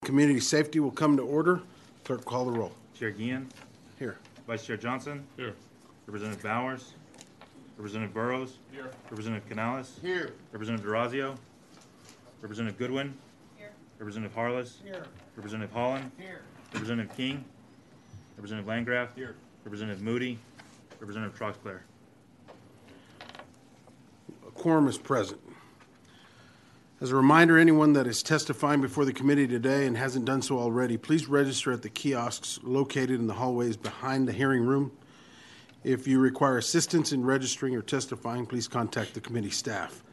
Community safety will come to order. Clerk, call the roll. Chair Guillen. Here. Vice Chair Johnson. Here. Representative Bowers. Representative Burrows. Here. Representative Canales. Here. Representative DeRazio. Representative Goodwin. Here. Representative Harless. Here. Representative Holland. Here. Representative King. Representative Landgraf. Here. Representative Moody. Representative Troxclair. A quorum is present. As a reminder, anyone that is testifying before the committee today and hasn't done so already, please register at the kiosks located in the hallways behind the hearing room. If you require assistance in registering or testifying, please contact the committee staff.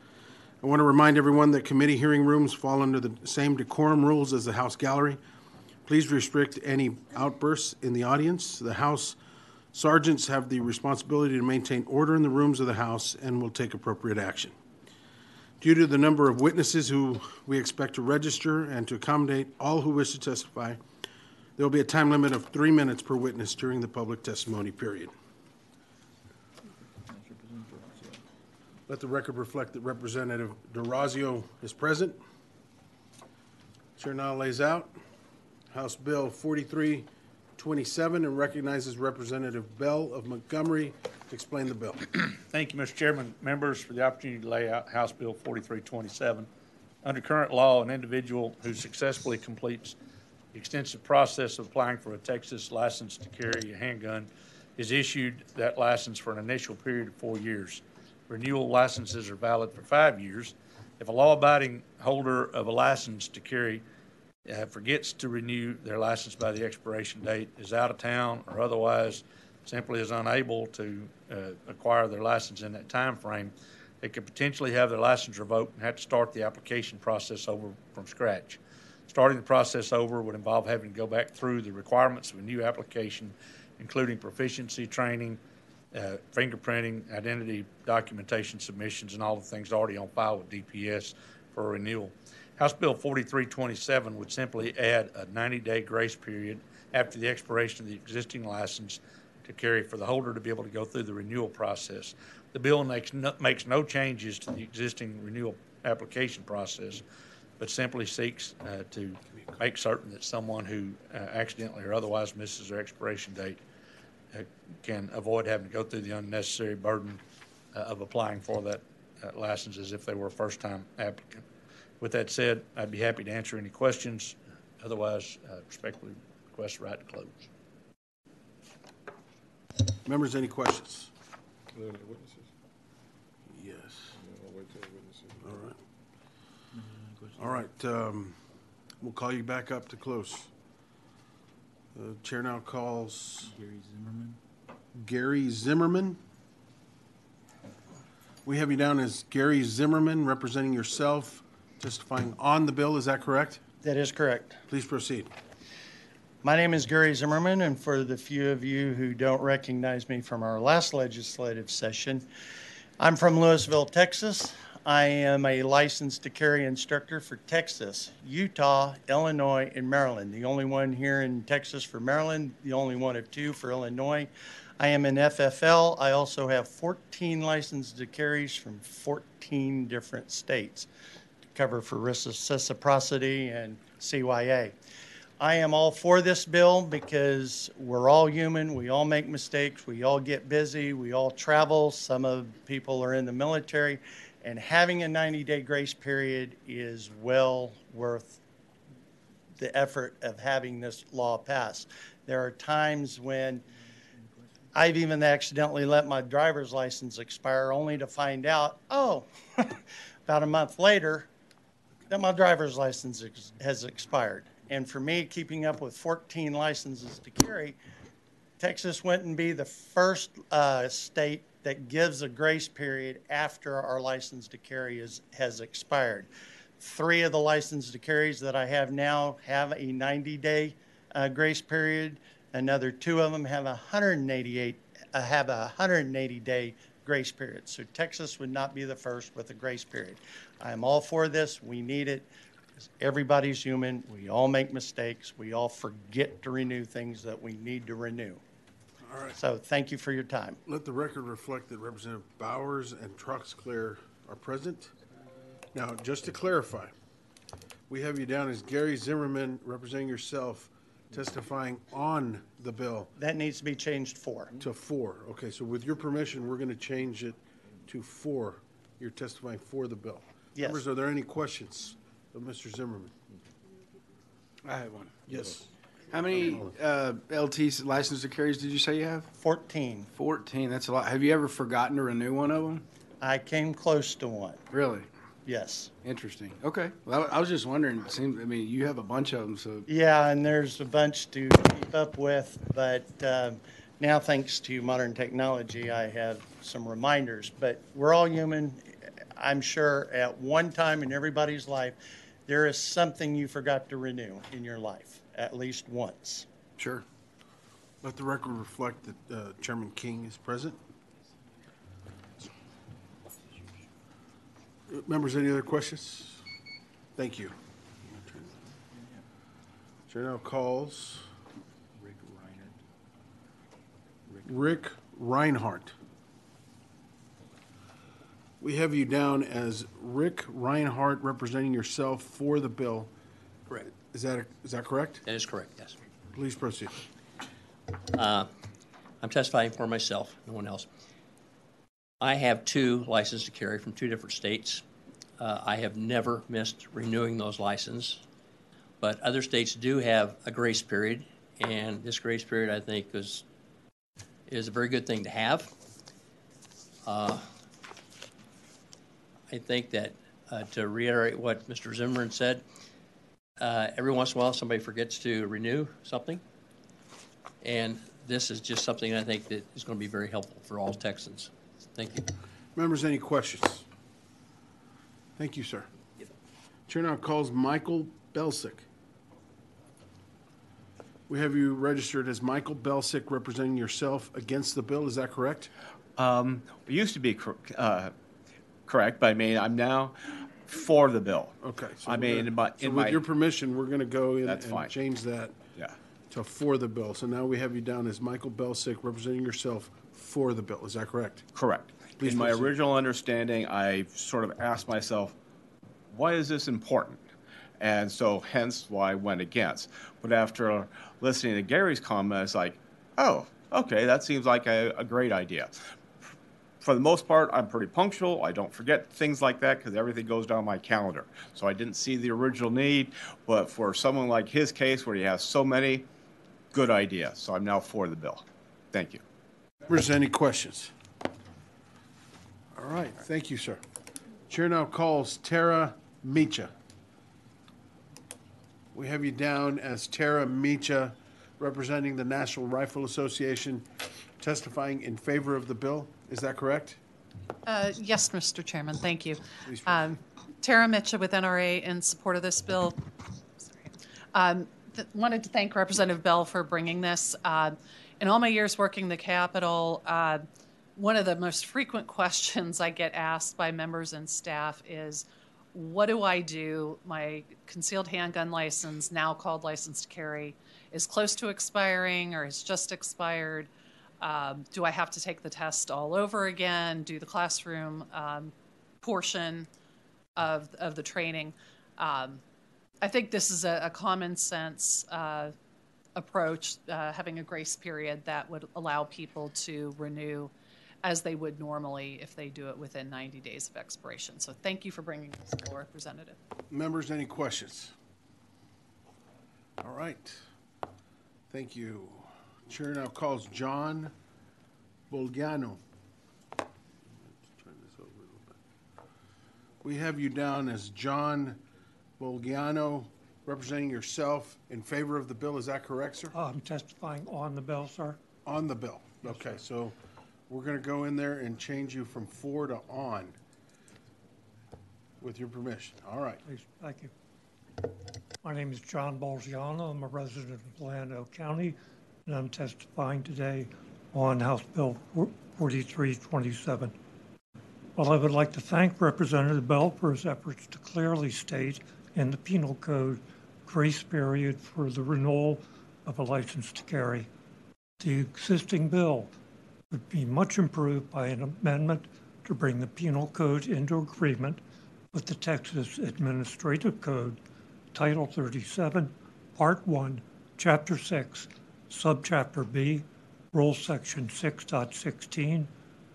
I want to remind everyone that committee hearing rooms fall under the same decorum rules as the House gallery. Please restrict any outbursts in the audience. The House sergeants have the responsibility to maintain order in the rooms of the House and will take appropriate action. Due to the number of witnesses who we expect to register and to accommodate all who wish to testify, there will be a time limit of 3 minutes per witness during the public testimony period. Let the record reflect that Representative DeRazio is present. Chair now lays out House Bill 4327 and recognizes Representative Bell of Montgomery to explain the bill. Thank you, Mr. Chairman. Members, for the opportunity to lay out House Bill 4327. Under current law, an individual who successfully completes the extensive process of applying for a Texas license to carry a handgun is issued that license for an initial period of 4 years. Renewal licenses are valid for 5 years. If a law-abiding holder of a license to carry forgets to renew their license by the expiration date, is out of town, or otherwise simply is unable to acquire their license in that time frame, they could potentially have their license revoked and have to start the application process over from scratch. Starting the process over would involve having to go back through the requirements of a new application, including proficiency training, fingerprinting, identity documentation submissions, and all the things already on file with DPS for renewal. House Bill 4327 would simply add a 90-day grace period after the expiration of the existing license to carry for the holder to be able to go through the renewal process. The bill makes no changes to the existing renewal application process, but simply seeks to make certain that someone who accidentally or otherwise misses their expiration date can avoid having to go through the unnecessary burden of applying for that license as if they were a first-time applicant. With that said, I'd be happy to answer any questions. Otherwise, respectfully request the right to close. Members, any questions? Are there any witnesses? Yes. Yeah, I'll wait till the witnesses. All right. All right. We'll call you back up to close. The chair now calls Gary Zimmerman. We have you down as Gary Zimmerman, representing yourself, testifying on the bill. Is that correct? That is correct. Please proceed. My name is Gary Zimmerman, and for the few of you who don't recognize me from our last legislative session, I'm from Lewisville, Texas. I am a licensed to carry instructor for Texas, Utah, Illinois, and Maryland. The only one here in Texas for Maryland, the only one of two for Illinois. I am an FFL. I also have 14 licensed to carries from 14 different states to cover for reciprocity and CYA. I am all for this bill because we're all human. We all make mistakes. We all get busy. We all travel. Some of people are in the military. And having a 90-day grace period is well worth the effort of having this law passed. There are times when I've even accidentally let my driver's license expire only to find out, oh, about a month later, that my driver's license has expired. And for me, keeping up with 14 licenses to carry, Texas wouldn't be the first state that gives a grace period after our license to carry has expired. 3 of the license to carries that I have now have a 90-day grace period. Another 2 of them have a 180-day grace period. So Texas would not be the first with a grace period. I am all for this. We need it. Everybody's human. We all make mistakes. We all forget to renew things that we need to renew. All right. So thank you for your time. Let the record reflect that Representative Bowers and Troxclair are present. Now, just to clarify, We have you down as Gary Zimmerman, representing yourself, testifying on the bill That needs to be changed for. to 4. Okay, so with your permission, we're going to change it to 4. You're testifying for the bill. Yes. Members, are there any questions of Mr. Zimmerman? I have one. Yes. How many LT license to carries did you say you have? 14. 14. That's a lot. Have you ever forgotten to renew one of them? I came close to one. Really? Yes. Interesting. Okay. Well, I was just wondering. It seems. I mean, you have a bunch of them, so Yeah, and there's a bunch to keep up with, but now thanks to modern technology, I have some reminders. But we're all human. I'm sure at one time in everybody's life, there is something you forgot to renew in your life, at least once. sure. Let the record reflect that Chairman King is present. Members, any other questions? Thank you. Chair now calls Rick Reinhardt. We have you down as Rick Reinhardt, representing yourself for the bill. Correct. Is that correct? That is correct, yes. Please proceed. I'm testifying for myself, no one else. I have 2 licenses to carry from 2 different states. I have never missed renewing those licenses, but other states do have a grace period, and this grace period, I think, is a very good thing to have. I think that, to reiterate what Mr. Zimmerman said, every once in a while somebody forgets to renew something, and this is just something I think that is going to be very helpful for all Texans. Thank you. Members, any questions? Thank you, sir. Chair now calls Michael Belsick. We have you registered as Michael Belsick, representing yourself against the bill. Is that correct? It used to be correct, but I mean, I'm now for the bill. Okay. I mean, with your permission, we're going to go in That's and fine. change that Yeah. to for the bill. So now we have you down as Michael Belsick, representing yourself for the bill. Is that correct? Correct. Please In my proceed. original understanding, I sort of asked myself, why is this important? And so hence why I went against. But after listening to Gary's comment, it's like, oh, okay, that seems like a great idea. For the most part, I'm pretty punctual. I don't forget things like that because everything goes down my calendar. So I didn't see the original need. But for someone like his case, where he has so many, good idea. So I'm now for the bill. Thank you. Members, any questions? All right. Thank you, sir. Chair now calls Tara Micha. We have you down as Tara Micha, representing the National Rifle Association, testifying in favor of the bill. Is that correct? Yes, Mr. Chairman, thank you. Please proceed. Tara Mitchell with NRA in support of this bill. Wanted to thank Representative Bell for bringing this. In all my years working the Capitol, one of the most frequent questions I get asked by members and staff is, what do I do? My concealed handgun license, now called license to carry, is close to expiring or has just expired. Do I have to take the test all over again, do the classroom portion of the training? I think this is a common sense approach, having a grace period that would allow people to renew as they would normally if they do it within 90 days of expiration. So thank you for bringing this bill, Representative. Members, any questions? All right. Thank you. Chair now calls John Bolgiano. Let's turn this over a little bit. We have you down as John Bolgiano, representing yourself in favor of the bill. Is that correct, sir? I'm testifying on the bill, sir. On the bill. Okay, so we're going to go in there and change you from for to on, with your permission. All right. Please, thank you. My name is John Bolgiano. I'm a resident of Plano County, and I'm testifying today on House Bill 4327. Well, I would like to thank Representative Bell for his efforts to clearly state in the Penal Code grace period for the renewal of a license to carry. The existing bill would be much improved by an amendment to bring the Penal Code into agreement with the Texas Administrative Code Title 37, Part 1, Chapter 6, Subchapter B, Rule Section 6.16,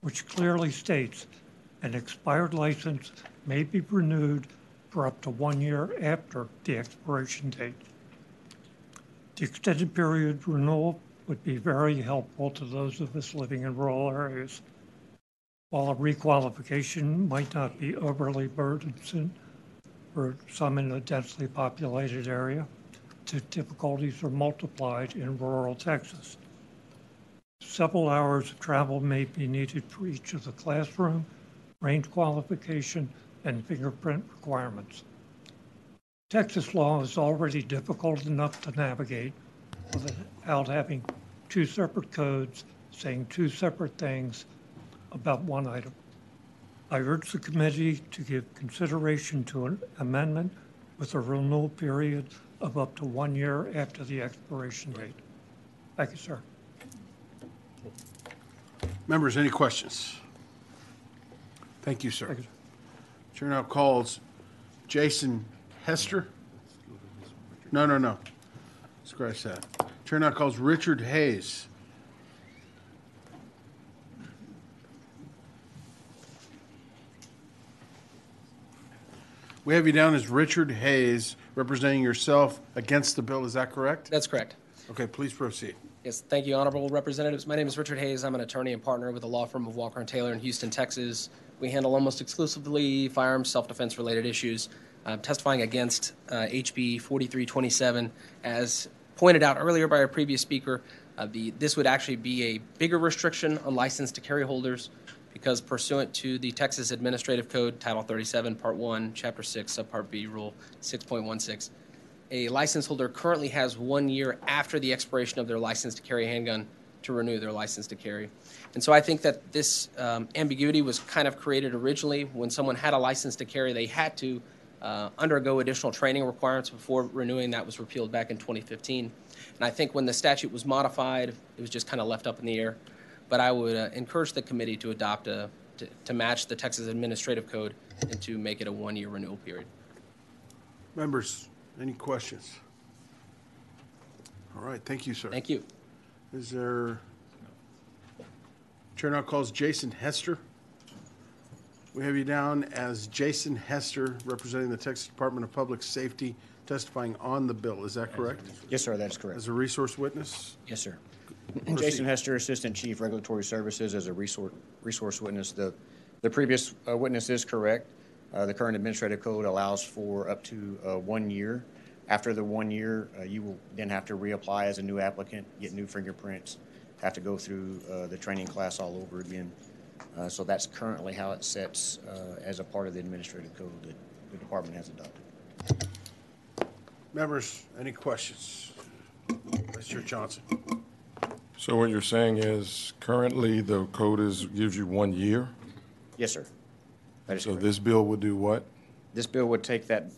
which clearly states an expired license may be renewed for up to 1 year after the expiration date. The extended period renewal would be very helpful to those of us living in rural areas. While a requalification might not be overly burdensome for some in a densely populated area, the difficulties are multiplied in rural Texas. Several hours of travel may be needed for each of the classroom, range qualification, and fingerprint requirements. Texas law is already difficult enough to navigate without having two separate codes saying two separate things about one item. I urge the committee to give consideration to an amendment with a renewal period of up to 1 year after the expiration date. Thank you, sir. Members, any questions? Thank you, sir. Thank you, sir. Chair now calls Jason Hester. No. Scratch that. Chair now calls Richard Hayes. We have you down as Richard Hayes, representing yourself against the bill. Is that correct? That's correct. Okay, please proceed. Yes, thank you, honorable representatives. My name is Richard Hayes. I'm an attorney and partner with the law firm of Walker & Taylor in Houston, Texas. We handle almost exclusively firearms self-defense related issues. I'm testifying against HB 4327. As pointed out earlier by our previous speaker, this would actually be a bigger restriction on license to carry holders because pursuant to the Texas Administrative Code, Title 37, Part 1, Chapter 6, Subpart B, Rule 6.16, a license holder currently has 1 year after the expiration of their license to carry a handgun to renew their license to carry. And so I think that this ambiguity was kind of created originally when someone had a license to carry. They had to undergo additional training requirements before renewing. That was repealed back in 2015. And I think when the statute was modified, it was just kind of left up in the air. But I would encourage the committee to adopt to match the Texas Administrative Code and to make it a 1 year renewal period. Members, any questions? All right, thank you, sir. Thank you. Is there... Chair now calls Jason Hester. We have you down as Jason Hester, representing the Texas Department of Public Safety, testifying on the bill. Is that correct? Yes, sir, that's correct. As a resource witness? Yes, sir. Proceed. Jason Hester, Assistant Chief Regulatory Services, as a resource witness. The previous witness is correct. The current administrative code allows for up to 1 year. After the 1 year, you will then have to reapply as a new applicant, get new fingerprints, have to go through the training class all over again. So that's currently how it sets as a part of the administrative code that the department has adopted. Members, any questions? Vice Chair Johnson. So what you're saying is currently the code gives you 1 year? Yes, sir. That is So correct. this bill would do what? This bill would take that,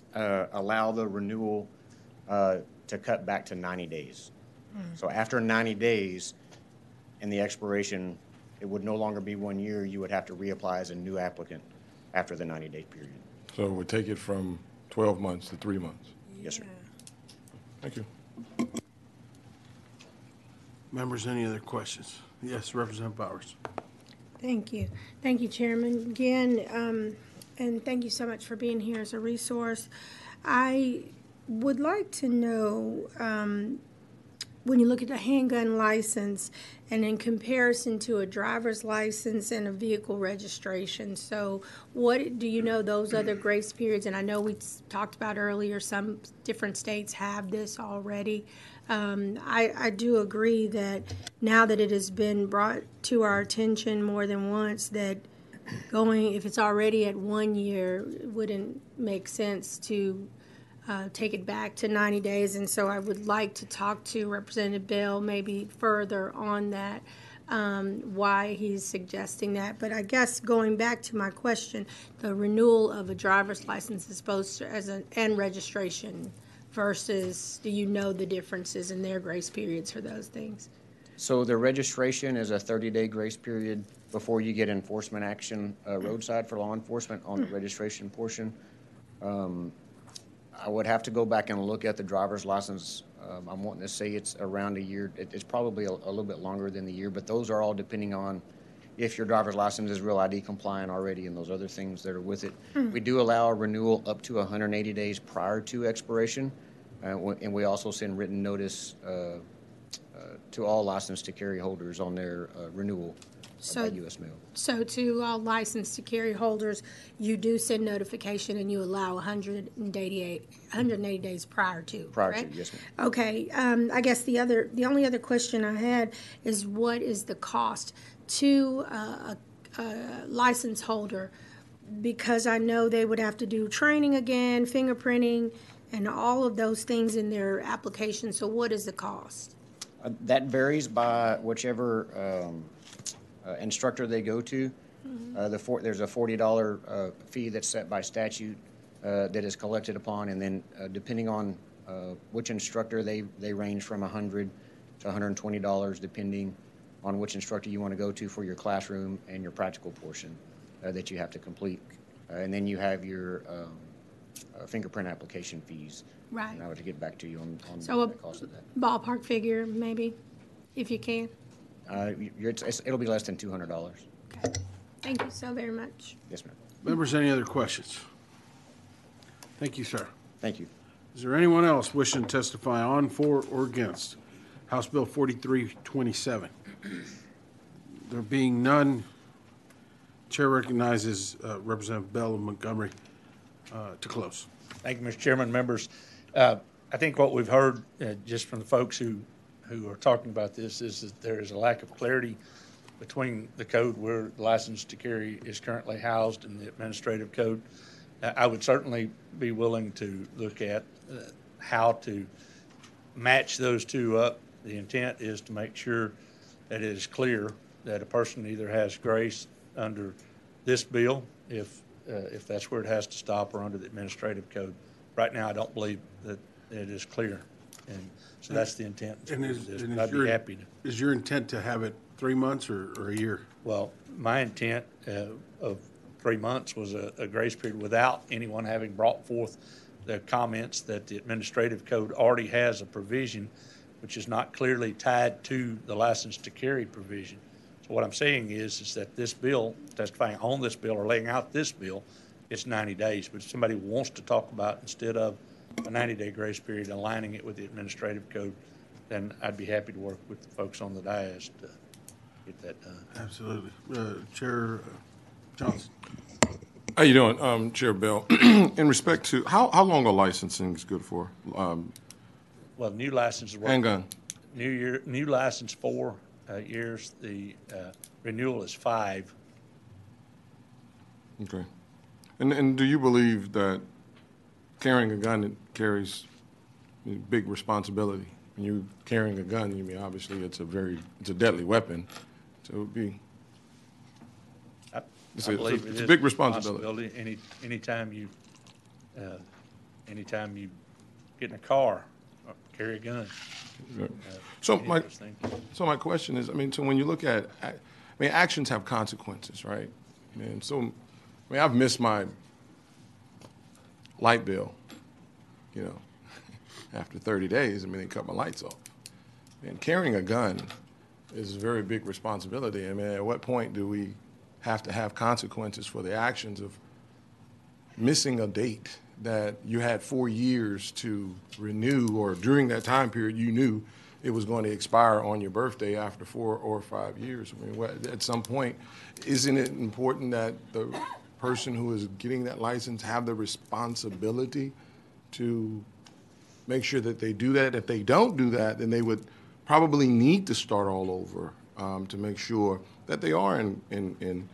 allow the renewal to cut back to 90 days. So after 90 days and the expiration, it would no longer be 1 year. You would have to reapply as a new applicant after the 90-day period. So it would take it from 12 months to 3 months? Yes, sir. Thank you. Members, any other questions? Yes, Representative Bowers. Thank you. Thank you, Chairman. Again, and thank you so much for being here as a resource. I would like to know, when you look at a handgun license and in comparison to a driver's license and a vehicle registration, so what do you know those other grace periods? And I know we talked about earlier, some different states have this already. I do agree that now that it has been brought to our attention more than once that if it's already at 1 year, it wouldn't make sense to take it back to 90 days. And so I would like to talk to Representative Bell maybe further on that, why he's suggesting that. But I guess going back to my question, the renewal of a driver's license is supposed to, and registration versus, do you know the differences in their grace periods for those things? So the registration is a 30-day grace period before you get enforcement action roadside for law enforcement on the registration portion. I would have to go back and look at the driver's license. I'm wanting to say it's around a year. It's probably a little bit longer than the year, but those are all depending on if your driver's license is Real ID compliant already and those other things that are with it. We do allow a renewal up to 180 days prior to expiration, and we also send written notice to all licensed to carry holders on their renewal by U.S. mail. So to all licensed to carry holders, you do send notification and you allow 180 days prior to, Prior correct? to, yes, ma'am. Okay, I guess the only other question I had is what is the cost to a license holder? Because I know they would have to do training again, fingerprinting, and all of those things in their application. So what is the cost? That varies by whichever instructor they go to. There's a $40 fee that's set by statute that is collected upon, and then depending on which instructor, they range from $100 to $120 depending on which instructor you want to go to for your classroom and your practical portion that you have to complete. And then you have your fingerprint application fees. Right. And I would get back to you on So the cost of that. ballpark figure, maybe, if you can. It'll be less than $200. Okay. Thank you so very much. Yes, ma'am. Members, any other questions? Thank you, sir. Thank you. Is there anyone else wishing to testify on, for, or against House Bill 4327? There being none, Chair recognizes Representative Bell of Montgomery to close. Thank you, Mr. Chairman, members. I think what we've heard just from the folks who are talking about this is that there is a lack of clarity between the code where the license to carry is currently housed and the administrative code. I would certainly be willing to look at how to match those two up. The intent is to make sure that it is clear that a person either has grace under this bill, if that's where it has to stop, or under the administrative code. Right now, I don't believe that it is clear, and so that's the intent. I'd be happy to. Is your intent to have it 3 months or a year? Well, my intent of 3 months was a grace period without anyone having brought forth the comments that the administrative code already has a provision which is not clearly tied to the license to carry provision. So what I'm saying is that this bill, testifying on this bill or laying out this bill, it's 90 days. But if somebody wants to talk about, instead of a 90-day grace period, aligning it with the administrative code, then I'd be happy to work with the folks on the dais to get that done. Absolutely. Chair Johnson. How you doing, Chair Bell? In respect to, how long a licensing is good for? Well, new license is Handgun. New license 4 years. The renewal is 5. Okay. And do you believe that carrying a gun carries a big responsibility? When you're carrying a gun, you mean obviously it's a deadly weapon, so it would be. It's a big responsibility. Anytime you get in a car, carry a gun. So my question is, so when you look at, actions have consequences, right? And so, I've missed my light bill, after 30 days. They cut my lights off. And carrying a gun is a very big responsibility. At what point do we have to have consequences for the actions of missing a date that you had 4 years to renew, or during that time period you knew it was going to expire on your birthday after 4 or 5 years? At some point, isn't it important that the person who is getting that license have the responsibility to make sure that they do that? If they don't do that, then they would probably need to start all over to make sure that they are in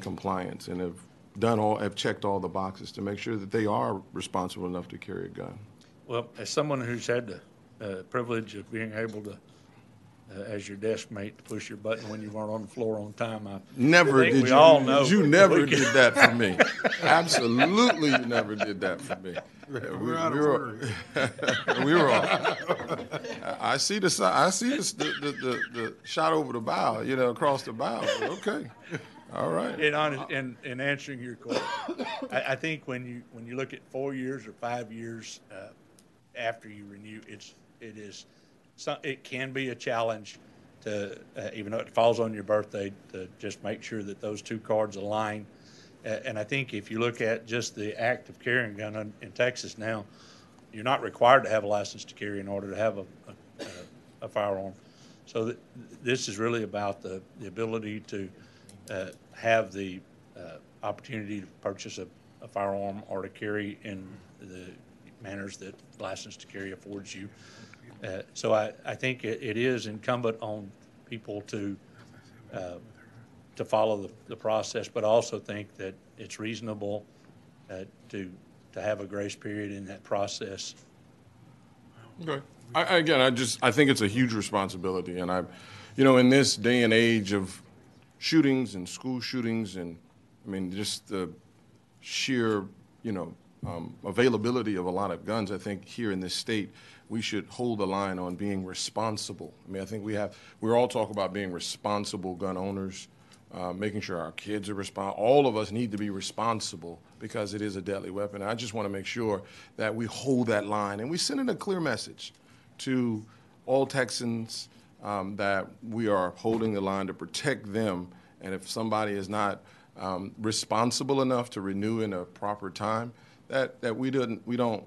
compliance and have checked all the boxes to make sure that they are responsible enough to carry a gun. Well, as someone who's had the privilege of being able to, as your desk mate, to push your button when you weren't on the floor on time, you never did that for me. Absolutely, you never did that for me. We're out of order. We were all. I see the shot over the bow, across the bow. Okay. All right. In answering your question, I think when you look at 4 years or 5 years after you renew, it can be a challenge to even though it falls on your birthday, to just make sure that those two cards align. And I think if you look at just the act of carrying a gun in Texas now, you're not required to have a license to carry in order to have a firearm. So this is really about the ability to have the opportunity to purchase a firearm or to carry in the manners that license to carry affords you. So I think it is incumbent on people to follow the process, but I also think that it's reasonable to have a grace period in that process. Okay. I think it's a huge responsibility, and in this day and age of shootings and school shootings, and I mean just the sheer, availability of a lot of guns, I think here in this state we should hold the line on being responsible. I mean, I think we're all talking about being responsible gun owners, making sure our kids are responsible. All of us need to be responsible because it is a deadly weapon. I just want to make sure that we hold that line and we send in a clear message to all Texans that we are holding the line to protect them. And if somebody is not responsible enough to renew in a proper time, that we don't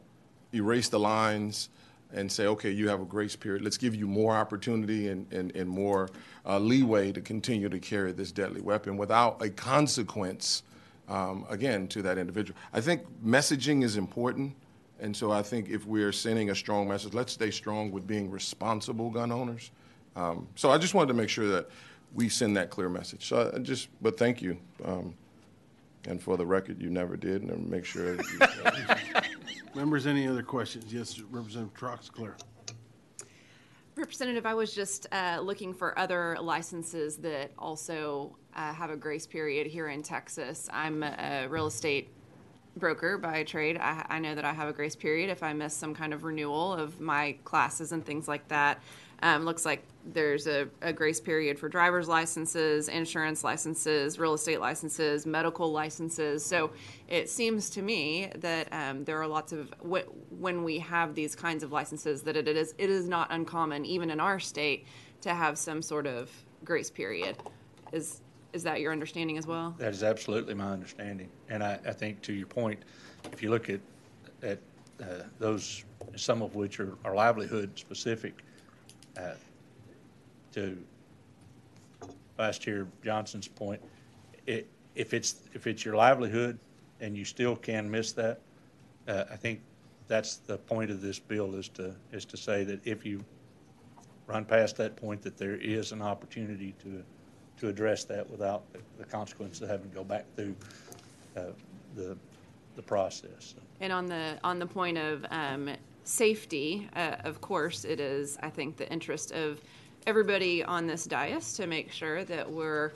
erase the lines and say, okay, you have a grace period. Let's give you more opportunity and more leeway to continue to carry this deadly weapon without a consequence, again, to that individual. I think messaging is important, and so I think if we're sending a strong message, let's stay strong with being responsible gun owners. So I just wanted to make sure that we send that clear message. So but thank you. And for the record, you never did, and make sure. Members, any other questions? Yes, Representative Troxclair. Representative, I was just looking for other licenses that also have a grace period here in Texas. I'm a real estate broker by trade. I know that I have a grace period if I miss some kind of renewal of my classes and things like that. Looks like there's a grace period for driver's licenses, insurance licenses, real estate licenses, medical licenses. So it seems to me that there are lots of, when we have these kinds of licenses, that it is not uncommon, even in our state, to have some sort of grace period. Is that your understanding as well? That is absolutely my understanding. And I think, to your point, if you look at those, some of which are livelihood specific, to Vice Chair Johnson's point, if it's your livelihood and you still can miss that, I think that's the point of this bill, is to say that if you run past that point, that there is an opportunity to address that without the consequence of having to go back through the process. And on the point of safety, of course, it is, I think, the interest of everybody on this dais to make sure that we're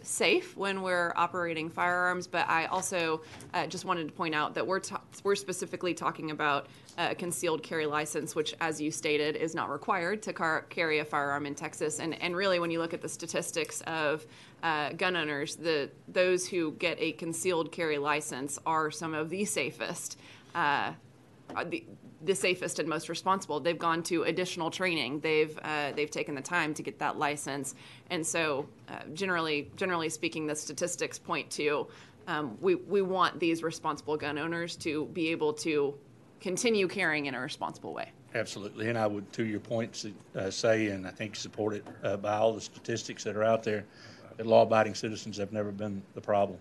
safe when we're operating firearms. But I also just wanted to point out that we're specifically talking about a concealed carry license, which, as you stated, is not required to carry a firearm in Texas. And really, when you look at the statistics of gun owners, those who get a concealed carry license are some of the safest. The safest and most responsible. They've gone to additional training. They've taken the time to get that license, and so generally speaking, the statistics point to we want these responsible gun owners to be able to continue carrying in a responsible way. Absolutely, and I would, to your point, say, and I think supported by all the statistics that are out there, that law-abiding citizens have never been the problem,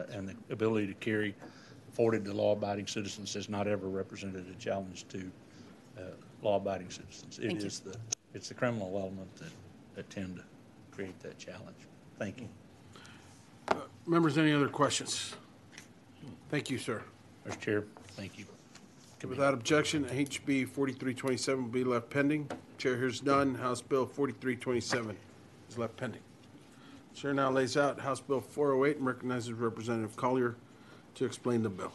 and the ability to carry afforded to law-abiding citizens has not ever represented a challenge to law-abiding citizens. It's the criminal element that tend to create that challenge. Thank you. Members, any other questions? Thank you, sir. Mr. Chair, thank you. Without objection, HB 4327 will be left pending. Chair hears none. House Bill 4327 is left pending. Chair now lays out House Bill 408 and recognizes Representative Collier to explain the bill.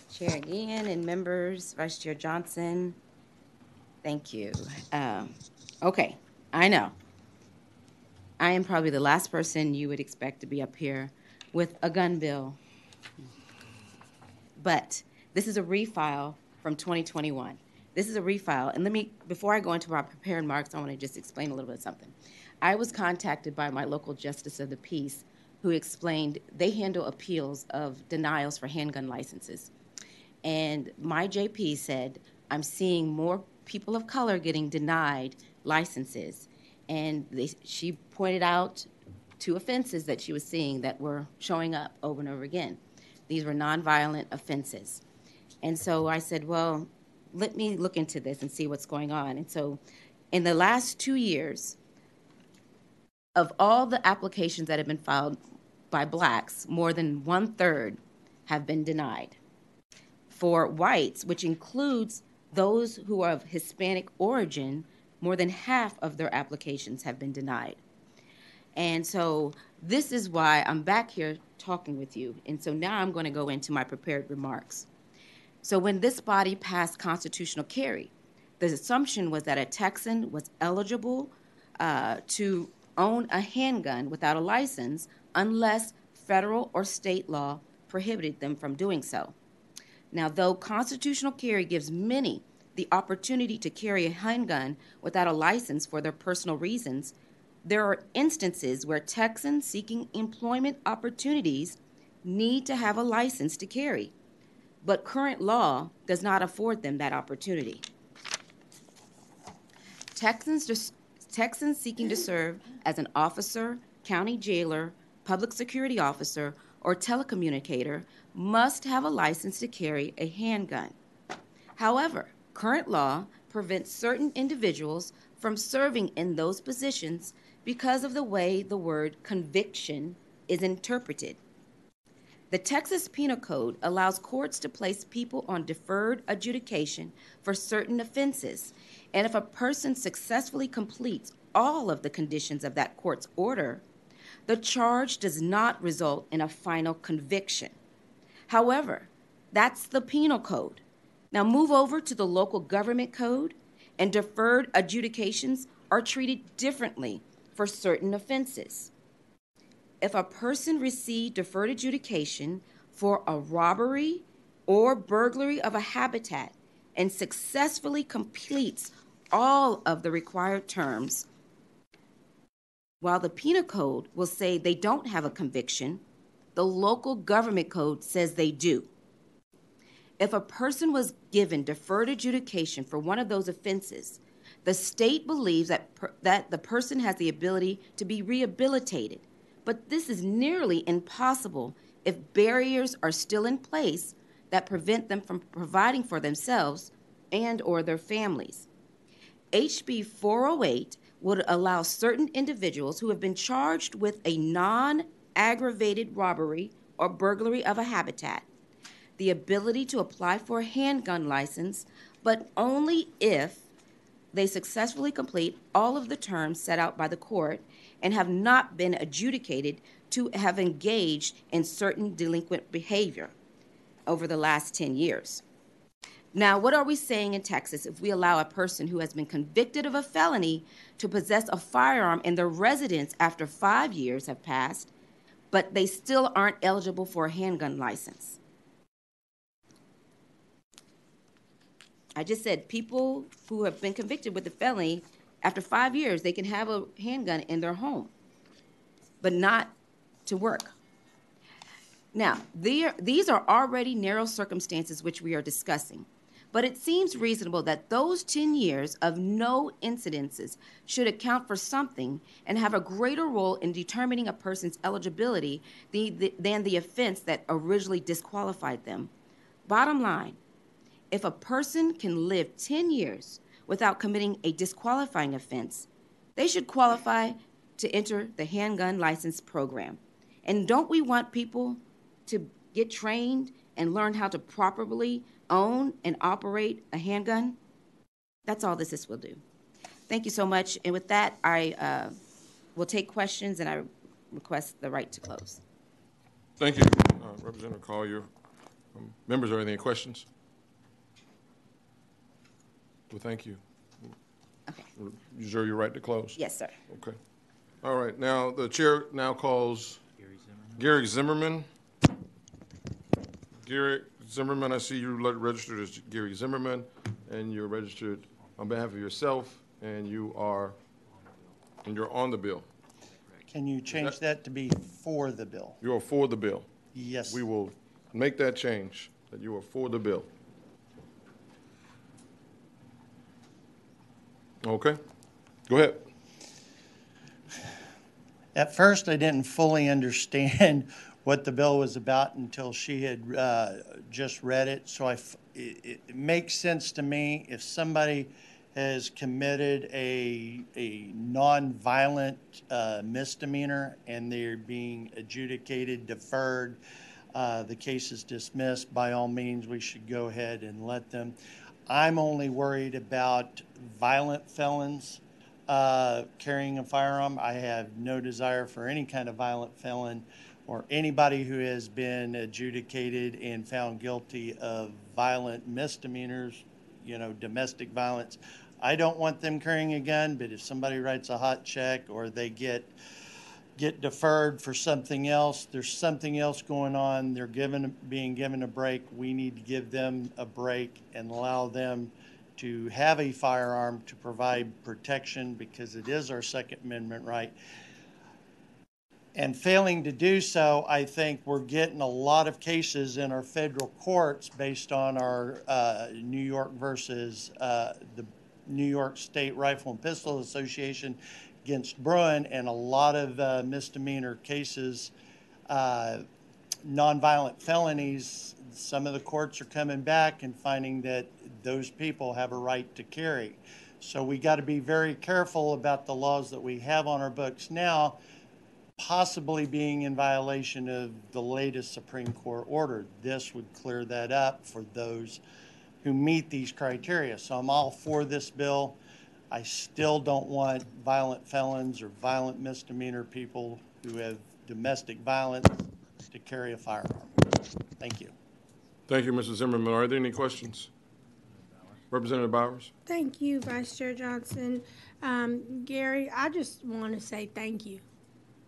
Chair again and members, Vice Chair Johnson, thank you. Okay, I know I am probably the last person you would expect to be up here with a gun bill. But this is a refile from 2021. This is a refile. And before I go into our prepared remarks, I want to just explain a little bit of something. I was contacted by my local justice of the peace who explained they handle appeals of denials for handgun licenses. And my JP said, I'm seeing more people of color getting denied licenses. And she pointed out 2 offenses that she was seeing that were showing up over and over again. These were nonviolent offenses. And so I said, well, let me look into this and see what's going on. And so in the last 2 years, of all the applications that have been filed by blacks, more than 1/3 have been denied. For whites, which includes those who are of Hispanic origin, more than half of their applications have been denied. And so this is why I'm back here talking with you. And so now I'm going to go into my prepared remarks. So when this body passed constitutional carry, the assumption was that a Texan was eligible to own a handgun without a license unless federal or state law prohibited them from doing so. Now, though constitutional carry gives many the opportunity to carry a handgun without a license for their personal reasons, there are instances where Texans seeking employment opportunities need to have a license to carry, but current law does not afford them that opportunity. Texans seeking to serve as an officer, county jailer, public security officer, or telecommunicator must have a license to carry a handgun. However, current law prevents certain individuals from serving in those positions because of the way the word conviction is interpreted. The Texas Penal Code allows courts to place people on deferred adjudication for certain offenses, and if a person successfully completes all of the conditions of that court's order, the charge does not result in a final conviction. However, that's the Penal Code. Now move over to the local government code, and deferred adjudications are treated differently for certain offenses. If a person received deferred adjudication for a robbery or burglary of a habitat and successfully completes all of the required terms, while the Penal Code will say they don't have a conviction, the local government code says they do. If a person was given deferred adjudication for one of those offenses, the state believes that the person has the ability to be rehabilitated. But this is nearly impossible if barriers are still in place that prevent them from providing for themselves and or their families. HB 408 would allow certain individuals who have been charged with a non-aggravated robbery or burglary of a habitat the ability to apply for a handgun license, but only if they successfully complete all of the terms set out by the court and have not been adjudicated to have engaged in certain delinquent behavior over the last 10 years. Now, what are we saying in Texas if we allow a person who has been convicted of a felony to possess a firearm in their residence after 5 years have passed, but they still aren't eligible for a handgun license? I just said people who have been convicted with a felony, after 5 years, they can have a handgun in their home, but not to work. Now, these are already narrow circumstances which we are discussing, but it seems reasonable that those 10 years of no incidences should account for something and have a greater role in determining a person's eligibility than the offense that originally disqualified them. Bottom line, if a person can live 10 years without committing a disqualifying offense, they should qualify to enter the handgun license program. And don't we want people to get trained and learn how to properly own and operate a handgun? That's all this will do. Thank you so much. And with that, I will take questions, and I request the right to close. Thank you, Representative Collier. Members, are there any questions? Well, thank you. Okay. You reserve your right to close? Yes, sir. Okay. All right, now the chair now calls Gary Zimmerman. Gary Zimmerman, I see you registered as Gary Zimmerman, and you're registered on behalf of yourself, and you're on the bill. Can you change that to be for the bill? You are for the bill. Yes. We will make that change, that you are for the bill. Okay, go ahead. At first, I didn't fully understand what the bill was about until she had just read it. So it makes sense to me if somebody has committed a non-violent misdemeanor and they're being adjudicated, deferred, the case is dismissed, by all means, we should go ahead and let them. I'm only worried about violent felons carrying a firearm. I have no desire for any kind of violent felon or anybody who has been adjudicated and found guilty of violent misdemeanors, domestic violence. I don't want them carrying a gun, but if somebody writes a hot check or they get deferred for something else, there's something else going on, they're being given a break, we need to give them a break and allow them to have a firearm to provide protection because it is our Second Amendment right. And failing to do so, I think we're getting a lot of cases in our federal courts based on our New York versus the New York State Rifle and Pistol Association against Bruin, and a lot of misdemeanor cases, nonviolent felonies. Some of the courts are coming back and finding that those people have a right to carry. So we got to be very careful about the laws that we have on our books now, possibly being in violation of the latest Supreme Court order. This would clear that up for those who meet these criteria. So I'm all for this bill. I still don't want violent felons or violent misdemeanor people who have domestic violence to carry a firearm. Thank you. Thank you, Mr. Zimmerman. Are there any questions? Representative Bowers? Thank you, Vice Chair Johnson. Gary, I just want to say thank you.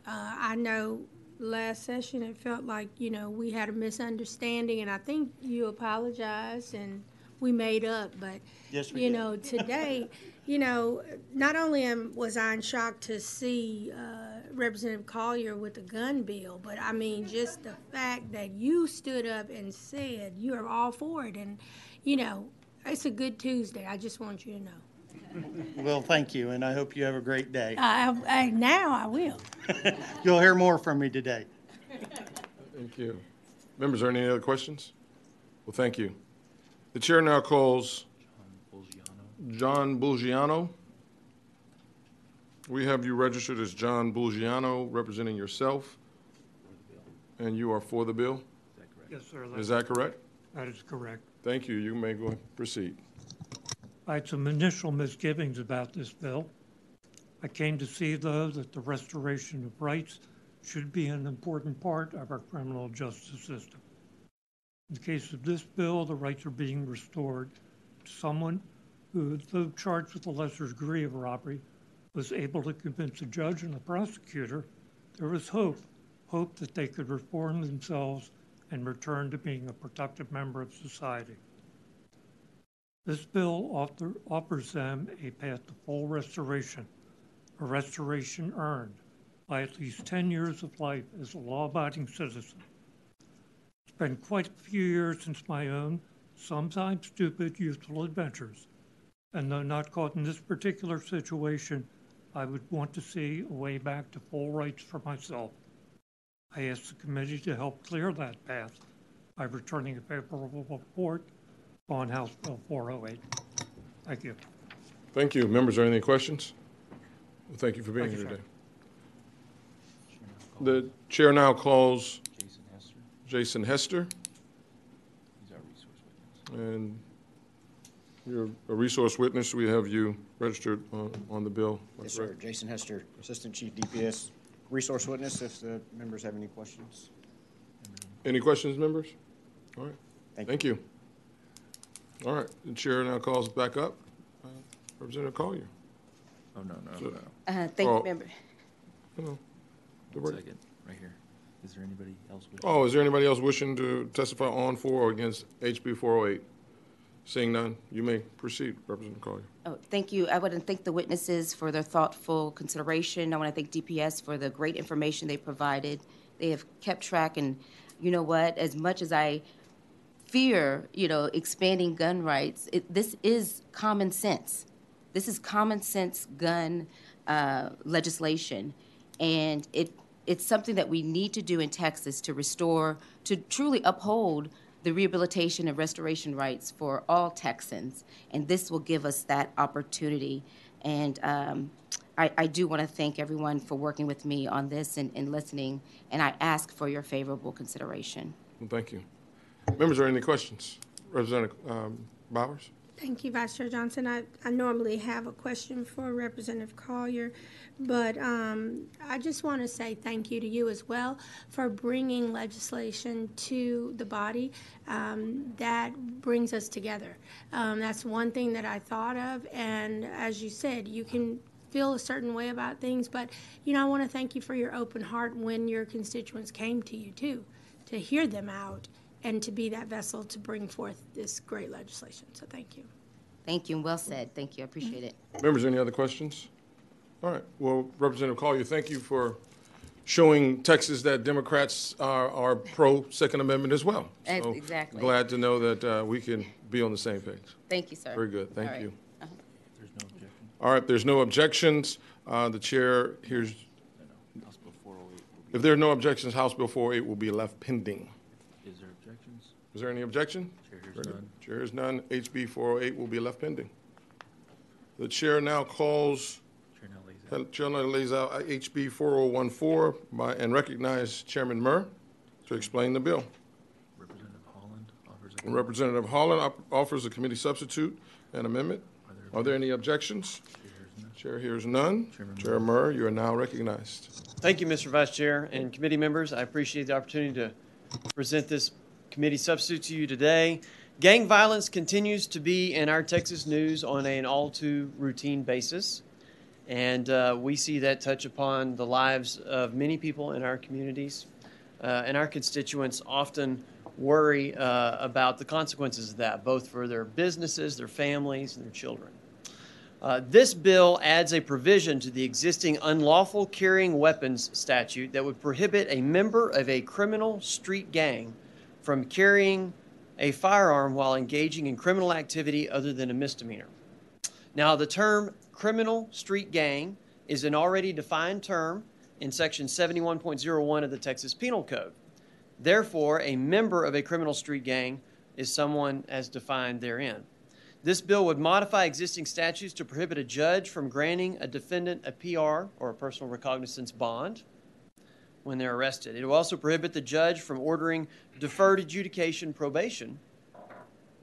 I know last session it felt like, we had a misunderstanding, and I think you apologized and we made up. But, yes, we did. Today, not only was I in shock to see Representative Collier with the gun bill, but I mean, just the fact that you stood up and said you are all for it. And, it's a good Tuesday. I just want you to know. Well, thank you, and I hope you have a great day. Now I will. You'll hear more from me today. Thank you. Members, are there any other questions? Well, thank you. The chair now calls John Bulgiano. We have you registered as John Bulgiano, representing yourself, and you are for the bill? Yes, sir. Is that correct? That is correct. Thank you. You may go ahead and proceed. I had some initial misgivings about this bill. I came to see, though, that the restoration of rights should be an important part of our criminal justice system. In the case of this bill, the rights are being restored to someone who, though charged with a lesser degree of robbery, was able to convince a judge and a prosecutor there was hope that they could reform themselves and return to being a productive member of society. This bill offers them a path to full restoration, a restoration earned by at least 10 years of life as a law-abiding citizen. It's been quite a few years since my own, sometimes stupid, youthful adventures, and though not caught in this particular situation, I would want to see a way back to full rights for myself. I ask the committee to help clear that path by returning a favorable report on House Bill 408. Thank you. Thank you. Members, are there any questions? Well, thank you for being here today. The chair now calls Jason Hester. He's our resource witness. And you're a resource witness. We have you registered on the bill. Yes, sir. Jason Hester, Assistant Chief DPS, resource witness, if the members have any questions. Any questions, members? All right. Thank you. All right. The chair now calls back up. Representative Collier. Oh, no. Thank you, member. Hello. Second, right here. Is there anybody else? Oh, is there anybody else wishing to testify on, for, or against HB 408? Seeing none, you may proceed, Representative Collier. Oh, thank you. I want to thank the witnesses for their thoughtful consideration. I want to thank DPS for the great information they provided. They have kept track, and you know what? As much as I fear, expanding gun rights, this is common sense. This is common sense gun legislation, and it's something that we need to do in Texas to restore, to truly uphold the rehabilitation and restoration rights for all Texans, and this will give us that opportunity. And I do want to thank everyone for working with me on this and listening, and I ask for your favorable consideration. Well, thank you. Members, are there any questions? Representative Bowers? Thank you, Vice Chair Johnson. I normally have a question for Representative Collier, but I just want to say thank you to you as well for bringing legislation to the body that brings us together. That's one thing that I thought of, and as you said, you can feel a certain way about things, but I want to thank you for your open heart when your constituents came to you too, to hear them out and to be that vessel to bring forth this great legislation. So thank you. Thank you, and well said. Thank you. I appreciate it. Members, any other questions? All right. Well, Representative Collier, thank you for showing Texas that Democrats are pro-Second Amendment as well. So exactly. Glad to know that we can be on the same page. Thank you, sir. Very good. Thank All right. you. There's no objection. All right. There's no objections. The chair hears. House Bill 408 will be. If there are no objections, House Bill 408 will be left pending. Is there objections? Is there any objection? Chair hears none. Chair hears none. HB 408 will be left pending. The chair now calls. Chair now lays out HB 4014 and recognize Chairman Murr to explain the bill. Representative Holland offers And Representative Holland offers a committee substitute and amendment. Are there any objections? Chair hears none. Chair Murr, you are now recognized. Thank you, Mr. Vice Chair and committee members. I appreciate the opportunity to present this committee substitute to you today. Gang violence continues to be in our Texas news on an all too routine basis. And we see that touch upon the lives of many people in our communities. And our constituents often worry about the consequences of that, both for their businesses, their families, and their children. This bill adds a provision to the existing unlawful carrying weapons statute that would prohibit a member of a criminal street gang from carrying a firearm while engaging in criminal activity other than a misdemeanor. Now, the term criminal street gang is an already defined term in Section 71.01 of the Texas Penal Code. Therefore, a member of a criminal street gang is someone as defined therein. This bill would modify existing statutes to prohibit a judge from granting a defendant a PR, or a personal recognizance bond, when they're arrested. It will also prohibit the judge from ordering deferred adjudication probation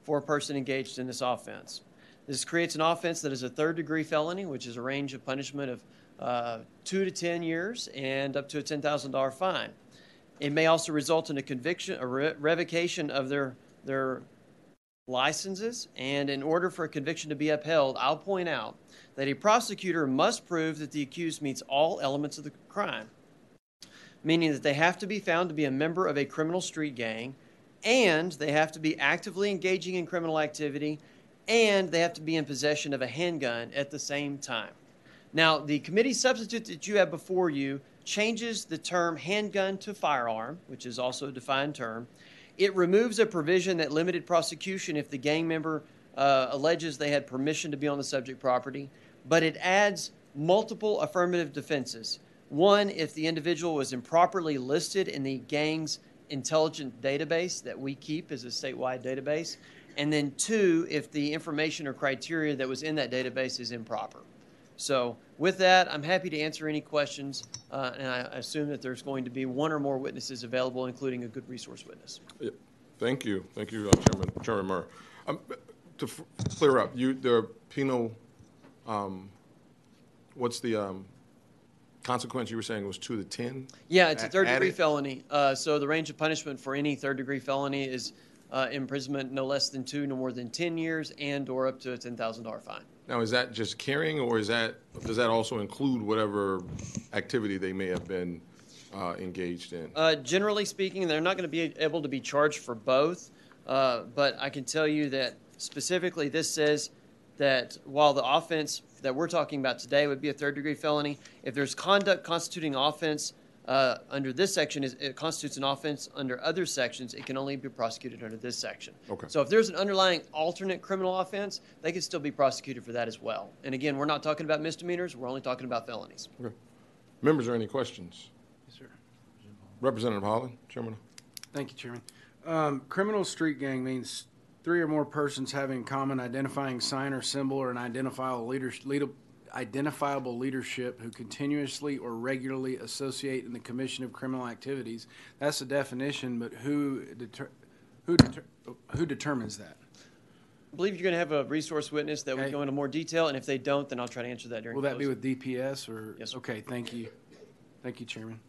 for a person engaged in this offense. This creates an offense that is a third-degree felony, which is a range of punishment of 2 to 10 years and up to a $10,000 fine. It may also result in a conviction, a revocation of their licenses, and in order for a conviction to be upheld, I'll point out that a prosecutor must prove that the accused meets all elements of the crime, meaning that they have to be found to be a member of a criminal street gang, and they have to be actively engaging in criminal activity, and they have to be in possession of a handgun at the same time. Now, the committee substitute that you have before you changes the term handgun to firearm, which is also a defined term. It removes a provision that limited prosecution if the gang member alleges they had permission to be on the subject property, but it adds multiple affirmative defenses. One, if the individual was improperly listed in the gang's intelligent database that we keep as a statewide database, and then two, if the information or criteria that was in that database is improper. So with that, I'm happy to answer any questions, and I assume that there's going to be one or more witnesses available, including a good resource witness. Yeah. Thank you. Thank you, Chairman Murr. To clear up, the penal, what's the consequence you were saying was 2 to 10? Yeah, it's a third-degree felony. So the range of punishment for any third-degree felony is imprisonment no less than 2, no more than 10 years, and or up to a $10,000 fine. Now, is that just carrying, or does that also include whatever activity they may have been engaged in? Generally speaking, they're not going to be able to be charged for both, but I can tell you that specifically this says that while the offense that we're talking about today would be a third-degree felony, if there's conduct constituting offense under this section, it constitutes an offense under other sections, it can only be prosecuted under this section. Okay. So if there's an underlying alternate criminal offense, they can still be prosecuted for that as well. And again, we're not talking about misdemeanors, we're only talking about felonies. Okay. Members, are any questions? Yes, sir. Representative Holland, Chairman. Thank you, Chairman. Criminal street gang means 3 or more persons having common identifying sign or symbol or an identifiable leadership who continuously or regularly associate in the commission of criminal activities. That's the definition, but who determines that? I believe you're going to have a resource witness that will go into more detail, and if they don't, then I'll try to answer that during Will that be closing. with DPS or? Yes, sir. Okay, thank you. Thank you, Chairman.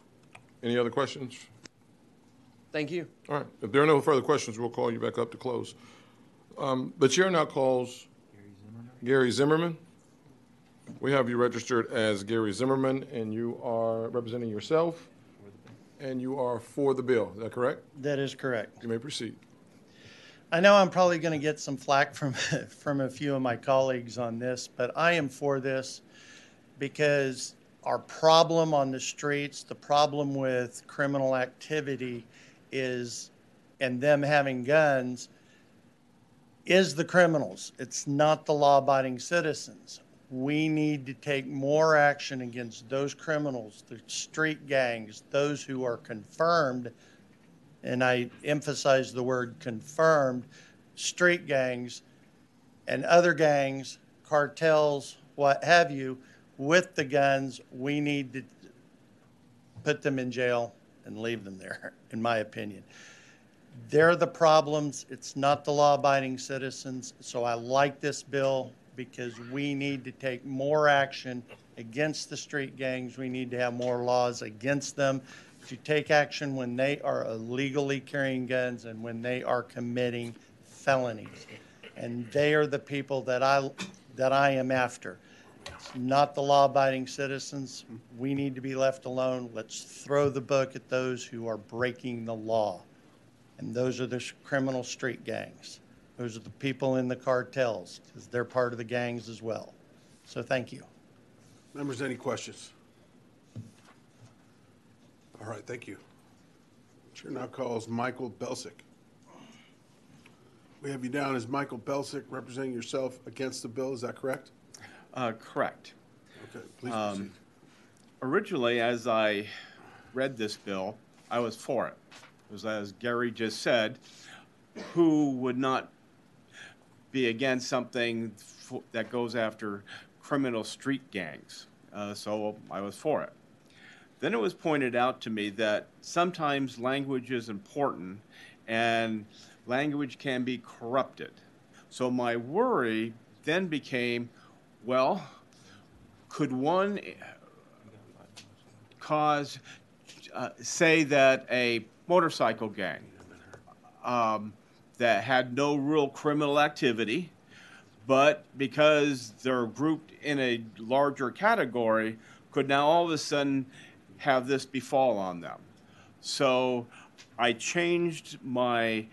Any other questions? Thank you. All right. If there are no further questions, we'll call you back up to close. The chair now calls Gary Zimmerman. We have you registered as Gary Zimmerman, and you are representing yourself, and you are for the bill. Is that correct? That is correct. You may proceed. I know I'm probably going to get some flack from a few of my colleagues on this, but I am for this because our problem on the streets, the problem with criminal activity is, and them having guns, is the criminals. It's not the law-abiding citizens. We need to take more action against those criminals, the street gangs, those who are confirmed, and I emphasize the word confirmed, street gangs and other gangs, cartels, what have you, with the guns. We need to put them in jail and leave them there, in my opinion. They're the problems. It's not the law-abiding citizens. So I like this bill because we need to take more action against the street gangs. We need to have more laws against them to take action when they are illegally carrying guns and when they are committing felonies. And they are the people that I am after. It's not the law-abiding citizens. We need to be left alone. Let's throw the book at those who are breaking the law. And those are the criminal street gangs. Those are the people in the cartels, because they're part of the gangs as well. So thank you. Members, any questions? All right, thank you. Chair now calls Michael Belsick. We have you down as Michael Belsick, representing yourself against the bill. Is that correct? Correct. Okay, please proceed. Originally, as I read this bill, I was for it. Because as Gary just said, who would not be against something that goes after criminal street gangs? So I was for it. Then it was pointed out to me that sometimes language is important and language can be corrupted. So my worry then became, well, could one cause, say that a motorcycle gang that had no real criminal activity, but because they're grouped in a larger category, could now all of a sudden have this befall on them. So I changed my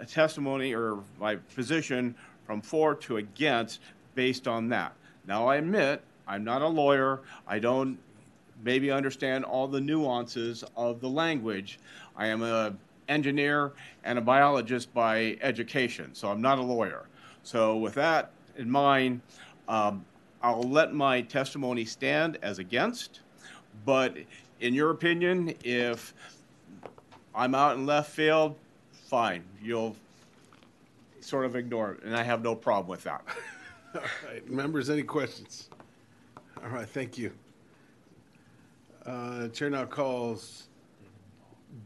testimony or my position from for to against based on that. Now I admit I'm not a lawyer. I don't maybe understand all the nuances of the language. I am an engineer and a biologist by education, so I'm not a lawyer. So with that in mind, I'll let my testimony stand as against, but in your opinion, if I'm out in left field, fine, you'll sort of ignore it, and I have no problem with that. All right, members, any questions? All right, thank you. Chair now calls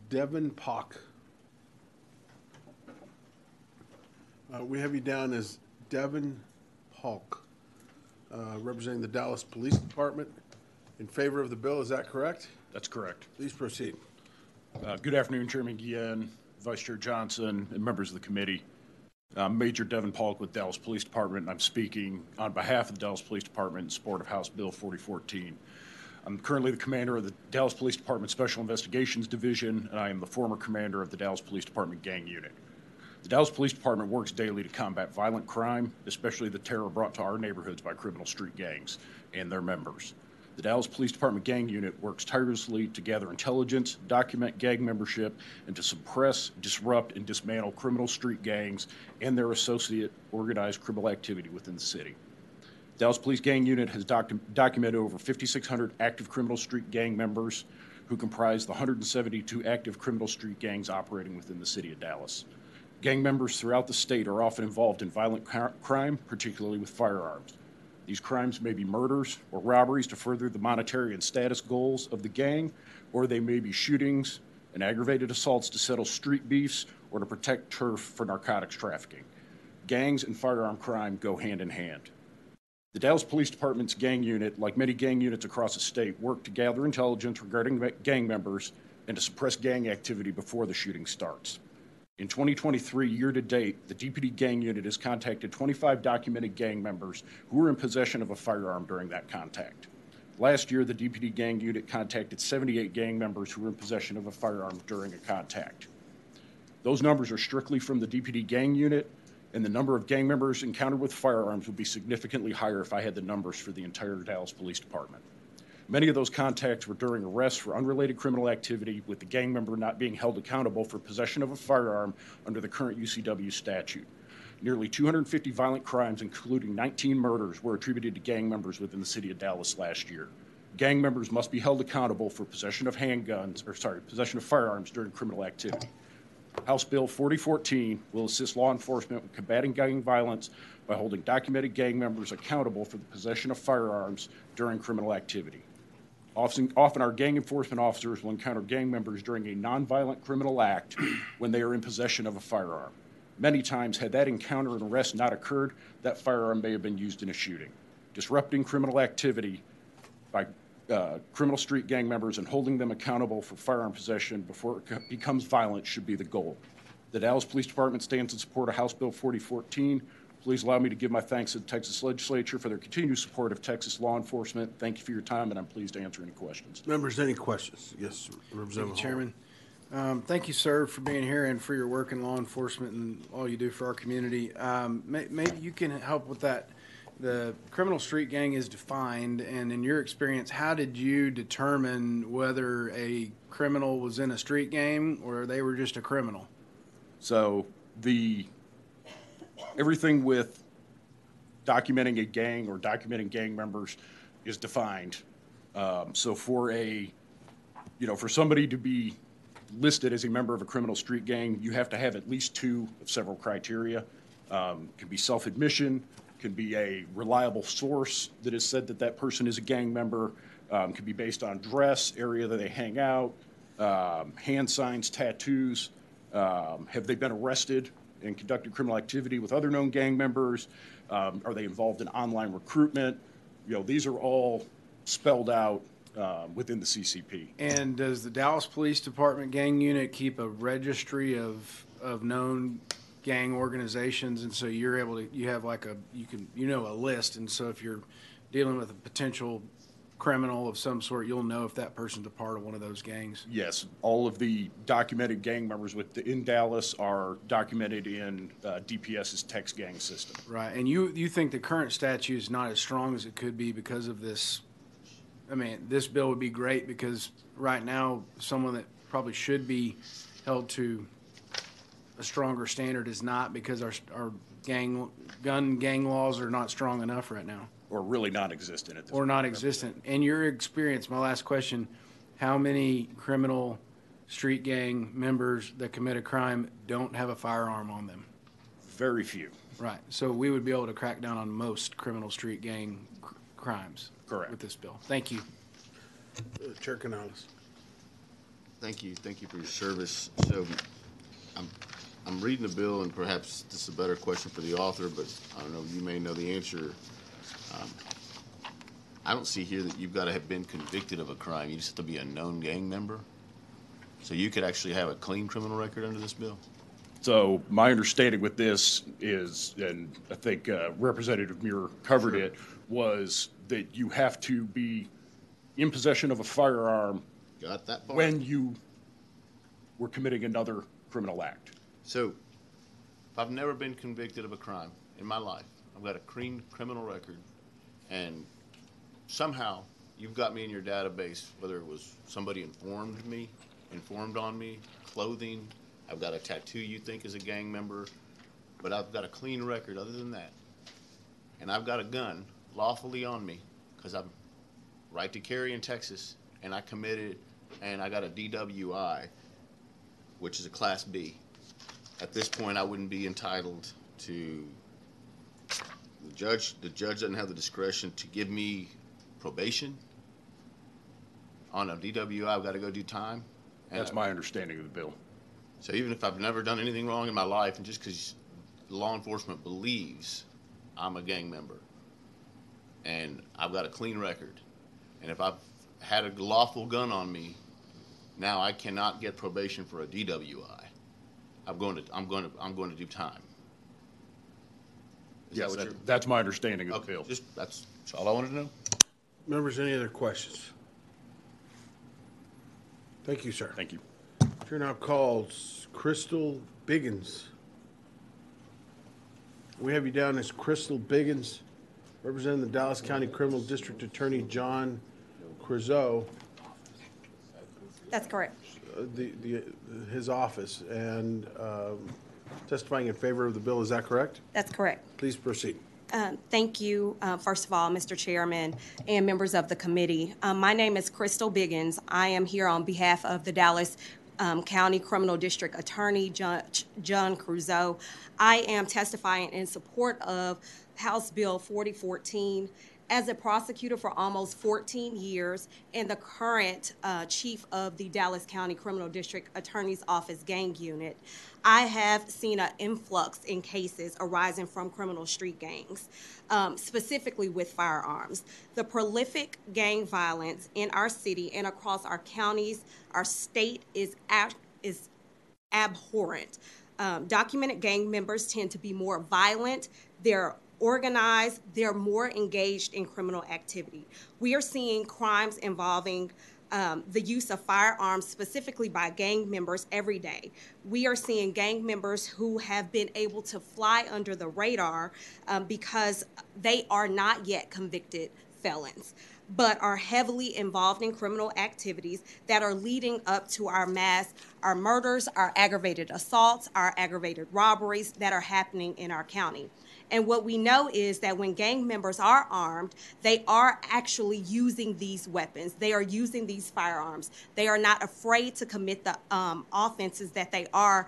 Devin Pock. We have you down as Devin Polk, representing the Dallas Police Department. In favor of the bill, is that correct? That's correct. Please proceed. Good afternoon, Chairman Guillen, Vice Chair Johnson, and members of the committee. I'm Major Devin Polk with Dallas Police Department, and I'm speaking on behalf of the Dallas Police Department in support of House Bill 4014. I'm currently the commander of the Dallas Police Department Special Investigations Division, and I am the former commander of the Dallas Police Department Gang Unit. The Dallas Police Department works daily to combat violent crime, especially the terror brought to our neighborhoods by criminal street gangs and their members. The Dallas Police Department Gang Unit works tirelessly to gather intelligence, document gang membership, and to suppress, disrupt, and dismantle criminal street gangs and their associate organized criminal activity within the city. The Dallas Police Gang Unit has documented over 5,600 active criminal street gang members who comprise the 172 active criminal street gangs operating within the city of Dallas. Gang members throughout the state are often involved in violent crime, particularly with firearms. These crimes may be murders or robberies to further the monetary and status goals of the gang, or they may be shootings and aggravated assaults to settle street beefs or to protect turf for narcotics trafficking. Gangs and firearm crime go hand in hand. The Dallas Police Department's gang unit, like many gang units across the state, work to gather intelligence regarding gang members and to suppress gang activity before the shooting starts. In 2023, year-to-date, the DPD gang unit has contacted 25 documented gang members who were in possession of a firearm during that contact. Last year, the DPD gang unit contacted 78 gang members who were in possession of a firearm during a contact. Those numbers are strictly from the DPD gang unit, and the number of gang members encountered with firearms would be significantly higher if I had the numbers for the entire Dallas Police Department. Many of those contacts were during arrests for unrelated criminal activity, with the gang member not being held accountable for possession of a firearm under the current UCW statute. Nearly 250 violent crimes, including 19 murders, were attributed to gang members within the city of Dallas last year. Gang members must be held accountable for possession of possession of firearms during criminal activity. House Bill 4014 will assist law enforcement with combating gang violence by holding documented gang members accountable for the possession of firearms during criminal activity. Often our gang enforcement officers will encounter gang members during a nonviolent criminal act when they are in possession of a firearm. Many times, had that encounter and arrest not occurred, that firearm may have been used in a shooting. Disrupting criminal activity by criminal street gang members and holding them accountable for firearm possession before it becomes violent should be the goal. The Dallas Police Department stands in support of House Bill 4014. Please allow me to give my thanks to the Texas Legislature for their continued support of Texas law enforcement. Thank you for your time, and I'm pleased to answer any questions. Members, any questions? Yes, Representative Chairman. Thank you, sir, for being here and for your work in law enforcement and all you do for our community. Maybe you can help with that. The criminal street gang is defined, and in your experience, how did you determine whether a criminal was in a street gang or they were just a criminal? So everything with documenting a gang or documenting gang members is defined. So for somebody to be listed as a member of a criminal street gang, you have to have at least two of several criteria. Can be self-admission, can be a reliable source that has said that that person is a gang member, can be based on dress, area that they hang out, hand signs, tattoos, have they been arrested and conducted criminal activity with other known gang members, are they involved in online recruitment? These are all spelled out within the CCP. And does the Dallas Police Department gang unit keep a registry of known gang organizations? And so you're able to, you have like a list. And so if you're dealing with a potential criminal of some sort, you'll know if that person's a part of one of those gangs. Yes, all of the documented gang members in Dallas are documented in DPS's text gang system. Right, and you think the current statute is not as strong as it could be because of this? I mean, this bill would be great because right now someone that probably should be held to a stronger standard is not, because our gun gang laws are not strong enough right now. Or really non-existent at this point. Or non-existent. In your experience, my last question, how many criminal street gang members that commit a crime don't have a firearm on them? Very few. Right. So we would be able to crack down on most criminal street gang crimes. Correct. With this bill. Thank you. Chair Canales. Thank you. Thank you for your service. So I'm reading the bill, and perhaps this is a better question for the author, but I don't know, you may know the answer. I don't see here that you've got to have been convicted of a crime. You just have to be a known gang member. So you could actually have a clean criminal record under this bill? So my understanding with this is, and I think Representative Muir covered it, was that you have to be in possession of a firearm Got that part. when you were committing another criminal act. So, I've never been convicted of a crime in my life. I've got a clean criminal record, and somehow you've got me in your database, whether it was somebody informed on me, clothing, I've got a tattoo you think is a gang member, but I've got a clean record other than that. And I've got a gun lawfully on me because I'm right to carry in Texas, and I committed, and I got a DWI, which is a Class B. At this point, I wouldn't be entitled to, the judge doesn't have the discretion to give me probation. On a DWI, I've got to go do time. That's my understanding of the bill. So even if I've never done anything wrong in my life, and just because law enforcement believes I'm a gang member, and I've got a clean record, and if I've had a lawful gun on me, now I cannot get probation for a DWI. I'm going to do time. Yes, that's my understanding of the bill. That's all I wanted to know. Members, any other questions? Thank you, sir. Thank you. Chair now calls Crystal Biggins. We have you down as Crystal Biggins, representing the Dallas County Criminal District Attorney John Creuzot. That's correct. His office, and testifying in favor of the bill. Is that correct? That's correct. Please proceed. Thank you, first of all, Mr. Chairman and members of the committee. My name is Crystal Biggins. I am here on behalf of the Dallas County Criminal District Attorney John Creuzot. I am testifying in support of House Bill 4014. As a prosecutor for almost 14 years and the current chief of the Dallas County Criminal District Attorney's Office Gang Unit, I have seen an influx in cases arising from criminal street gangs, specifically with firearms. The prolific gang violence in our city and across our counties, our state is abhorrent. Documented gang members tend to be more violent. They're organized, they're more engaged in criminal activity. We are seeing crimes involving the use of firearms specifically by gang members every day. We are seeing gang members who have been able to fly under the radar because they are not yet convicted felons, but are heavily involved in criminal activities that are leading up to our murders, our aggravated assaults, our aggravated robberies that are happening in our county. And what we know is that when gang members are armed, they are actually using these weapons. They are using these firearms. They are not afraid to commit the offenses that they are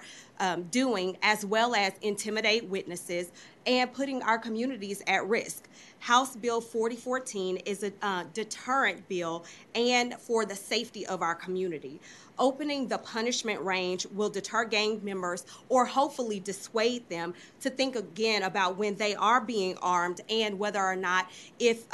doing, as well as intimidate witnesses and putting our communities at risk. House Bill 4014 is a deterrent bill and for the safety of our community. Opening the punishment range will deter gang members or hopefully dissuade them to think again about when they are being armed and whether or not if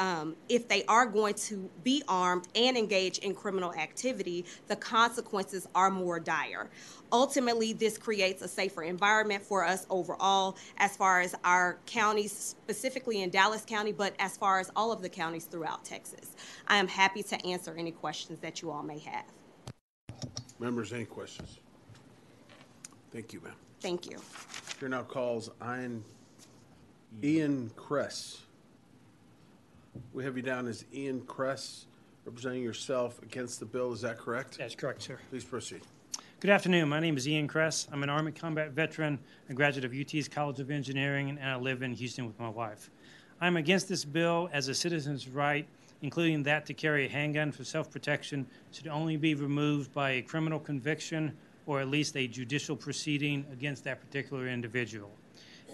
they are going to be armed and engage in criminal activity, the consequences are more dire. Ultimately, this creates a safer environment for us overall as far as our counties, specifically in Dallas County, but as far as all of the counties throughout Texas. I am happy to answer any questions that you all may have. Members, any questions? Thank you, ma'am. Thank you. Chair now calls Ian Kress. We have you down as Ian Kress, representing yourself against the bill. Is that correct? That's correct, sir. Please proceed. Good afternoon. My name is Ian Kress. I'm an Army combat veteran, a graduate of UT's College of Engineering, and I live in Houston with my wife. I'm against this bill as a citizen's right, including that to carry a handgun for self-protection, should only be removed by a criminal conviction or at least a judicial proceeding against that particular individual.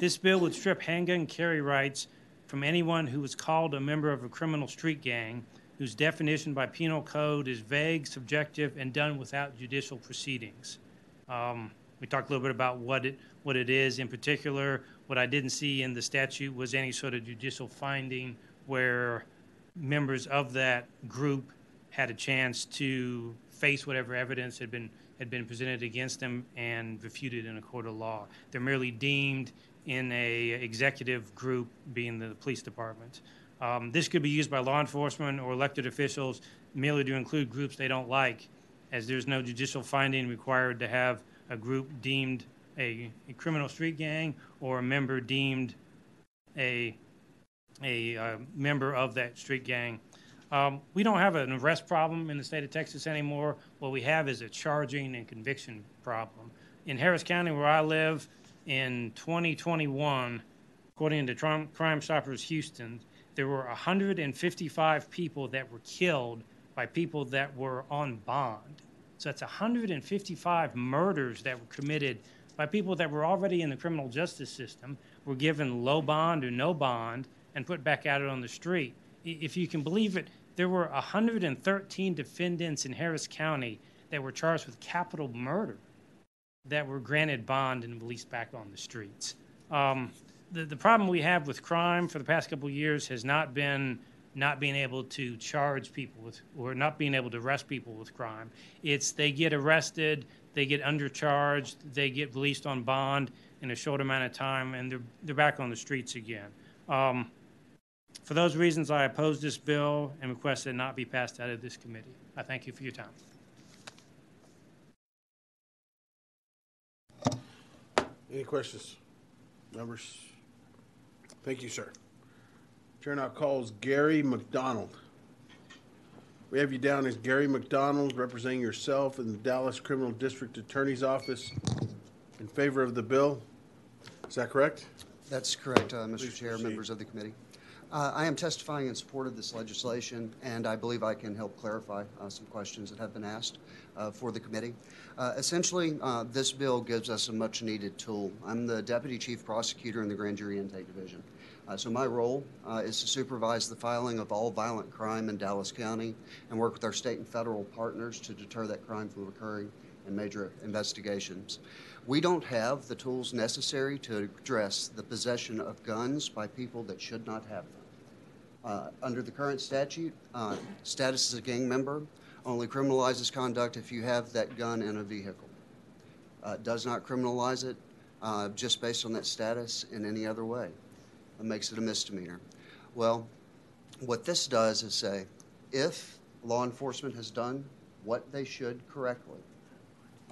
This bill would strip handgun carry rights from anyone who was called a member of a criminal street gang, whose definition by penal code is vague, subjective, and done without judicial proceedings. We talked a little bit about what it is in particular. What I didn't see in the statute was any sort of judicial finding where members of that group had a chance to face whatever evidence had been presented against them and refuted in a court of law. They're merely deemed in a executive group, being the police department. This could be used by law enforcement or elected officials merely to include groups they don't like, as there's no judicial finding required to have a group deemed a criminal street gang or a member deemed a member of that street gang. We don't have an arrest problem in the state of Texas anymore. What we have is a charging and conviction problem. In Harris County, where I live, in 2021, according to Crime Stoppers Houston, there were 155 people that were killed by people that were on bond. So that's 155 murders that were committed by people that were already in the criminal justice system, were given low bond or no bond, and put back out on the street. If you can believe it, there were 113 defendants in Harris County that were charged with capital murder that were granted bond and released back on the streets. The problem we have with crime for the past couple of years has not been not being able to charge people with, or not being able to arrest people with crime. It's they get arrested, they get undercharged, they get released on bond in a short amount of time, and they're back on the streets again. For those reasons, I oppose this bill and request that it not be passed out of this committee. I thank you for your time. Any questions, members? Thank you, sir. Chair now calls Gary McDonald. We have you down as Gary McDonald, representing yourself in the Dallas Criminal District Attorney's Office in favor of the bill. Is that correct? That's correct, Mr. Chair, members of the committee. I am testifying in support of this legislation, and I believe I can help clarify some questions that have been asked for the committee. Essentially, this bill gives us a much-needed tool. I'm the Deputy Chief Prosecutor in the Grand Jury Intake Division. So my role is to supervise the filing of all violent crime in Dallas County and work with our state and federal partners to deter that crime from occurring in major investigations. We don't have the tools necessary to address the possession of guns by people that should not have them. Under the current statute, status as a gang member only criminalizes conduct if you have that gun in a vehicle. Does not criminalize it just based on that status in any other way. It makes it a misdemeanor. Well, what this does is say, if law enforcement has done what they should correctly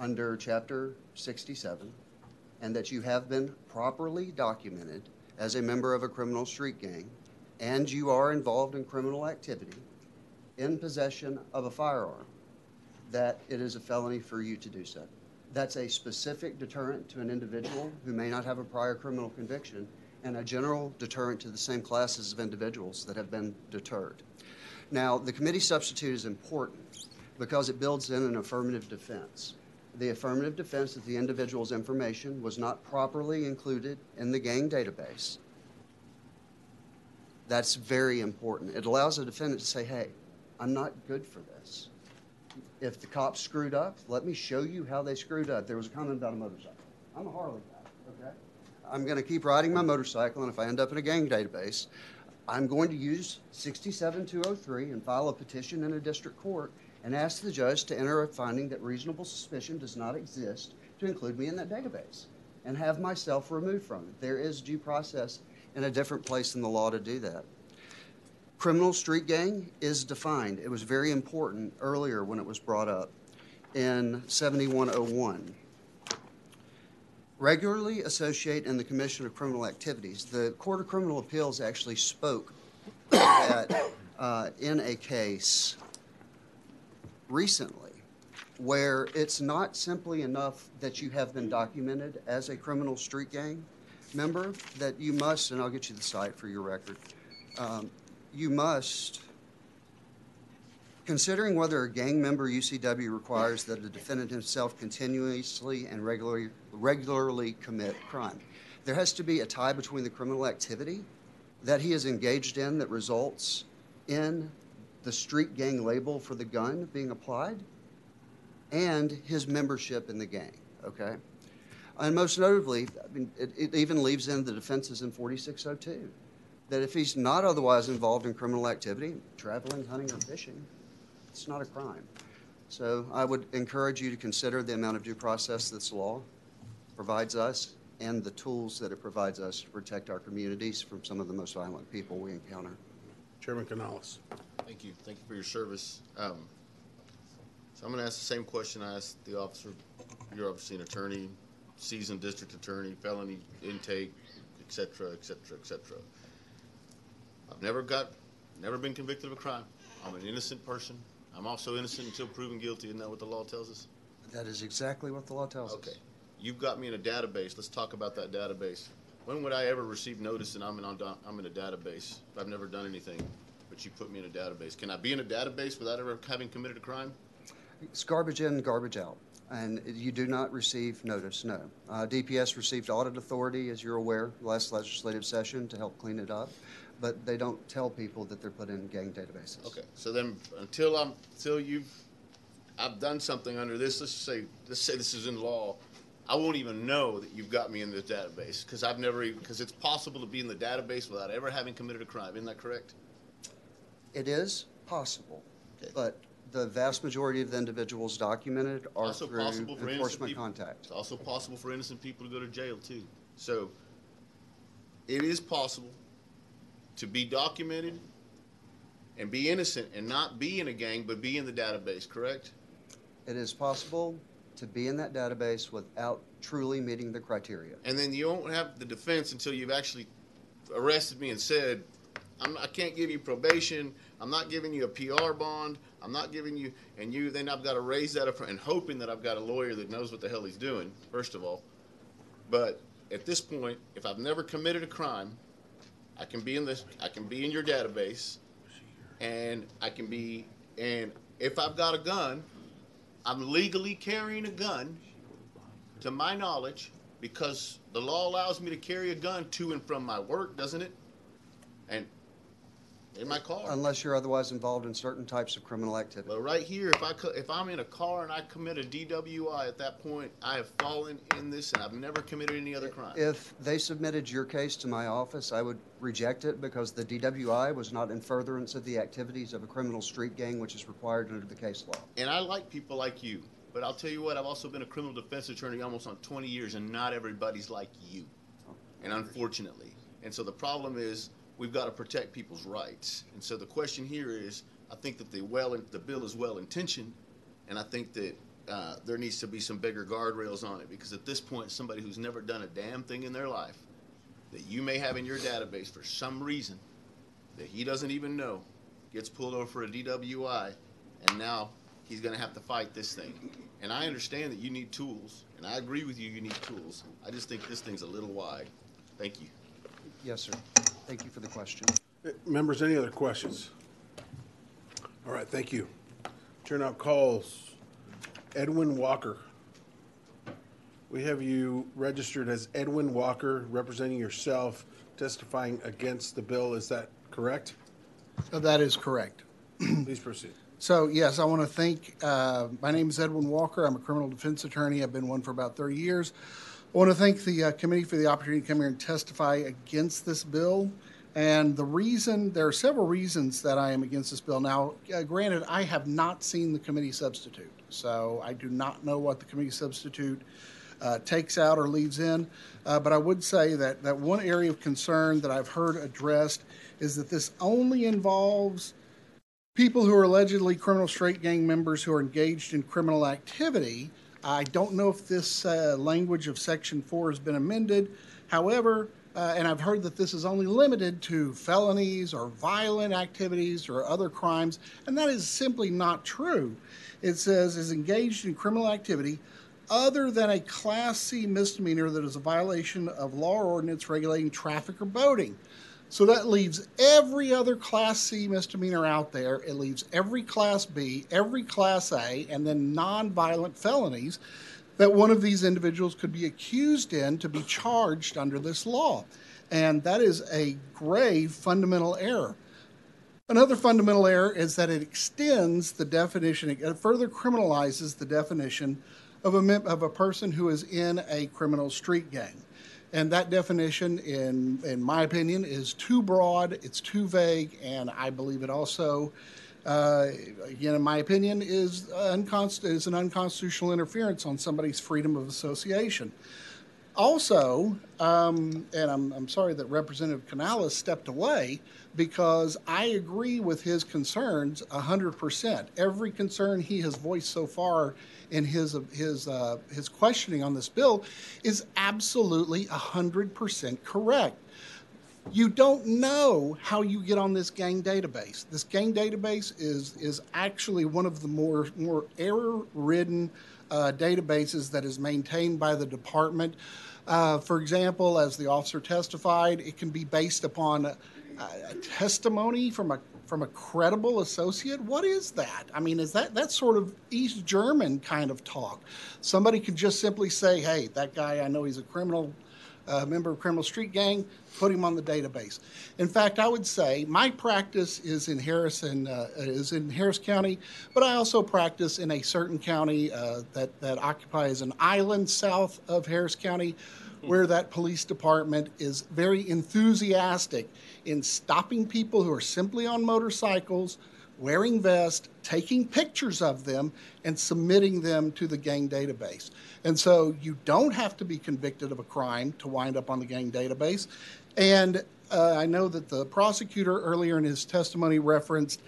under Chapter 67, and that you have been properly documented as a member of a criminal street gang, and you are involved in criminal activity in possession of a firearm, that it is a felony for you to do so. That's a specific deterrent to an individual who may not have a prior criminal conviction, and a general deterrent to the same classes of individuals that have been deterred. Now, the committee substitute is important because it builds in an affirmative defense. The affirmative defense that the individual's information was not properly included in the gang database. That's very important. It allows the defendant to say, hey, I'm not good for this. If the cops screwed up, let me show you how they screwed up. There was a comment about a motorcycle. I'm a Harley guy, okay? I'm going to keep riding my motorcycle, and if I end up in a gang database, I'm going to use 67203 and file a petition in a district court and ask the judge to enter a finding that reasonable suspicion does not exist to include me in that database and have myself removed from it. There is due process in a different place in the law to do that. Criminal street gang is defined. It was very important earlier when it was brought up in 7101. Regularly associate in the commission of criminal activities. The Court of Criminal Appeals actually spoke that in a case recently where it's not simply enough that you have been documented as a criminal street gang member, that you must, and I'll get you the site for your record, you must, considering whether a gang member UCW requires that the defendant himself continuously and regularly commit crime. There has to be a tie between the criminal activity that he is engaged in that results in the street gang label for the gun being applied and his membership in the gang, okay? And most notably, I mean, it even leaves in the defenses in 4602, that if he's not otherwise involved in criminal activity, traveling, hunting, or fishing, it's not a crime. So I would encourage you to consider the amount of due process this law provides us and the tools that it provides us to protect our communities from some of the most violent people we encounter. Chairman Canales. Thank you. Thank you for your service. So I'm going to ask the same question I asked the officer. You're obviously an attorney, seasoned district attorney, felony intake, et cetera, et cetera, et cetera. I've never been convicted of a crime. I'm an innocent person. I'm also innocent until proven guilty. Isn't that what the law tells us? That is exactly what the law tells us. Okay. You've got me in a database. Let's talk about that database. When would I ever receive notice that I'm in a database if I've never done anything, but you put me in a database? Can I be in a database without ever having committed a crime? It's garbage in, garbage out. And you do not receive notice, no. DPS received audit authority, as you're aware, last legislative session to help clean it up. But they don't tell people that they're put in gang databases. Okay, so then I've done something under this, let's say this is in law, I won't even know that you've got me in this database because it's possible to be in the database without ever having committed a crime. Isn't that correct? It is possible, okay. But the vast majority of the individuals documented are Also through possible for innocent enforcement people. contact. It's also possible for innocent people to go to jail too. So it is possible to be documented and be innocent and not be in a gang but be in the database, correct? It is possible to be in that database without truly meeting the criteria. And then you won't have the defense until you've actually arrested me and said, I can't give you probation, I'm not giving you a PR bond, I'm not giving you, then I've got to raise that up and hoping that I've got a lawyer that knows what the hell he's doing, first of all. But at this point, if I've never committed a crime, I can be in your database, and if I've got a gun, I'm legally carrying a gun, to my knowledge, because the law allows me to carry a gun to and from my work, doesn't it? And in my car. Unless you're otherwise involved in certain types of criminal activity. But right here, if I'm in a car and I commit a DWI, at that point, I have fallen in this and I've never committed any other crime. If they submitted your case to my office, I would reject it because the DWI was not in furtherance of the activities of a criminal street gang, which is required under the case law. And I like people like you, but I'll tell you what, I've also been a criminal defense attorney almost on 20 years, and not everybody's like you, and unfortunately. And so the problem is, we've got to protect people's rights. And so the question here is, I think that the bill is well-intentioned, and I think that there needs to be some bigger guardrails on it, because at this point, somebody who's never done a damn thing in their life that you may have in your database for some reason that he doesn't even know gets pulled over for a DWI, and now he's going to have to fight this thing. And I understand that you need tools, and I agree with you, you need tools. I just think this thing's a little wide. Thank you. Yes, sir. Thank you for the question. Members, any other questions? All right, thank you. Chair now calls Edwin Walker. We have you registered as Edwin Walker, representing yourself, testifying against the bill. Is that correct? That is correct. Please proceed. So, yes, I want to thank, my name is Edwin Walker. I'm a criminal defense attorney. I've been one for about 30 years. I want to thank the committee for the opportunity to come here and testify against this bill. And there are several reasons that I am against this bill. Now, granted, I have not seen the committee substitute, so I do not know what the committee substitute takes out or leaves in. But I would say that one area of concern that I've heard addressed is that this only involves people who are allegedly criminal straight gang members who are engaged in criminal activity. I don't know if this language of Section 4 has been amended. However, and I've heard that this is only limited to felonies or violent activities or other crimes, and that is simply not true. It says is engaged in criminal activity other than a Class C misdemeanor that is a violation of law or ordinance regulating traffic or boating. So that leaves every other Class C misdemeanor out there. It leaves every Class B, every Class A, and then non-violent felonies that one of these individuals could be accused in to be charged under this law. And that is a grave fundamental error. Another fundamental error is that it extends the definition, it further criminalizes the definition of a person who is in a criminal street gang. And that definition, in my opinion, is too broad, it's too vague, and I believe it also again, in my opinion, is an unconstitutional interference on somebody's freedom of association. Also, and I'm sorry that Representative Canales stepped away, because I agree with his concerns 100%. Every concern he has voiced so far in his questioning on this bill is absolutely 100% correct. You don't know how you get on this gang database. This gang database is actually one of the more error-ridden databases that is maintained by the department. For example, as the officer testified, it can be based upon a testimony from a credible associate. What is that? I mean, is that's sort of East German kind of talk? Somebody could just simply say, "Hey, that guy, I know he's a criminal." Member of criminal street gang, put him on the database. In fact, I would say my practice is in Harris County, but I also practice in a certain county that occupies an island south of Harris County, where that police department is very enthusiastic in stopping people who are simply on motorcycles, wearing vests, taking pictures of them, and submitting them to the gang database. And so you don't have to be convicted of a crime to wind up on the gang database. And I know that the prosecutor earlier in his testimony referenced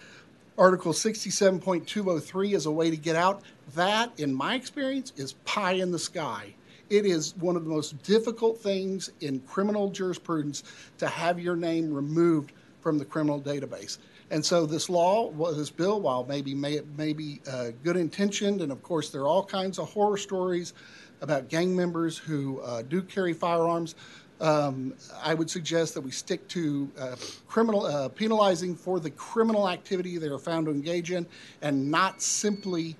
Article 67.203 as a way to get out. That, in my experience, is pie in the sky. It is one of the most difficult things in criminal jurisprudence to have your name removed from the criminal database. And so this bill, while may be good intentioned, and of course there are all kinds of horror stories about gang members who do carry firearms, I would suggest that we stick to penalizing for the criminal activity they are found to engage in, and not simply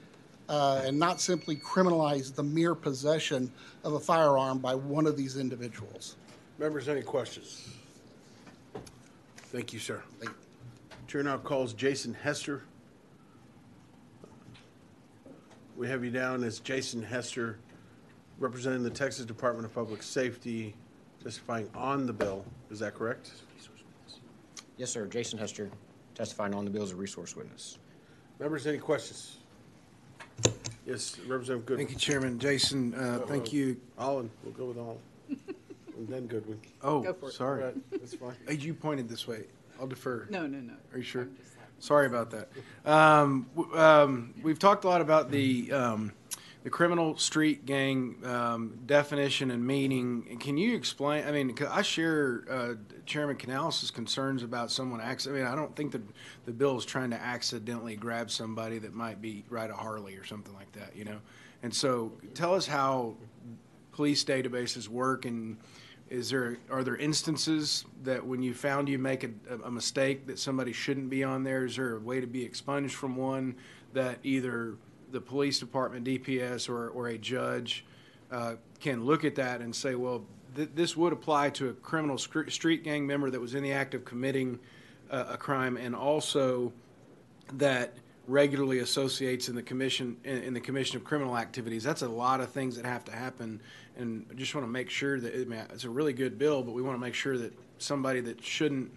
criminalize the mere possession of a firearm by one of these individuals. Members, any questions? Thank you, sir. Chair now calls Jason Hester. We have you down as Jason Hester, representing the Texas Department of Public Safety, testifying on the bill. Is that correct? Yes, sir. Jason Hester, testifying on the bill as a resource witness. Members, any questions? Yes, Representative Goodwin. Thank you, Chairman. Jason, thank you. Allen, we'll go with Allen. And then Goodwin. Oh, Go for it. sorry. All right, that's fine. Hey, you pointed this way. I'll defer. No. Are you sure? Sorry about that. We've talked a lot about the criminal street gang definition and meaning. Can you explain? I mean, 'cause I share Chairman Canales' concerns about someone. I mean, I don't think the bill is trying to accidentally grab somebody that might be ride a Harley or something like that, you know. And so, tell us how police databases work, and are there instances that when you found you make a mistake that somebody shouldn't be on there? Is there a way to be expunged from one that either the police department, DPS, or a judge can look at that and say, well, this would apply to a criminal street gang member that was in the act of committing a crime, and also that regularly associates in the commission of criminal activities? That's a lot of things that have to happen, and I just want to make sure that it's a really good bill, but we want to make sure that somebody that should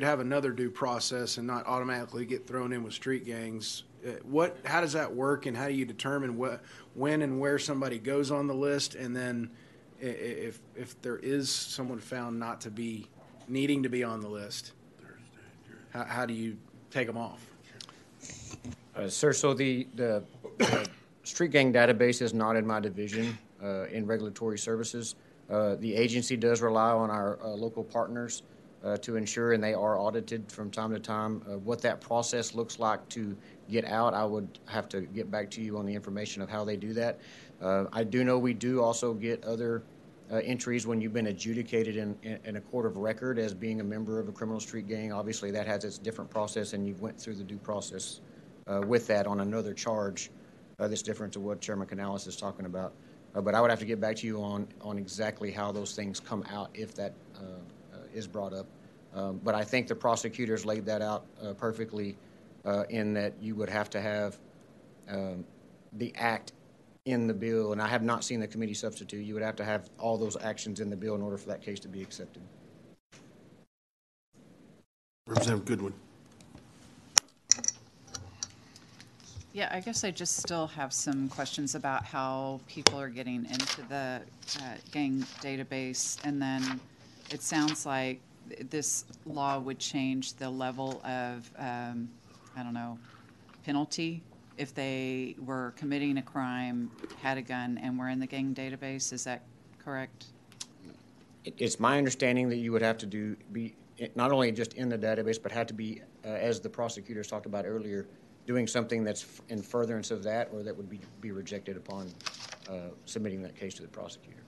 have another due process and not automatically get thrown in with street gangs. How does that work, and how do you determine when and where somebody goes on the list, and then if there is someone found not to be needing to be on the list, how do you take them off? Sir, so the street gang database is not in my division in regulatory services. The agency does rely on our local partners to ensure, and they are audited from time to time. What that process looks like to get out, I would have to get back to you on the information of how they do that. I do know we do also get other entries when you've been adjudicated in a court of record as being a member of a criminal street gang. Obviously, that has its different process, and you went through the due process with that on another charge that's different to what Chairman Canales is talking about. But I would have to get back to you on exactly how those things come out if that is brought up. But I think the prosecutors laid that out perfectly in that you would have to have the act in the bill, and I have not seen the committee substitute. You would have to have all those actions in the bill in order for that case to be accepted. Yeah, I guess I just still have some questions about how people are getting into the gang database. And then it sounds like this law would change the level of, I don't know, penalty if they were committing a crime, had a gun, and were in the gang database. Is that correct? It's my understanding that you would have to be not only just in the database, but had to be, as the prosecutors talked about earlier, doing something that's in furtherance of that, or that would be rejected upon submitting that case to the prosecutor.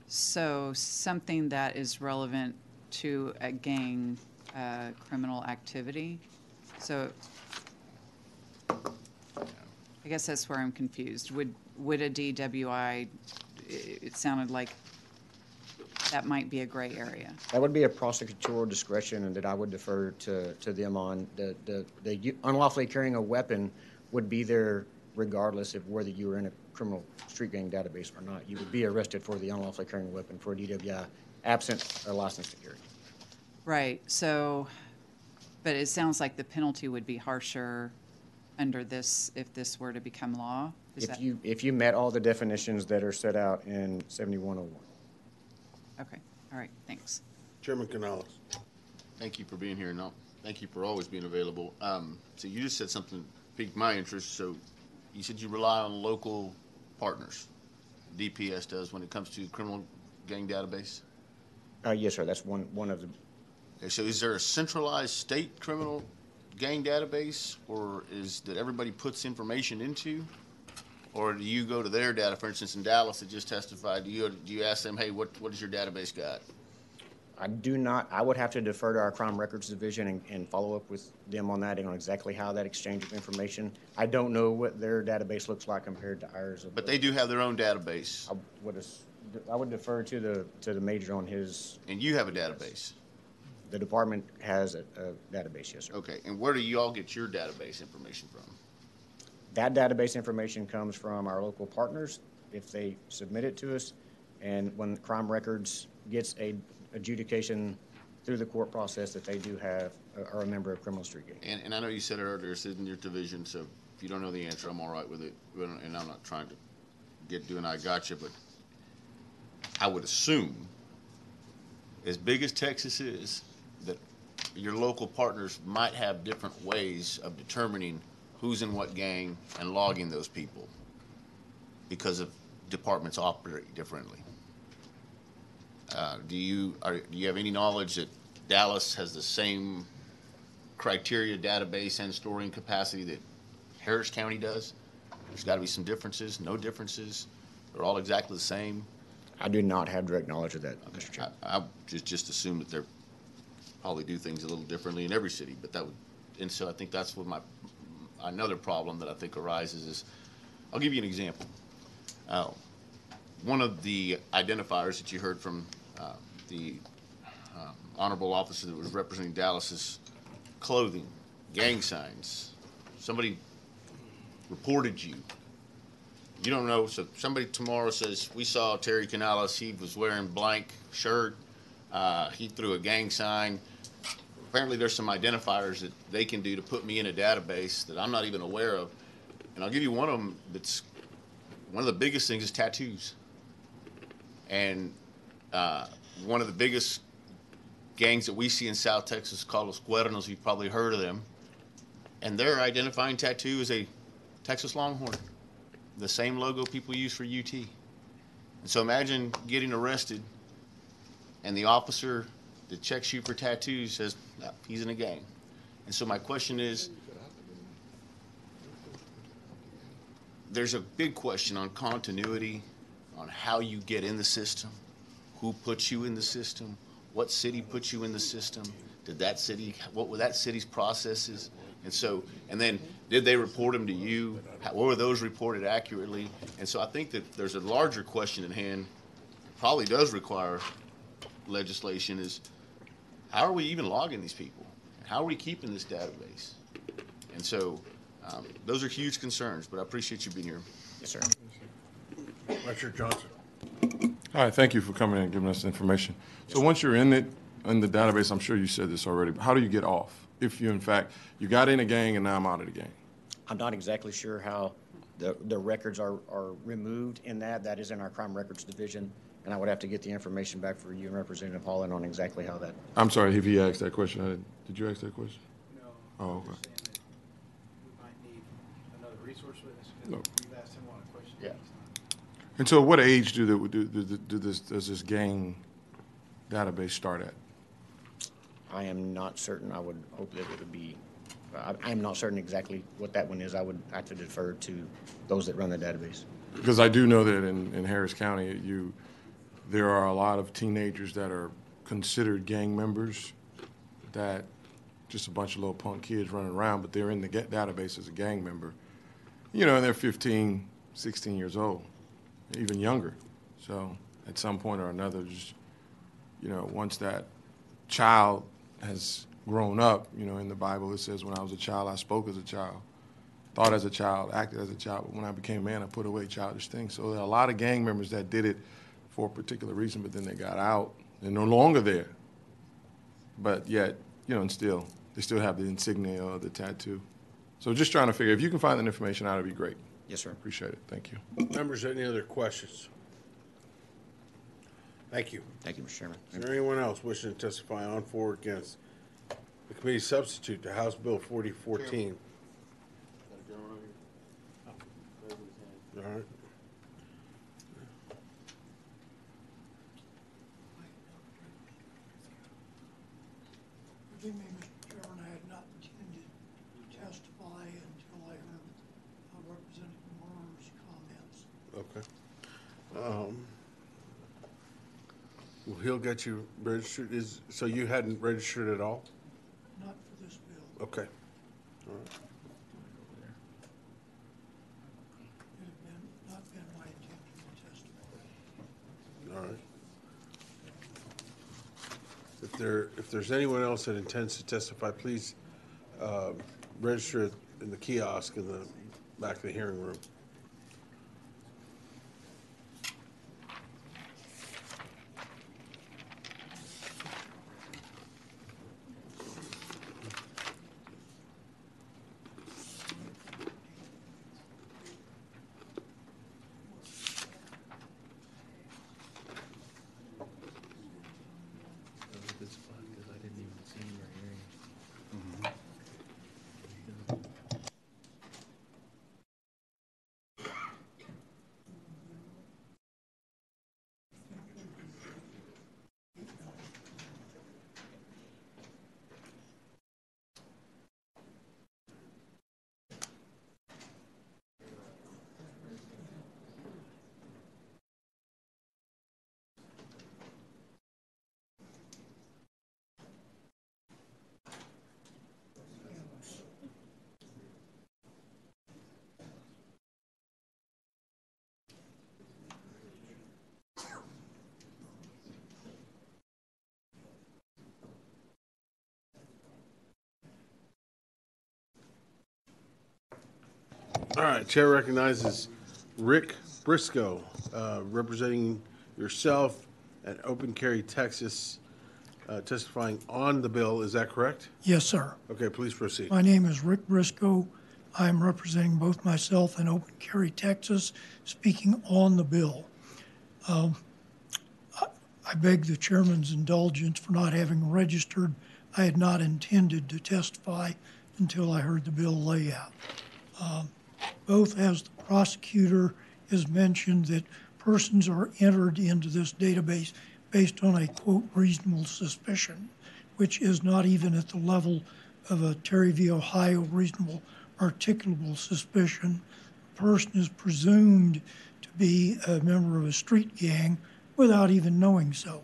So something that is relevant to a gang criminal activity. So I guess that's where I'm confused. Would a DWI, it sounded like that might be a gray area. That would be a prosecutorial discretion, and that I would defer to them on. The unlawfully carrying a weapon would be there regardless of whether you were in a criminal street gang database or not. You would be arrested for the unlawfully carrying a weapon for a DWI, absent a license to carry. Right. So, but it sounds like the penalty would be harsher under this if this were to become law. If you met all the definitions that are set out in 7101. Okay. All right. Thanks. Chairman Canales. Thank you for being here, and thank you for always being available. So you just said something that piqued my interest. So you said you rely on local partners. DPS does when it comes to criminal gang database? Yes, sir. That's one of the. Okay, so is there a centralized state criminal gang database, or is that everybody puts information into? Or do you go to their data? For instance, in Dallas that just testified, do you ask them, hey, what does your database got? I do not. I would have to defer to our crime records division and follow up with them on that and on exactly how that exchange of information. I don't know what their database looks like compared to ours. But they do have their own database. I would defer to the major on his. And you have a database? The department has a database, yes, sir. Okay, and where do you all get your database information from? That database information comes from our local partners if they submit it to us, and when crime records gets a adjudication through the court process that they do have are a member of criminal street gang. And I know you said it earlier, it's in your division, so if you don't know the answer, I'm all right with it. And I'm not trying to do an I gotcha, but I would assume, as big as Texas is, that your local partners might have different ways of determining who's in what gang and logging those people because of departments operate differently. Do you have any knowledge that Dallas has the same criteria, database, and storing capacity that Harris County does? There's got to be some differences, no differences. They're all exactly the same. I do not have direct knowledge of that, Mr. Chairman. I just assume that they're probably do things a little differently in every city, but and so I think that's what another problem that I think arises is, I'll give you an example. One of the identifiers that you heard from the honorable officer that was representing Dallas's clothing, gang signs. Somebody reported you. You don't know, so somebody tomorrow says, we saw Terry Canales, he was wearing blank shirt, he threw a gang sign. Apparently there's some identifiers that they can do to put me in a database that I'm not even aware of. And I'll give you one of them that's one of the biggest things is tattoos. And one of the biggest gangs that we see in South Texas called Los Cuernos, you've probably heard of them. And their identifying tattoo is a Texas Longhorn, the same logo people use for UT. And so imagine getting arrested and the officer that checks you for tattoos says, no, he's in a gang. And so my question is, there's a big question on continuity, on how you get in the system, who puts you in the system, what city puts you in the system, what were that city's processes? And then did they report them to you? What were those reported accurately? And so I think that there's a larger question at hand, probably does require legislation, is how are we even logging these people? How are we keeping this database? And so those are huge concerns, but I appreciate you being here. Yes, sir. Richard Johnson. All right, thank you for coming in and giving us information. So once you're in the database, I'm sure you said this already, but how do you get off? if you, in fact, you got in a gang and now I'm out of the gang? I'm not exactly sure how the records are removed in that. That is in our crime records division, and I would have to get the information back for you and Representative Holland on exactly how that. I'm sorry if he asked that question. Did you ask that question? No. Oh, okay. We might need another resource witness No. because we've asked him a lot of questions. Yeah. And so what age does this gang database start at? I am not certain. I would hope that it would be. I am not certain exactly what that one is. I would have to defer to those that run the database. Because I do know that in Harris County, there are a lot of teenagers that are considered gang members, that just a bunch of little punk kids running around, but they're in the database as a gang member. You know, and they're 15, 16 years old, even younger. So at some point or another, just, you know, once that child has grown up, you know, in the Bible it says, when I was a child, I spoke as a child, thought as a child, acted as a child, but when I became a man, I put away childish things. So there are a lot of gang members that did it for a particular reason, but then they got out. They're no longer there. But yet, you know, and still, they still have the insignia or the tattoo. So just trying to figure, if you can find that information out, it'd be great. Yes, sir. Appreciate it. Thank you. Members, any other questions? Thank you. Thank you, Mr. Chairman. Is there anyone else wishing to testify on, for, or against the committee substitute to House Bill 4014? All right. Forgive me, Mr. Chairman, I had not intended to testify until I heard Representative Murr's comments. Okay. Well, he'll get you registered. So you hadn't registered at all? Not for this bill. Okay. All right. It had not been my intention to testify. All right. If there's anyone else that intends to testify, please register in the kiosk in the back of the hearing room. All right, Chair recognizes Rick Briscoe, representing yourself at Open Carry, Texas, testifying on the bill. Is that correct? Yes, sir. Okay, please proceed. My name is Rick Briscoe. I am representing both myself and Open Carry, Texas, speaking on the bill. I beg the chairman's indulgence for not having registered. I had not intended to testify until I heard the bill layout. Both as the prosecutor has mentioned that persons are entered into this database based on a, quote, reasonable suspicion, which is not even at the level of a Terry v. Ohio reasonable articulable suspicion. A person is presumed to be a member of a street gang without even knowing so.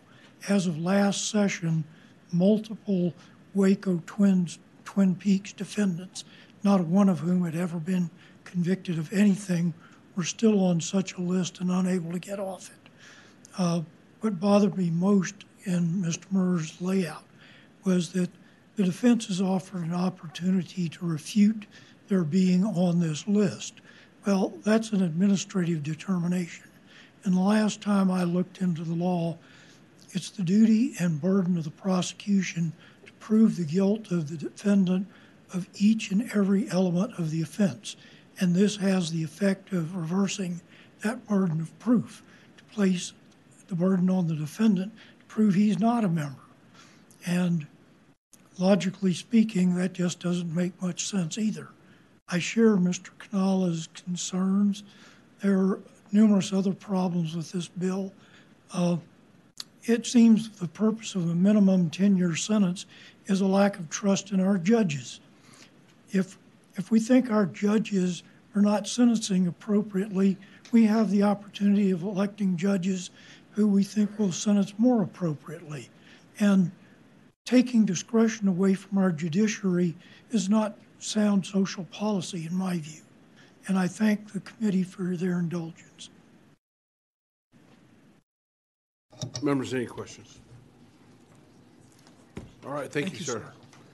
As of last session, multiple Waco Twin Peaks defendants, not one of whom had ever been convicted of anything, were still on such a list and unable to get off it. What bothered me most in Mr. Murr's layout was that the defense has offered an opportunity to refute their being on this list. Well, that's an administrative determination. And the last time I looked into the law, it's the duty and burden of the prosecution to prove the guilt of the defendant of each and every element of the offense. And this has the effect of reversing that burden of proof, to place the burden on the defendant to prove he's not a member. And logically speaking, that just doesn't make much sense either. I share Mr. Canala's concerns. There are numerous other problems with this bill. It seems the purpose of a minimum 10-year sentence is a lack of trust in our judges. If we think our judges are not sentencing appropriately, we have the opportunity of electing judges who we think will sentence more appropriately. And taking discretion away from our judiciary is not sound social policy in my view. And I thank the committee for their indulgence. Members, any questions? All right, thank you, sir.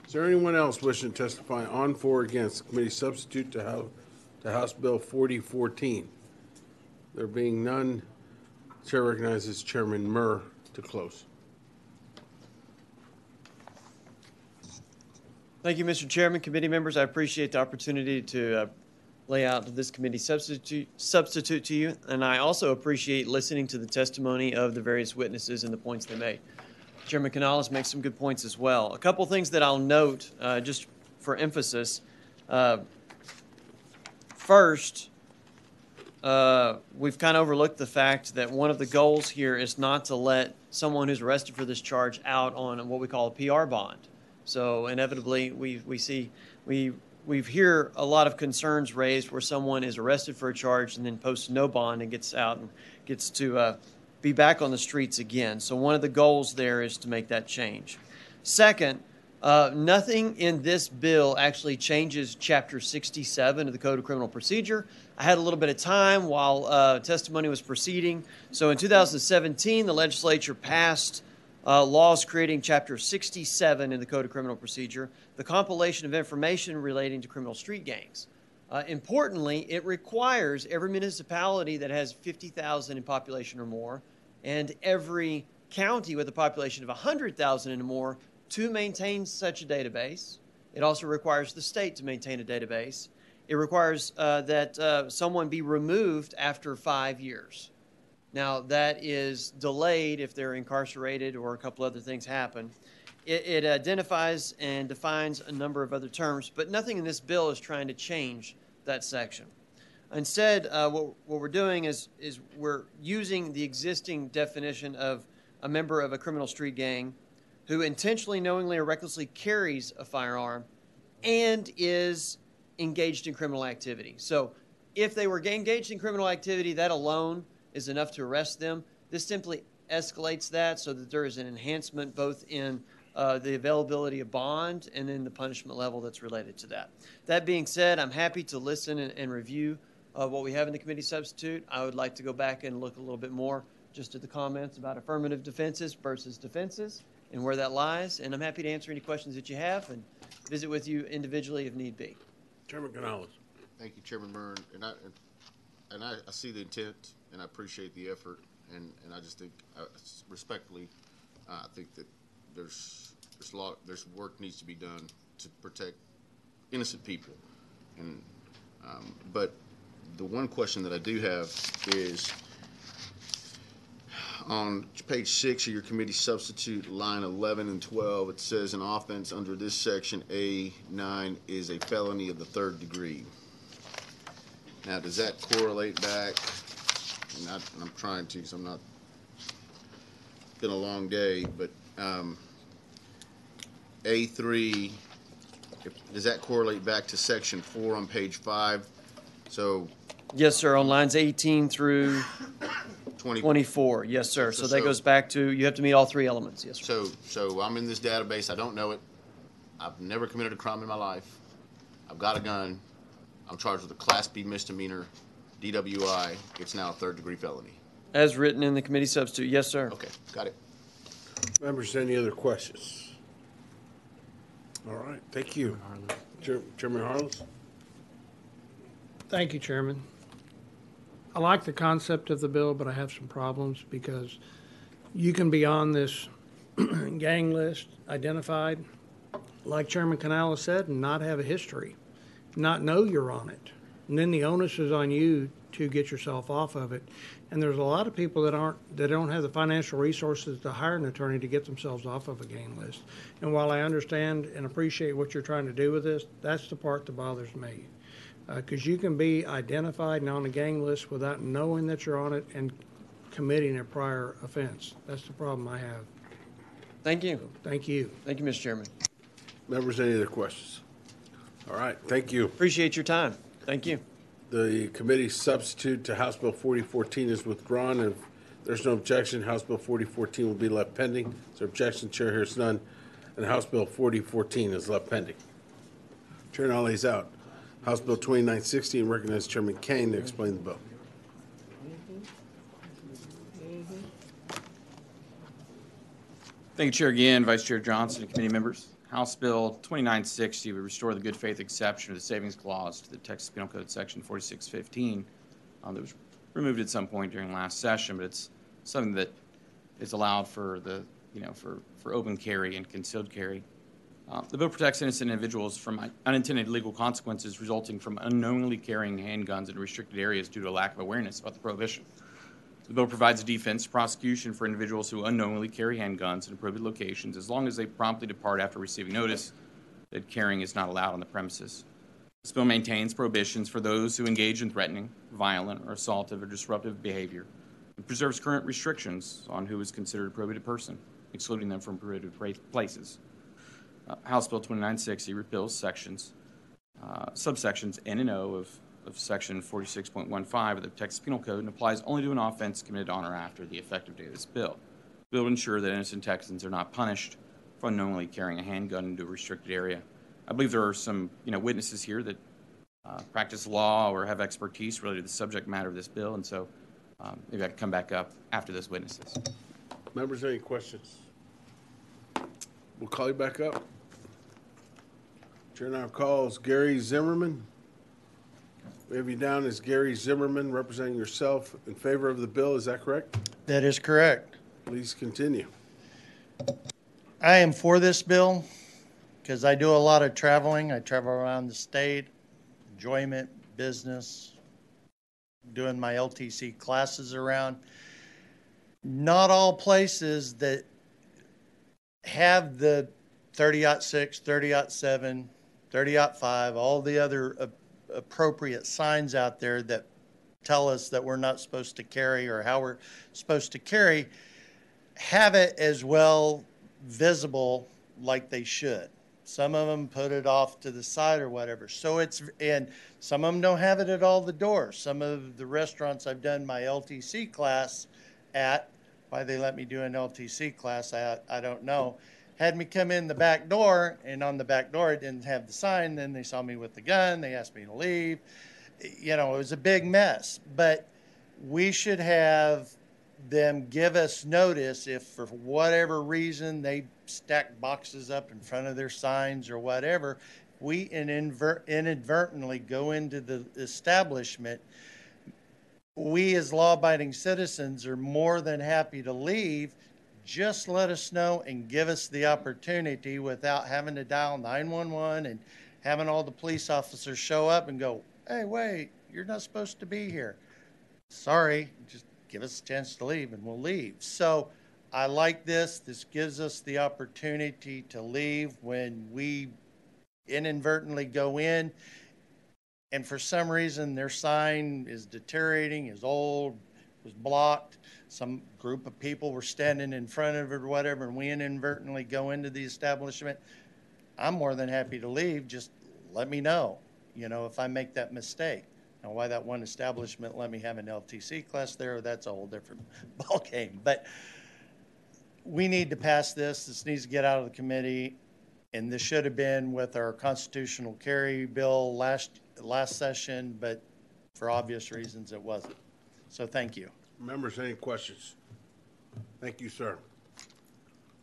Is there anyone else wishing to testify on, for, or against the committee substitute to House Bill 4014? There being none, the chair recognizes Chairman Murr to close. Thank you, Mr. Chairman. Committee members, I appreciate the opportunity to lay out this committee substitute to you, and I also appreciate listening to the testimony of the various witnesses and the points they made. Chairman Canales makes some good points as well. A couple things that I'll note just for emphasis. First, we've kind of overlooked the fact that one of the goals here is not to let someone who's arrested for this charge out on what we call a PR bond. So inevitably, we hear a lot of concerns raised where someone is arrested for a charge and then posts no bond and gets out and gets to be back on the streets again. So one of the goals there is to make that change. Second, nothing in this bill actually changes Chapter 67 of the Code of Criminal Procedure. I had a little bit of time while testimony was proceeding. So in 2017, the legislature passed laws creating Chapter 67 in the Code of Criminal Procedure, the compilation of information relating to criminal street gangs. Importantly, it requires every municipality that has 50,000 in population or more and every county with a population of 100,000 and more to maintain such a database. It also requires the state to maintain a database. It requires that someone be removed after 5 years. Now, that is delayed if they're incarcerated or a couple other things happen. It identifies and defines a number of other terms, but nothing in this bill is trying to change that section. Instead, what we're doing is we're using the existing definition of a member of a criminal street gang who intentionally, knowingly, or recklessly carries a firearm and is engaged in criminal activity. So if they were engaged in criminal activity, that alone is enough to arrest them. This simply escalates that so that there is an enhancement both in the availability of bond and then the punishment level that's related to that. That being said, I'm happy to listen and review what we have in the committee substitute. I would like to go back and look a little bit more just at the comments about affirmative defenses versus defenses and where that lies. And I'm happy to answer any questions that you have and visit with you individually if need be. Chairman Canales. Thank you, Chairman Byrne. And I see the intent, and I appreciate the effort, and I just think, respectfully, I think that there's work needs to be done to protect innocent people, and but the one question that I do have is on page 6 of your committee substitute, line 11 and 12. It says an offense under this section A9 is a felony of the 3rd degree. Now, does that correlate back? And I'm trying to, because I'm not. Been a long day, but A3. Does that correlate back to section 4 on page 5? So. Yes, sir. On lines 18 through 24. Yes, sir. So that goes back to you have to meet all 3 elements. Yes, sir. So I'm in this database. I don't know it. I've never committed a crime in my life. I've got a gun. I'm charged with a Class B misdemeanor, DWI. It's now a 3rd degree felony. As written in the committee substitute. Yes, sir. Okay, got it. Members, any other questions? All right, thank you. Chairman Harless. Thank you, Chairman. I like the concept of the bill, but I have some problems because you can be on this gang list, identified, like Chairman Canales said, and not have a history, not know you're on it. And then the onus is on you to get yourself off of it. And there's a lot of people that don't have the financial resources to hire an attorney to get themselves off of a gang list. And while I understand and appreciate what you're trying to do with this, that's the part that bothers me. Because you can be identified and on a gang list without knowing that you're on it and committing a prior offense. That's the problem I have. Thank you. Thank you. Thank you, Mr. Chairman. Members, any other questions? All right, thank you. Appreciate your time. Thank you. The committee substitute to House Bill 4014 is withdrawn. If there's no objection, House Bill 4014 will be left pending. Is there objection? Chair hears none. And House Bill 4014 is left pending. Chair now lays out House Bill 2960 and recognizes Chairman Kane to explain the bill. Thank you, Chair Ginn, Vice Chair Johnson, and committee members. House Bill 2960 would restore the good faith exception of the savings clause to the Texas Penal Code Section 4615 that was removed at some point during last session, but it's something that is allowed for the, for open carry and concealed carry. The bill protects innocent individuals from unintended legal consequences resulting from unknowingly carrying handguns in restricted areas due to a lack of awareness about the prohibition. The bill provides a defense prosecution for individuals who unknowingly carry handguns in prohibited locations as long as they promptly depart after receiving notice that carrying is not allowed on the premises. This bill maintains prohibitions for those who engage in threatening, violent, or assaultive or disruptive behavior and preserves current restrictions on who is considered a prohibited person, excluding them from prohibited places. House Bill 2960 repeals subsections N and O of Section 46.15 of the Texas Penal Code and applies only to an offense committed on or after the effective date of this bill. The bill will ensure that innocent Texans are not punished for unknowingly carrying a handgun into a restricted area. I believe there are some witnesses here that practice law or have expertise related to the subject matter of this bill, and so maybe I can come back up after those witnesses. Members, any questions? We'll call you back up. Chair now calls Gary Zimmerman. We have you down as Gary Zimmerman, representing yourself in favor of the bill. Is that correct? That is correct. Please continue. I am for this bill because I do a lot of traveling. I travel around the state, enjoyment, business, doing my LTC classes around. Not all places that have the 30-06, 30-07, 30-5, all the other appropriate signs out there that tell us that we're not supposed to carry or how we're supposed to carry, have it as well visible like they should. Some of them put it off to the side or whatever. And some of them don't have it at all the doors. Some of the restaurants I've done my LTC class at, why they let me do an LTC class, I don't know, had me come in the back door, and on the back door it didn't have the sign. Then they saw me with the gun. They asked me to leave. It was a big mess. But we should have them give us notice if for whatever reason they stack boxes up in front of their signs or whatever. We inadvertently go into the establishment. We as law-abiding citizens are more than happy to leave. Just let us know and give us the opportunity without having to dial 911 and having all the police officers show up and go, hey, wait, you're not supposed to be here. Sorry, just give us a chance to leave and we'll leave. So I like this. This gives us the opportunity to leave when we inadvertently go in and for some reason their sign is deteriorating, is old, was blocked. Some group of people were standing in front of it or whatever, and we inadvertently go into the establishment. I'm more than happy to leave. Just let me know, if I make that mistake. Now, why that one establishment let me have an LTC class there, that's a whole different ballgame. But we need to pass this. This needs to get out of the committee, and this should have been with our constitutional carry bill last session, but for obvious reasons it wasn't. So thank you. Members, any questions? Thank you, sir.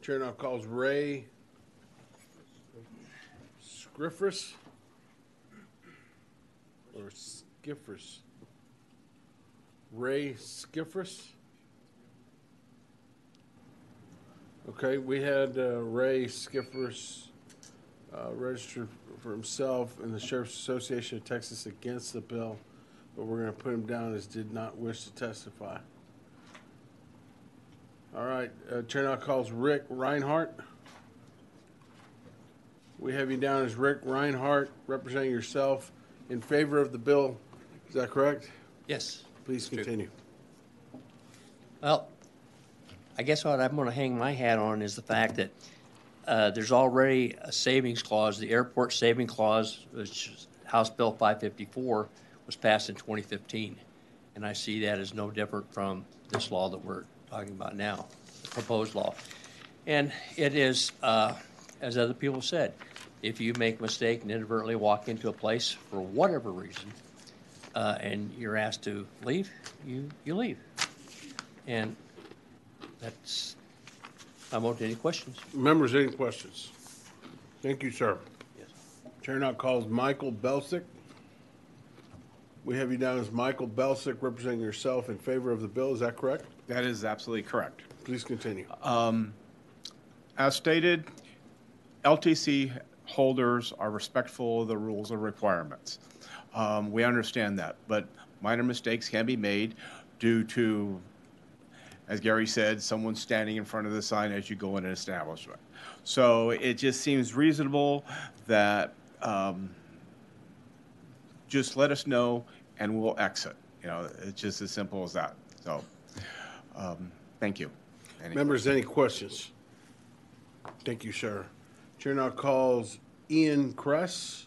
Chair now calls Ray Skiffris or Skiffris. Ray Skiffris. Okay, we had Ray Skiffris registered for himself and the Sheriff's Association of Texas against the bill, but we're going to put him down as did not wish to testify. All right, Chair now calls Rick Reinhardt. We have you down as Rick Reinhardt, representing yourself in favor of the bill. Is that correct? Yes. Please continue. Well, I guess what I'm going to hang my hat on is the fact that there's already a savings clause. The airport saving clause, which is House Bill 554, was passed in 2015. And I see that as no different from this law that we're talking about now, the proposed law. And it is, as other people said, if you make a mistake and inadvertently walk into a place for whatever reason, and you're asked to leave, you leave. And that's, I'm open to any questions. Members, any questions? Thank you, sir. Yes. Chair now calls Michael Belsick. We have you down as Michael Belsick, representing yourself in favor of the bill. Is that correct? That is absolutely correct. Please continue. As stated, LTC holders are respectful of the rules and requirements. We understand that, but minor mistakes can be made due to, as Gary said, someone standing in front of the sign as you go in an establishment. So it just seems reasonable that just let us know and we'll exit. You know, it's just as simple as that. So, thank you. Members, any questions? Thank you, sir. Chair now calls Ian Kress.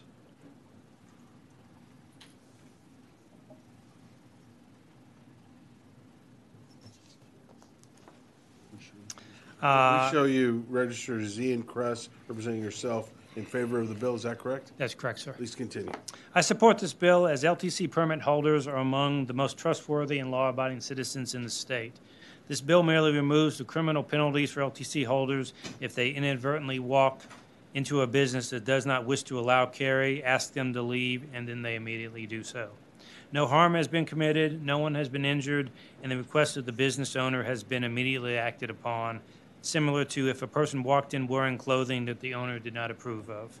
We show you registered as Ian Kress, representing yourself in favor of the bill. Is that correct? That's correct, sir. Please continue. I support this bill as LTC permit holders are among the most trustworthy and law-abiding citizens in the state. This bill merely removes the criminal penalties for LTC holders if they inadvertently walk into a business that does not wish to allow carry, ask them to leave, and then they immediately do so. No harm has been committed, no one has been injured, and the request of the business owner has been immediately acted upon, similar to if a person walked in wearing clothing that the owner did not approve of.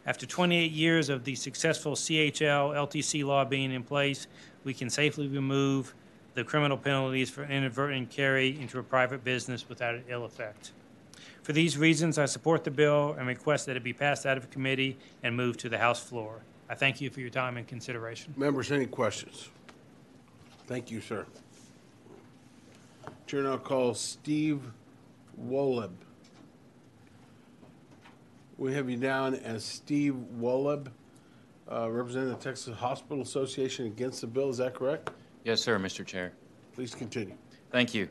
After 28 years of the successful CHL LTC law being in place, we can safely remove the criminal penalties for inadvertent carry into a private business without an ill effect. For these reasons, I support the bill and request that it be passed out of committee and moved to the House floor. I thank you for your time and consideration. Members, any questions? Thank you, sir. Chair now calls Steve Woleb. We have you down as Steve Woleb, representing the Texas Hospital Association against the bill. Is that correct? Yes, sir, Mr. Chair. Please continue. Thank you.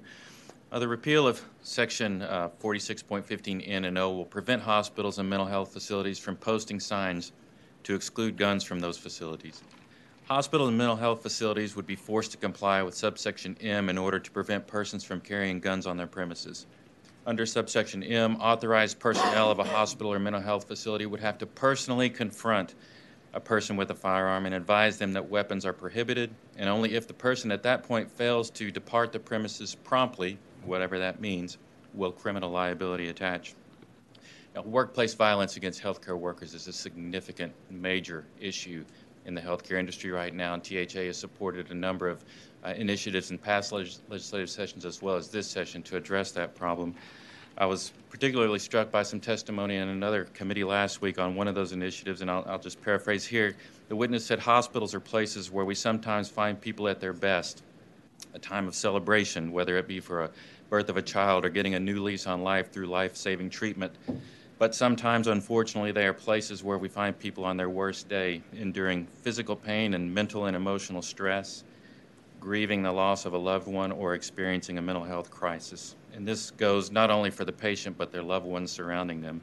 The repeal of Section 46.15N and O will prevent hospitals and mental health facilities from posting signs to exclude guns from those facilities. Hospitals and mental health facilities would be forced to comply with subsection M in order to prevent persons from carrying guns on their premises. Under subsection M, authorized personnel of a hospital or mental health facility would have to personally confront a person with a firearm and advise them that weapons are prohibited, and only if the person at that point fails to depart the premises promptly, whatever that means, will criminal liability attach. Now, workplace violence against healthcare workers is a significant, major issue in the healthcare industry right now, and THA has supported a number of initiatives in past legislative sessions as well as this session to address that problem. I was particularly struck by some testimony in another committee last week on one of those initiatives, and I'll just paraphrase here. The witness said hospitals are places where we sometimes find people at their best, a time of celebration, whether it be for a birth of a child or getting a new lease on life through life-saving treatment. But sometimes, unfortunately, they are places where we find people on their worst day, enduring physical pain and mental and emotional stress, grieving the loss of a loved one, or experiencing a mental health crisis. And this goes not only for the patient, but their loved ones surrounding them.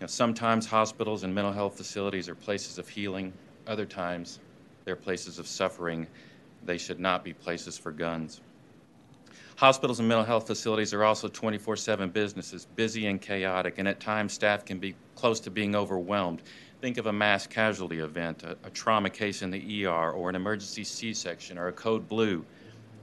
Sometimes hospitals and mental health facilities are places of healing. Other times, they're places of suffering. They should not be places for guns. Hospitals and mental health facilities are also 24/7 businesses, busy and chaotic, and at times staff can be close to being overwhelmed. Think of a mass casualty event, a trauma case in the ER, or an emergency C-section, or a code blue,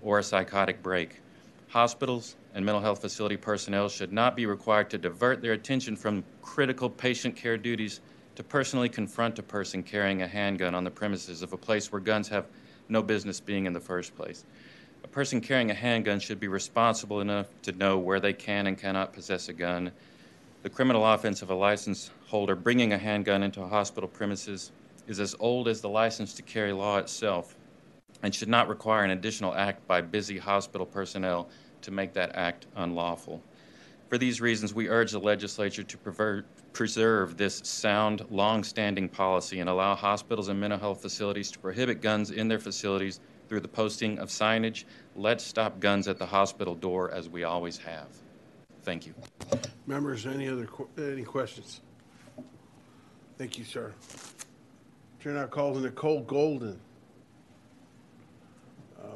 or a psychotic break. Hospitals and mental health facility personnel should not be required to divert their attention from critical patient care duties to personally confront a person carrying a handgun on the premises of a place where guns have no business being in the first place. A person carrying a handgun should be responsible enough to know where they can and cannot possess a gun. The criminal offense of a license holder bringing a handgun into a hospital premises is as old as the license to carry law itself and should not require an additional act by busy hospital personnel to make that act unlawful. For these reasons, we urge the legislature to preserve this sound, long-standing policy and allow hospitals and mental health facilities to prohibit guns in their facilities through the posting of signage, "Let's stop guns at the hospital door," as we always have. Thank you. Members, any questions? Thank you, sir. Chair now calls Nicole Golden.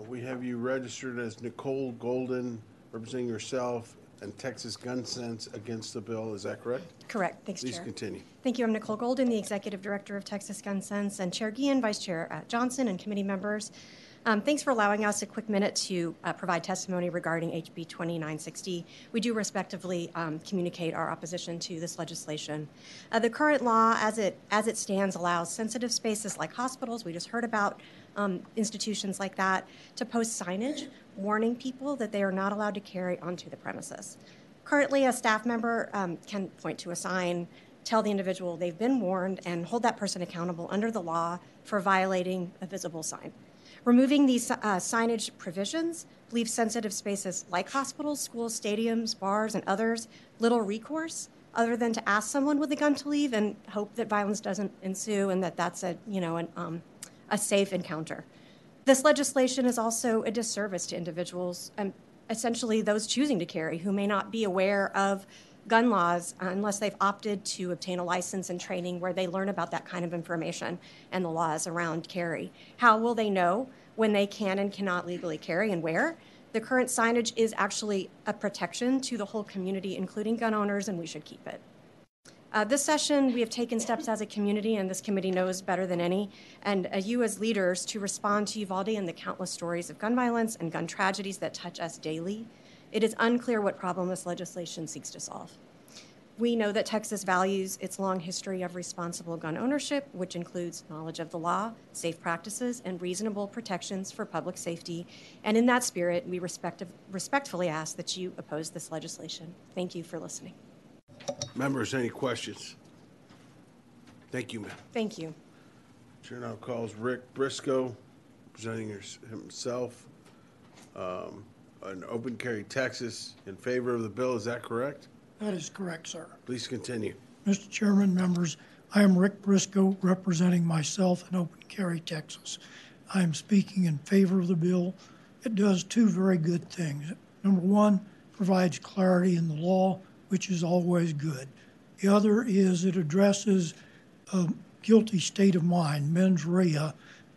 We have you registered as Nicole Golden, representing yourself and Texas Gun Sense against the bill. Is that correct? Correct. Thanks, Please Chair. continue. Thank you. I'm Nicole Golden, the Executive Director of Texas Gun Sense, and Chair Guillen, Vice Chair Johnson, and committee members. Thanks for allowing us a quick minute to provide testimony regarding HB 2960. We do respectively communicate our opposition to this legislation. The current law, as it stands, allows sensitive spaces like hospitals, we just heard about institutions like that, to post signage warning people that they are not allowed to carry onto the premises. Currently, a staff member can point to a sign, tell the individual they've been warned, and hold that person accountable under the law for violating a visible sign. Removing these signage provisions leaves sensitive spaces like hospitals, schools, stadiums, bars, and others little recourse other than to ask someone with a gun to leave and hope that violence doesn't ensue and that that's a safe encounter. This legislation is also a disservice to individuals, essentially those choosing to carry, who may not be aware of gun laws unless they've opted to obtain a license and training where they learn about that kind of information and the laws around carry. How will they know when they can and cannot legally carry and where? The current signage is actually a protection to the whole community, including gun owners, and we should keep it. This session, we have taken steps as a community, and this committee knows better than any, and you as leaders to respond to Uvalde and the countless stories of gun violence and gun tragedies that touch us daily. It is unclear what problem this legislation seeks to solve. We know that Texas values its long history of responsible gun ownership, which includes knowledge of the law, safe practices, and reasonable protections for public safety. And in that spirit, we respectfully ask that you oppose this legislation. Thank you for listening. Members, any questions? Thank you, ma'am. Thank you. Chair now calls Rick Briscoe, representing himself, an open carry Texas, in favor of the bill. Is that correct? That is correct, sir. Please continue. Mr. Chairman, members, I am Rick Briscoe, representing myself in Open Carry, Texas. I am speaking in favor of the bill. It does two very good things. Number one, provides clarity in the law, which is always good. The other is it addresses a guilty state of mind, mens rea,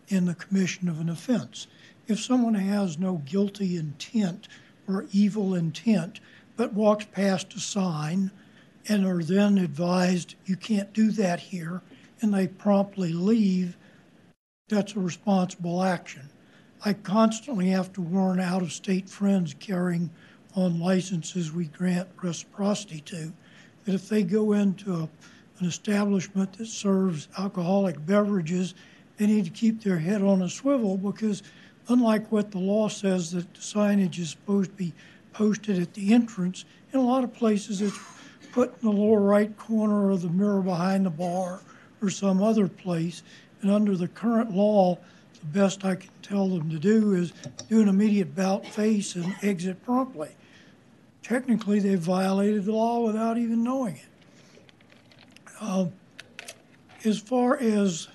in the commission of an offense. If someone has no guilty intent or evil intent, but walks past a sign and are then advised, you can't do that here, and they promptly leave, that's a responsible action. I constantly have to warn out-of-state friends carrying on licenses we grant reciprocity to, that if they go into an establishment that serves alcoholic beverages, they need to keep their head on a swivel, because unlike what the law says that the signage is supposed to be posted at the entrance, in a lot of places it's put in the lower right corner of the mirror behind the bar or some other place. And under the current law, the best I can tell them to do is do an immediate about face and exit promptly. Technically, they've violated the law without even knowing it. As far as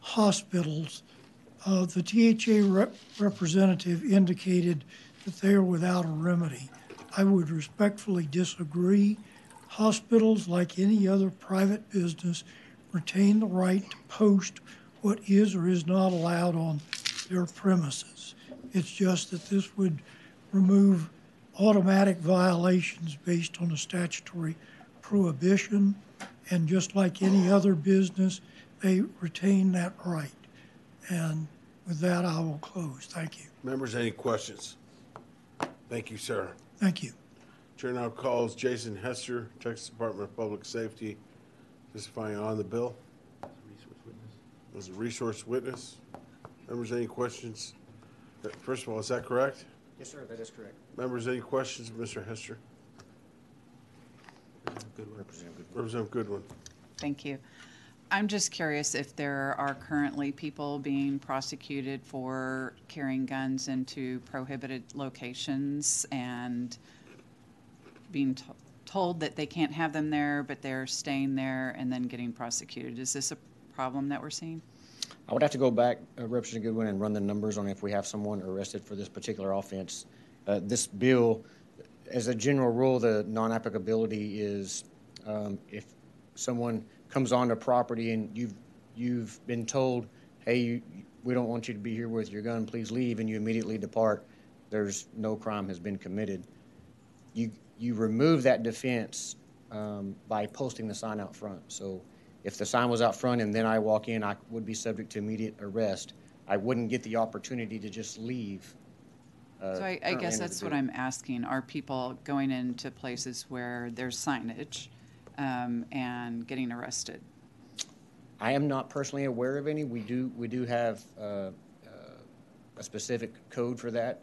hospitals, the THA representative indicated that they are without a remedy. I would respectfully disagree. Hospitals, like any other private business, retain the right to post what is or is not allowed on their premises. It's just that this would remove automatic violations based on a statutory prohibition, and just like any other business, they retain that right. And with that, I will close. Thank you. Members, any questions? Thank you, sir. Thank you. Chair now calls Jason Hester, Texas Department of Public Safety, testifying on the bill as a resource witness. Members, any questions? First of all, is that correct? Yes, sir, that is correct. Members, any questions of Mr. Hester? Representative Goodwin. Thank you. I'm just curious if there are currently people being prosecuted for carrying guns into prohibited locations and being told that they can't have them there, but they're staying there and then getting prosecuted. Is this a problem that we're seeing? I would have to go back, Representative Goodwin, and run the numbers on if we have someone arrested for this particular offense. This bill, as a general rule, the non-applicability is if someone comes onto property and you've been told, hey, we don't want you to be here with your gun, please leave, and you immediately depart, there's no crime has been committed. You remove that defense by posting the sign out front. So if the sign was out front and then I walk in, I would be subject to immediate arrest. I wouldn't get the opportunity to just leave. So I guess that's what I'm asking. Are people going into places where there's signage and getting arrested? I am not personally aware of any. We do have a specific code for that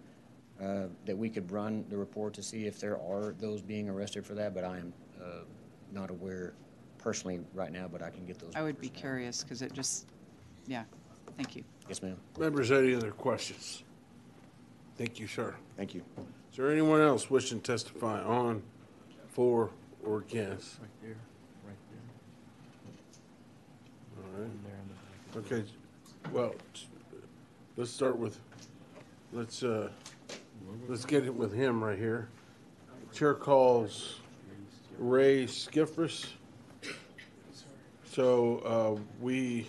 that we could run the report to see if there are those being arrested for that, but I am not aware personally right now, but I can get those. I would be curious because it just, yeah, thank you. Yes, ma'am. Members, any other questions? Thank you, sir. Thank you. Is there anyone else wishing to testify on, for, or against? Right there, right there. All right. Okay, well, let's start with, let's get it with him right here. Chair calls Ray Skiffris. So we'd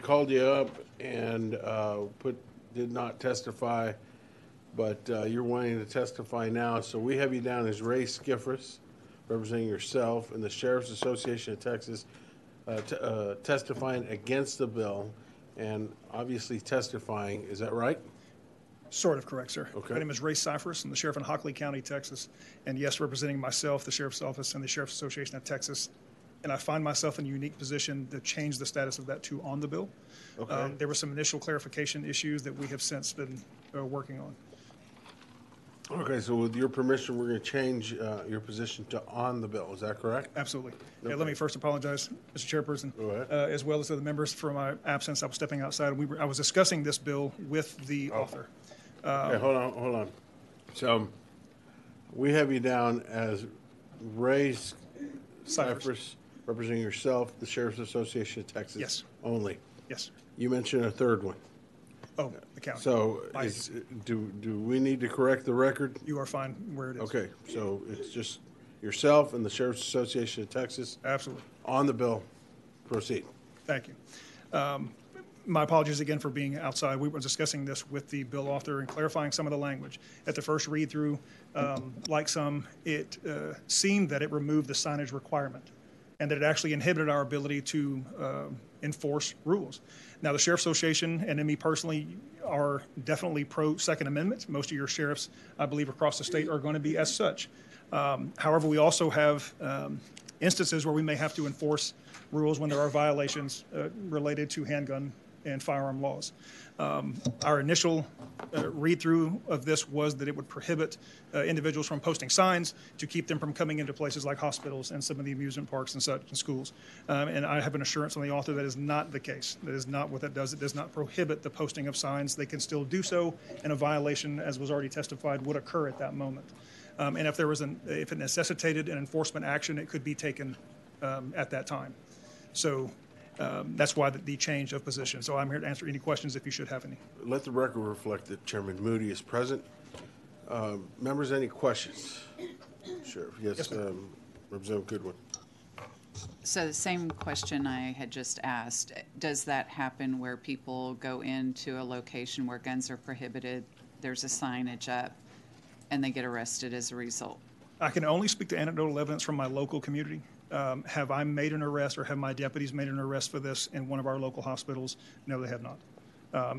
called you up and did not testify, but you're wanting to testify now. So we have you down as Ray Skiffris, representing yourself and the Sheriff's Association of Texas, testifying against the bill and obviously testifying. Is that right? Sort of correct, sir. Okay. My name is Ray Cyphers. I'm the sheriff in Hockley County, Texas. And yes, representing myself, the Sheriff's Office, and the Sheriff's Association of Texas. And I find myself in a unique position to change the status of that to on the bill. Okay. There were some initial clarification issues that we have since been working on. Okay, so with your permission, we're going to change your position to on the bill. Is that correct? Absolutely. Okay. Yeah, let me first apologize, Mr. Chairperson, Go ahead. as well as to the members for my absence. I was stepping outside. I was discussing this bill with the author. Okay, hold on. So we have you down as Ray Cyphers, representing yourself, the Sheriff's Association of Texas. Yes. Only. Yes. You mentioned a third one. Oh, the county. So I- do we need to correct the record? You are fine where it is. Okay, so it's just yourself and the Sheriff's Association of Texas. Absolutely. On the bill. Proceed. Thank you. My apologies again for being outside. We were discussing this with the bill author and clarifying some of the language. At the first read-through, like some, it seemed that it removed the signage requirement and that it actually inhibited our ability to enforce rules. Now, the Sheriff's Association and me personally are definitely pro-Second Amendment. Most of your sheriffs, I believe, across the state are going to be as such. However, we also have instances where we may have to enforce rules when there are violations related to handgun and firearm laws. Our initial read-through of this was that it would prohibit individuals from posting signs to keep them from coming into places like hospitals and some of the amusement parks and such and schools. And I have an assurance from the author that is not the case. That is not what that does. It does not prohibit the posting of signs. They can still do so, and a violation, as was already testified, would occur at that moment. And if it necessitated an enforcement action, it could be taken at that time. So that's why the change of position. So I'm here to answer any questions if you should have any. Let the record reflect that Chairman Moody is present. Members, any questions? Sheriff, yes, Representative Goodwin. So the same question I had just asked, does that happen where people go into a location where guns are prohibited, there's a signage up, and they get arrested as a result? I can only speak to anecdotal evidence from my local community. Have I made an arrest or have my deputies made an arrest for this in one of our local hospitals? No, they have not.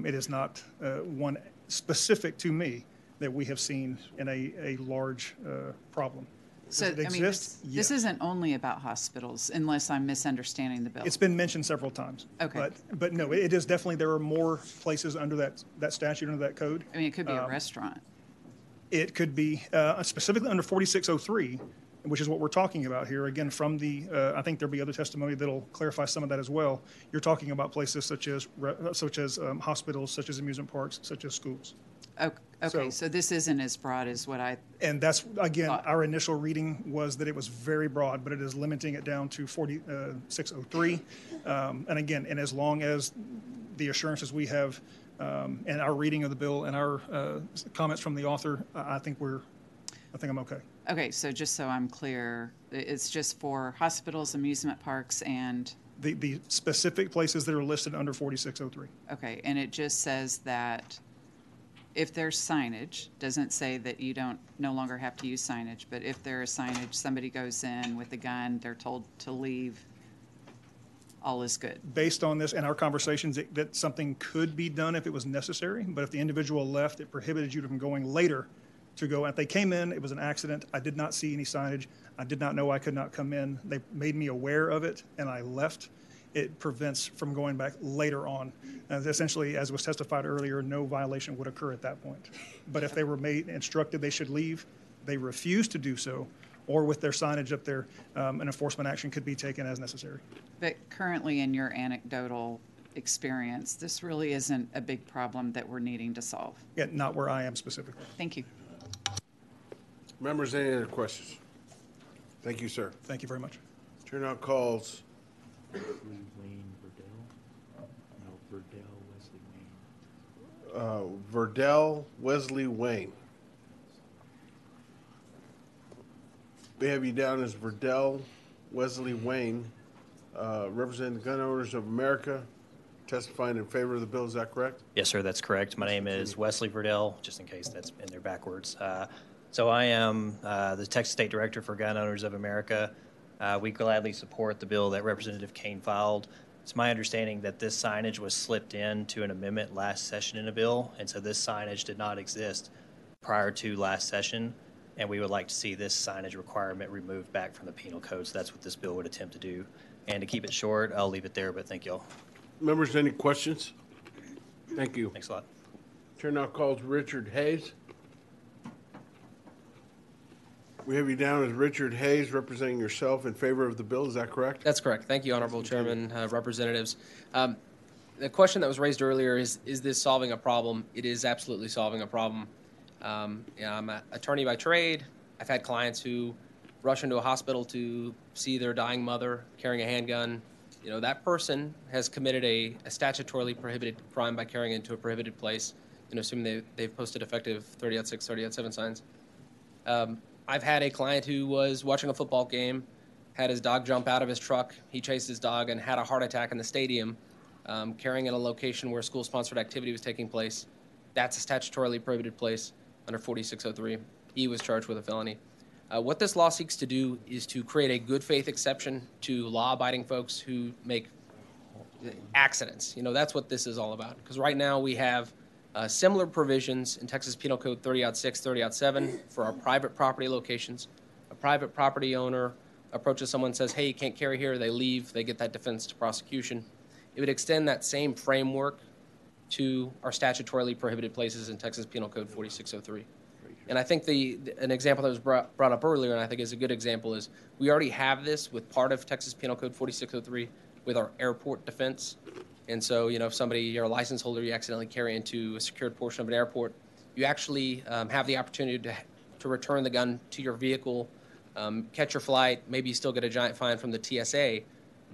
It is not one specific to me that we have seen in a large problem. So, Does it I mean, exist? this isn't only about hospitals, unless I'm misunderstanding the bill. It's been mentioned several times. Okay. But no, it is definitely, there are more places under that statute, under that code. I mean, it could be a restaurant. It could be specifically under 4603, which is what we're talking about here. Again, from the, I think there'll be other testimony that'll clarify some of that as well. You're talking about places such as hospitals, such as amusement parks, such as schools. Okay, so this isn't as broad as what I. And that's, again, our initial reading was that it was very broad, but it is limiting it down to 4603. And again, and as long as the assurances we have and our reading of the bill and our comments from the author, I think I'm okay. Okay, so just so I'm clear, it's just for hospitals, amusement parks, and. The specific places that are listed under 4603. Okay, and it just says that if there's signage, doesn't say that you no longer have to use signage, but if there is signage, somebody goes in with a gun, they're told to leave, all is good. Based on this and our conversations, that something could be done if it was necessary, but if the individual left, it prohibited you from going later to go. If they came in, it was an accident, I did not see any signage, I did not know I could not come in, they made me aware of it, and I left. It prevents from going back later on. Essentially, as was testified earlier, no violation would occur at that point. But if they were instructed they should leave, they refused to do so, or with their signage up there, an enforcement action could be taken as necessary. But currently, in your anecdotal experience, this really isn't a big problem that we're needing to solve. Yeah, not where I am specifically. Thank you. Members, any other questions? Thank you, sir. Thank you very much. Turnout calls. Verdell Wesley Wayne. We have you down as Verdell Wesley Wayne, representing the Gun Owners of America, testifying in favor of the bill. Is that correct? Yes, sir, that's correct. My name is Wesley Verdell, just in case that's in there backwards. So I am the Texas State Director for Gun Owners of America. We gladly support the bill that Representative Kane filed. It's my understanding that this signage was slipped in to an amendment last session in a bill, and so this signage did not exist prior to last session, and we would like to see this signage requirement removed back from the penal code, so that's what this bill would attempt to do. And to keep it short, I'll leave it there, but thank you all. Members, any questions? Thank you. Thanks a lot. Turnout calls Richard Hayes. We have you down as Richard Hayes, representing yourself in favor of the bill. Is that correct? That's correct. Thank you, Honorable Chairman, representatives. The question that was raised earlier is this solving a problem? It is absolutely solving a problem. I'm an attorney by trade. I've had clients who rush into a hospital to see their dying mother carrying a handgun. You know, that person has committed a statutorily prohibited crime by carrying it into a prohibited place, assuming they've posted effective 30-6, 30-7 signs. I've had a client who was watching a football game, had his dog jump out of his truck. He chased his dog and had a heart attack in the stadium, carrying in a location where school-sponsored activity was taking place. That's a statutorily prohibited place under 4603. He was charged with a felony. What this law seeks to do is to create a good faith exception to law-abiding folks who make accidents. That's what this is all about. Because right now we have similar provisions in Texas Penal Code 30-6, 30-7 for our private property locations. A private property owner approaches someone and says, hey, you can't carry here. They leave. They get that defense to prosecution. It would extend that same framework to our statutorily prohibited places in Texas Penal Code 4603. And I think an example that was brought up earlier, and I think is a good example, is we already have this with part of Texas Penal Code 4603 with our airport defense. And so, if you're a license holder, you accidentally carry into a secured portion of an airport, you actually have the opportunity to return the gun to your vehicle, catch your flight, maybe you still get a giant fine from the TSA,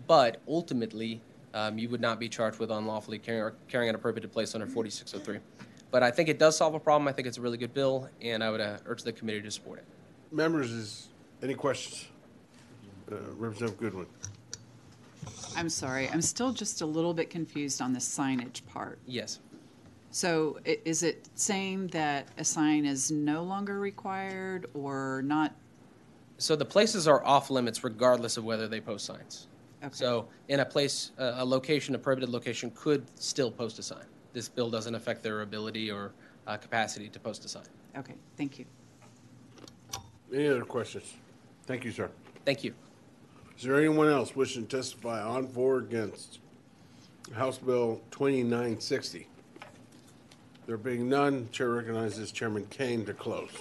but ultimately you would not be charged with unlawfully carrying at a prohibited place under 4603. But I think it does solve a problem. I think it's a really good bill, and I would urge the committee to support it. Members, any questions? Representative Goodwin. I'm sorry. I'm still just a little bit confused on the signage part. Yes. So is it saying that a sign is no longer required or not? So the places are off limits regardless of whether they post signs. Okay. So in a place, a location, a prohibited location could still post a sign. This bill doesn't affect their ability or capacity to post a sign. Okay, thank you. Any other questions? Thank you, sir. Thank you. Is there anyone else wishing to testify on, for, or against House Bill 2960? There being none, Chair recognizes Chairman Kane to close.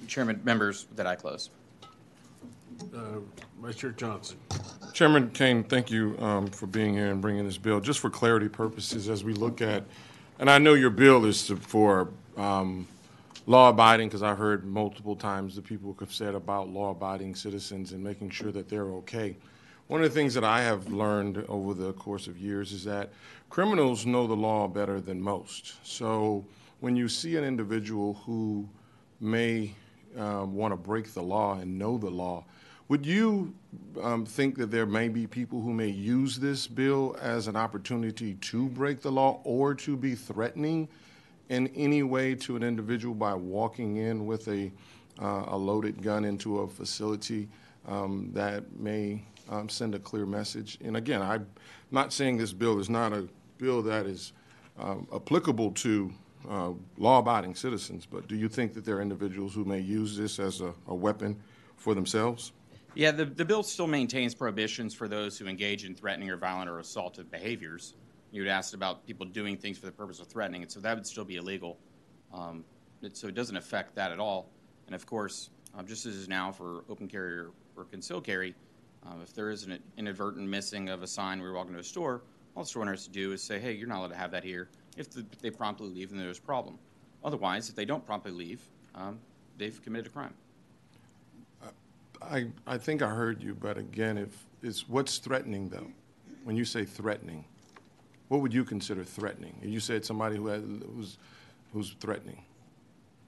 Chairman, members, that I close. Vice Chair Johnson. Chairman Kane, thank you for being here and bringing this bill. Just for clarity purposes, as we look at, and I know your bill is for law-abiding, because I heard multiple times the people have said about law-abiding citizens and making sure that they're okay. One of the things that I have learned over the course of years is that criminals know the law better than most. So when you see an individual who may want to break the law and know the law, would you think that there may be people who may use this bill as an opportunity to break the law or to be threatening in any way to an individual by walking in with a loaded gun into a facility that may send a clear message? And again, I'm not saying this bill is not a bill that is applicable to law-abiding citizens, but do you think that there are individuals who may use this as a weapon for themselves? Yeah, the bill still maintains prohibitions for those who engage in threatening or violent or assaultive behaviors. You had asked about people doing things for the purpose of threatening, and so that would still be illegal. So it doesn't affect that at all. And of course, just as is now for open carry or concealed carry, if there is an inadvertent missing of a sign when you're walking to a store, all the store owner has to do is say, hey, you're not allowed to have that here. If they promptly leave, then there's a problem. Otherwise, if they don't promptly leave, they've committed a crime. I think I heard you, but again, what's threatening, though? When you say threatening, what would you consider threatening? You said somebody who's threatening.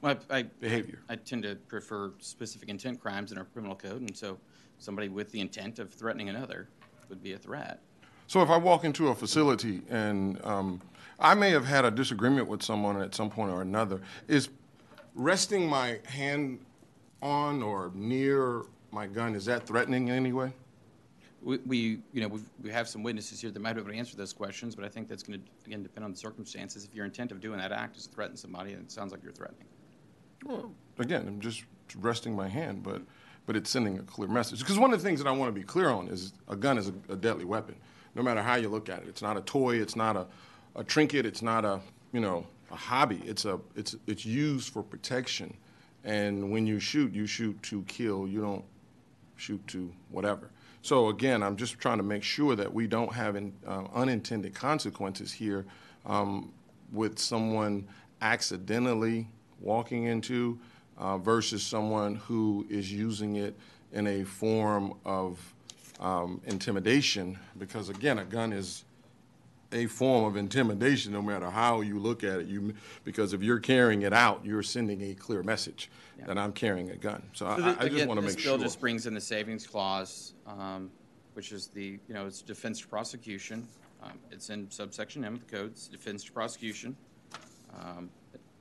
Well, behavior. I tend to prefer specific intent crimes in our criminal code, and so somebody with the intent of threatening another would be a threat. So if I walk into a facility and I may have had a disagreement with someone at some point or another, is resting my hand on or near my gun, is that threatening in any way? We have some witnesses here that might be able to answer those questions, but I think that's going to, again, depend on the circumstances. If your intent of doing that act is to threaten somebody, and it sounds like you're threatening. Well, again, I'm just resting my hand, but it's sending a clear message. Because one of the things that I want to be clear on is a gun is a deadly weapon, no matter how you look at it. It's not a toy. It's not a trinket. It's not a hobby. It's used for protection. And when you shoot to kill. You don't shoot to whatever. So again, I'm just trying to make sure that we don't have unintended consequences here with someone accidentally walking into versus someone who is using it in a form of intimidation, because again, a gun is a form of intimidation no matter how you look at it. Because if you're carrying it out, you're sending a clear message that I'm carrying a gun. So I just want to make sure. This bill just brings in the savings clause, which is it's defense to prosecution. It's in subsection M of the code. It's defense to prosecution.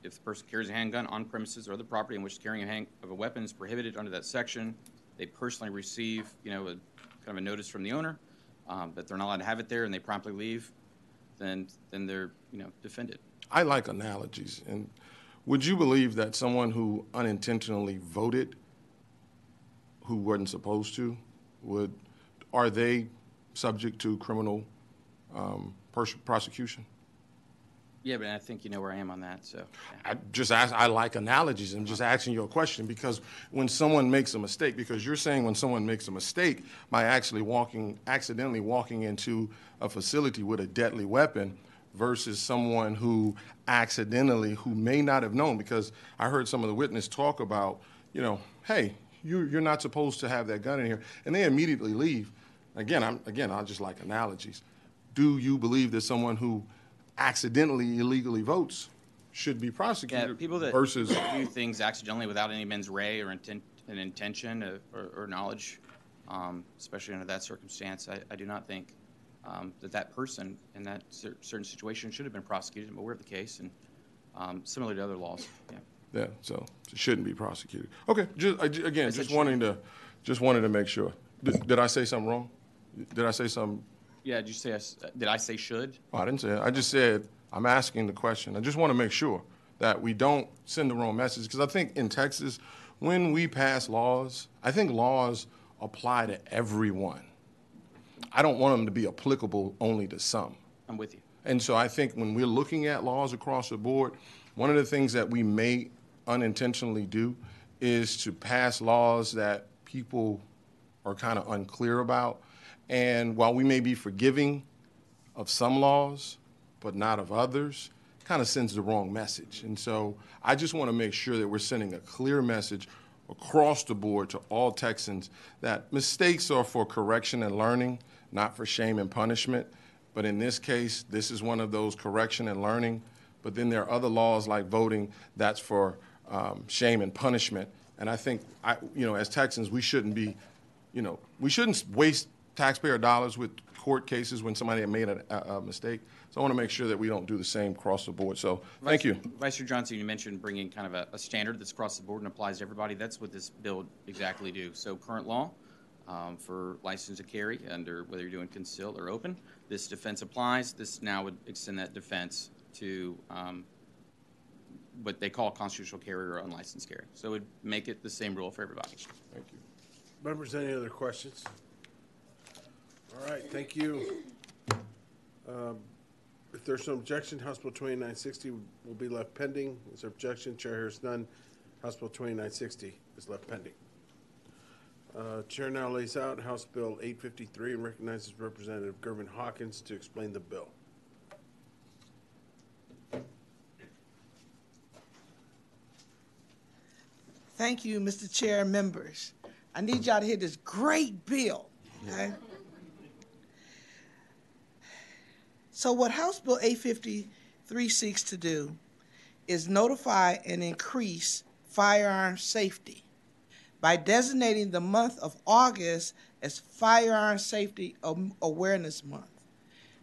If the person carries a handgun on premises or the property in which carrying of a weapon is prohibited under that section, they personally receive, a kind of a notice from the owner that they're not allowed to have it there, and they promptly leave, then they're, defended. I like analogies. And would you believe that someone who unintentionally voted who wasn't supposed to, are they subject to criminal prosecution? Yeah, but I think you know where I am on that. So yeah. I like analogies. I'm just asking you a question because when someone makes a mistake, because you're saying when someone makes a mistake by accidentally walking into a facility with a deadly weapon versus someone who may not have known, because I heard some of the witnesses talk about, hey, you're not supposed to have that gun in here, and they immediately leave. Again, I just like analogies. Do you believe that someone who accidentally illegally votes should be prosecuted? Yeah, people that do things accidentally without any mens rea or intention or knowledge, especially under that circumstance, I do not think that person in that certain situation should have been prosecuted. I'm aware of the case, and similar to other laws. Yeah, so it shouldn't be prosecuted. Okay, just wanted to make sure. Did I say something wrong? Did I say something? Yeah, did I say should? Oh, I didn't say it. I just said I'm asking the question. I just want to make sure that we don't send the wrong message, because I think in Texas when we pass laws, I think laws apply to everyone. I don't want them to be applicable only to some. I'm with you. And so I think when we're looking at laws across the board, one of the things that we may unintentionally do is to pass laws that people are kind of unclear about. And while we may be forgiving of some laws, but not of others, kind of sends the wrong message. And so I just want to make sure that we're sending a clear message across the board to all Texans that mistakes are for correction and learning, not for shame and punishment. But in this case, this is one of those correction and learning. But then there are other laws like voting that's for shame and punishment. And I think, as Texans, we shouldn't be, we shouldn't waste taxpayer dollars with court cases when somebody had made a mistake. So I want to make sure that we don't do the same across the board. So thank you. Vice Chair Johnson, you mentioned bringing kind of a standard that's across the board and applies to everybody. That's what this bill would exactly do. So current law for license to carry under whether you're doing concealed or open, this defense applies. This now would extend that defense to what they call constitutional carry or unlicensed carry. So it would make it the same rule for everybody. Thank you. Members, any other questions? All right, thank you. If there's no objection, House Bill 2960 will be left pending. Is there objection? Chair hears none. House Bill 2960 is left pending. Chair now lays out House Bill 853 and recognizes Representative Gervin Hawkins to explain the bill. Thank you, Mr. Chair and members. I need y'all to hear this great bill, okay? So what House Bill 853 seeks to do is notify and increase firearm safety by designating the month of August as Firearm Safety Awareness Month.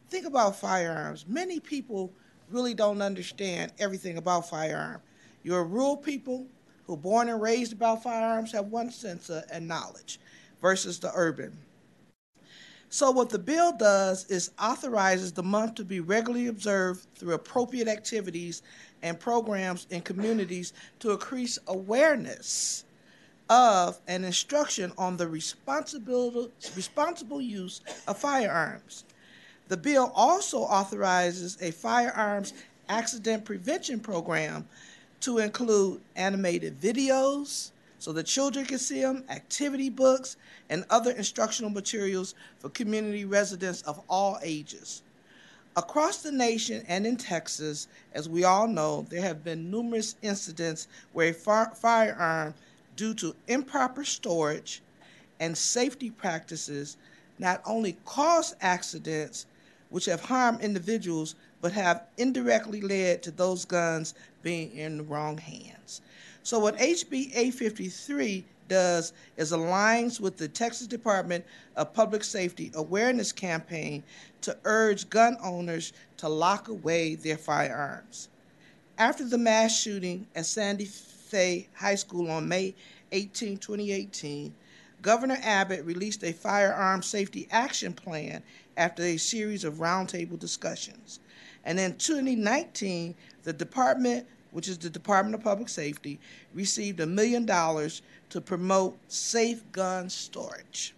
Think about firearms. Many people really don't understand everything about firearms. You're rural people who are born and raised about firearms have one sense and knowledge versus the urban. So what the bill does is authorizes the month to be regularly observed through appropriate activities and programs in communities to increase awareness of and instruction on the responsible use of firearms. The bill also authorizes a firearms accident prevention program to include animated videos so that children can see them, activity books, and other instructional materials for community residents of all ages. Across the nation and in Texas, as we all know, there have been numerous incidents where a firearm, due to improper storage and safety practices, not only caused accidents which have harmed individuals, but have indirectly led to those guns being in the wrong hands. So what HB 853 does is aligns with the Texas Department of Public Safety awareness campaign to urge gun owners to lock away their firearms. After the mass shooting at Santa Fe High School on May 18, 2018, Governor Abbott released a firearm safety action plan after a series of roundtable discussions. And in 2019, the department, which is the Department of Public Safety, received $1 million to promote safe gun storage.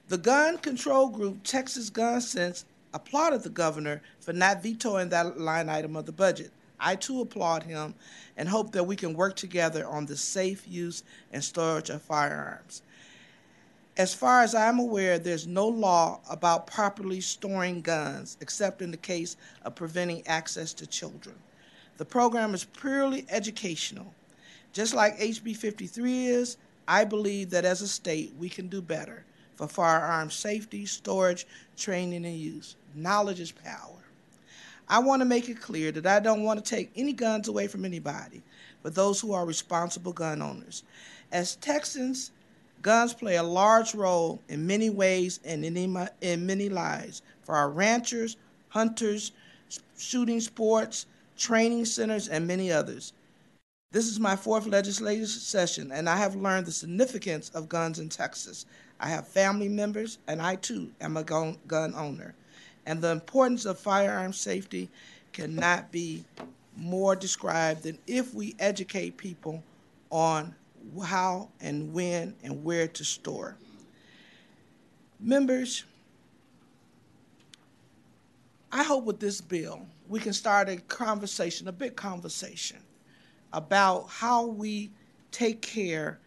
The gun control group, Texas Gun Sense, applauded the governor for not vetoing that line item of the budget. I too applaud him and hope that we can work together on the safe use and storage of firearms. As far as I'm aware, there's no law about properly storing guns, except in the case of preventing access to children. The program is purely educational. Just like HB 53 is, I believe that as a state, we can do better for firearm safety, storage, training, and use. Knowledge is power. I want to make it clear that I don't want to take any guns away from anybody, but those who are responsible gun owners. As Texans, guns play a large role in many ways and in many lives for our ranchers, hunters, shooting sports, training centers, and many others. This is my 4th legislative session, and I have learned the significance of guns in Texas. I have family members, and I too am a gun owner. And the importance of firearm safety cannot be more described than if we educate people on how and when and where to store. Members, I hope with this bill we can start a conversation, a big conversation, about how we take care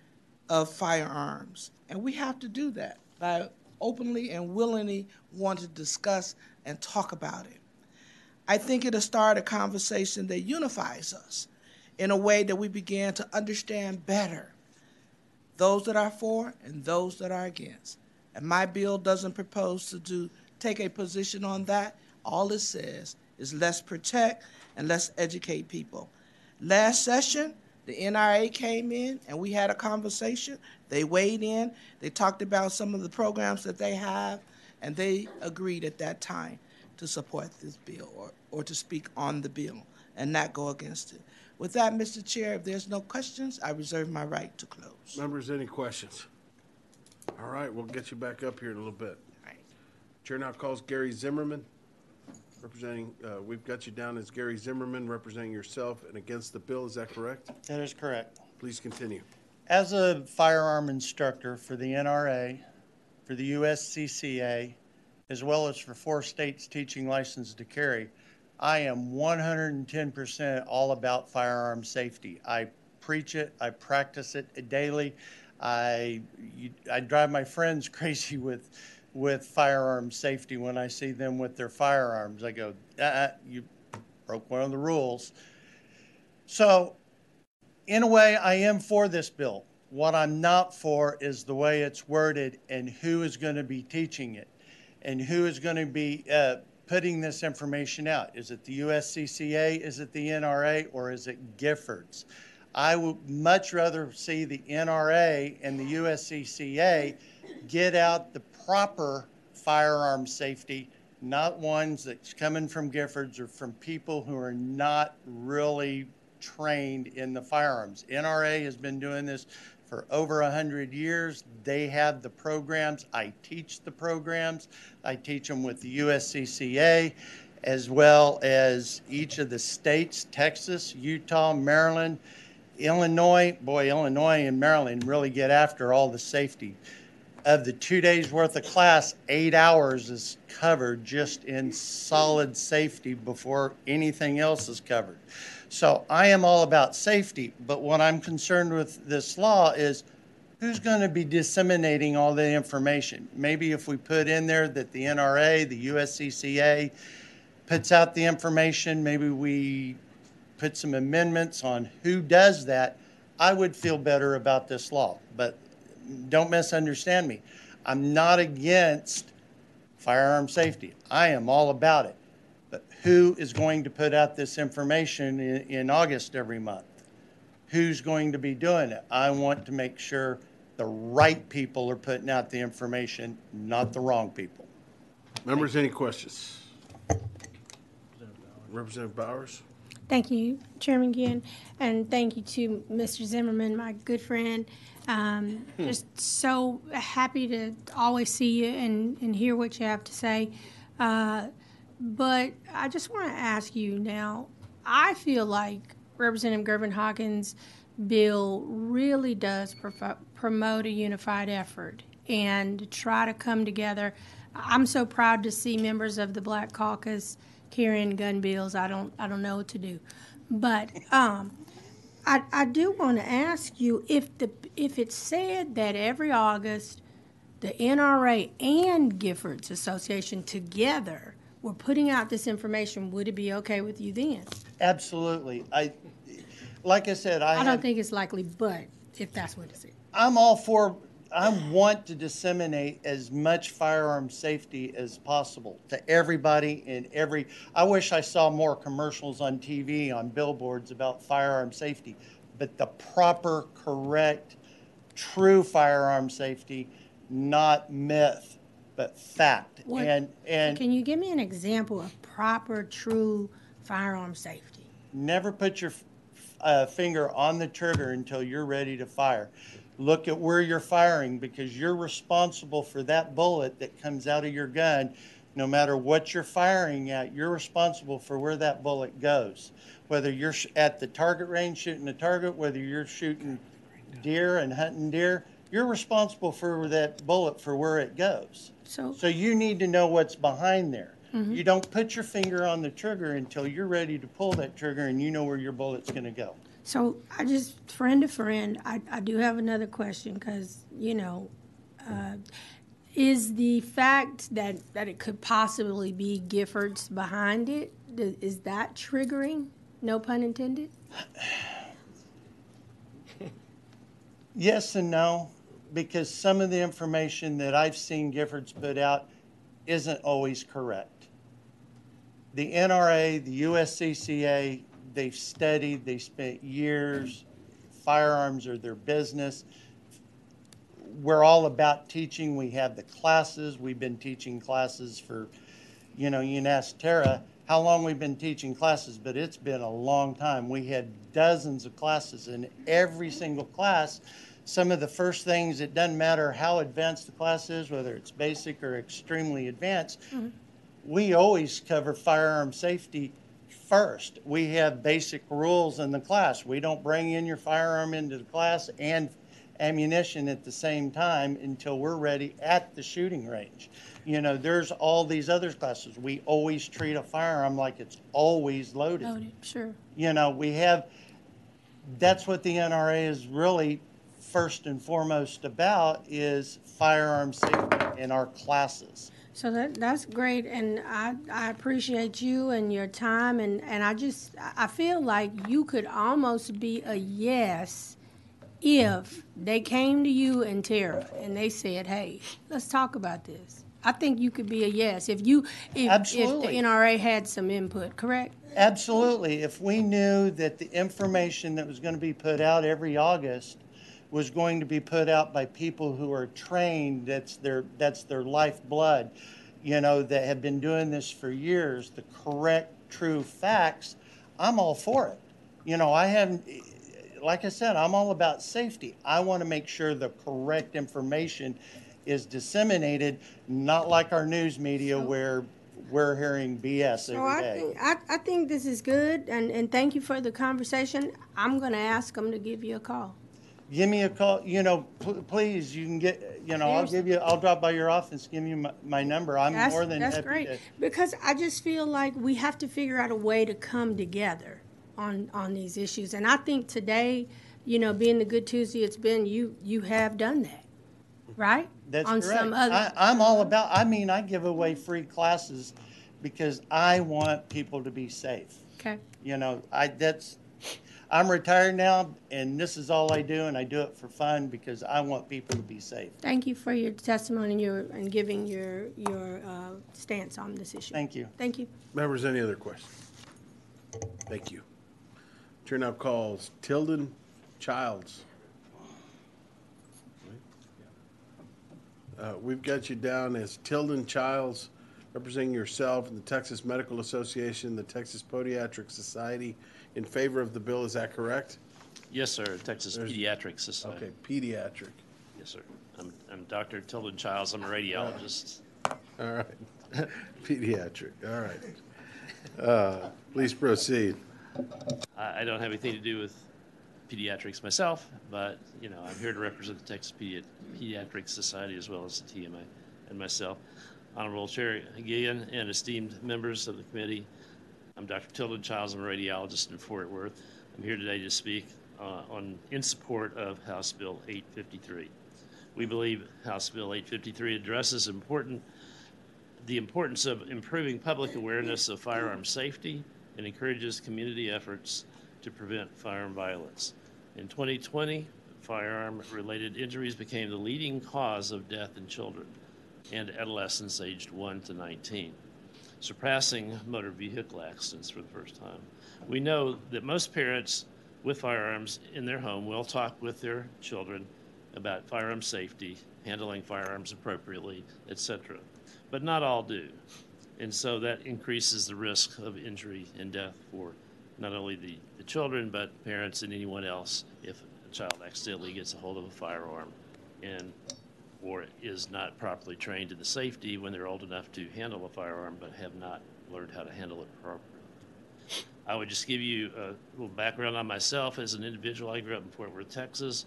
of firearms. And we have to do that by openly and willingly want to discuss and talk about it. I think it'll start a conversation that unifies us in a way that we begin to understand better those that are for and those that are against. And my bill doesn't propose to take a position on that. All it says is let's protect and let's educate people. Last session, the NRA came in and we had a conversation. They weighed in. They talked about some of the programs that they have, and they agreed at that time to support this bill or to speak on the bill and not go against it. With that, Mr. Chair, if there's no questions, I reserve my right to close. Members, any questions? All right, we'll get you back up here in a little bit. Right. Chair now calls Gary Zimmerman, representing, we've got you down as Gary Zimmerman, representing yourself and against the bill. Is that correct? That is correct. Please continue. As a firearm instructor for the NRA, for the USCCA, as well as for 4 states teaching license to carry, I am 110% all about firearm safety. I preach it, I practice it daily. I drive my friends crazy with firearm safety when I see them with their firearms. I go, you broke one of the rules. So, in a way, I am for this bill. What I'm not for is the way it's worded and who is going to be teaching it and who is going to be putting this information out. Is it the USCCA, is it the NRA, or is it Giffords? I would much rather see the NRA and the USCCA get out the proper firearm safety, not ones that's coming from Giffords or from people who are not really trained in the firearms. NRA has been doing this for over 100 years. They have the programs. I teach the programs. I teach them with the USCCA, as well as each of the states, Texas, Utah, Maryland, Illinois. Boy, Illinois and Maryland really get after all the safety. Of the 2 days worth of class, 8 hours is covered just in solid safety before anything else is covered. So I am all about safety, but what I'm concerned with this law is who's going to be disseminating all the information. Maybe if we put in there that the NRA, the USCCA puts out the information, maybe we put some amendments on who does that, I would feel better about this law. But don't misunderstand me. I'm not against firearm safety. I am all about it. But who is going to put out this information in August every month? Who's going to be doing it? I want to make sure the right people are putting out the information, not the wrong people. Members, any questions? Representative Bowers? Thank you, Chairman Ginn, and thank you to Mr. Zimmerman, my good friend. Just so happy to always see you and hear what you have to say. But I just want to ask you now, I feel like Representative Gervin Hawkins' bill really does promote a unified effort and try to come together. I'm so proud to see members of the Black Caucus carrying gun bills. I don't know what to do. But I do want to ask you if it's said that every August the NRA and Giffords Association together were putting out this information, would it be okay with you then? Absolutely. Like I said, I don't think it's likely, but if that's what it's. I'm all for. I want to disseminate as much firearm safety as possible to everybody in every. I wish I saw more commercials on TV, on billboards about firearm safety, but the proper, correct, true firearm safety, not myth, but fact. What, and can you give me an example of proper, true firearm safety? Never put your finger on the trigger until you're ready to fire. Look at where you're firing, because you're responsible for that bullet that comes out of your gun. No matter what you're firing at, you're responsible for where that bullet goes. Whether you're at the target range shooting a target, whether you're shooting deer and hunting deer, you're responsible for that bullet for where it goes. So you need to know what's behind there. Mhm. You don't put your finger on the trigger until you're ready to pull that trigger and you know where your bullet's going to go. So I just, friend to friend, I do have another question because, you know, is the fact that it could possibly be Giffords behind it, is that triggering? No pun intended? Yes and no, because some of the information that I've seen Giffords put out isn't always correct. The NRA, the USCCA, they've studied, they spent years, firearms are their business. We're all about teaching. We have the classes. We've been teaching classes for, you know, you can ask Tara how long we've been teaching classes, but it's been a long time. We had dozens of classes, and every single class, some of the first things, it doesn't matter how advanced the class is, whether it's basic or extremely advanced, we always cover firearm safety first. We have basic rules in the class. We don't bring in your firearm into the class and ammunition at the same time until we're ready at the shooting range. You know, there's all these other classes. We always treat a firearm like it's always loaded. Loaded, sure. You know, we have, that's what the NRA is really first and foremost about, is firearm safety in our classes. So that's great, and I appreciate you and your time, and I feel like you could almost be a yes if they came to you and Tara and they said, hey, let's talk about this. I think you could be a yes if the NRA had some input, correct? Absolutely. If we knew that the information that was going to be put out every August was going to be put out by people who are trained, that's their lifeblood, you know, that have been doing this for years, the correct, true facts, I'm all for it. You know, like I said, I'm all about safety. I want to make sure the correct information is disseminated, not like our news media where we're hearing BS every day. I think this is good, and thank you for the conversation. I'm going to ask them to give you a call. Give me a call, you know, please, you can get, you know, I'll drop by your office, give you my number. I'm more than happy. That's great, because I just feel like we have to figure out a way to come together on these issues. And I think today, you know, being the Good Tuesday it's been, you have done that, right? That's on correct. Some other, I'm all about, I give away free classes because I want people to be safe. Okay. You know, I'm retired now, and this is all I do, and I do it for fun because I want people to be safe. Thank you for your testimony and giving your stance on this issue. Thank you. Thank you. Members, any other questions? Thank you. Turnout calls Tilden Childs. We've got you down as Tilden Childs, representing yourself and the Texas Medical Association, the Texas Podiatric Society, in favor of the bill. Is that correct? Yes, sir. Texas Pediatric Society. Okay, pediatric. Yes, sir. I'm Dr. Tilden Childs. I'm a radiologist. All right. Pediatric. All right. Please proceed. I don't have anything to do with pediatrics myself, but, you know, I'm here to represent the Texas Pediatric Society as well as the TMA and myself. Honorable Chair Gillian and esteemed members of the committee, I'm Dr. Tilden Childs. I'm a radiologist in Fort Worth. I'm here today to speak in support of House Bill 853. We believe House Bill 853 addresses the importance of improving public awareness of firearm safety and encourages community efforts to prevent firearm violence. In 2020, firearm-related injuries became the leading cause of death in children and adolescents aged 1 to 19, surpassing motor vehicle accidents for the first time. We know that most parents with firearms in their home will talk with their children about firearm safety, handling firearms appropriately, etc. But not all do. And so that increases the risk of injury and death for not only the children, but parents and anyone else if a child accidentally gets a hold of a firearm or is not properly trained in the safety when they're old enough to handle a firearm but have not learned how to handle it properly. I would just give you a little background on myself as an individual. I grew up in Fort Worth, Texas.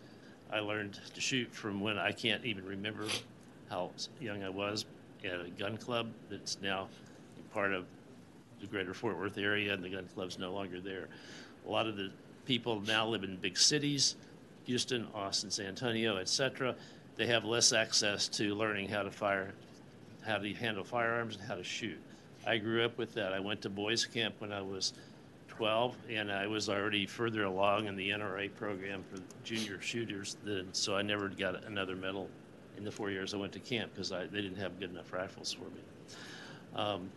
I learned to shoot from when I can't even remember how young I was at a gun club that's now part of the greater Fort Worth area, and the gun club's no longer there. A lot of the people now live in big cities, Houston, Austin, San Antonio, etc. They have less access to learning how to fire, how to handle firearms, and how to shoot. I grew up with that. I went to boys camp when I was 12, and I was already further along in the NRA program for junior shooters then, so I never got another medal in the 4 years I went to camp because they didn't have good enough rifles for me.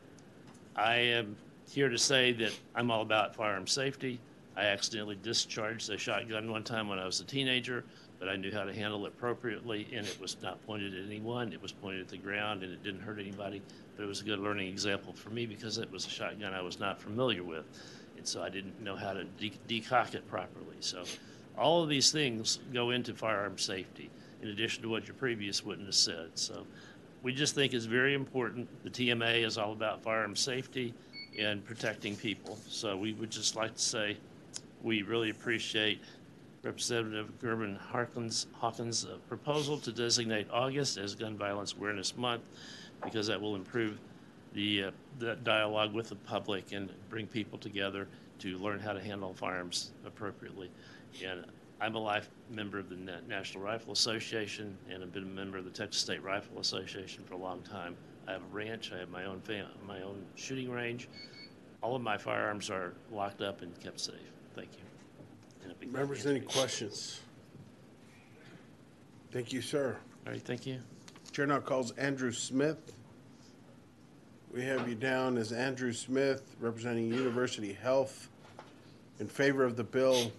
I am here to say that I'm all about firearm safety. I accidentally discharged a shotgun one time when I was a teenager, but I knew how to handle it appropriately, and it was not pointed at anyone. It was pointed at the ground, and it didn't hurt anybody. But it was a good learning example for me because it was a shotgun I was not familiar with, and so I didn't know how to decock it properly. So all of these things go into firearm safety, in addition to what your previous witness said. So we just think it's very important. The TMA is all about firearm safety and protecting people. So we would just like to say we really appreciate Representative Gerben Hawkins' proposal to designate August as Gun Violence Awareness Month, because that will improve the dialogue with the public and bring people together to learn how to handle firearms appropriately. And I'm a life member of the National Rifle Association, and I've been a member of the Texas State Rifle Association for a long time. I have a ranch. I have my own shooting range. All of my firearms are locked up and kept safe. Thank you. Members, any questions? Thank you, sir. All right, thank you. Chair now calls Andrew Smith. We have you down as Andrew Smith, representing University Health, in favor of the bill.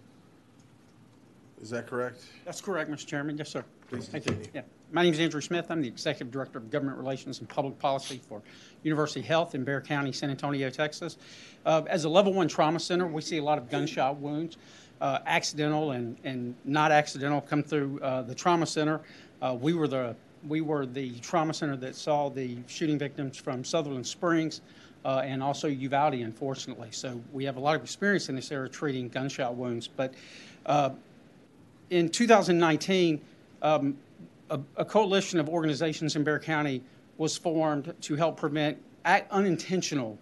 Is that correct? That's correct, Mr. Chairman. Yes, sir. Please Thank you. continue. Yeah. My name is Andrew Smith. I'm the Executive Director of Government Relations and Public Policy for University Health in Bexar County, San Antonio, Texas. As a level 1 trauma center, we see a lot of gunshot wounds, accidental and not accidental, come through the trauma center. We were the trauma center that saw the shooting victims from Sutherland Springs and also Uvalde, unfortunately. So we have a lot of experience in this area treating gunshot wounds. But in 2019, a coalition of organizations in Bexar County was formed to help prevent unintentional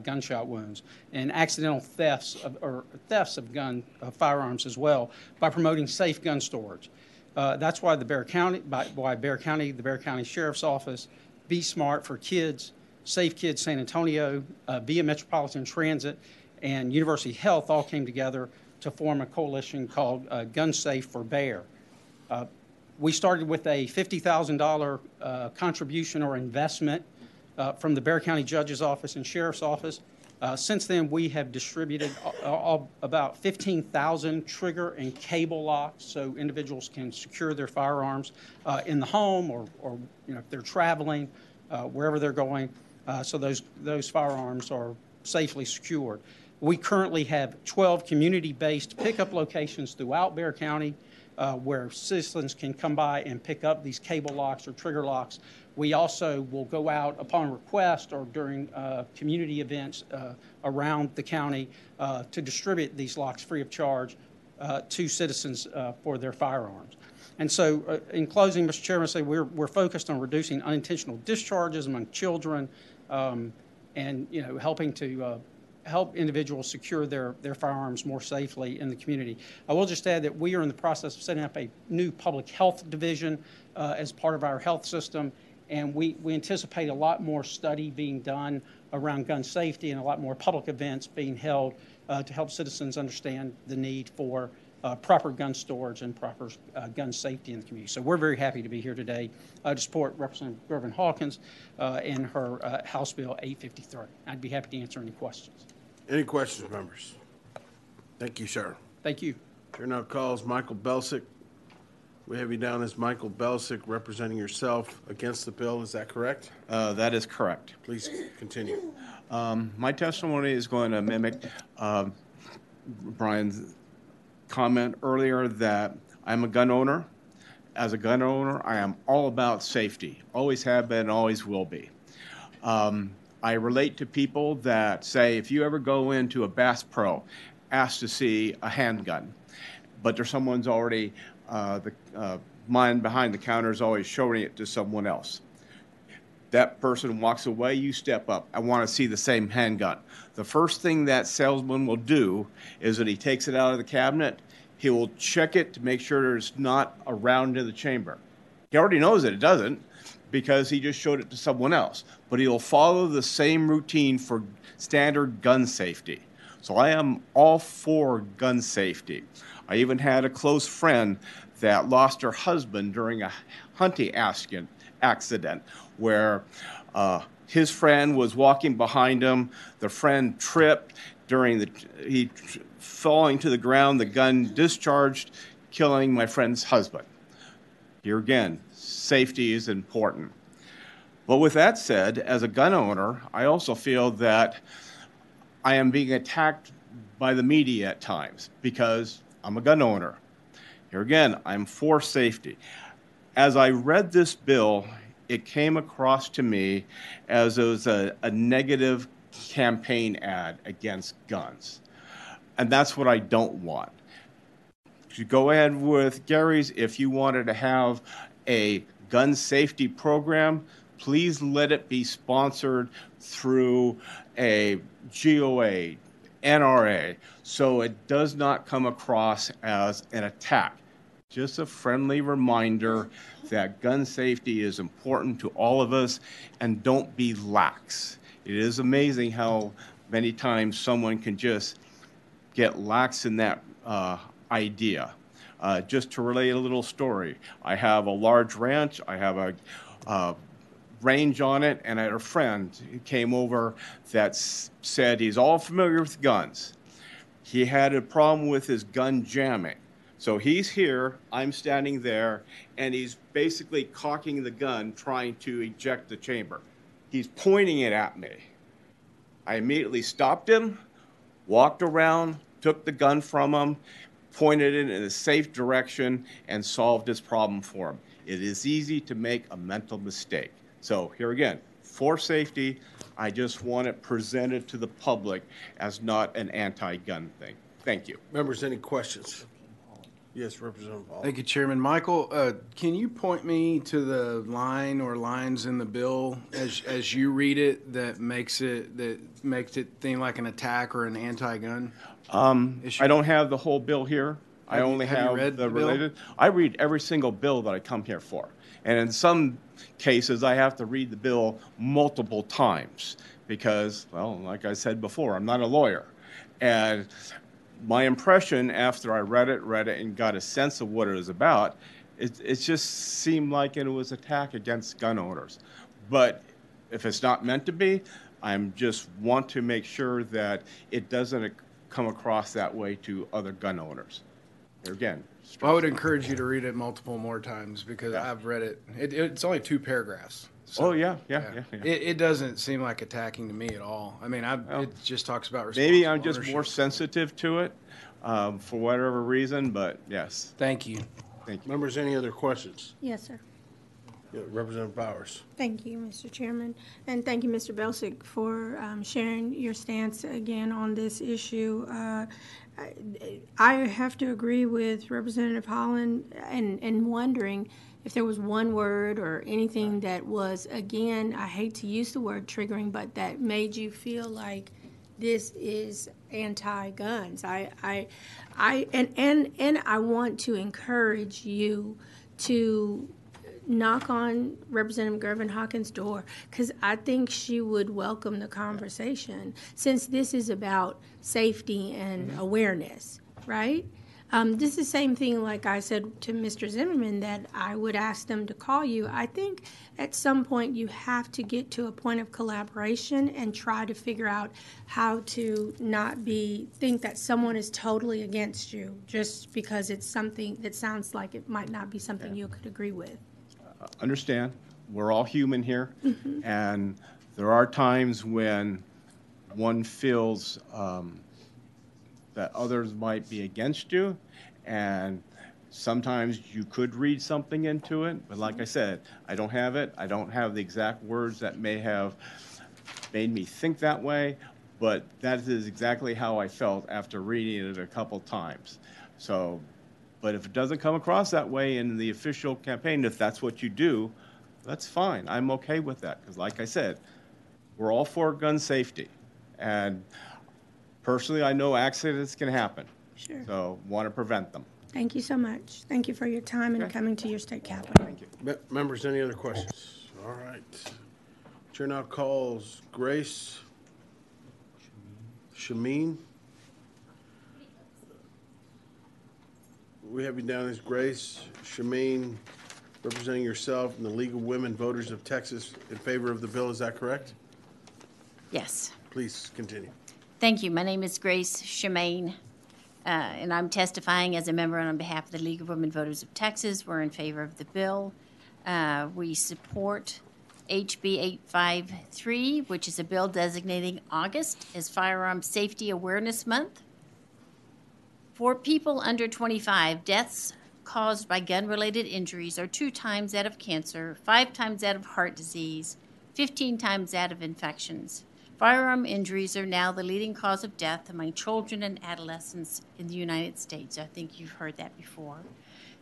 gunshot wounds and accidental thefts of firearms as well by promoting safe gun storage. That's why the Bexar County, the Bexar County Sheriff's Office, Be Smart for Kids, Safe Kids San Antonio, Via Metropolitan Transit, and University Health all came together to form a coalition called Gun Safe for Bexar. We started with a $50,000 contribution or investment from the Bexar County Judge's Office and Sheriff's Office. Since then, we have distributed about 15,000 trigger and cable locks so individuals can secure their firearms in the home or if they're traveling, wherever they're going, so those firearms are safely secured. We currently have 12 community-based pickup locations throughout Bexar County where citizens can come by and pick up these cable locks or trigger locks. We also will go out upon request or during community events around the county to distribute these locks free of charge to citizens for their firearms. And so in closing, Mr. Chairman, I say we're focused on reducing unintentional discharges among children and helping to help individuals secure their firearms more safely in the community. I will just add that we are in the process of setting up a new public health division as part of our health system, and we anticipate a lot more study being done around gun safety and a lot more public events being held to help citizens understand the need for proper gun storage and proper gun safety in the community. So we're very happy to be here today to support Representative Gerben Hawkins in her House Bill 853. I'd be happy to answer any questions. Any questions, members? Thank you, sir. Thank you. Chair now calls Michael Belsick. We have you down as Michael Belsick, representing yourself against the bill. Is that correct? That is correct. Please continue. My testimony is going to mimic Brian's comment earlier that I'm a gun owner. As a gun owner, I am all about safety. Always have been, always will be. I relate to people that say, if you ever go into a Bass Pro, ask to see a handgun, but there's someone's already the man behind the counter is always showing it to someone else. That person walks away, you step up. I want to see the same handgun. The first thing that salesman will do is when he takes it out of the cabinet, he will check it to make sure there's not a round in the chamber. He already knows that it doesn't because he just showed it to someone else. But he'll follow the same routine for standard gun safety. So I am all for gun safety. I even had a close friend that lost her husband during a hunting accident where his friend was walking behind him. The friend tripped falling to the ground. The gun discharged, killing my friend's husband. Here again, safety is important. But with that said, as a gun owner, I also feel that I am being attacked by the media at times because I'm a gun owner. Here again, I'm for safety. As I read this bill, it came across to me as it was a negative campaign ad against guns. And that's what I don't want. You go ahead with Gary's. If you wanted to have a gun safety program, please let it be sponsored through a GOA, NRA, so it does not come across as an attack. Just a friendly reminder that gun safety is important to all of us, and don't be lax. It is amazing how many times someone can just get lax in that idea. Just to relate a little story, I have a large ranch. I have a range on it, and I had a friend who came over that said he's all familiar with guns. He had a problem with his gun jamming. So he's here, I'm standing there, and he's basically cocking the gun, trying to eject the chamber. He's pointing it at me. I immediately stopped him, walked around, took the gun from him, pointed it in a safe direction, and solved his problem for him. It is easy to make a mental mistake. So here again, for safety, I just want it presented to the public as not an anti-gun thing. Thank you. Members, any questions? Yes, Representative Hall. Thank you, Chairman. Michael, can you point me to the line or lines in the bill as you read it that makes it seem like an attack or an anti-gun issue? I don't have the whole bill here. I only have you read the the bill? related. I read every single bill that I come here for. And in some cases, I have to read the bill multiple times because, well, like I said before, I'm not a lawyer. And my impression after I read it and got a sense of what it was about, it just seemed like it was an attack against gun owners. But if it's not meant to be, I just want to make sure that it doesn't come across that way to other gun owners. Here again. I would encourage you to read it multiple more times because I've read it. It's only 2 paragraphs. So, yeah. It doesn't seem like attacking to me at all. I mean, it just talks about responsible maybe I'm just ownership. more sensitive to it for whatever reason, but yes. Thank you. Thank you. Members, any other questions? Yes, sir. Yeah, Representative Bowers. Thank you, Mr. Chairman. And thank you, Mr. Belsick, for sharing your stance again on this issue. I have to agree with Representative Holland and wondering if there was one word or anything that was, again, I hate to use the word triggering, but that made you feel like this is anti-guns. I want to encourage you to knock on Representative Gervin Hawkins' door because I think she would welcome the conversation since this is about safety and awareness, right? This is the same thing like I said to Mr. Zimmerman that I would ask them to call you. I think at some point you have to get to a point of collaboration and try to figure out how to not think that someone is totally against you just because it's something that sounds like it might not be something you could agree with. Understand, we're all human here, and there are times when one feels that others might be against you, and sometimes you could read something into it, but like I said, I don't have it. I don't have the exact words that may have made me think that way, but that is exactly how I felt after reading it a couple times. So But if it doesn't come across that way in the official campaign, if that's what you do, that's fine. I'm okay with that because, like I said, we're all for gun safety. And personally, I know accidents can happen. Sure. So want to prevent them. Thank you so much. Thank you for your time and coming to your state capitol. Thank you. Members, any other questions? All right. Chair now calls Grace Shameen. We have you down as Grace Shameen, representing yourself and the League of Women Voters of Texas in favor of the bill. Is that correct? Yes. Please continue. Thank you. My name is Grace Shemaine, and I'm testifying as a member on behalf of the League of Women Voters of Texas. We're in favor of the bill. We support HB 853, which is a bill designating August as Firearm Safety Awareness Month. For people under 25, deaths caused by gun-related injuries are 2 times that of cancer, 5 times that of heart disease, 15 times that of infections. Firearm injuries are now the leading cause of death among children and adolescents in the United States. I think you've heard that before.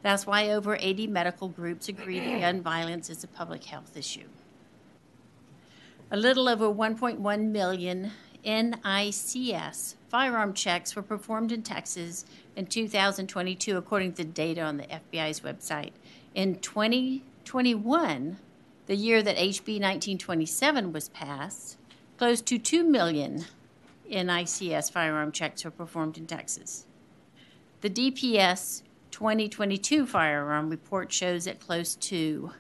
That's why over 80 medical groups agree that gun violence is a public health issue. A little over 1.1 million NICS firearm checks were performed in Texas in 2022, according to data on the FBI's website. In 2021, the year that HB 1927 was passed, close to 2 million NICS firearm checks were performed in Texas. The DPS 2022 firearm report shows that close to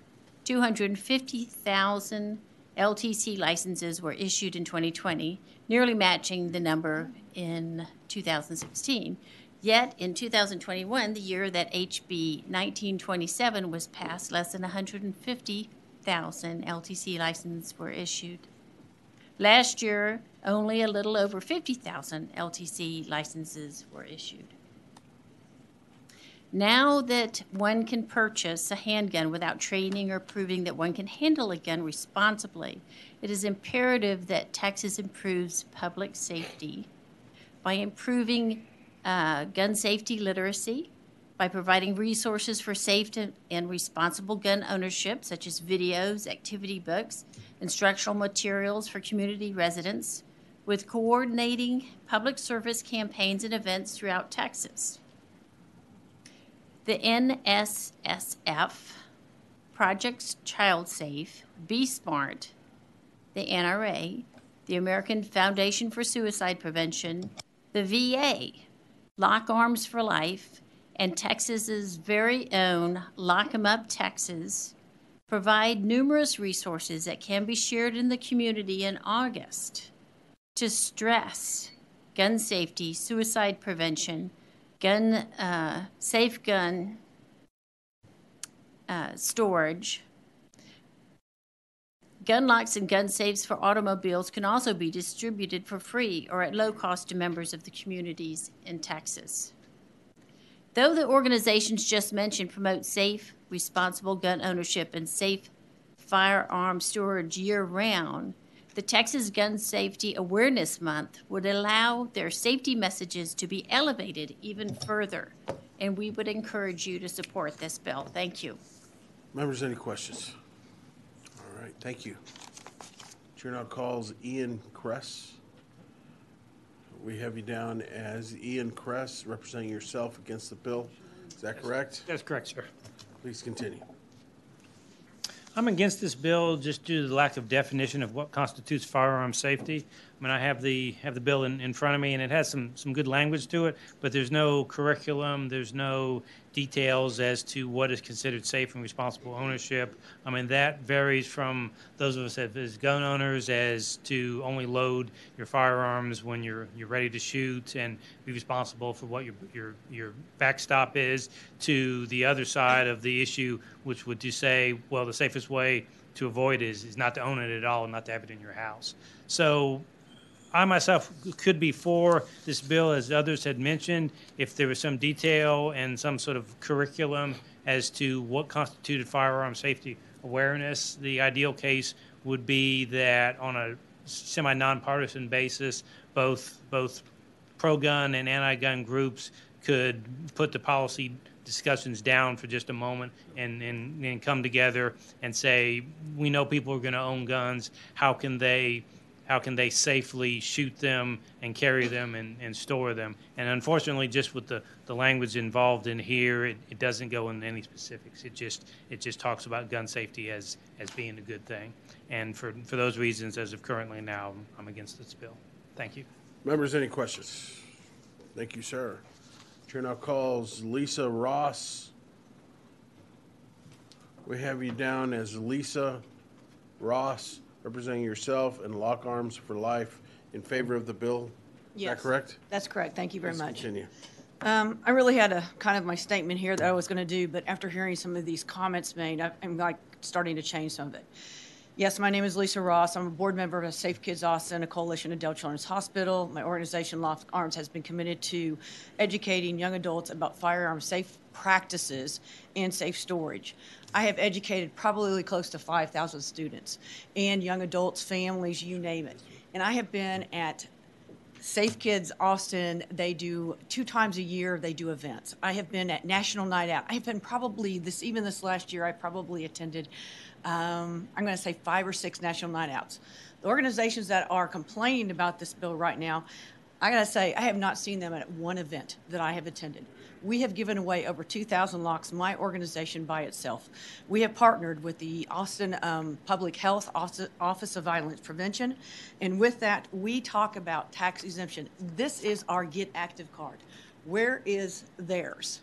250,000 LTC licenses were issued in 2020, nearly matching the number in 2016. Yet in 2021, the year that HB 1927 was passed, less than 150,000 LTC licenses were issued. Last year, only a little over 50,000 LTC licenses were issued. Now that one can purchase a handgun without training or proving that one can handle a gun responsibly, it is imperative that Texas improves public safety by improving gun safety literacy, by providing resources for safe and responsible gun ownership, such as videos, activity books, instructional materials for community residents, with coordinating public service campaigns and events throughout Texas. The NSSF, Project Child Safe, Be Smart, the NRA, the American Foundation for Suicide Prevention, the VA, Lock Arms for Life, and Texas's very own Lock 'em Up Texas provide numerous resources that can be shared in the community in August to stress gun safety, suicide prevention, safe gun storage. Gun locks and gun safes for automobiles can also be distributed for free or at low cost to members of the communities in Texas. Though the organizations just mentioned promote safe, responsible gun ownership and safe firearm storage year-round, the Texas Gun Safety Awareness Month would allow their safety messages to be elevated even further, and we would encourage you to support this bill. Thank you. Members, any questions? All right, thank you. Chair now calls Ian Kress. We have you down as Ian Kress, representing yourself against the bill. Is that correct? That's correct, sir. Please continue. I'm against this bill just due to the lack of definition of what constitutes firearm safety. I mean, I have the bill in front of me, and it has some good language to it, but there's no curriculum, there's no details as to what is considered safe and responsible ownership. I mean, that varies from those of us as gun owners as to only load your firearms when you're ready to shoot and be responsible for what your backstop is, to the other side of the issue, which would just say, well, the safest way to avoid is not to own it at all and not to have it in your house. So I myself could be for this bill, as others had mentioned, if there was some detail and some sort of curriculum as to what constituted firearm safety awareness. The ideal case would be that on a semi-nonpartisan basis, both pro-gun and anti-gun groups could put the policy discussions down for just a moment and come together and say, we know people are going to own guns. How can they safely shoot them and carry them and store them? And unfortunately, just with the language involved in here, it doesn't go into any specifics. It just talks about gun safety as being a good thing. And for those reasons, as of currently now, I'm against this bill. Thank you. Members, any questions? Thank you, sir. Chair now calls Lisa Ross. We have you down as Lisa Ross, representing yourself and Lock Arms for Life, in favor of the bill. Is Yes. that correct? That's correct. Thank you very Please much. continue. I really had a kind of my statement here that I was going to do, but after hearing some of these comments made, I'm like starting to change some of it. Yes, my name is Lisa Ross. I'm a board member of Safe Kids Austin, a coalition of Dell Children's Hospital. My organization, Lock Arms, has been committed to educating young adults about firearm safe practices and safe storage. I have educated probably close to 5,000 students and young adults, families, you name it. And I have been at Safe Kids Austin. They do 2 times a year, they do events. I have been at National Night Out. I have been probably even this last year, I probably attended I'm going to say 5 or 6 national night outs. The organizations that are complaining about this bill right now, I got to say, I have not seen them at one event that I have attended. We have given away over 2,000 locks, my organization by itself. We have partnered with the Austin Public Health Office of Violence Prevention, and with that, we talk about tax exemption. This is our Get Active card. Where is theirs?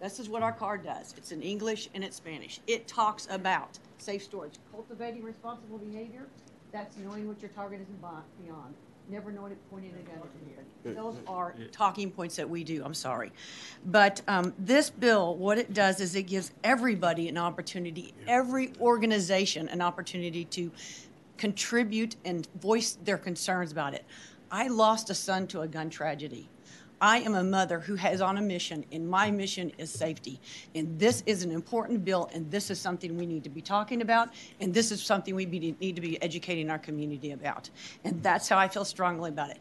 This is what our card does. It's in English and it's Spanish. It talks about safe storage, cultivating responsible behavior. That's knowing what your target is beyond. Never knowing it, pointing a gun at your head. Those are talking points that we do. I'm sorry. But this bill, what it does is it gives everybody an opportunity, every organization an opportunity to contribute and voice their concerns about it. I lost a son to a gun tragedy. I am a mother who is on a mission, and my mission is safety. And this is an important bill, and this is something we need to be talking about, and this is something we need to be educating our community about. And that's how I feel strongly about it.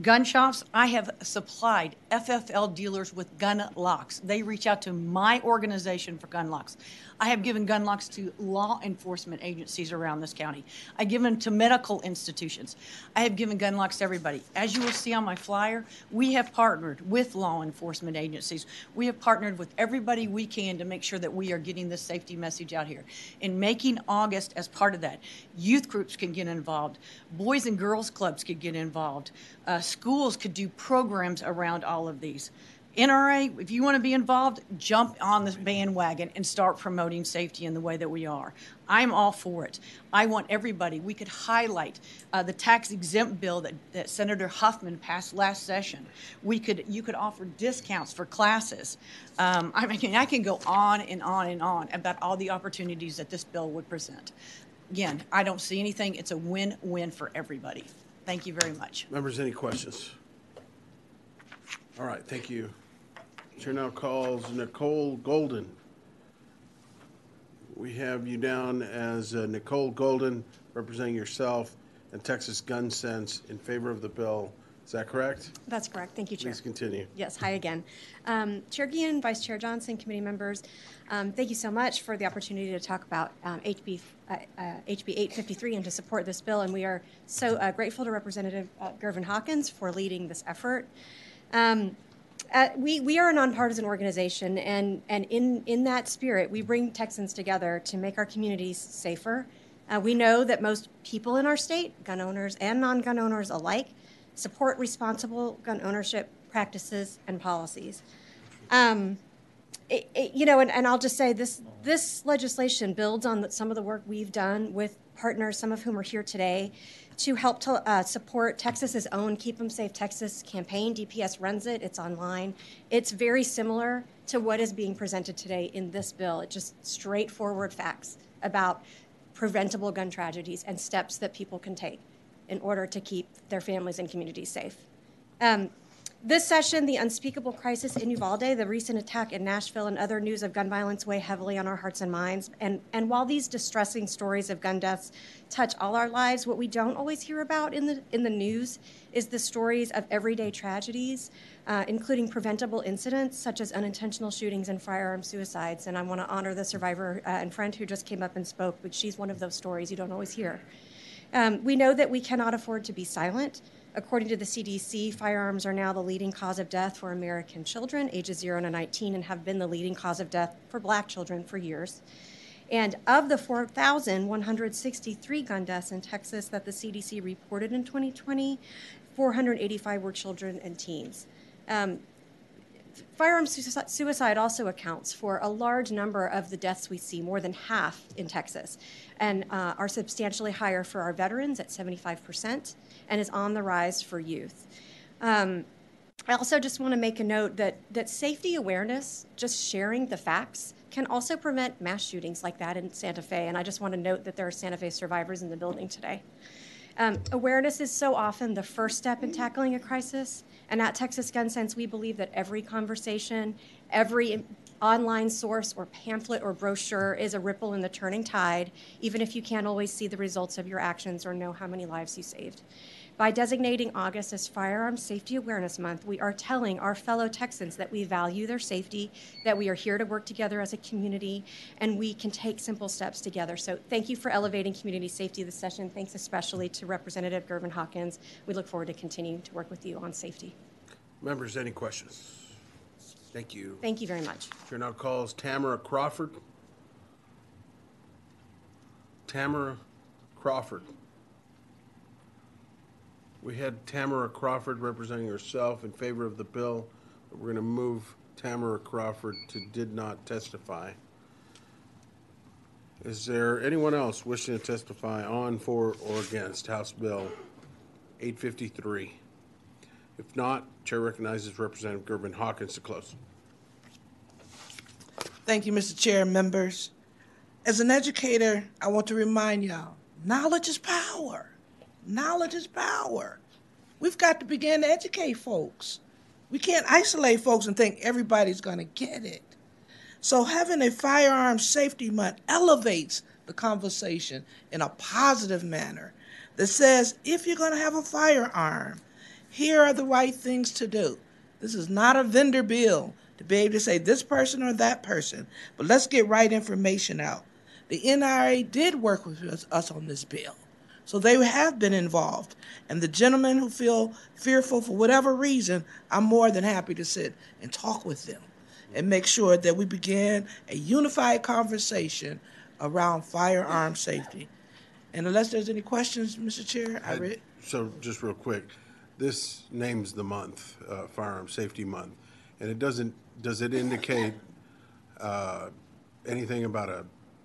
Gun shops, I have supplied FFL dealers with gun locks. They reach out to my organization for gun locks. I have given gun locks to law enforcement agencies around this county. I give them to medical institutions. I have given gun locks to everybody. As you will see on my flyer, we have partnered with law enforcement agencies. We have partnered with everybody we can to make sure that we are getting this safety message out here. In making August as part of that, youth groups can get involved. Boys and girls clubs could get involved. Schools could do programs around all of these. NRA, if you want to be involved, jump on this bandwagon and start promoting safety in the way that we are. I'm all for it. I want everybody. We could highlight the tax exempt bill that Senator Huffman passed last session. You could offer discounts for classes. I mean, I can go on and on and on about all the opportunities that this bill would present. Again, I don't see anything. It's a win-win for everybody. Thank you very much. Members, any questions? All right, thank you. Chair now calls Nicole Golden. We have you down as Nicole Golden, representing yourself and Texas Gun Sense, in favor of the bill. Is that correct? That's correct. Thank you, Chair. Please continue. Yes, hi again. Chair Guillen, Vice Chair Johnson, committee members, thank you so much for the opportunity to talk about HB 853 and to support this bill. And we are so grateful to Representative Gervin Hawkins for leading this effort. We are a nonpartisan organization, and in that spirit, we bring Texans together to make our communities safer. We know that most people in our state, gun owners and non-gun owners alike, support responsible gun ownership practices and policies. And I'll just say this legislation builds on some of the work we've done with partners, some of whom are here today, to help to support Texas's own Keep 'em Safe Texas campaign. DPS runs it. It's online. It's very similar to what is being presented today in this bill. It's just straightforward facts about preventable gun tragedies and steps that people can take in order to keep their families and communities safe. This session, the unspeakable crisis in Uvalde, the recent attack in Nashville, and other news of gun violence weigh heavily on our hearts and minds. And while these distressing stories of gun deaths touch all our lives, what we don't always hear about in the news is the stories of everyday tragedies, including preventable incidents such as unintentional shootings and firearm suicides. And I want to honor the survivor and friend who just came up and spoke, but she's one of those stories you don't always hear. We know that we cannot afford to be silent. According to the CDC, firearms are now the leading cause of death for American children ages 0 to 19 and have been the leading cause of death for Black children for years. And of the 4,163 gun deaths in Texas that the CDC reported in 2020, 485 were children and teens. Firearm suicide also accounts for a large number of the deaths we see, more than half in Texas, and are substantially higher for our veterans at 75%, and is on the rise for youth. I also just want to make a note that safety awareness, just sharing the facts, can also prevent mass shootings like that in Santa Fe, and I just want to note that there are Santa Fe survivors in the building today. Awareness is so often the first step in tackling a crisis, and at Texas Gun Sense, we believe that every conversation, every online source or pamphlet or brochure is a ripple in the turning tide, even if you can't always see the results of your actions or know how many lives you saved. By designating August as Firearms Safety Awareness Month, we are telling our fellow Texans that we value their safety, that we are here to work together as a community, and we can take simple steps together. So thank you for elevating community safety this session. Thanks especially to Representative Gervin Hawkins. We look forward to continuing to work with you on safety. Members, any questions? Thank you. Thank you very much. Chair now calls Tamara Crawford. Tamara Crawford. We had Tamara Crawford representing herself in favor of the bill, but we're going to move Tamara Crawford to did not testify. Is there anyone else wishing to testify on, for, or against House Bill 853? If not, Chair recognizes Representative Gervin Hawkins to close. Thank you, Mr. Chair and members. As an educator, I want to remind y'all, knowledge is power. Knowledge is power. We've got to begin to educate folks. We can't isolate folks and think everybody's going to get it. So having a firearms safety month elevates the conversation in a positive manner that says, if you're going to have a firearm, here are the right things to do. This is not a vendor bill to be able to say this person or that person, but let's get right information out. The NRA did work with us on this bill. So they have been involved. And the gentlemen who feel fearful for whatever reason, I'm more than happy to sit and talk with them and make sure that we begin a unified conversation around firearm safety. And unless there's any questions, Mr. Chair, I read. So just real quick, this names the month, Firearm Safety Month, and it doesn't, does it indicate anything about a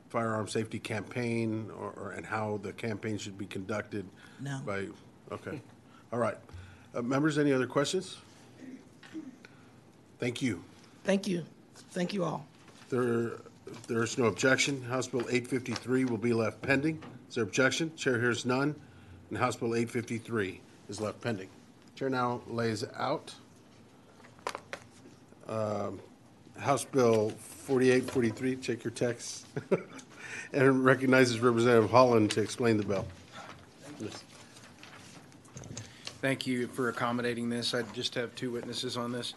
firearm safety campaign or and how the campaign should be conducted? No. Okay. All right. Members, any other questions? Thank you. Thank you. Thank you all. There is no objection. House Bill 853 will be left pending. Is there objection? Chair hears none, and House Bill 853 is left pending. Chair now lays out House Bill 4843, check your text, and recognizes Representative Holland to explain the bill. Thank you for accommodating this. I just have two witnesses on this.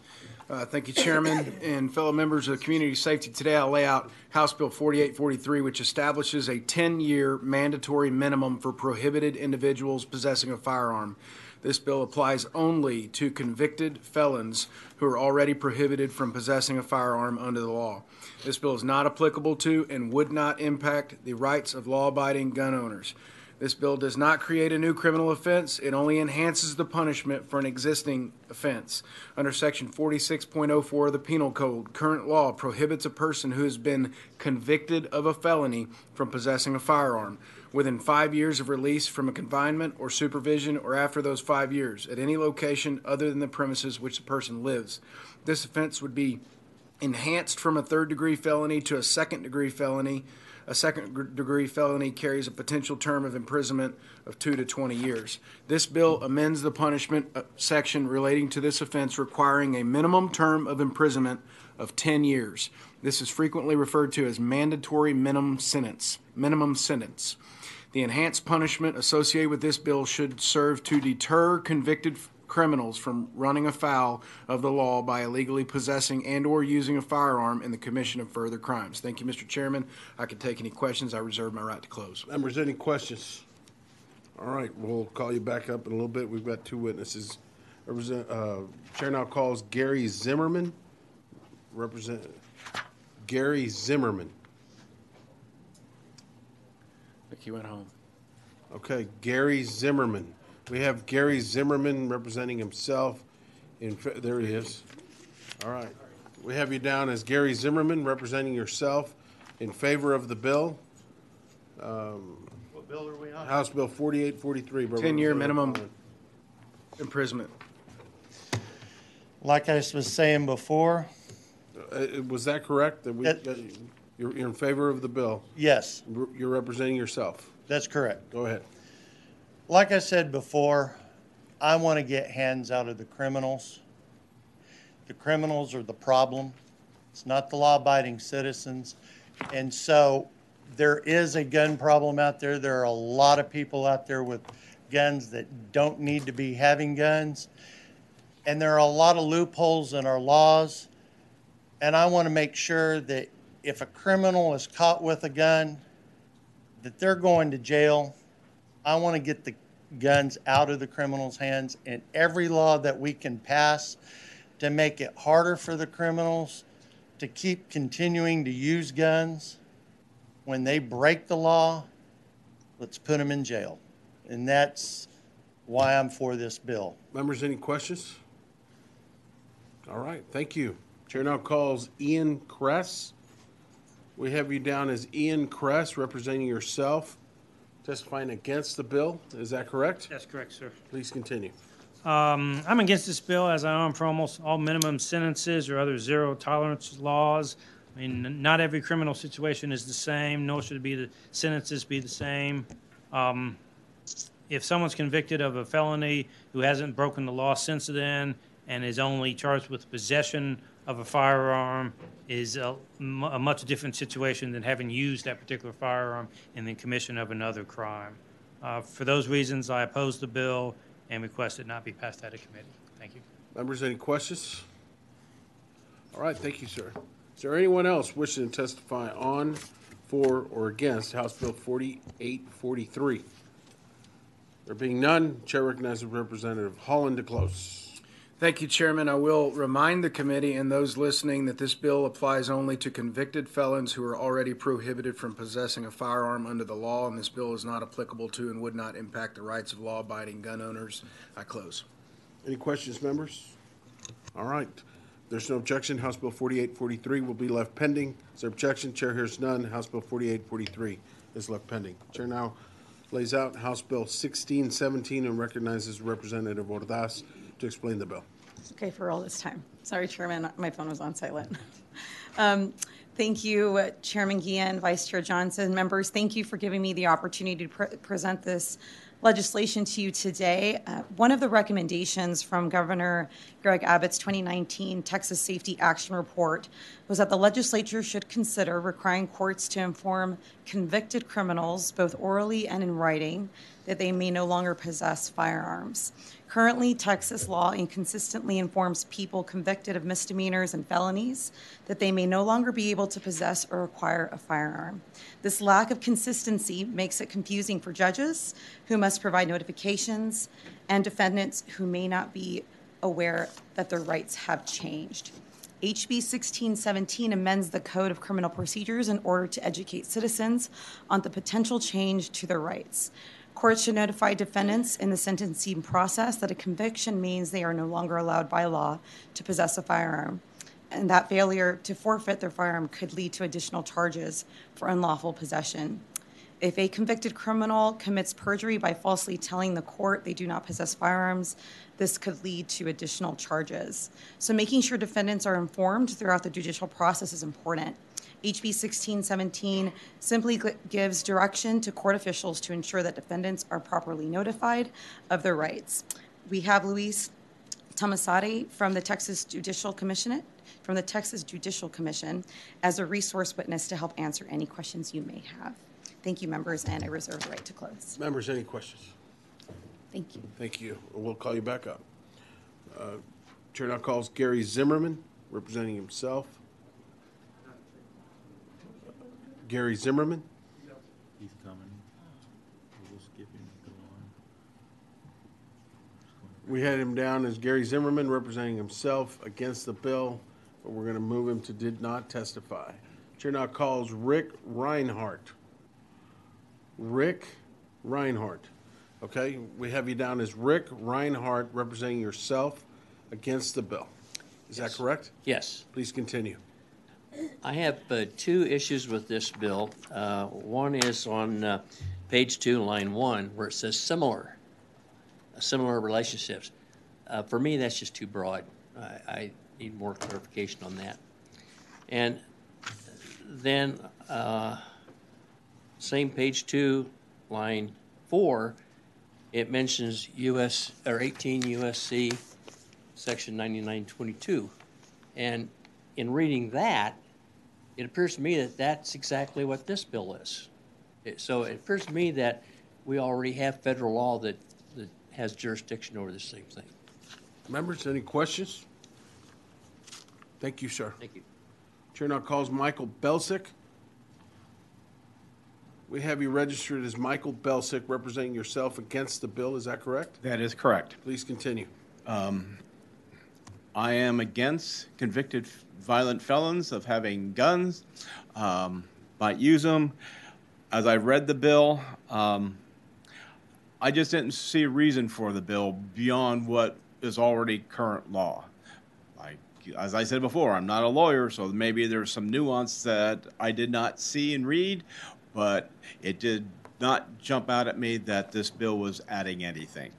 Thank you, Chairman and fellow members of community safety. Today I'll lay out House Bill 4843, which establishes a 10-year mandatory minimum for prohibited individuals possessing a firearm. This bill applies only to convicted felons who are already prohibited from possessing a firearm under the law. This bill is not applicable to and would not impact the rights of law-abiding gun owners. This bill does not create a new criminal offense. It only enhances the punishment for an existing offense. Under Section 46.04 of the Penal Code, current law prohibits a person who has been convicted of a felony from possessing a firearm within 5 years of release from a confinement or supervision, or after those 5 years, at any location other than the premises which the person lives. This offense would be enhanced from a third-degree felony to a second-degree felony. A second-degree felony carries a potential term of imprisonment of 2 to 20 years. This bill amends the punishment section relating to this offense, requiring a minimum term of imprisonment of 10 years. This is frequently referred to as mandatory minimum sentence. The enhanced punishment associated with this bill should serve to deter convicted criminals from running afoul of the law by illegally possessing and or using a firearm in the commission of further crimes. Thank you, Mr. Chairman. I can take any questions. I reserve my right to close. Members, any questions? All right, we'll call you back up in a little bit. We've got two witnesses. Chair now calls Gary Zimmerman. Gary Zimmerman. I think he went home. Okay, Gary Zimmerman. We have Gary Zimmerman representing himself. There he is. All right. We have you down as Gary Zimmerman representing yourself in favor of the bill. What bill are we on? House Bill 4843. 10-year minimum imprisonment. Like I was saying before. Was that correct? You're in favor of the bill? Yes. You're representing yourself? That's correct. Go ahead. Like I said before, I want to get hands out of the criminals. The criminals are the problem. It's not the law-abiding citizens. And so there is a gun problem out there. There are a lot of people out there with guns that don't need to be having guns. And there are a lot of loopholes in our laws. And I want to make sure that if a criminal is caught with a gun, that they're going to jail. I want to get the guns out of the criminals' hands, and every law that we can pass to make it harder for the criminals to keep continuing to use guns. When they break the law, let's put them in jail. And that's why I'm for this bill. Members, any questions? All right, thank you. Chair now calls Ian Kress. We have you down as Ian Kress representing yourself, testifying against the bill. Is that correct? That's correct, sir. Please continue. I'm against this bill, as I am for almost all minimum sentences or other zero tolerance laws. I mean, not every criminal situation is the same, nor should the sentences be the same. If someone's convicted of a felony who hasn't broken the law since then and is only charged with possession of a firearm, is a much different situation than having used that particular firearm in the commission of another crime. For those reasons, I oppose the bill and request it not be passed out of committee. Thank you. Members, any questions? All right, thank you, sir. Is there anyone else wishing to testify on, for, or against House Bill 4843? There being none, Chair recognizes Representative Holland to close. Thank you, Chairman. I will remind the committee and those listening that this bill applies only to convicted felons who are already prohibited from possessing a firearm under the law, and this bill is not applicable to and would not impact the rights of law-abiding gun owners. I close. Any questions, members? All right. There's no objection. House Bill 4843 will be left pending. Is there objection? Chair hears none. House Bill 4843 is left pending. Chair now lays out House Bill 1617 and recognizes Representative Ordaz to explain the bill. Okay, for all this time. Sorry, Chairman, my phone was on silent. Thank you, Chairman Guillen, Vice Chair Johnson. Members, thank you for giving me the opportunity to present this legislation to you today. One of the recommendations from Governor Greg Abbott's 2019 Texas Safety Action Report was that the legislature should consider requiring courts to inform convicted criminals, both orally and in writing, that they may no longer possess firearms. Currently, Texas law inconsistently informs people convicted of misdemeanors and felonies that they may no longer be able to possess or acquire a firearm. This lack of consistency makes it confusing for judges who must provide notifications and defendants who may not be aware that their rights have changed. HB 1617 amends the Code of Criminal Procedures in order to educate citizens on the potential change to their rights. Courts should notify defendants in the sentencing process that a conviction means they are no longer allowed by law to possess a firearm, and that failure to forfeit their firearm could lead to additional charges for unlawful possession. If a convicted criminal commits perjury by falsely telling the court they do not possess firearms, this could lead to additional charges. So making sure defendants are informed throughout the judicial process is important. HB 1617 simply gives direction to court officials to ensure that defendants are properly notified of their rights. We have Luis Tomasati from the Texas Judicial Commission as a resource witness to help answer any questions you may have. Thank you, members, and I reserve the right to close. Members, any questions? Thank you. Thank you. We'll call you back up. Chair now calls Gary Zimmerman, representing himself. Gary Zimmerman. He's coming. We'll skip him and go on. We had him down as Gary Zimmerman, representing himself against the bill, but we're going to move him to did not testify. Chair now calls Rick Reinhardt. Rick Reinhardt. Okay, we have you down as Rick Reinhardt, representing yourself against the bill. Is that correct? Yes. Please continue. I have two issues with this bill. One is on page 2, line 1, where it says similar relationships. For me, that's just too broad. I need more clarification on that. And then same page 2, line 4, it mentions 18 USC section 9922. And in reading that, it appears to me that that's exactly what this bill is. So it appears to me that we already have federal law that has jurisdiction over the same thing. Members, any questions? Thank you, sir. Thank you. Chair now calls Michael Belsick. We have you registered as Michael Belsick, representing yourself against the bill. Is that correct? That is correct. Please continue. I am against convicted violent felons of having guns, might use them. As I read the bill, I just didn't see a reason for the bill beyond what is already current law. As I said before, I'm not a lawyer, so maybe there's some nuance that I did not see and read, but it did not jump out at me that this bill was adding anything.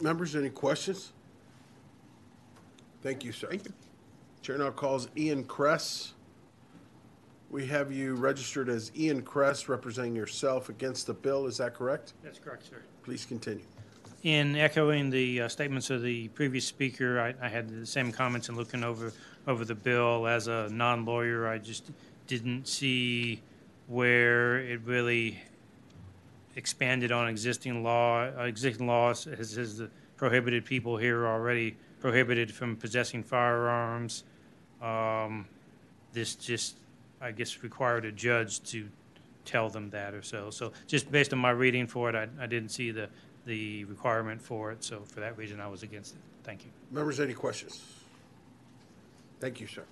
Members, any questions? Thank you, sir. Thank you. Chair now calls Ian Kress. We have you registered as Ian Kress, representing yourself against the bill. Is that correct? That's correct, sir. Please continue. In echoing the statements of the previous speaker, I had the same comments in looking over the bill. As a non-lawyer, I just didn't see where it really expanded on existing law. Existing laws has prohibited people here already prohibited from possessing firearms. This just, I guess, required a judge to tell them that or so. So just based on my reading for it, I didn't see the requirement for it. So for that reason, I was against it. Thank you. Members, any questions? Thank you, sir.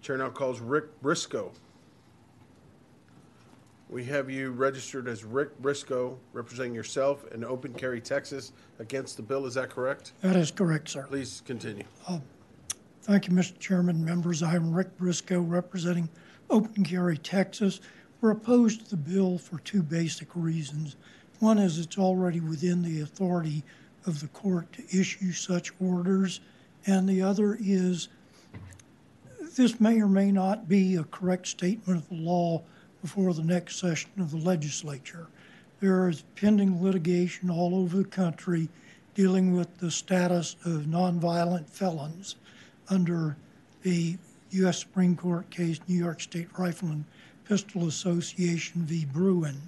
Chair now calls Rick Briscoe. We have you registered as Rick Briscoe, representing yourself in Open Carry, Texas, against the bill. Is that correct? That is correct, sir. Please continue. Thank you, Mr. Chairman, members. I'm Rick Briscoe, representing Open Carry, Texas. We're opposed to the bill for two basic reasons. One is it's already within the authority of the court to issue such orders, and the other is this may or may not be a correct statement of the law before the next session of the legislature. There is pending litigation all over the country dealing with the status of nonviolent felons under the U.S. Supreme Court case, New York State Rifle and Pistol Association v. Bruin.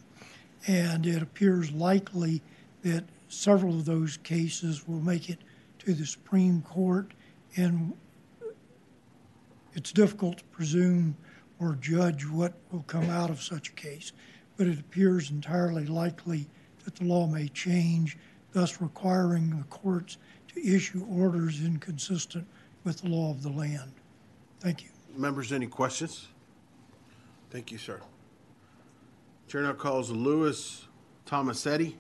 And it appears likely that several of those cases will make it to the Supreme Court, and it's difficult to presume or judge what will come out of such a case, but it appears entirely likely that the law may change, thus requiring the courts to issue orders inconsistent with the law of the land. Thank you. Members, any questions? Thank you, sir. Chair now calls Louis Tomasetti.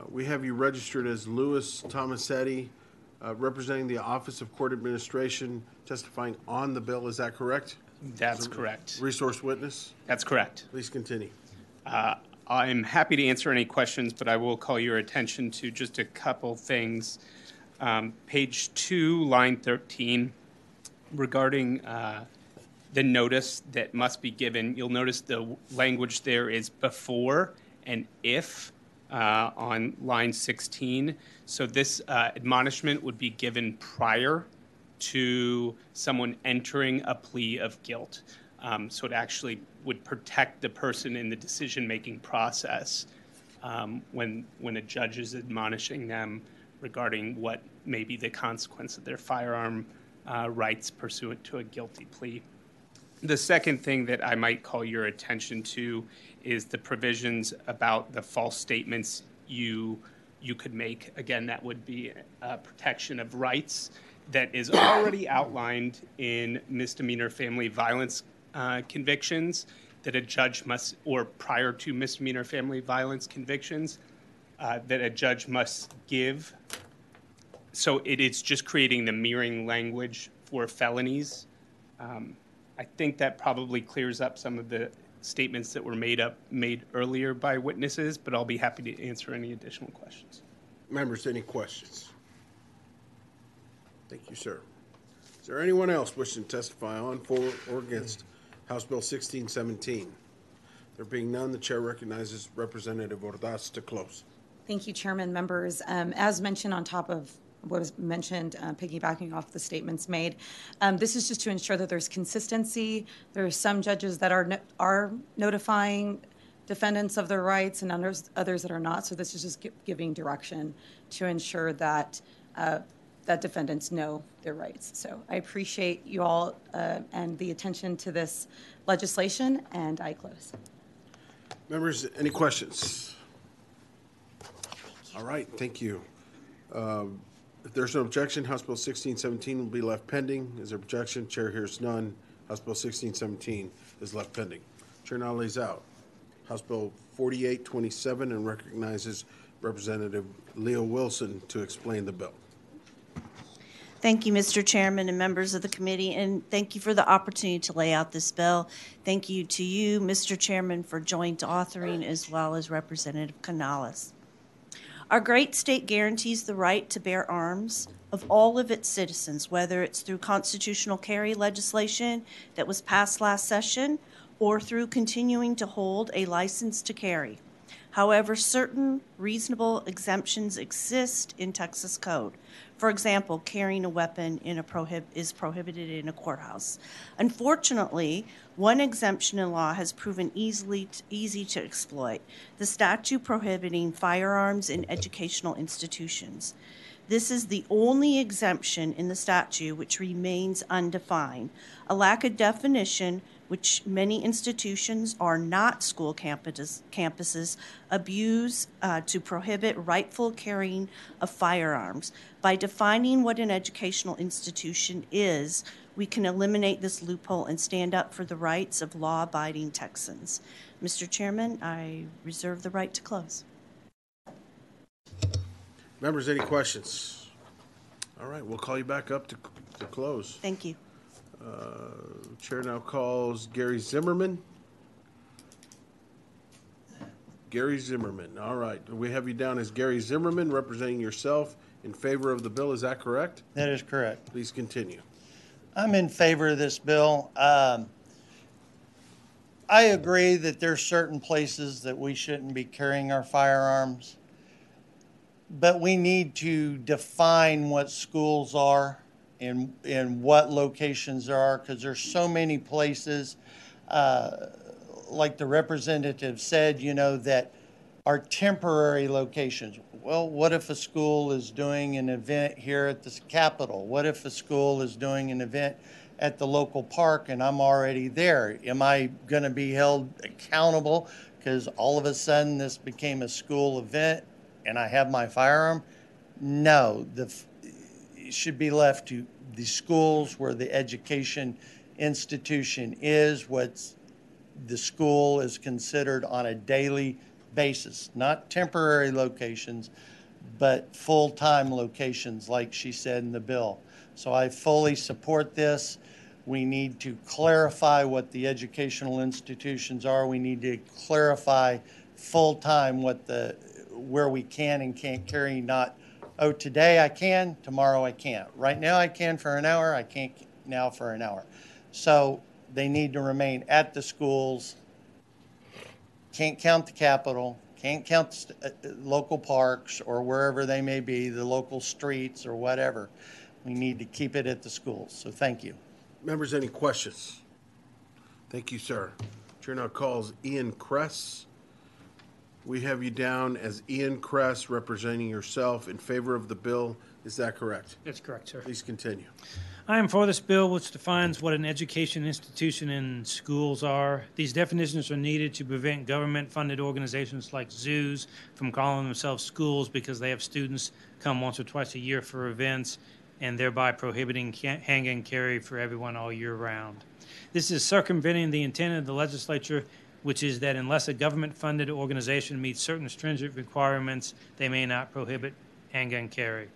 We have you registered as Louis Tomasetti, representing the Office of Court Administration, testifying on the bill. Is that correct? That's correct. Resource witness? That's correct. Please continue. I'm happy to answer any questions, but I will call your attention to just a couple things. Page 2, line 13, regarding the notice that must be given. You'll notice the language there is before and if on line 16. So this admonishment would be given prior to someone entering a plea of guilt. So it actually would protect the person in the decision-making process when a judge is admonishing them regarding what may be the consequence of their firearm rights pursuant to a guilty plea. The second thing that I might call your attention to is the provisions about the false statements you could make. Again, that would be a protection of rights that is already outlined in misdemeanor family violence convictions that a judge must, or prior to misdemeanor family violence convictions, that a judge must give. So it is just creating the mirroring language for felonies. I think that probably clears up some of the statements that were made earlier by witnesses, but I'll be happy to answer any additional questions. Members, any questions? Thank you, sir. Is there anyone else wishing to testify on, for, or against House Bill 1617? There being none, the chair recognizes Representative Ordaz to close. Thank you, Chairman, members. As mentioned, on top of what was mentioned, piggybacking off the statements made, this is just to ensure that there's consistency. There are some judges that are notifying defendants of their rights and others that are not. So this is just giving direction to ensure that that defendants know their rights. So I appreciate you all and the attention to this legislation, and I close. Members, any questions? All right, thank you. If there's no objection, House Bill 1617 will be left pending. Is there objection? Chair hears none. House Bill 1617 is left pending. Chair now lays out House Bill 4827 and recognizes Representative Leo Wilson to explain the bill. Thank you, Mr. Chairman and members of the committee, and thank you for the opportunity to lay out this bill. Thank you to you, Mr. Chairman, for joint authoring, as well as Representative Canales. Our great state guarantees the right to bear arms of all of its citizens, whether it's through constitutional carry legislation that was passed last session or through continuing to hold a license to carry. However, certain reasonable exemptions exist in Texas code. For example, carrying a weapon is prohibited in a courthouse. Unfortunately, one exemption in law has proven easy to exploit: the statute prohibiting firearms in educational institutions. This is the only exemption in the statute which remains undefined. A lack of definition, which many institutions are not school campuses, abuse to prohibit rightful carrying of firearms. By defining what an educational institution is, we can eliminate this loophole and stand up for the rights of law-abiding Texans. Mr. Chairman, I reserve the right to close. Members, any questions? All right, we'll call you back up to close. Thank you. Chair now calls Gary Zimmerman. Gary Zimmerman. All right. We have you down as Gary Zimmerman, representing yourself in favor of the bill. Is that correct? That is correct. Please continue. I'm in favor of this bill. I agree that there's certain places that we shouldn't be carrying our firearms, but we need to define what schools are and what locations there are, because there's so many places, like the representative said, that are temporary locations. Well, what if a school is doing an event here at the Capitol? What if a school is doing an event at the local park and I'm already there? Am I going to be held accountable because all of a sudden this became a school event and I have my firearm? No, it should be left to the schools where the education institution is, what the school is considered on a daily basis, not temporary locations, but full-time locations, like she said in the bill. So I fully support this. We need to clarify what the educational institutions are. We need to clarify full-time where we can and can't carry, not, oh, today I can, tomorrow I can't. Right now I can for an hour, I can't now for an hour. So they need to remain at the schools. Can't count the Capitol, can't count local parks or wherever they may be, the local streets or whatever. We need to keep it at the schools. So thank you. Members, any questions? Thank you, sir. Chair now calls Ian Kress. We have you down as Ian Kress, representing yourself in favor of the bill. Is that correct? That's correct, sir. Please continue. I am for this bill, which defines what an education institution and schools are. These definitions are needed to prevent government-funded organizations like zoos from calling themselves schools because they have students come once or twice a year for events, and thereby prohibiting hang and carry for everyone all year round. This is circumventing the intent of the legislature, which is that unless a government-funded organization meets certain stringent requirements, they may not prohibit hang and carry.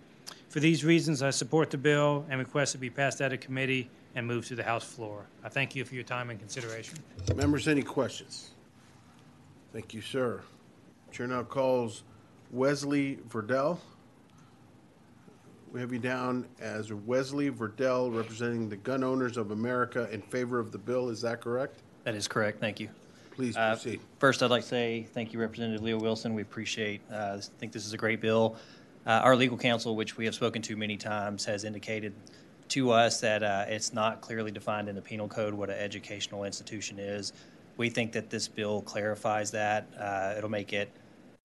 For these reasons, I support the bill and request it be passed out of committee and moved to the House floor. I thank you for your time and consideration. Members, any questions? Thank you, sir. Chair now calls Wesley Verdell. We have you down as Wesley Verdell, representing the Gun Owners of America, in favor of the bill. Is that correct? That is correct. Thank you. Please proceed. First, I'd like to say thank you, Representative Leo Wilson. We appreciate, think this is a great bill. Our legal counsel, which we have spoken to many times, has indicated to us that it's not clearly defined in the penal code what an educational institution is. We think that this bill clarifies that. It'll make it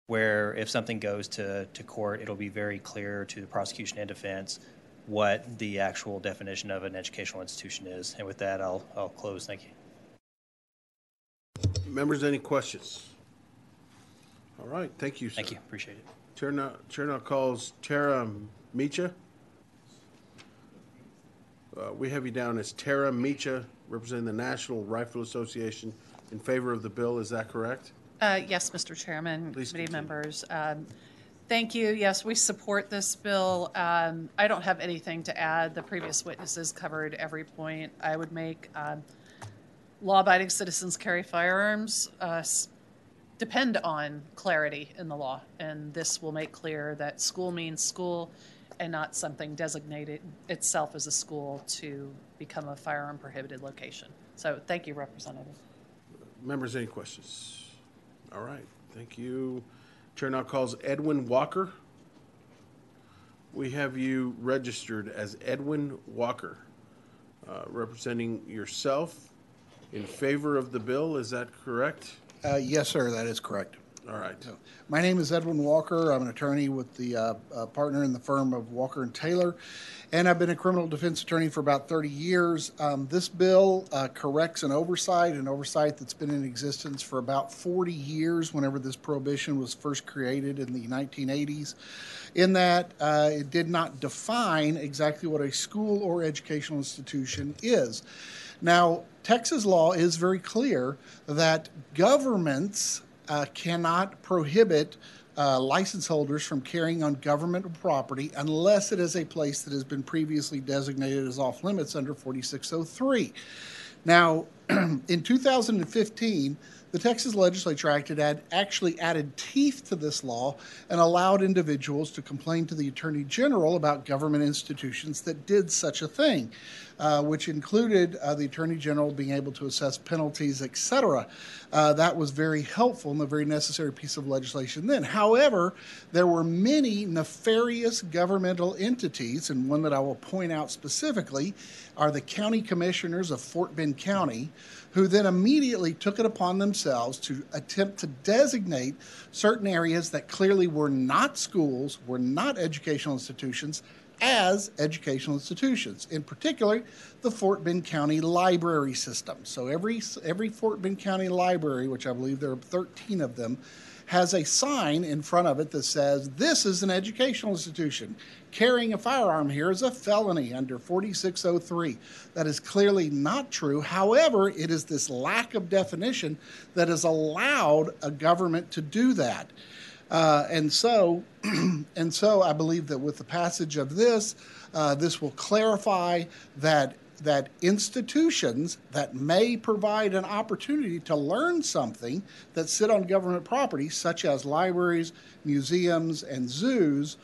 where if something goes to court, it'll be very clear to the prosecution and defense what the actual definition of an educational institution is. And with that, I'll close. Thank you. Members, any questions? All right, thank you, sir. Thank you. Appreciate it. Chair now calls Tara Micha. We have you down as Tara Micha, representing the National Rifle Association, in favor of the bill. Is that correct? Yes, Mr. Chairman, committee members. Thank you. Yes, we support this bill. I don't have anything to add. The previous witnesses covered every point. I would make law-abiding citizens carry firearms depend on clarity in the law, and this will make clear that school means school and not something designated itself as a school to become a firearm prohibited location. So thank you, Representative. Members, any questions? All right, thank you. Chair now calls Edwin Walker. We have you registered as Edwin Walker, representing yourself in favor of the bill. Is that correct? Yes, sir, that is correct. All right. My name is Edwin Walker. I'm an attorney with the partner in the firm of Walker & Taylor, and I've been a criminal defense attorney for about 30 years. This bill corrects an oversight that's been in existence for about 40 years whenever this prohibition was first created in the 1980s, in that it did not define exactly what a school or educational institution is. Now, Texas law is very clear that governments cannot prohibit license holders from carrying on government property unless it is a place that has been previously designated as off limits under 4603. Now, in 2015, the Texas legislature actually added teeth to this law and allowed individuals to complain to the Attorney General about government institutions that did such a thing, which included the Attorney General being able to assess penalties, etc. That was very helpful and a very necessary piece of legislation then. However, there were many nefarious governmental entities, and one that I will point out specifically are the county commissioners of Fort Bend County, who then immediately took it upon themselves to attempt to designate certain areas that clearly were not schools, were not educational institutions, as educational institutions. In particular, the Fort Bend County library system. So every Fort Bend County library, which I believe there are 13 of them, has a sign in front of it that says, this is an educational institution. Carrying a firearm here is a felony under 4603. That is clearly not true. However, it is this lack of definition that has allowed a government to do that. And so I believe that with the passage of this, this will clarify that that institutions that may provide an opportunity to learn something that sit on government property, such as libraries, museums, and zoos,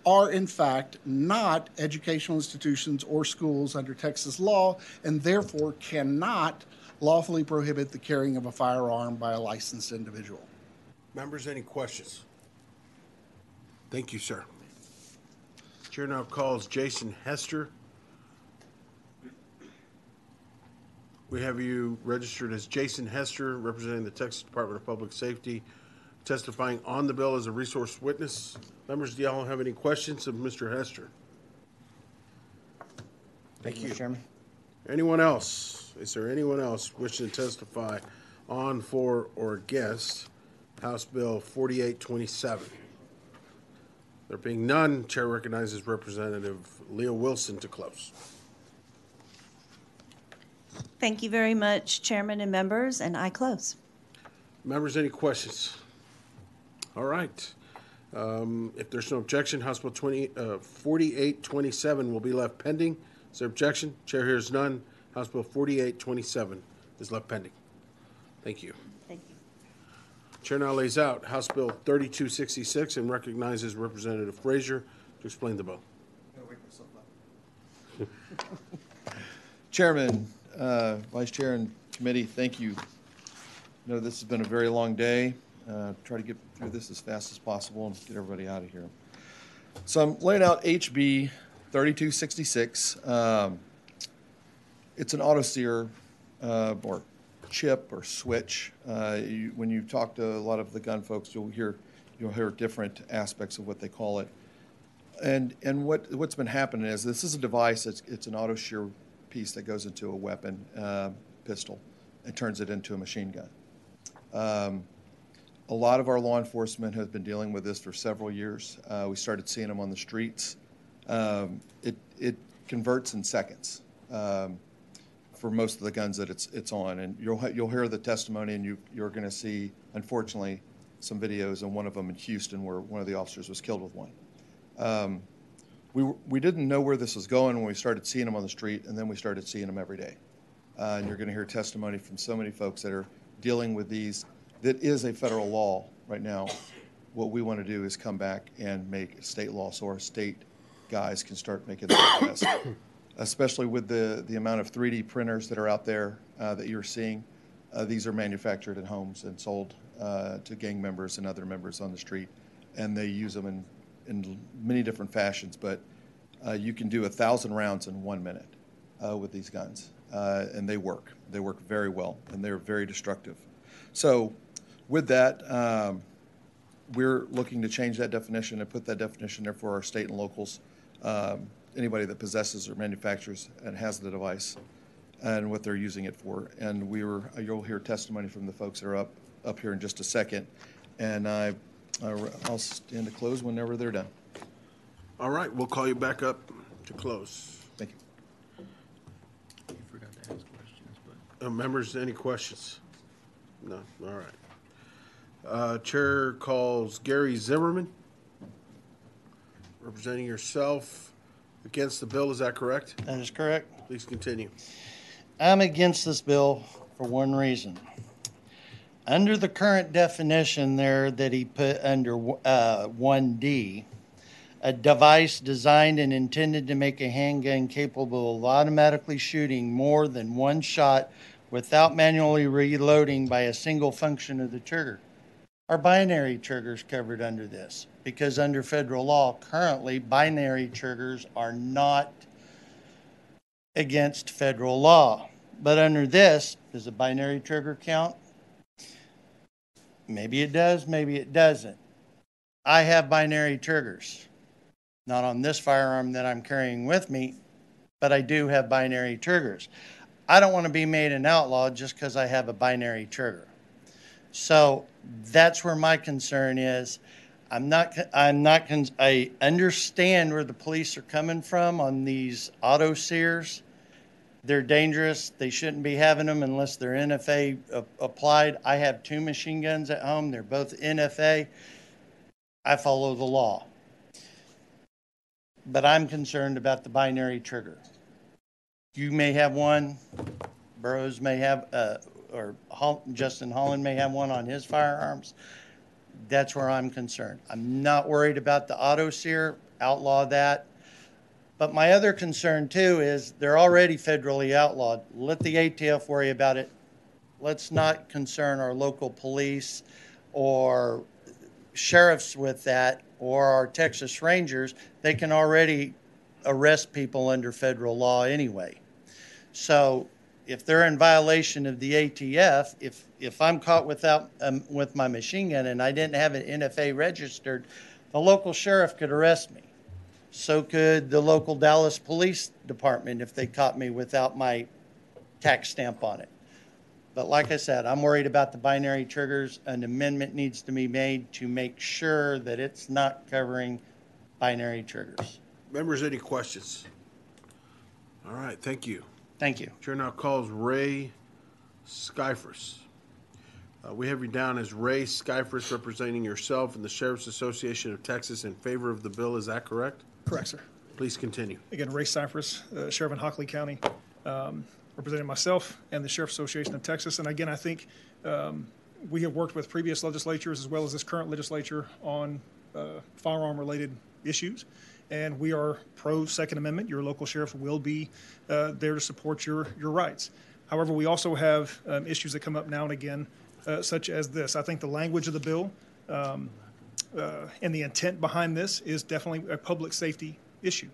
are in fact not educational institutions or schools under Texas law, and therefore cannot lawfully prohibit the carrying of a firearm by a licensed individual. Members, any questions? Thank you, sir. Chair now calls Jason Hester. We have you registered as Jason Hester, representing the Texas Department of Public Safety, testifying on the bill as a resource witness. Members, do y'all have any questions of Mr. Hester? Thank you, Mr. Chairman. Anyone else? Is there anyone else wishing to testify on, for, or against House Bill 4827? There being none, Chair recognizes Representative Leah Wilson to close. Thank you very much, Chairman and members, and I close. Members, any questions? All right. If there's no objection, House Bill 4827 will be left pending. Is there objection? Chair hears none. House Bill 4827 is left pending. Thank you. Thank you. Chair now lays out House Bill 3266 and recognizes Representative Frazier to explain the bill. Chairman, Vice Chair, and committee, thank you. I know this has been a very long day. Try to get through this as fast as possible and get everybody out of here. So I'm laying out HB 3266. It's an auto sear or chip or switch. When you talk to a lot of the gun folks, you'll hear different aspects of what they call it. And what's been happening is this is a device. It's an auto shear piece that goes into a weapon, pistol, and turns it into a machine gun. A lot of our law enforcement has been dealing with this for several years. We started seeing them on the streets. It converts in seconds for most of the guns that it's on, and you'll hear the testimony, and you're going to see, unfortunately, some videos, and one of them in Houston where one of the officers was killed with one. We didn't know where this was going when we started seeing them on the street, and then we started seeing them every day. And you're going to hear testimony from so many folks that are dealing with these. That is a federal law right now. What we want to do is come back and make a state law so our state guys can start making that test. Especially with the amount of 3D printers that are out there that you're seeing. These are manufactured in homes and sold to gang members and other members on the street. And they use them in many different fashions, but you can do 1,000 rounds in 1 minute with these guns. And they work. They work very well, and they're very destructive. So with that, we're looking to change that definition and put that definition there for our state and locals, anybody that possesses or manufactures and has the device and what they're using it for. And you'll hear testimony from the folks that are up here in just a second. And I'll stand to close whenever they're done. All right, we'll call you back up to close. Thank you. You forgot to ask questions, but. Members, any questions? No, all right. Chair calls Gary Zimmerman, representing yourself against the bill. Is that correct? That is correct. Please continue. I'm against this bill for one reason. Under the current definition there that he put under 1D, a device designed and intended to make a handgun capable of automatically shooting more than one shot without manually reloading by a single function of the trigger. Are binary triggers covered under this? Because under federal law, currently, binary triggers are not against federal law. But under this, does a binary trigger count? Maybe it does, maybe it doesn't. I have binary triggers. Not on this firearm that I'm carrying with me, but I do have binary triggers. I don't want to be made an outlaw just because I have a binary trigger. So that's where my concern is. I understand where the police are coming from on these auto sears. They're dangerous. They shouldn't be having them unless they're NFA applied. I have 2 machine guns at home. They're both NFA. I follow the law. But I'm concerned about the binary trigger. You may have one, Burroughs may have, Justin Holland may have one on his firearms. That's where I'm concerned. I'm not worried about the auto sear, outlaw that. But my other concern too is they're already federally outlawed. Let the ATF worry about it. Let's not concern our local police or sheriffs with that, or our Texas Rangers. They can already arrest people under federal law anyway. So if they're in violation of the ATF, if I'm caught with my machine gun and I didn't have it NFA registered, the local sheriff could arrest me. So could the local Dallas Police Department if they caught me without my tax stamp on it. But like I said, I'm worried about the binary triggers. An amendment needs to be made to make sure that it's not covering binary triggers. Members, any questions? All right, thank you. Thank you. Chair now calls Ray Skyfors. We have you down as Ray Skyfors, representing yourself and the Sheriff's Association of Texas in favor of the bill. Is that correct? Correct, sir. Please continue. Again, Ray Cyphers, Sheriff in Hockley County, representing myself and the Sheriff's Association of Texas. And again, I think we have worked with previous legislatures as well as this current legislature on firearm-related issues. And we are pro Second Amendment. Your local sheriff will be there to support your rights. However, we also have issues that come up now and again, such as this. I think the language of the bill and the intent behind this is definitely a public safety issue.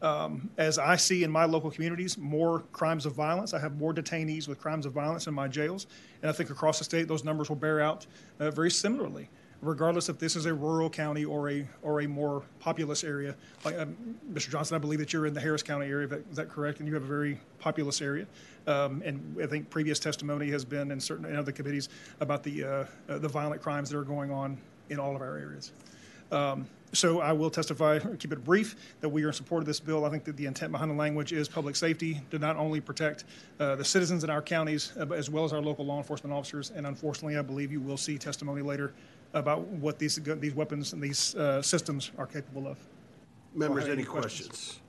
As I see in my local communities, more crimes of violence. I have more detainees with crimes of violence in my jails. And I think across the state, those numbers will bear out very similarly, regardless if this is a rural county or a more populous area. Like Mr. Johnson, I believe that you're in the Harris County area. Is that correct? And you have a very populous area. And I think previous testimony has been in other committees about the violent crimes that are going on in all of our areas. So I will testify, keep it brief, that we are in support of this bill. I think that the intent behind the language is public safety, to not only protect the citizens in our counties, but as well as our local law enforcement officers. And unfortunately, I believe you will see testimony later about what these weapons and these systems are capable of. Members, any questions?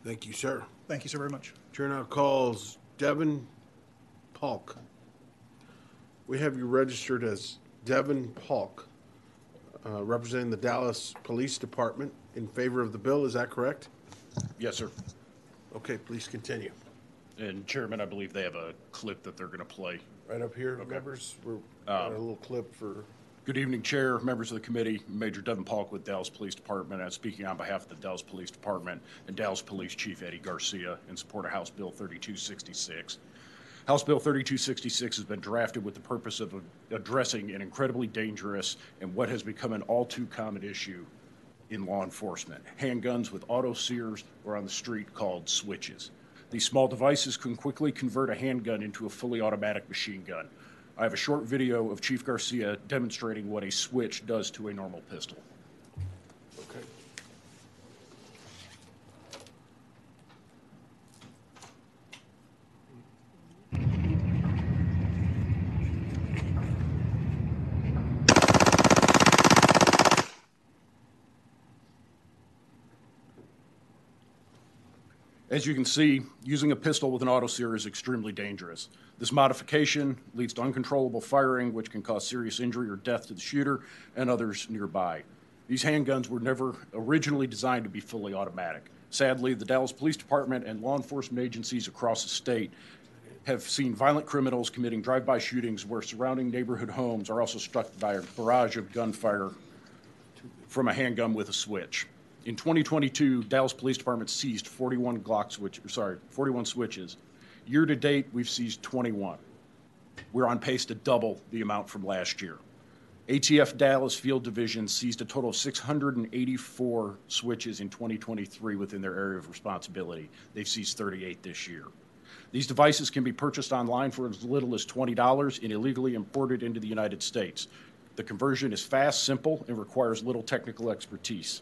Thank you, sir. Thank you so very much. Chair now calls Devin Polk. We have you registered as Devin Polk, representing the Dallas Police Department in favor of the bill. Is that correct? Yes, sir. Okay, please continue. And Chairman, I believe they have a clip that they're going to play. Right up here, Okay. members. We're got a little clip for. Good evening, Chair, members of the committee. Major Devin Polk with Dallas Police Department. I'm speaking on behalf of the Dallas Police Department and Dallas Police Chief Eddie Garcia in support of House Bill 3266. House Bill 3266 has been drafted with the purpose of addressing an incredibly dangerous and what has become an all too common issue in law enforcement: handguns with auto sears, or on the street called switches. These small devices can quickly convert a handgun into a fully automatic machine gun. I have a short video of Chief Garcia demonstrating what a switch does to a normal pistol. Okay. As you can see, using a pistol with an autosear is extremely dangerous. This modification leads to uncontrollable firing, which can cause serious injury or death to the shooter and others nearby. These handguns were never originally designed to be fully automatic. Sadly, the Dallas Police Department and law enforcement agencies across the state have seen violent criminals committing drive-by shootings where surrounding neighborhood homes are also struck by a barrage of gunfire from a handgun with a switch. In 2022, Dallas Police Department seized 41 switches. Year to date, we've seized 21. We're on pace to double the amount from last year. ATF Dallas Field Division seized a total of 684 switches in 2023 within their area of responsibility. They've seized 38 this year. These devices can be purchased online for as little as $20 and illegally imported into the United States. The conversion is fast, simple, and requires little technical expertise.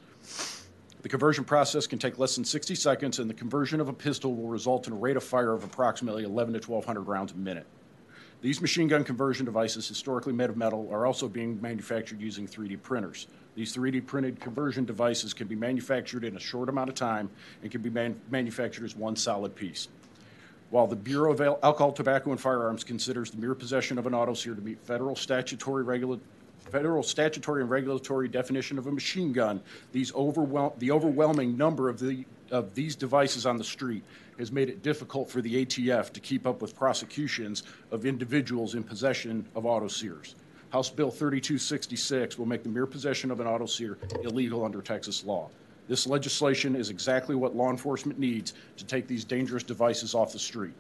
The conversion process can take less than 60 seconds, and the conversion of a pistol will result in a rate of fire of approximately 1,100 to 1,200 rounds a minute. These machine gun conversion devices, historically made of metal, are also being manufactured using 3D printers. These 3D printed conversion devices can be manufactured in a short amount of time and can be manufactured as one solid piece. While the Bureau of Alcohol, Tobacco, and Firearms considers the mere possession of an autoseer to meet federal statutory and regulatory definition of a machine gun, the overwhelming number of these devices on the street has made it difficult for the ATF to keep up with prosecutions of individuals in possession of autoseers. House Bill 3266 will make the mere possession of an autoseer illegal under Texas law. This legislation is exactly what law enforcement needs to take these dangerous devices off the street.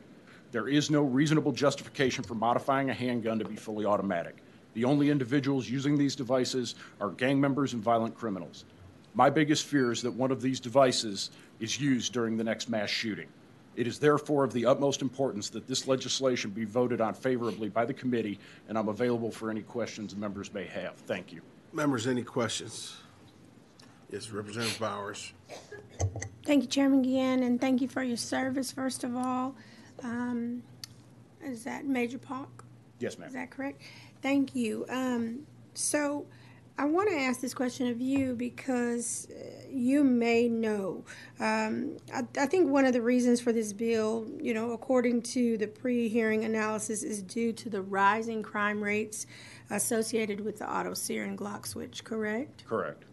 There is no reasonable justification for modifying a handgun to be fully automatic. The only individuals using these devices are gang members and violent criminals. My biggest fear is that one of these devices is used during the next mass shooting. It is therefore of the utmost importance that this legislation be voted on favorably by the committee, and I'm available for any questions members may have. Thank you. Members, any questions? Yes, Representative Bowers. Thank you, Chairman Guillen, and thank you for your service, first of all. Is that Major Park? Yes, ma'am. Is that correct? Thank you. So I want to ask this question of you because you may know. I think one of the reasons for this bill, according to the pre-hearing analysis, is due to the rising crime rates associated with the autoseer and Glock switch, correct? Correct.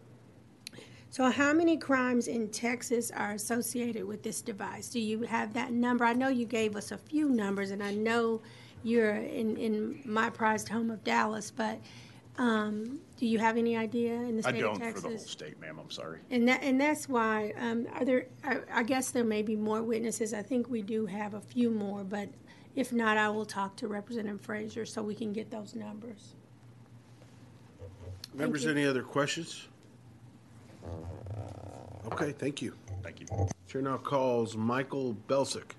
So how many crimes in Texas are associated with this device? Do you have that number? I know you gave us a few numbers, and I know you're in my prized home of Dallas, but do you have any idea in the state of Texas? I don't for the whole state, ma'am. I'm sorry. And that's why, I guess there may be more witnesses. I think we do have a few more, but if not, I will talk to Representative Frazier so we can get those numbers. Members, any other questions? Okay, thank you. Thank you. Chair now calls Michael Belsick.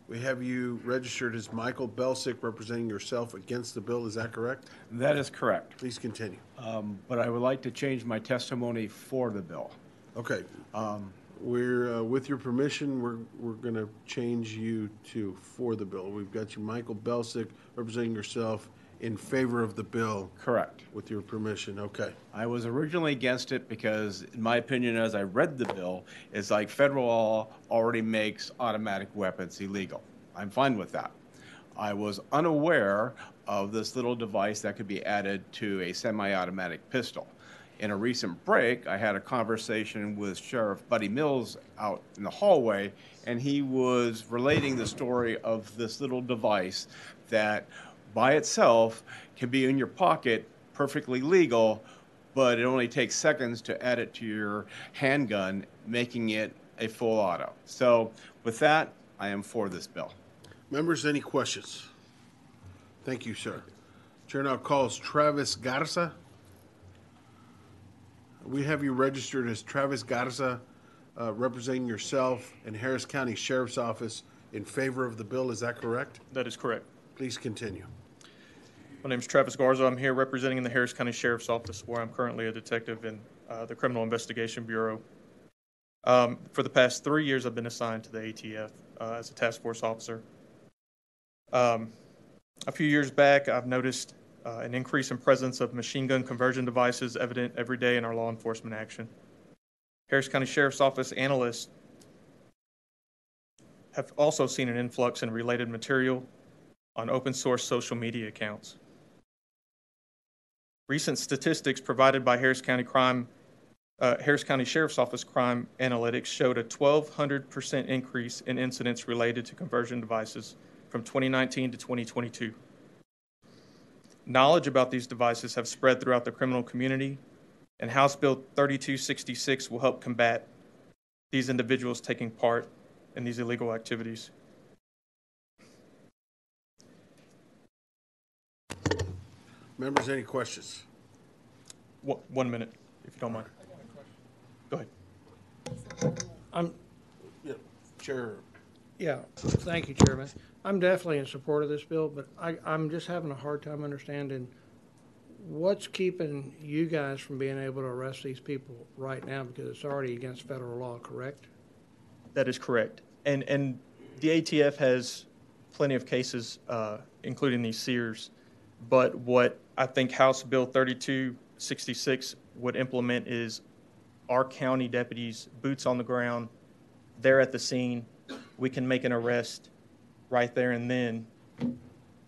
We have you registered as Michael Belsick, representing yourself against the bill. Is that correct? That is correct. Please continue. But I would like to change my testimony for the bill. Okay. We're with your permission, we're going to change you to for the bill. We've got you, Michael Belsick, representing yourself in favor of the bill. Correct. With your permission. Okay. I was originally against it because, in my opinion, as I read the bill, it's like federal law already makes automatic weapons illegal. I'm fine with that. I was unaware of this little device that could be added to a semi-automatic pistol. In a recent break, I had a conversation with Sheriff Buddy Mills out in the hallway, and he was relating the story of this little device that by itself can be in your pocket, perfectly legal, but it only takes seconds to add it to your handgun, making it a full auto. So with that, I am for this bill. Members, any questions? Thank you, sir. Chair now calls Travis Garza. We have you registered as Travis Garza, representing yourself and Harris County Sheriff's Office in favor of the bill. Is that correct? That is correct. Please continue. My name is Travis Garza. I'm here representing the Harris County Sheriff's Office, where I'm currently a detective in the Criminal Investigation Bureau. For the past 3 years, I've been assigned to the ATF as a task force officer. A few years back, I've noticed an increase in presence of machine gun conversion devices evident every day in our law enforcement action. Harris County Sheriff's Office analysts have also seen an influx in related material on open source social media accounts. Recent statistics provided by Harris County Sheriff's Office Crime Analytics showed a 1,200% increase in incidents related to conversion devices from 2019 to 2022. Knowledge about these devices have spread throughout the criminal community, and House Bill 3266 will help combat these individuals taking part in these illegal activities. Members, any questions? 1 minute, if you don't mind. Go ahead. Chair. Yeah, thank you, Chairman. I'm definitely in support of this bill, but I'm just having a hard time understanding what's keeping you guys from being able to arrest these people right now, because it's already against federal law, correct? That is correct. And the ATF has plenty of cases, including these Sears. But what I think House Bill 3266 would implement is our county deputies, boots on the ground, they're at the scene. We can make an arrest right there and then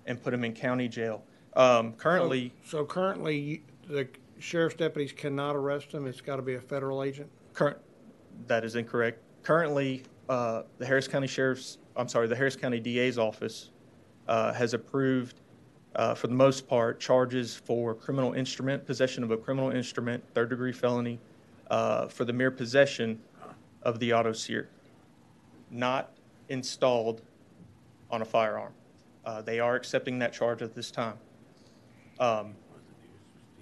and put them in county jail. Currently, So currently, the sheriff's deputies cannot arrest them. It's got to be a federal agent. That is incorrect. Currently, the Harris County DA's office has approved, for the most part, charges for criminal instrument, possession of a criminal instrument, third-degree felony, for the mere possession of the auto sear, not installed on a firearm. They are accepting that charge at this time.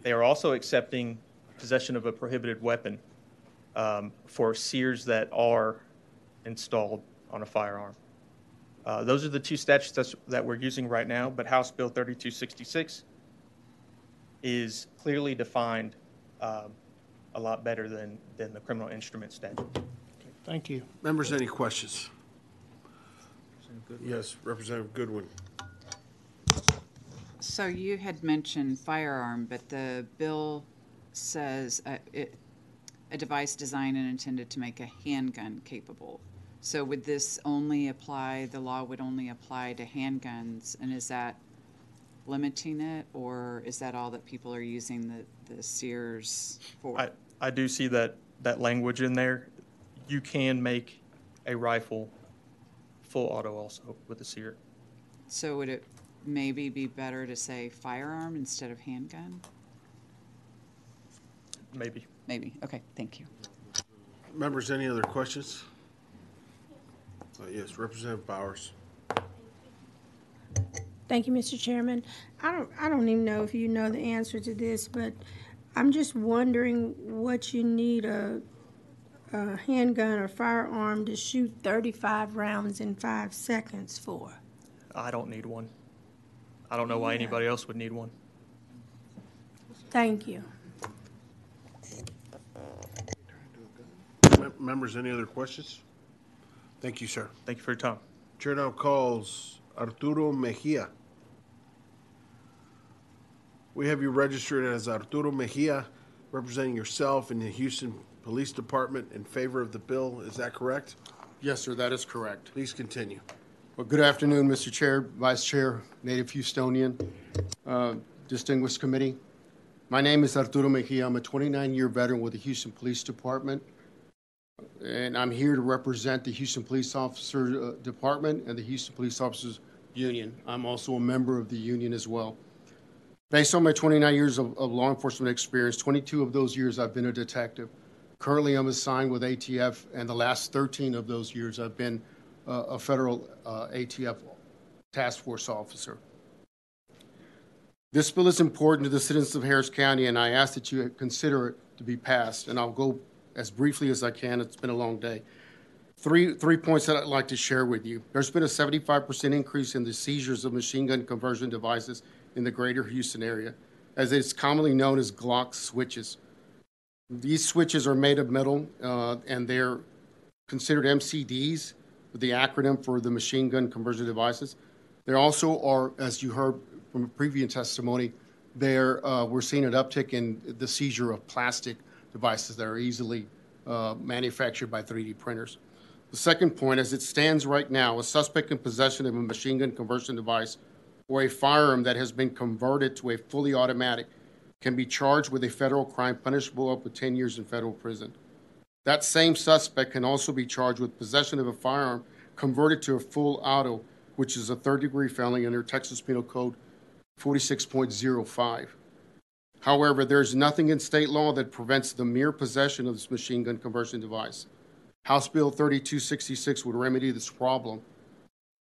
They are also accepting possession of a prohibited weapon for sears that are installed on a firearm. Those are the two statutes that we're using right now, but House Bill 3266 is clearly defined a lot better than the criminal instrument statute. Thank you. Members, any questions? Yes, Representative Goodwin. So you had mentioned firearm, but the bill says a device designed and intended to make a handgun capable. So would this only apply, the law would only apply to handguns, and is that limiting it, or is that all that people are using the Sears for? I do see that language in there. You can make a rifle full auto also with the sear. So would it maybe be better to say firearm instead of handgun? Maybe. Maybe. Okay, thank you. Members, any other questions? Yes, Representative Bowers. Thank you, Mr. Chairman. I don't even know if you know the answer to this, but I'm just wondering what you need a handgun or firearm to shoot 35 rounds in 5 seconds for. I don't need one. I don't know why anybody else would need one. Thank you. Members, any other questions? Thank you, sir. Thank you for your time. Chair now calls Arturo Mejia. We have you registered as Arturo Mejia, representing yourself in the Houston Police Department in favor of the bill. Is that correct? Yes, sir, that is correct. Please continue. Well, good afternoon, Mr. Chair, Vice Chair, Native Houstonian, distinguished committee. My name is Arturo Mejia. I'm a 29-year veteran with the Houston Police Department, and I'm here to represent the Houston Police Officer Department and the Houston Police Officers Union. I'm also a member of the union as well. Based on my 29 years of law enforcement experience, 22 of those years I've been a detective. Currently, I'm assigned with ATF, and the last 13 of those years I've been a federal ATF task force officer. This bill is important to the citizens of Harris County, and I ask that you consider it to be passed. And I'll go as briefly as I can. It's been a long day. Three points that I'd like to share with you. There's been a 75% increase in the seizures of machine gun conversion devices in the greater Houston area, as it's commonly known as Glock switches. These switches are made of metal, and they're considered MCDs, with the acronym for the machine gun conversion devices. There also are, as you heard from a previous testimony, we're seeing an uptick in the seizure of plastic devices that are easily manufactured by 3D printers. The second point, as it stands right now, a suspect in possession of a machine gun conversion device or a firearm that has been converted to a fully automatic can be charged with a federal crime punishable up to 10 years in federal prison. That same suspect can also be charged with possession of a firearm converted to a full auto, which is a third-degree felony under Texas Penal Code 46.05. However, there's nothing in state law that prevents the mere possession of this machine gun conversion device. House Bill 3266 would remedy this problem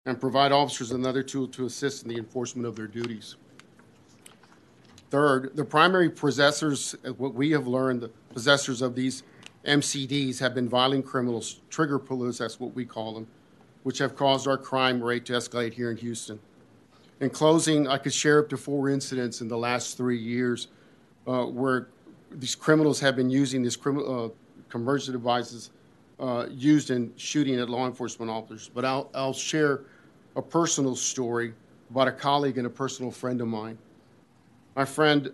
and provide officers another tool to assist in the enforcement of their duties. Third, the primary possessors, what we have learned, the possessors of these MCDs have been violent criminals, trigger pullers, that's what we call them, which have caused our crime rate to escalate here in Houston. In closing, I could share up to 4 incidents in the last 3 years where these criminals have been using these conversion devices used in shooting at law enforcement officers. But I'll share a personal story about a colleague and a personal friend of mine. My friend,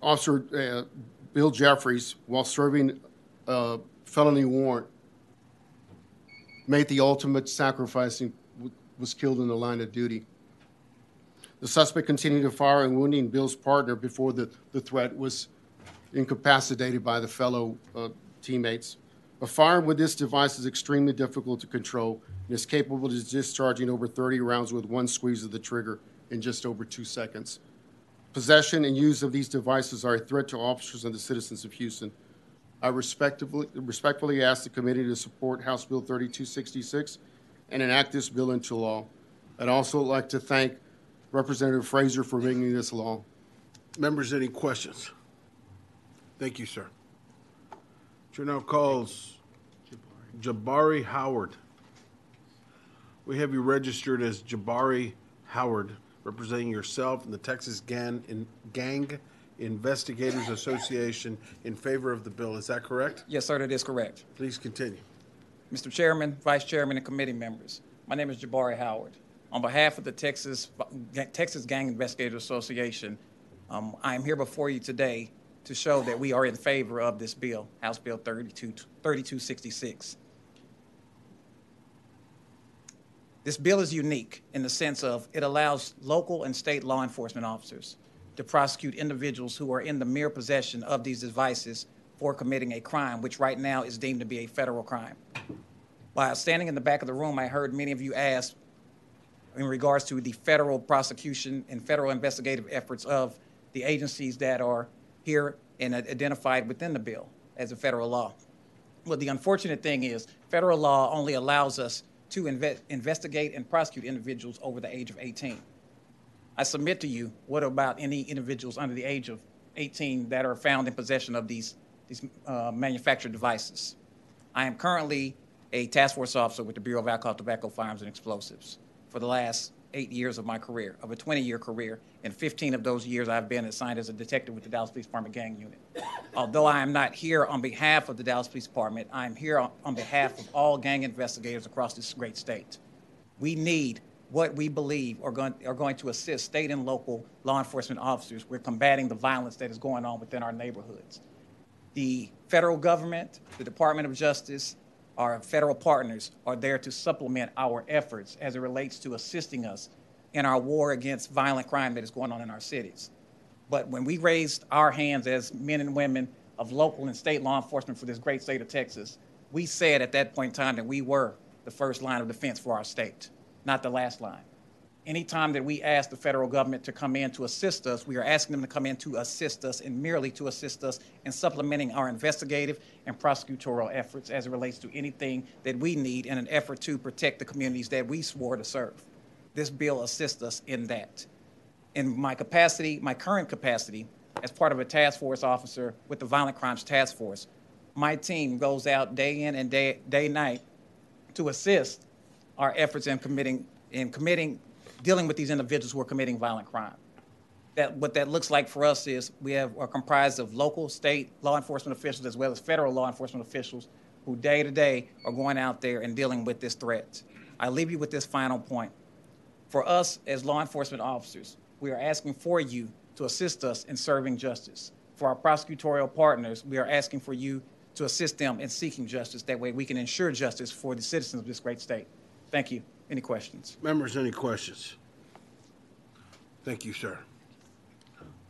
Officer Bill Jeffries, while serving a felony warrant, made the ultimate sacrifice and was killed in the line of duty. The suspect continued to fire and wounding Bill's partner before the threat was incapacitated by the fellow teammates. A firearm with this device is extremely difficult to control and is capable of discharging over 30 rounds with one squeeze of the trigger in just over 2 seconds. Possession and use of these devices are a threat to officers and the citizens of Houston. I respectfully ask the committee to support House Bill 3266 and enact this bill into law. I'd also like to thank Representative Fraser for making this law. Members, any questions? Thank you, sir. Chair now calls Jabari Howard. We have you registered as Jabari Howard, representing yourself and the Texas Gang Investigators Association in favor of the bill. Is that correct? Yes, sir, that is correct. Please continue. Mr. Chairman, Vice Chairman, and committee members, my name is Jabari Howard. On behalf of the Texas Gang Investigators Association, I am here before you today to show that we are in favor of this bill, House Bill 3266. This bill is unique in the sense of it allows local and state law enforcement officers to prosecute individuals who are in the mere possession of these devices for committing a crime, which right now is deemed to be a federal crime. While standing in the back of the room, I heard many of you ask in regards to the federal prosecution and federal investigative efforts of the agencies that are here and identified within the bill as a federal law. Well, the unfortunate thing is federal law only allows us to investigate and prosecute individuals over the age of 18. I submit to you, what about any individuals under the age of 18 that are found in possession of these manufactured devices? I am currently a task force officer with the Bureau of Alcohol, Tobacco, Firearms, and Explosives for the last 8 years of my career, of a 20-year career. In 15 of those years, I've been assigned as a detective with the Dallas Police Department Gang Unit. Although I am not here on behalf of the Dallas Police Department, I am here on behalf of all gang investigators across this great state. We need what we believe are going to assist state and local law enforcement officers with combating the violence that is going on within our neighborhoods. The federal government, the Department of Justice, our federal partners are there to supplement our efforts as it relates to assisting us in our war against violent crime that is going on in our cities. But when we raised our hands as men and women of local and state law enforcement for this great state of Texas, we said at that point in time that we were the first line of defense for our state, not the last line. Anytime that we ask the federal government to come in to assist us, we are asking them to come in to assist us and merely to assist us in supplementing our investigative and prosecutorial efforts as it relates to anything that we need in an effort to protect the communities that we swore to serve. This bill assists us in that. In my capacity, my current capacity, as part of a task force officer with the Violent Crimes Task Force, my team goes out day in and day night to assist our efforts in dealing with these individuals who are committing violent crime. What that looks like for us is we are comprised of local, state law enforcement officials as well as federal law enforcement officials who day to day are going out there and dealing with this threat. I leave you with this final point. For us as law enforcement officers, we are asking for you to assist us in serving justice. For our prosecutorial partners, we are asking for you to assist them in seeking justice. That way we can ensure justice for the citizens of this great state. Thank you. Any questions? Members, any questions? Thank you, sir.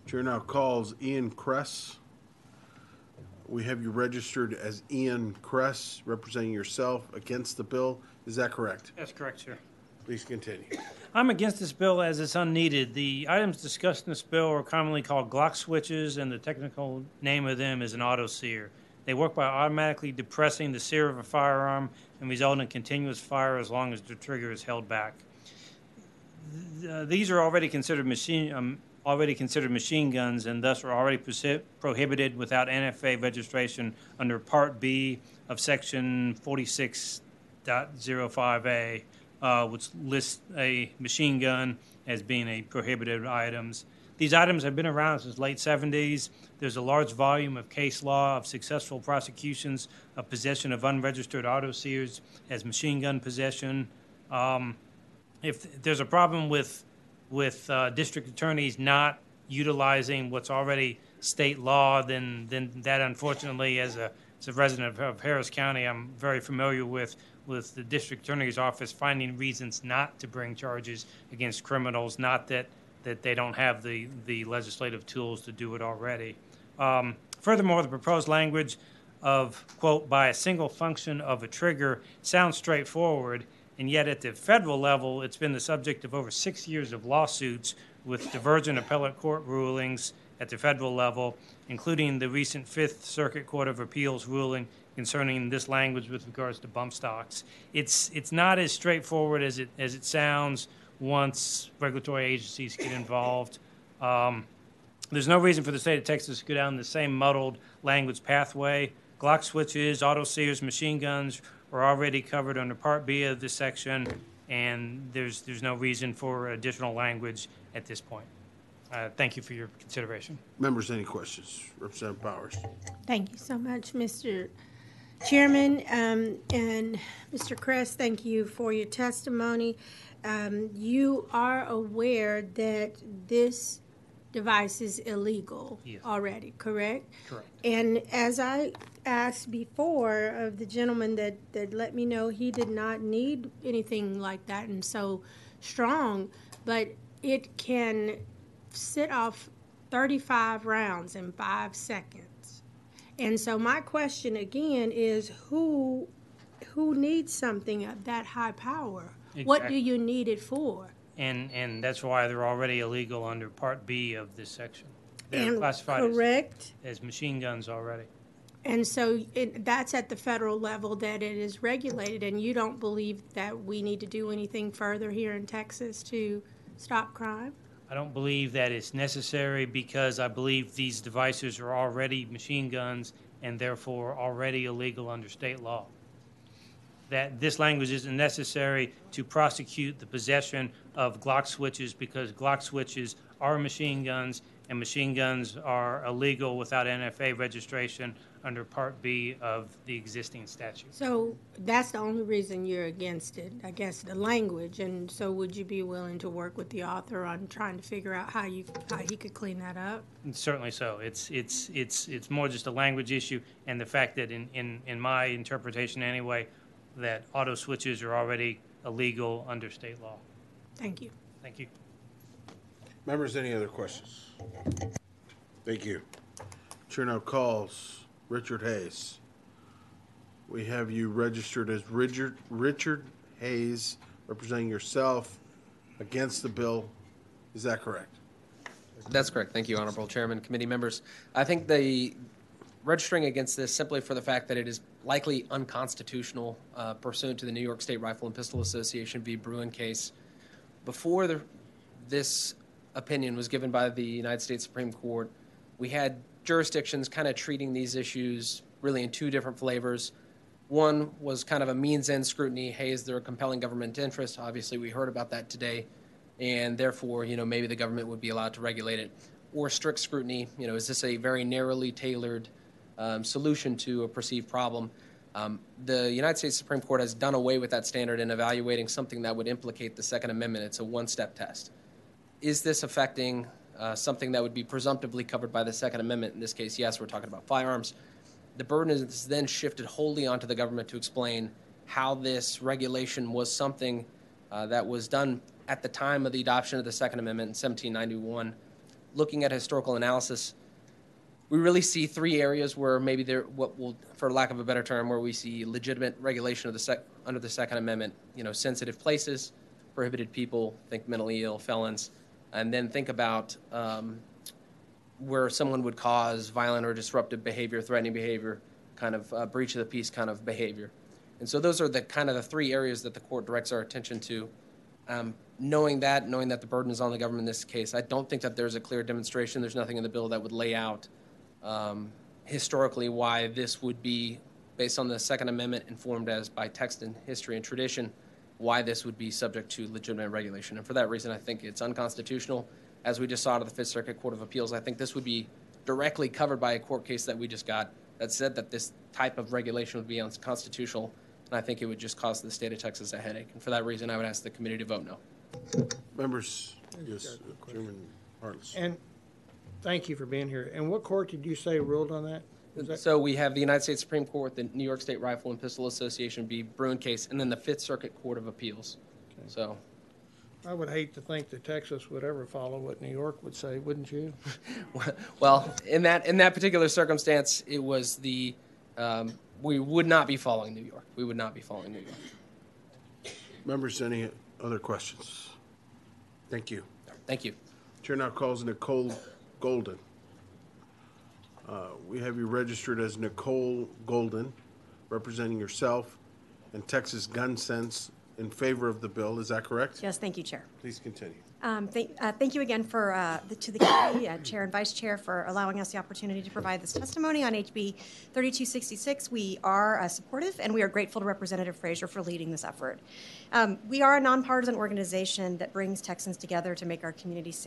Chair now calls Ian Kress. We have you registered as Ian Kress, representing yourself against the bill. Is that correct? That's correct, sir. Please continue. I'm against this bill as it's unneeded. The items discussed in this bill are commonly called Glock switches, and the technical name of them is an auto sear. They work by automatically depressing the sear of a firearm and result in continuous fire as long as the trigger is held back. These are already considered machine guns and thus are already prohibited without NFA registration under Part B of Section 46.05A, which lists a machine gun as being a prohibited items. These items have been around since late 70s. There's a large volume of case law of successful prosecutions of possession of unregistered auto sears as machine gun possession, If there's a problem with district attorneys not utilizing what's already state law, then that unfortunately, as a resident of Harris County, I'm very familiar with the district attorney's office finding reasons not to bring charges against criminals, not that they don't have the legislative tools to do it already. Furthermore, the proposed language of, quote, by a single function of a trigger sounds straightforward, and yet at the federal level, it's been the subject of over 6 years of lawsuits with divergent appellate court rulings at the federal level, including the recent Fifth Circuit Court of Appeals ruling concerning this language with regards to bump stocks. It's not as straightforward as it sounds once regulatory agencies get involved. There's no reason for the state of Texas to go down the same muddled language pathway. Glock switches, auto sears, machine guns are already covered under Part B of this section, and there's no reason for additional language at this point. Thank you for your consideration. Members, any questions? Representative Powers. Thank you so much, Mr. Chairman. And Mr. Kress, thank you for your testimony. You are aware that this device is illegal already, correct? Correct. And as I asked before of the gentleman that let me know he did not need anything like that and so strong, but it can sit off 35 rounds in 5 seconds. And so my question again is who needs something of that high power? Exactly. What do you need it for? And that's why they're already illegal under Part B of this section. They're And classified correct. as machine guns already. And so that's at the federal level that it is regulated, and you don't believe that we need to do anything further here in Texas to stop crime? I don't believe that it's necessary because I believe these devices are already machine guns and therefore already illegal under state law. That this language isn't necessary to prosecute the possession of Glock switches because Glock switches are machine guns and machine guns are illegal without NFA registration under Part B of the existing statute. So that's the only reason you're against it, I guess, the language. And so would you be willing to work with the author on trying to figure out how he could clean that up? Certainly so. It's more just a language issue and the fact that in my interpretation anyway, that auto switches are already illegal under state law. Thank you. Thank you. Members, any other questions? Thank you. Chair now calls Richard Hayes. We have you registered as Richard Hayes, representing yourself against the bill. Is that correct? That's correct. Thank you, Honorable Chairman, committee members. I think the registering against this simply for the fact that it is likely unconstitutional pursuant to the New York State Rifle and Pistol Association v. Bruin case. Before this opinion was given by the United States Supreme Court, we had jurisdictions kind of treating these issues really in two different flavors. One was kind of a means-end scrutiny. Hey, is there a compelling government interest? Obviously, we heard about that today, and therefore, maybe the government would be allowed to regulate it. Or strict scrutiny, is this a very narrowly tailored solution to a perceived problem? The United States Supreme Court has done away with that standard in evaluating something that would implicate the Second Amendment. It's a one-step test. Is this affecting something that would be presumptively covered by the Second Amendment? In this case, yes, we're talking about firearms. The burden is then shifted wholly onto the government to explain how this regulation was something that was done at the time of the adoption of the Second Amendment in 1791. Looking at historical analysis, we really see three areas where maybe for lack of a better term, where we see legitimate regulation of under the Second Amendment. Sensitive places, prohibited people, think mentally ill, felons, and then think about where someone would cause violent or disruptive behavior, threatening behavior, kind of breach of the peace kind of behavior. And so those are the kind of the three areas that the court directs our attention to. Knowing that the burden is on the government in this case, I don't think that there's a clear demonstration. There's nothing in the bill that would lay out historically why this would be, based on the Second Amendment, informed as by text and history and tradition, why this would be subject to legitimate regulation. And for that reason, I think it's unconstitutional. As we just saw out of the Fifth Circuit Court of Appeals, I think this would be directly covered by a court case that we just got that said that this type of regulation would be unconstitutional and I think it would just cause the state of Texas a headache. And for that reason, I would ask the committee to vote no. Members, yes, Chairman Hartless. And thank you for being here. And what court did you say ruled on that? Is that So we have the United States Supreme Court, the New York State Rifle and Pistol Association v. Bruin case, and then the Fifth Circuit Court of Appeals. So I would hate to think that Texas would ever follow what New York would say, wouldn't you? well, in that particular circumstance, it was the we would not be following New York. We would not be following New York. Members, any other questions? Thank you. Thank you. Chair now calls Nicole Golden. We have you registered as Nicole Golden, representing yourself and Texas Gun Sense in favor of the bill. Is that correct? Yes, thank you, Chair. Please continue. Thank you again to the committee, Chair and Vice Chair, for allowing us the opportunity to provide this testimony on HB 3266. We are supportive, and we are grateful to Representative Frazier for leading this effort. We are a nonpartisan organization that brings Texans together to make our communities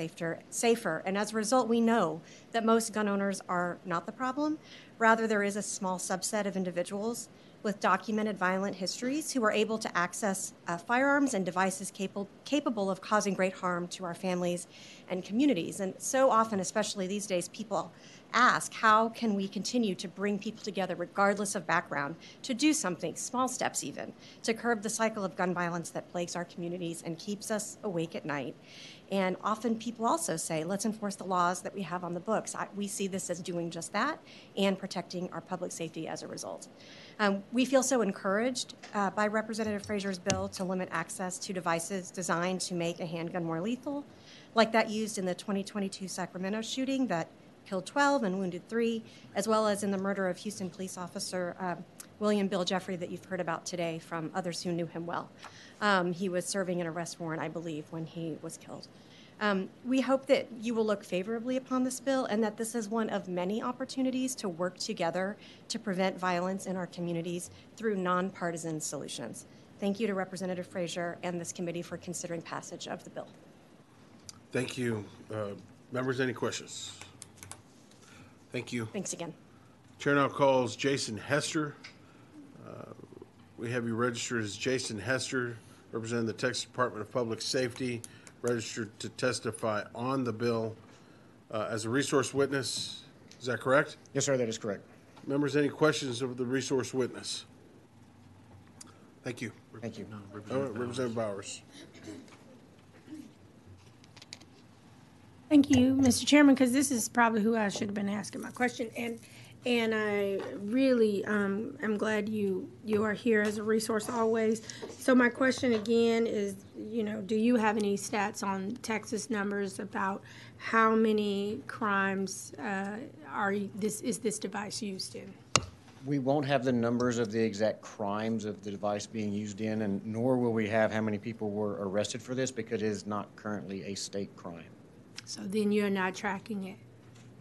safer, and as a result, we know that most gun owners are not the problem. Rather, there is a small subset of individuals with documented violent histories who are able to access firearms and devices capable of causing great harm to our families and communities. And so often, especially these days, people ask, how can we continue to bring people together regardless of background to do something, small steps even, to curb the cycle of gun violence that plagues our communities and keeps us awake at night? And often people also say, let's enforce the laws that we have on the books. We see this as doing just that and protecting our public safety as a result. We feel so encouraged by Representative Frazier's bill to limit access to devices designed to make a handgun more lethal, like that used in the 2022 Sacramento shooting that killed 12 and wounded 3, as well as in the murder of Houston police officer William Bill Jeffrey that you've heard about today from others who knew him well. He was serving an arrest warrant, I believe, when he was killed. We hope that you will look favorably upon this bill and that this is one of many opportunities to work together to prevent violence in our communities through nonpartisan solutions. Thank you to Representative Frazier and this committee for considering passage of the bill. Thank you. Members, any questions? Thank you. Thanks again. Chair now calls Jason Hester. We have you registered as Jason Hester, representing the Texas Department of Public Safety, registered to testify on the bill as a resource witness. Is that correct? Yes, sir, that is correct. Members, any questions of the resource witness? Thank you. Thank you. Representative Bowers. Thank you, Mr. Chairman, because this is probably who I should have been asking my question. And I really am glad you are here as a resource always. So my question again is, do you have any stats on Texas numbers about how many crimes is this device used in? We won't have the numbers of the exact crimes of the device being used in, and nor will we have how many people were arrested for this because it is not currently a state crime. So then you're not tracking it?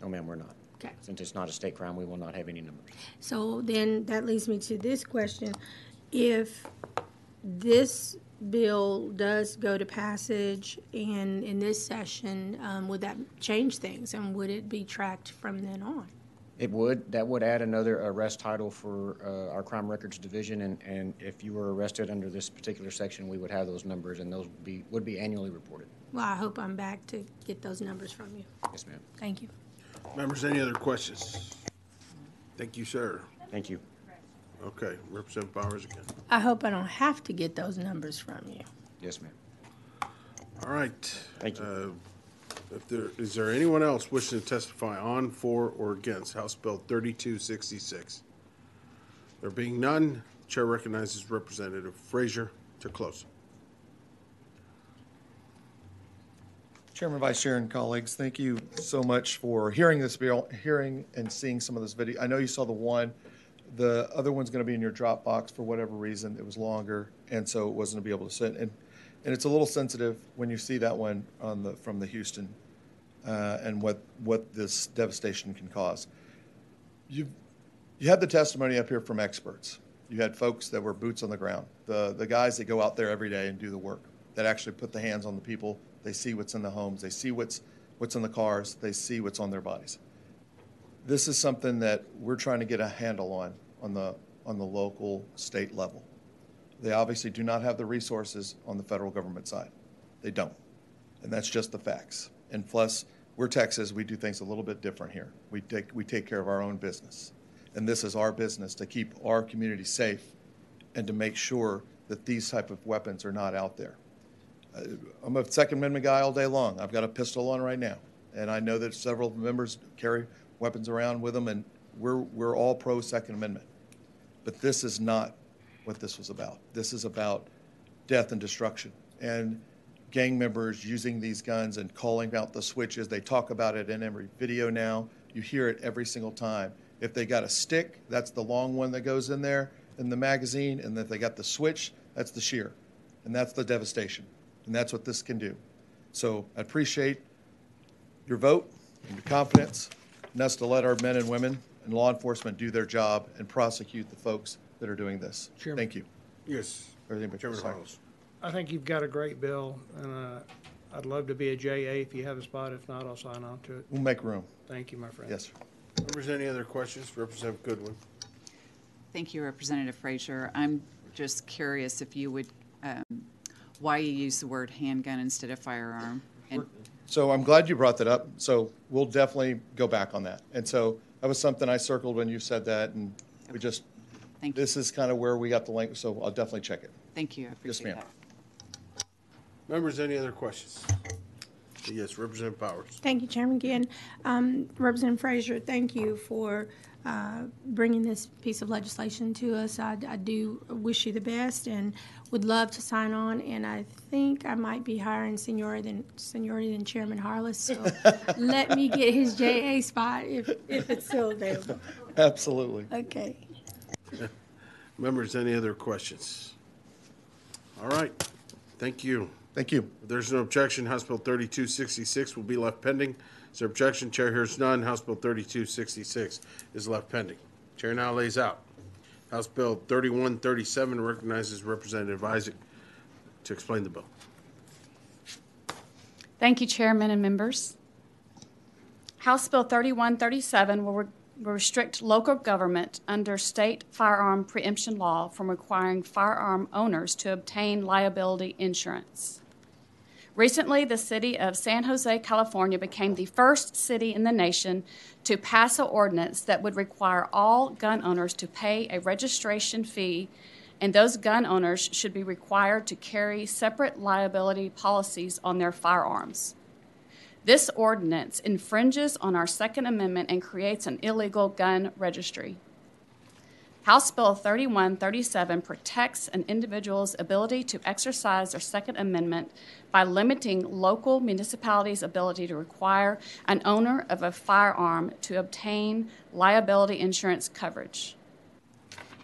No, ma'am, we're not. Okay. Since it's not a state crime, we will not have any numbers. So then that leads me to this question. If this bill does go to passage and in this session, would that change things and would it be tracked from then on? It would. That would add another arrest title for our Crime Records Division, and if you were arrested under this particular section, we would have those numbers, and those would be annually reported. Well, I hope I'm back to get those numbers from you. Yes, ma'am. Thank you. Members, any other questions? Thank you, sir. Thank you. Okay, Representative Bowers again. I hope I don't have to get those numbers from you. Yes, ma'am. All right. Thank you. Is there anyone else wishing to testify on, for, or against House Bill 3266? There being none, Chair recognizes Representative Frazier to close. Chairman, Vice Chair, and colleagues, thank you so much for hearing this bill, hearing and seeing some of this video. I know you saw the one. The other one's going to be in your Dropbox for whatever reason. It was longer, and so it wasn't going to be able to sit. And it's a little sensitive when you see that one from the Houston and what this devastation can cause. You had the testimony up here from experts. You had folks that were boots on the ground, the guys that go out there every day and do the work, that actually put the hands on the people. They see what's in the homes. They see what's in the cars. They see what's on their bodies. This is something that we're trying to get a handle on the local, state level. They obviously do not have the resources on the federal government side. They don't. And that's just the facts. And plus, we're Texas, we do things a little bit different here. We take care of our own business. And this is our business to keep our community safe and to make sure that these type of weapons are not out there. I'm a Second Amendment guy all day long. I've got a pistol on right now. And I know that several members carry weapons around with them, and we're all pro Second Amendment. But this is not what this was about. This is about death and destruction. And gang members using these guns and calling out the switches. They talk about it in every video now. You hear it every single time. If they got a stick, that's the long one that goes in there in the magazine. And if they got the switch, that's the shear. And that's the devastation. And that's what this can do. So I appreciate your vote and your confidence in us to let our men and women and law enforcement do their job and prosecute the folks that are doing this. Chairman. Thank you. Yes. Chairman Harles. I think you've got a great bill, and I'd love to be a JA if you have a spot. If not, I'll sign on to it. We'll make room. Thank you, my friend. Yes, sir. Members, any other questions for Representative Goodwin? Thank you, Representative Frazier. I'm just curious if you would, why you use the word handgun instead of firearm. And So I'm glad you brought that up. So we'll definitely go back on that. And so that was something I circled when you said that, and we just, Thank this is kind of where we got the link, so I'll definitely check it. thank you, I Yes, appreciate ma'am. that. Members, any other questions? Yes, Representative Powers. Thank you, Chairman Ginn. Representative Frazier, thank you for bringing this piece of legislation to us. I do wish you the best and would love to sign on. And I think I might be higher in seniority than Chairman Harless. So let me get his JA spot if it's still available. Absolutely. Okay. Members, any other questions? All right. Thank you. Thank you. If there's no objection, House Bill 3266 will be left pending. Is there objection? Chair hears none. House Bill 3266 is left pending. Chair now lays out. House Bill 3137 recognizes Representative Isaac to explain the bill. Thank you, Chairman and members. House Bill 3137 will restrict local government under state firearm preemption law from requiring firearm owners to obtain liability insurance. Recently, the city of San Jose, California became the first city in the nation to pass an ordinance that would require all gun owners to pay a registration fee, and those gun owners should be required to carry separate liability policies on their firearms. This ordinance infringes on our Second Amendment and creates an illegal gun registry. House Bill 3137 protects an individual's ability to exercise their Second Amendment by limiting local municipalities' ability to require an owner of a firearm to obtain liability insurance coverage.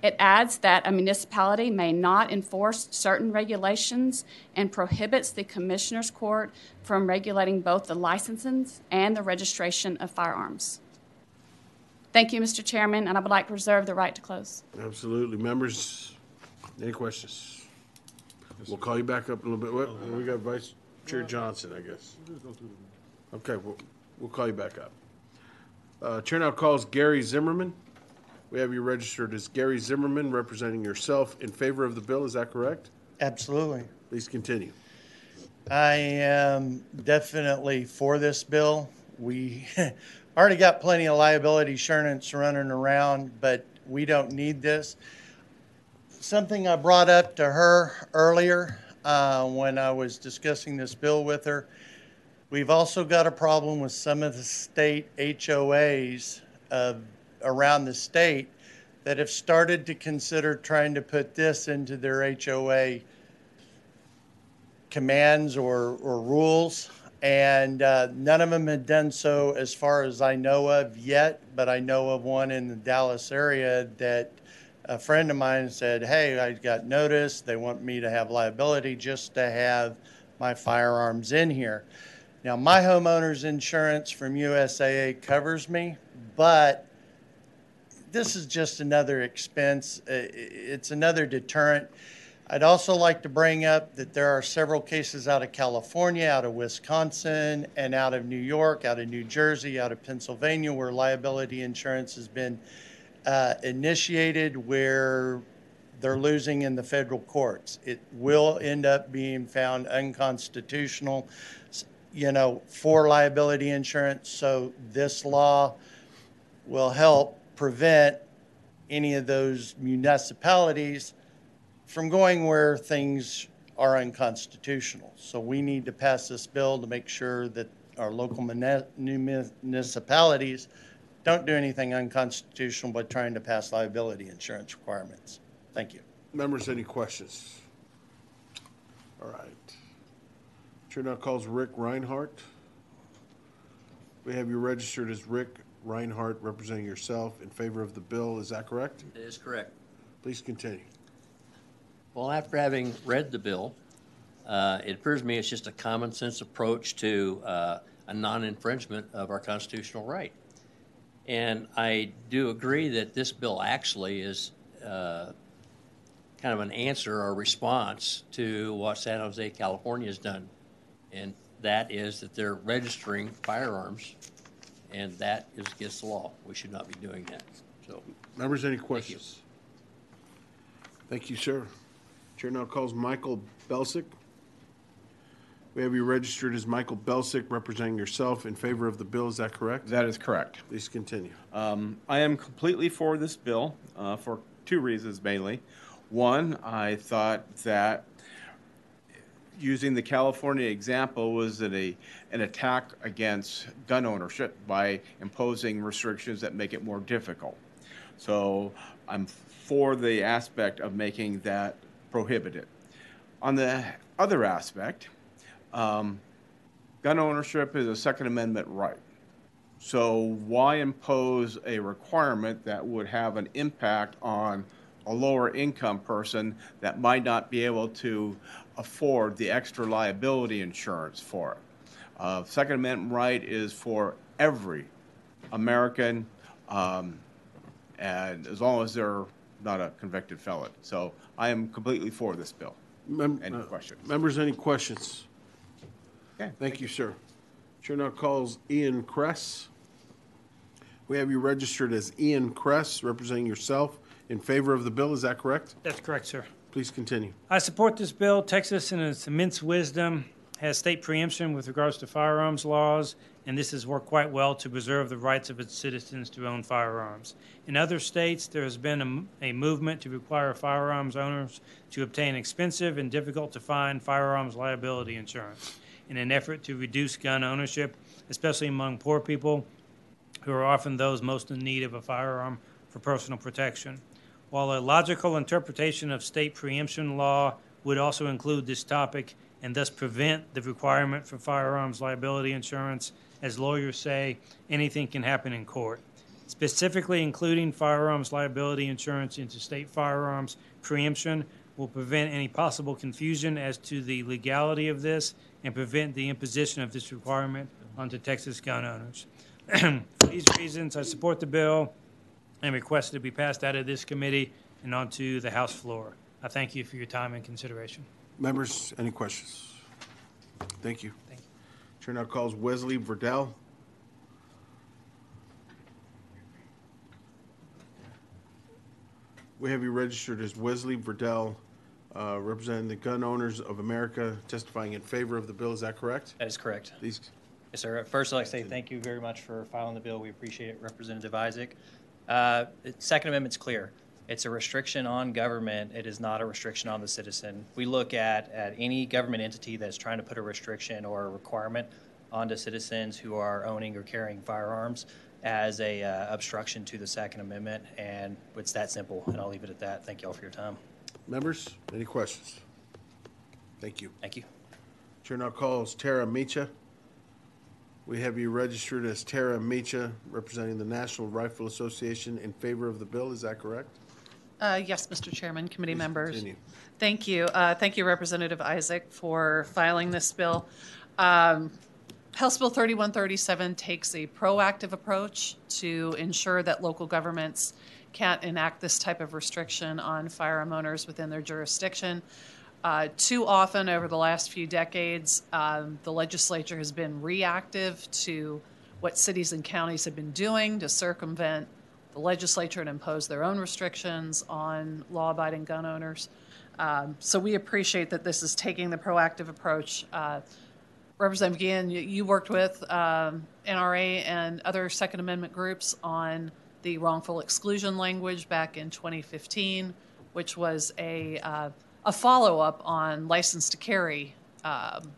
It adds that a municipality may not enforce certain regulations and prohibits the Commissioner's Court from regulating both the licensing and the registration of firearms. Thank you, Mr. Chairman, and I would like to reserve the right to close. Absolutely. Members, any questions? We'll call you back up a little bit. We got Vice Chair Johnson, I guess. Okay, we'll call you back up. Chair now calls Gary Zimmerman. We have you registered as Gary Zimmerman, representing yourself in favor of the bill. Is that correct? Absolutely. Please continue. I am definitely for this bill. We already got plenty of liability insurance running around, but we don't need this. Something I brought up to her earlier when I was discussing this bill with her, we've also got a problem with some of the state HOAs around the state that have started to consider trying to put this into their HOA commands or rules. And none of them had done so as far as I know of yet, but I know of one in the Dallas area that a friend of mine said, hey, I got notice. They want me to have liability just to have my firearms in here. Now, my homeowner's insurance from USAA covers me, but this is just another expense. It's another deterrent. I'd also like to bring up that there are several cases out of California, out of Wisconsin, and out of New York, out of New Jersey, out of Pennsylvania, where liability insurance has been initiated, where they're losing in the federal courts. It will end up being found unconstitutional, for liability insurance. So this law will help prevent any of those municipalities from going where things are unconstitutional. So we need to pass this bill to make sure that our local municipalities don't do anything unconstitutional by trying to pass liability insurance requirements. Thank you. Members, any questions? All right. Chair now calls Rick Reinhardt. We have you registered as Rick Reinhardt, representing yourself in favor of the bill. Is that correct? That is correct. Please continue. Well, after having read the bill, it appears to me it's just a common sense approach to a non-infringement of our constitutional right. And I do agree that this bill actually is kind of an answer or response to what San Jose, California has done. And that is that they're registering firearms, and that is against the law. We should not be doing that. So, members, any questions? Thank you, sir. Chair now calls Michael Belsick. We have you registered as Michael Belsick, representing yourself in favor of the bill. Is that correct? That is correct. Please continue. I am completely for this bill for two reasons mainly. One, I thought that using the California example was an attack against gun ownership by imposing restrictions that make it more difficult. So I'm for the aspect of making that prohibited. On the other aspect, gun ownership is a Second Amendment right. So why impose a requirement that would have an impact on a lower income person that might not be able to afford the extra liability insurance for it? Second Amendment right is for every American, and as long as they're not a convicted felon. So I am completely for this bill. Any questions? Members, any questions? Okay. Thank you, sir. Chair now calls Ian Kress. We have you registered as Ian Kress, representing yourself in favor of the bill. Is that correct? That's correct, sir. Please continue. I support this bill. Texas, in its immense wisdom, has state preemption with regards to firearms laws, and this has worked quite well to preserve the rights of its citizens to own firearms. In other states, there has been a movement to require firearms owners to obtain expensive and difficult-to-find firearms liability insurance in an effort to reduce gun ownership, especially among poor people who are often those most in need of a firearm for personal protection. While a logical interpretation of state preemption law would also include this topic and thus prevent the requirement for firearms liability insurance, as lawyers say, anything can happen in court. Specifically including firearms liability insurance into state firearms preemption will prevent any possible confusion as to the legality of this and prevent the imposition of this requirement onto Texas gun owners. For these reasons, I support the bill and request it to be passed out of this committee and onto the House floor. I thank you for your time and consideration. Members, any questions? Thank you. Thank you. Chair now calls Wesley Verdell. We have you registered as Wesley Verdell, representing the Gun Owners of America, testifying in favor of the bill. Is that correct? That is correct. Please. Yes, sir. First, I'd like to say thank you very much for filing the bill. We appreciate it, Representative Isaac. The Second Amendment's clear. It's a restriction on government. It is not a restriction on the citizen. We look at any government entity that's trying to put a restriction or a requirement onto citizens who are owning or carrying firearms as a obstruction to the Second Amendment, and it's that simple, and I'll leave it at that. Thank you all for your time. Members, any questions? Thank you. Thank you. Chair now calls Tara Mecha. We have you registered as Tara Mecha, representing the National Rifle Association, in favor of the bill. Is that correct? Yes, Mr. Chairman, committee members. Continue. Thank you. Thank you, Representative Isaac, for filing this bill. House Bill 3137 takes a proactive approach to ensure that local governments can't enact this type of restriction on firearm owners within their jurisdiction. Too often over the last few decades, the legislature has been reactive to what cities and counties have been doing to circumvent the the legislature and impose their own restrictions on law-abiding gun owners. So we appreciate that this is taking the proactive approach. Representative Guillen, you worked with NRA and other Second Amendment groups on the wrongful exclusion language back in 2015, which was a follow-up on license to carry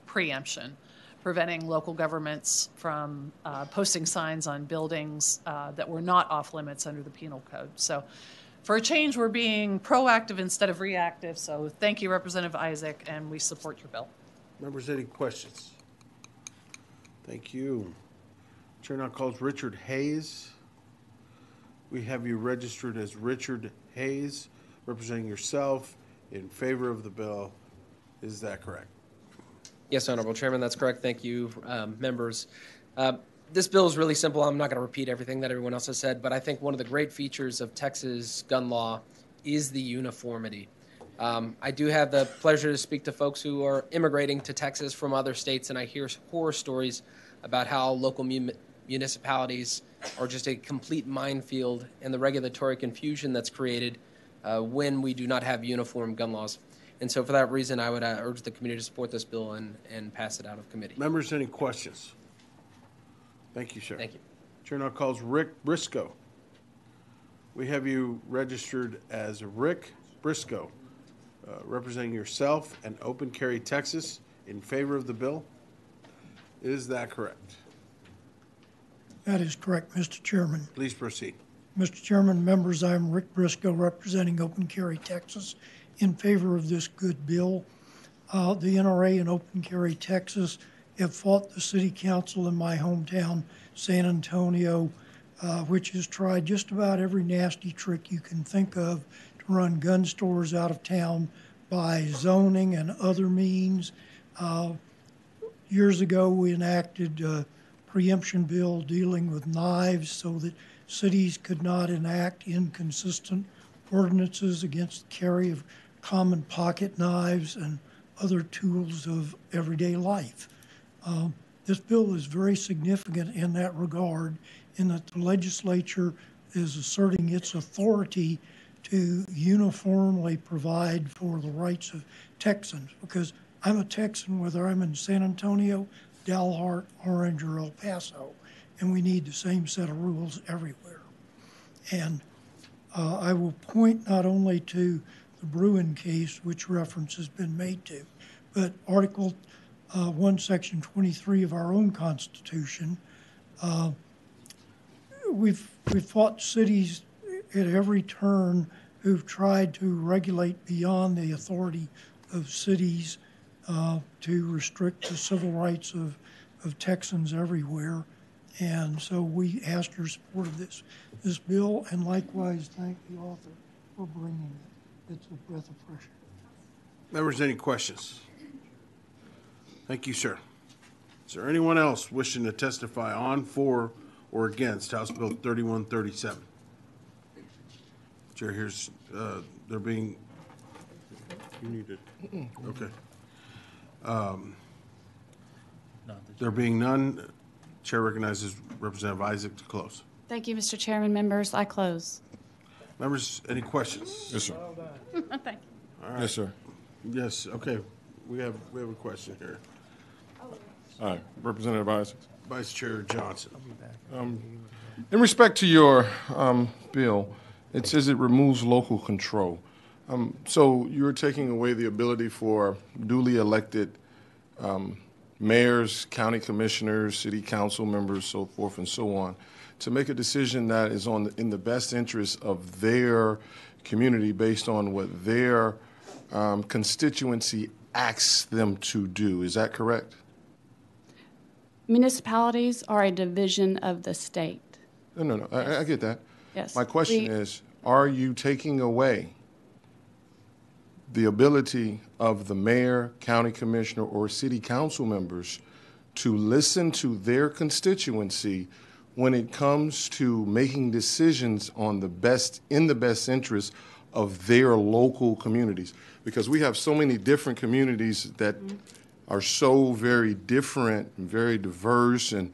preemption, preventing local governments from posting signs on buildings that were not off limits under the penal code. So for a change, we're being proactive instead of reactive. So thank you, Representative Isaac, and we support your bill. Members, any questions? Thank you. Chair now calls Richard Hayes. We have you registered as Richard Hayes, representing yourself in favor of the bill. Is that correct? Yes, Honorable Chairman, that's correct. Thank you, members. This bill is really simple. I'm not going to repeat everything that everyone else has said, but I think one of the great features of Texas gun law is the uniformity. I do have the pleasure to speak to folks who are immigrating to Texas from other states, and I hear horror stories about how local municipalities are just a complete minefield and the regulatory confusion that's created when we do not have uniform gun laws. And so for that reason, I would urge the committee to support this bill and pass it out of committee. Members, any questions? Thank you, sir. Thank you. Chair now calls Rick Briscoe. We have you registered as Rick Briscoe, representing yourself and Open Carry Texas in favor of the bill. Is that correct? That is correct, Mr. Chairman. Please proceed. Mr. Chairman, members, I'm Rick Briscoe representing Open Carry Texas in favor of this good bill. The NRA and Open Carry Texas have fought the city council in my hometown, San Antonio, which has tried just about every nasty trick you can think of to run gun stores out of town by zoning and other means. Years ago, we enacted a preemption bill dealing with knives so that cities could not enact inconsistent ordinances against the carry of common pocket knives and other tools of everyday life. This bill is very significant in that regard, in that the legislature is asserting its authority to uniformly provide for the rights of Texans, because I'm a Texan whether I'm in San Antonio, Dalhart, Orange, or El Paso, and we need the same set of rules everywhere. And I will point not only to the Bruin case, which reference has been made to, but Article 1, Section 23 of our own Constitution. We've fought cities at every turn who've tried to regulate beyond the authority of cities to restrict the civil rights of Texans everywhere. And so we ask your support of this bill, and likewise thank the author for bringing it. It's a breath of fresh air. Members, any questions? Thank you, sir. Is there anyone else wishing to testify on, for, or against House Bill 3137? Chair here's, they're being, you need it, okay. There being none, Chair recognizes Representative Isaac to close. Thank you, Mr. Chairman. Members, I close. Members, any questions? Yes, sir. Thank you. All right. Yes, sir. Yes, okay. We have a question here. All right, Representative Isaac. Vice Chair Johnson. In respect to your bill, it says it removes local control. So you're taking away the ability for duly elected mayors, county commissioners, city council members, so forth and so on, to make a decision that is in the best interest of their community based on what their constituency asks them to do. Is that correct? Municipalities are a division of the state. No. I get that. Yes. My question is, are you taking away the ability of the mayor, county commissioner, or city council members to listen to their constituency when it comes to making decisions on in the best interest of their local communities? Because we have so many different communities that are so very different and very diverse, and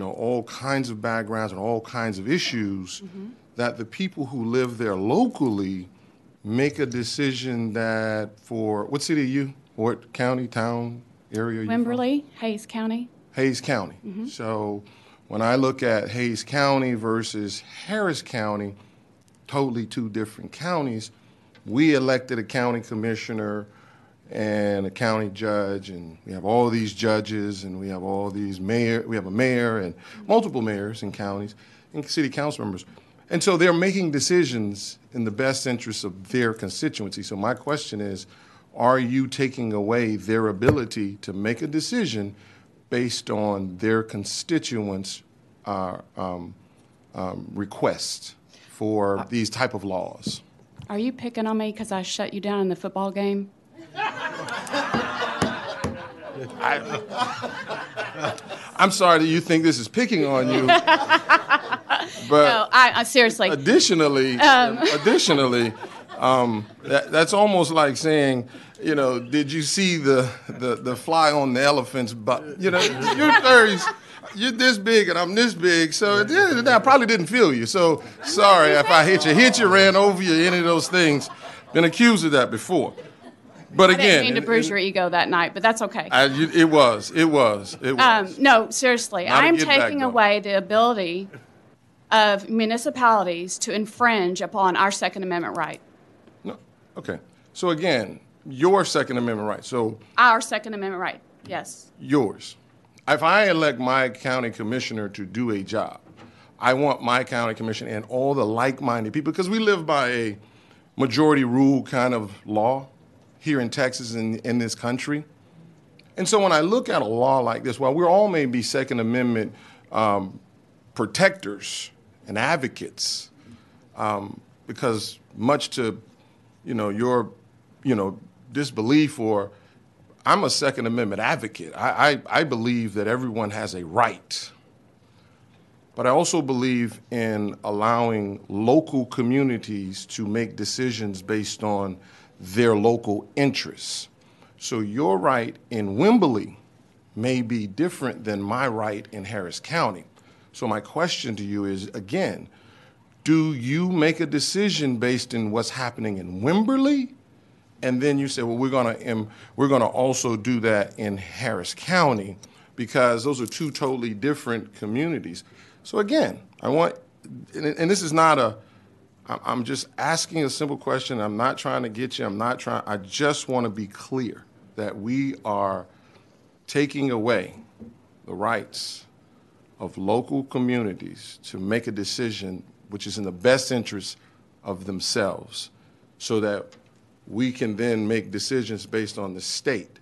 all kinds of backgrounds and all kinds of issues, that the people who live there locally make a decision that for, what city are you? What county, town, area are you from? Wimberley, Hayes County. Hayes County. So when I look at Hayes County versus Harris County, totally two different counties, we elected a county commissioner and a county judge, and we have all these judges, and we have all these we have a mayor and multiple mayors in counties and city council members. And so they're making decisions in the best interests of their constituency. So my question is, are you taking away their ability to make a decision based on their constituents' requests for these type of laws? Are you picking on me because I shut you down in the football game? I'm sorry that you think this is picking on you. But no, I seriously. Additionally, that's almost like saying, you know, did you see the fly on the elephant's butt? You know, you're this big and I'm this big, so at the end of the day, I probably didn't feel you. So sorry if I hit you, ran over you, any of those things. Been accused of that before. But again, I didn't mean to bruise your ego that night, but that's okay. It was. No, seriously, Not a I'm get back, taking though. away the ability of municipalities to infringe upon our Second Amendment right. No. Okay. So again, your Second Amendment right. So Our Second Amendment right, yes. yours. If I elect my county commissioner to do a job, I want my county commissioner and all the like-minded people, because we live by a majority rule kind of law here in Texas and in this country. And so when I look at a law like this, while we all may be Second Amendment protectors and advocates, because much to, your, disbelief, or I'm a Second Amendment advocate. I believe that everyone has a right. But I also believe in allowing local communities to make decisions based on their local interests. So your right in Wimberley may be different than my right in Harris County. So my question to you is, again, do you make a decision based on what's happening in Wimberley? And then you say, well, we're gonna also do that in Harris County, because those are two totally different communities. So again, I want, and this is not I'm just asking a simple question. I'm not trying to get you. I just want to be clear that we are taking away the rights of local communities to make a decision which is in the best interest of themselves, so that we can then make decisions based on the state.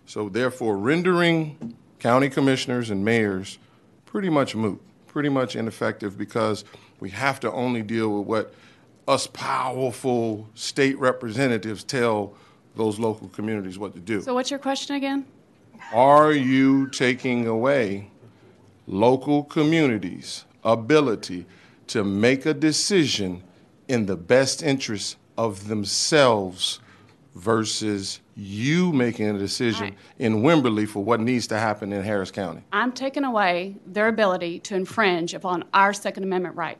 So therefore, rendering county commissioners and mayors pretty much moot, pretty much ineffective, because we have to only deal with what us powerful state representatives tell those local communities what to do. So what's your question again? Are you taking away local communities' ability to make a decision in the best interest of themselves versus you making a decision in Wimberley for what needs to happen in Harris County? I'm taking away their ability to infringe upon our Second Amendment right.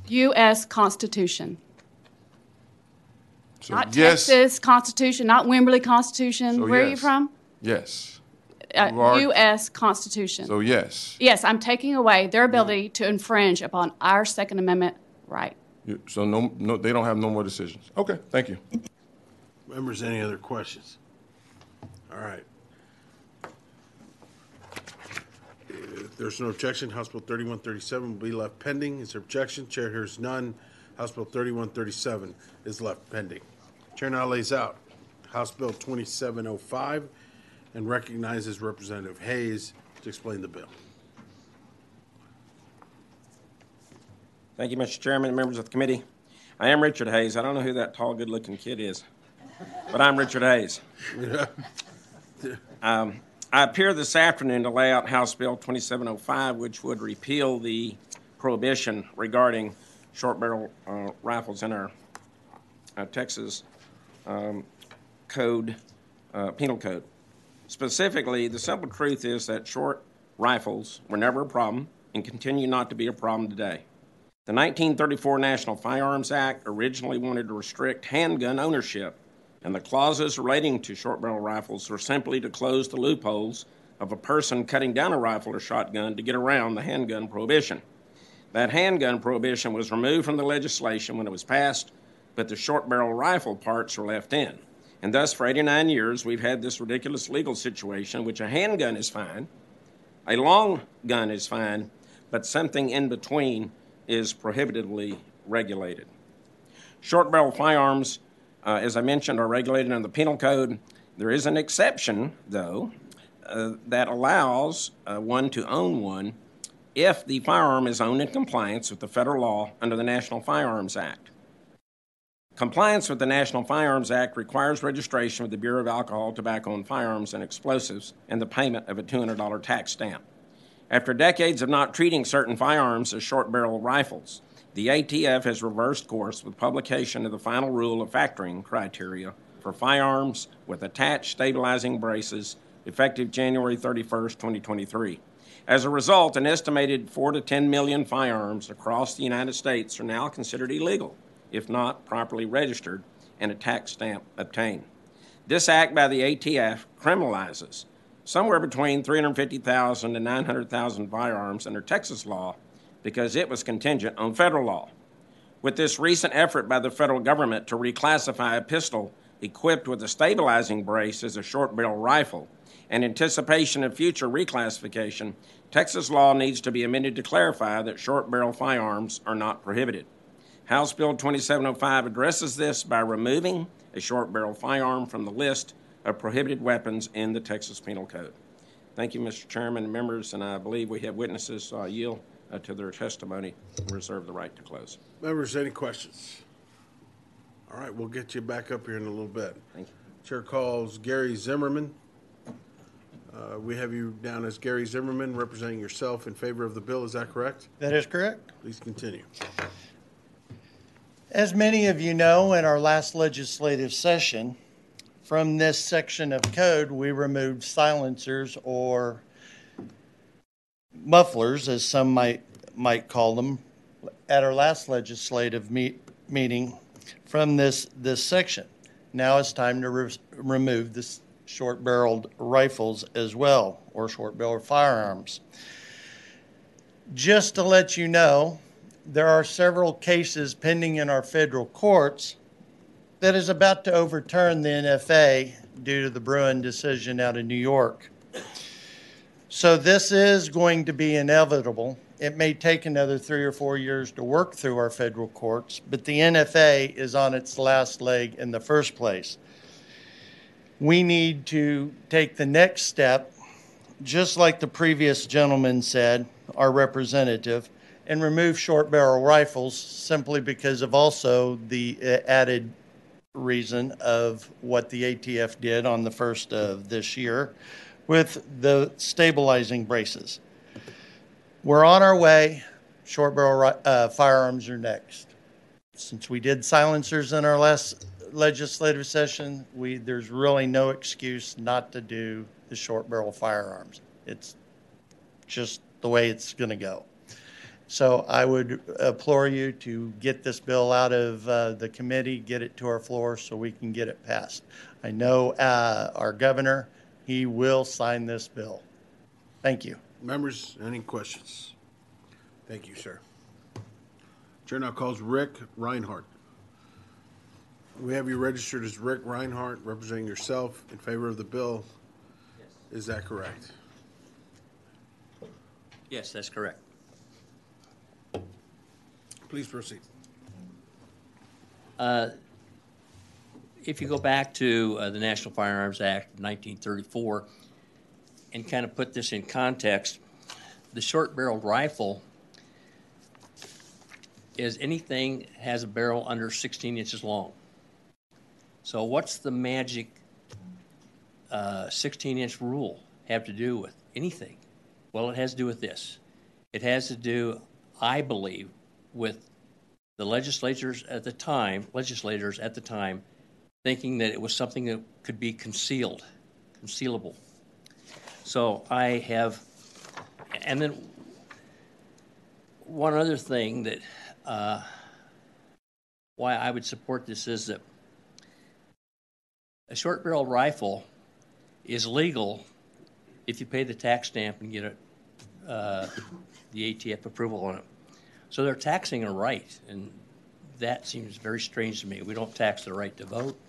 U.S. Constitution. So Not yes, Texas Constitution, not Wimberley Constitution. So Where are you yes. from? yes. You are- U.S. Constitution. So yes. Yes, I'm taking away their ability to infringe upon our Second Amendment right. So no, they don't have no more decisions. Okay, thank you. Members, any other questions? All right. If there's no objection, House Bill 3137 will be left pending. Is there objection? Chair hears none. House Bill 3137 is left pending. Chair now lays out House Bill 2705 and recognizes Representative Hayes to explain the bill. Thank you, Mr. Chairman and members of the committee. I am Richard Hayes. I don't know who that tall, good-looking kid is, but I'm Richard Hayes. I appear this afternoon to lay out House Bill 2705, which would repeal the prohibition regarding short-barrel rifles in our Texas code, penal code. Specifically, the simple truth is that short rifles were never a problem and continue not to be a problem today. The 1934 National Firearms Act originally wanted to restrict handgun ownership, and the clauses relating to short barrel rifles were simply to close the loopholes of a person cutting down a rifle or shotgun to get around the handgun prohibition. That handgun prohibition was removed from the legislation when it was passed, but the short barrel rifle parts were left in. And thus, for 89 years, we've had this ridiculous legal situation in which a handgun is fine, a long gun is fine, but something in between is prohibitively regulated. Short barrel firearms, as I mentioned, are regulated under the Penal Code. There is an exception, though, that allows one to own one if the firearm is owned in compliance with the federal law under the National Firearms Act. Compliance with the National Firearms Act requires registration with the Bureau of Alcohol, Tobacco, and Firearms and Explosives and the payment of a $200 tax stamp. After decades of not treating certain firearms as short-barrel rifles, the ATF has reversed course with publication of the final rule of factoring criteria for firearms with attached stabilizing braces effective January 31st, 2023. As a result, an estimated 4 to 10 million firearms across the United States are now considered illegal if not properly registered and a tax stamp obtained. This act by the ATF criminalizes somewhere between 350,000 and 900,000 firearms under Texas law because it was contingent on federal law. With this recent effort by the federal government to reclassify a pistol equipped with a stabilizing brace as a short-barrel rifle, in anticipation of future reclassification, Texas law needs to be amended to clarify that short-barrel firearms are not prohibited. House Bill 2705 addresses this by removing a short-barrel firearm from the list of prohibited weapons in the Texas Penal Code. Thank you, Mr. Chairman and members, and I believe we have witnesses, so I yield to their testimony and reserve the right to close. Members, any questions? All right, we'll get you back up here in a little bit. Thank you. Chair calls Gary Zimmerman. We have you down as Gary Zimmerman, representing yourself in favor of the bill. Is that correct? That is correct. Please continue. As many of you know, in our last legislative session, from this section of code, we removed silencers or mufflers, as some might call them, at our last legislative meeting from this section. Now it's time to remove this short-barreled rifles as well, or short-barreled firearms. Just to let you know, there are several cases pending in our federal courts that is about to overturn the NFA due to the Bruin decision out of New York. So this is going to be inevitable. It may take another 3 or 4 years to work through our federal courts, but the NFA is on its last leg in the first place. We need to take the next step, just like the previous gentleman said, our representative, and remove short barrel rifles simply because of also the added reason of what the ATF did on the 1st of this year with the stabilizing braces. We're on our way. Short barrel firearms are next. Since we did silencers in our last legislative session, there's really no excuse not to do the short barrel firearms. It's just the way it's going to go. So I would implore you to get this bill out of the committee, get it to our floor so we can get it passed. I know our governor, he will sign this bill. Thank you. Members, any questions? Thank you, sir. Chair now calls Rick Reinhardt. We have you registered as Rick Reinhardt, representing yourself in favor of the bill. Yes. Is that correct? Yes, that's correct. Please proceed. If you go back to the National Firearms Act of 1934 and kind of put this in context, the short-barreled rifle is anything that has a barrel under 16 inches long. So what's the magic 16-inch rule have to do with anything? Well, it has to do with this. It has to do, I believe, with the legislators at the time thinking that it was something that could be concealable. So I have, and then one other thing that why I would support this is that a short barrel rifle is legal if you pay the tax stamp and get the ATF approval on it. So they're taxing a right, and that seems very strange to me. We don't tax the right to vote.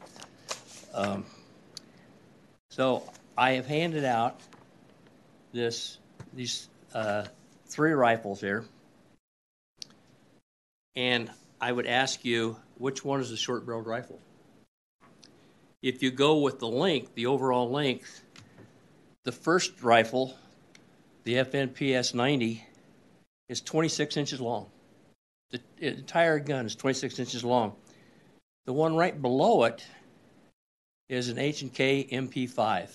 So I have handed out these 3 rifles here, and I would ask you, which one is the short-barreled rifle? If you go with the length, the overall length, the first rifle, the FNPS 90, is 26 inches long. The entire gun is 26 inches long. The one right below it is an H&K MP5.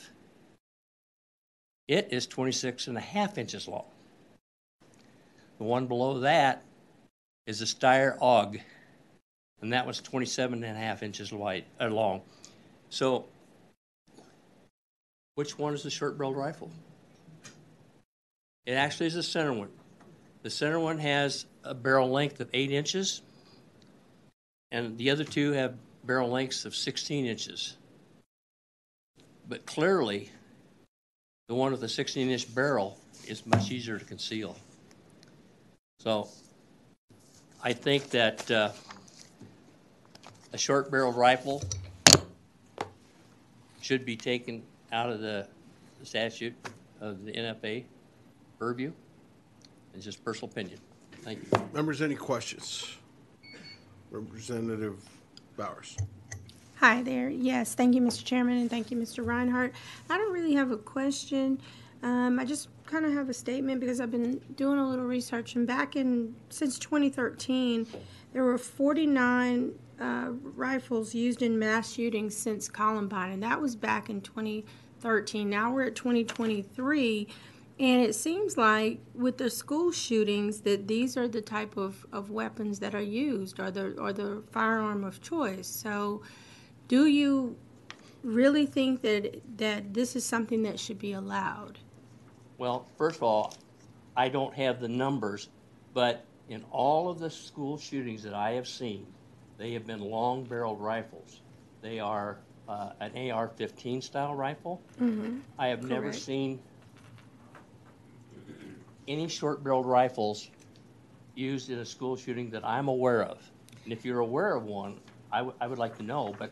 It is 26.5 inches long. The one below that is a Steyr AUG, and that was 27.5 inches long. So, which one is the short-barreled rifle? It actually is the center one. The center one has a barrel length of 8 inches, and the other 2 have barrel lengths of 16 inches. But clearly, the one with the 16-inch barrel is much easier to conceal. So, I think that a short-barreled rifle should be taken out of the statute of the NFA purview. It's just personal opinion. Thank you. Members, any questions? Representative Bowers. Hi there. Yes, thank you, Mr. Chairman, and thank you, Mr. Reinhardt. I don't really have a question. I just kind of have a statement because I've been doing a little research, and since 2013, there were 49 rifles used in mass shootings since Columbine, and that was back in 2013. Now we're at 2023, and it seems like with the school shootings that these are the type of weapons that are used, or the firearm of choice. So do you really think that this is something that should be allowed? Well, first of all, I don't have the numbers, but in all of the school shootings that I have seen, they have been long-barreled rifles. They are an AR-15 style rifle. Mm-hmm. I have never Correct. seen any short-barreled rifles used in a school shooting that I'm aware of. And if you're aware of one, I would like to know, but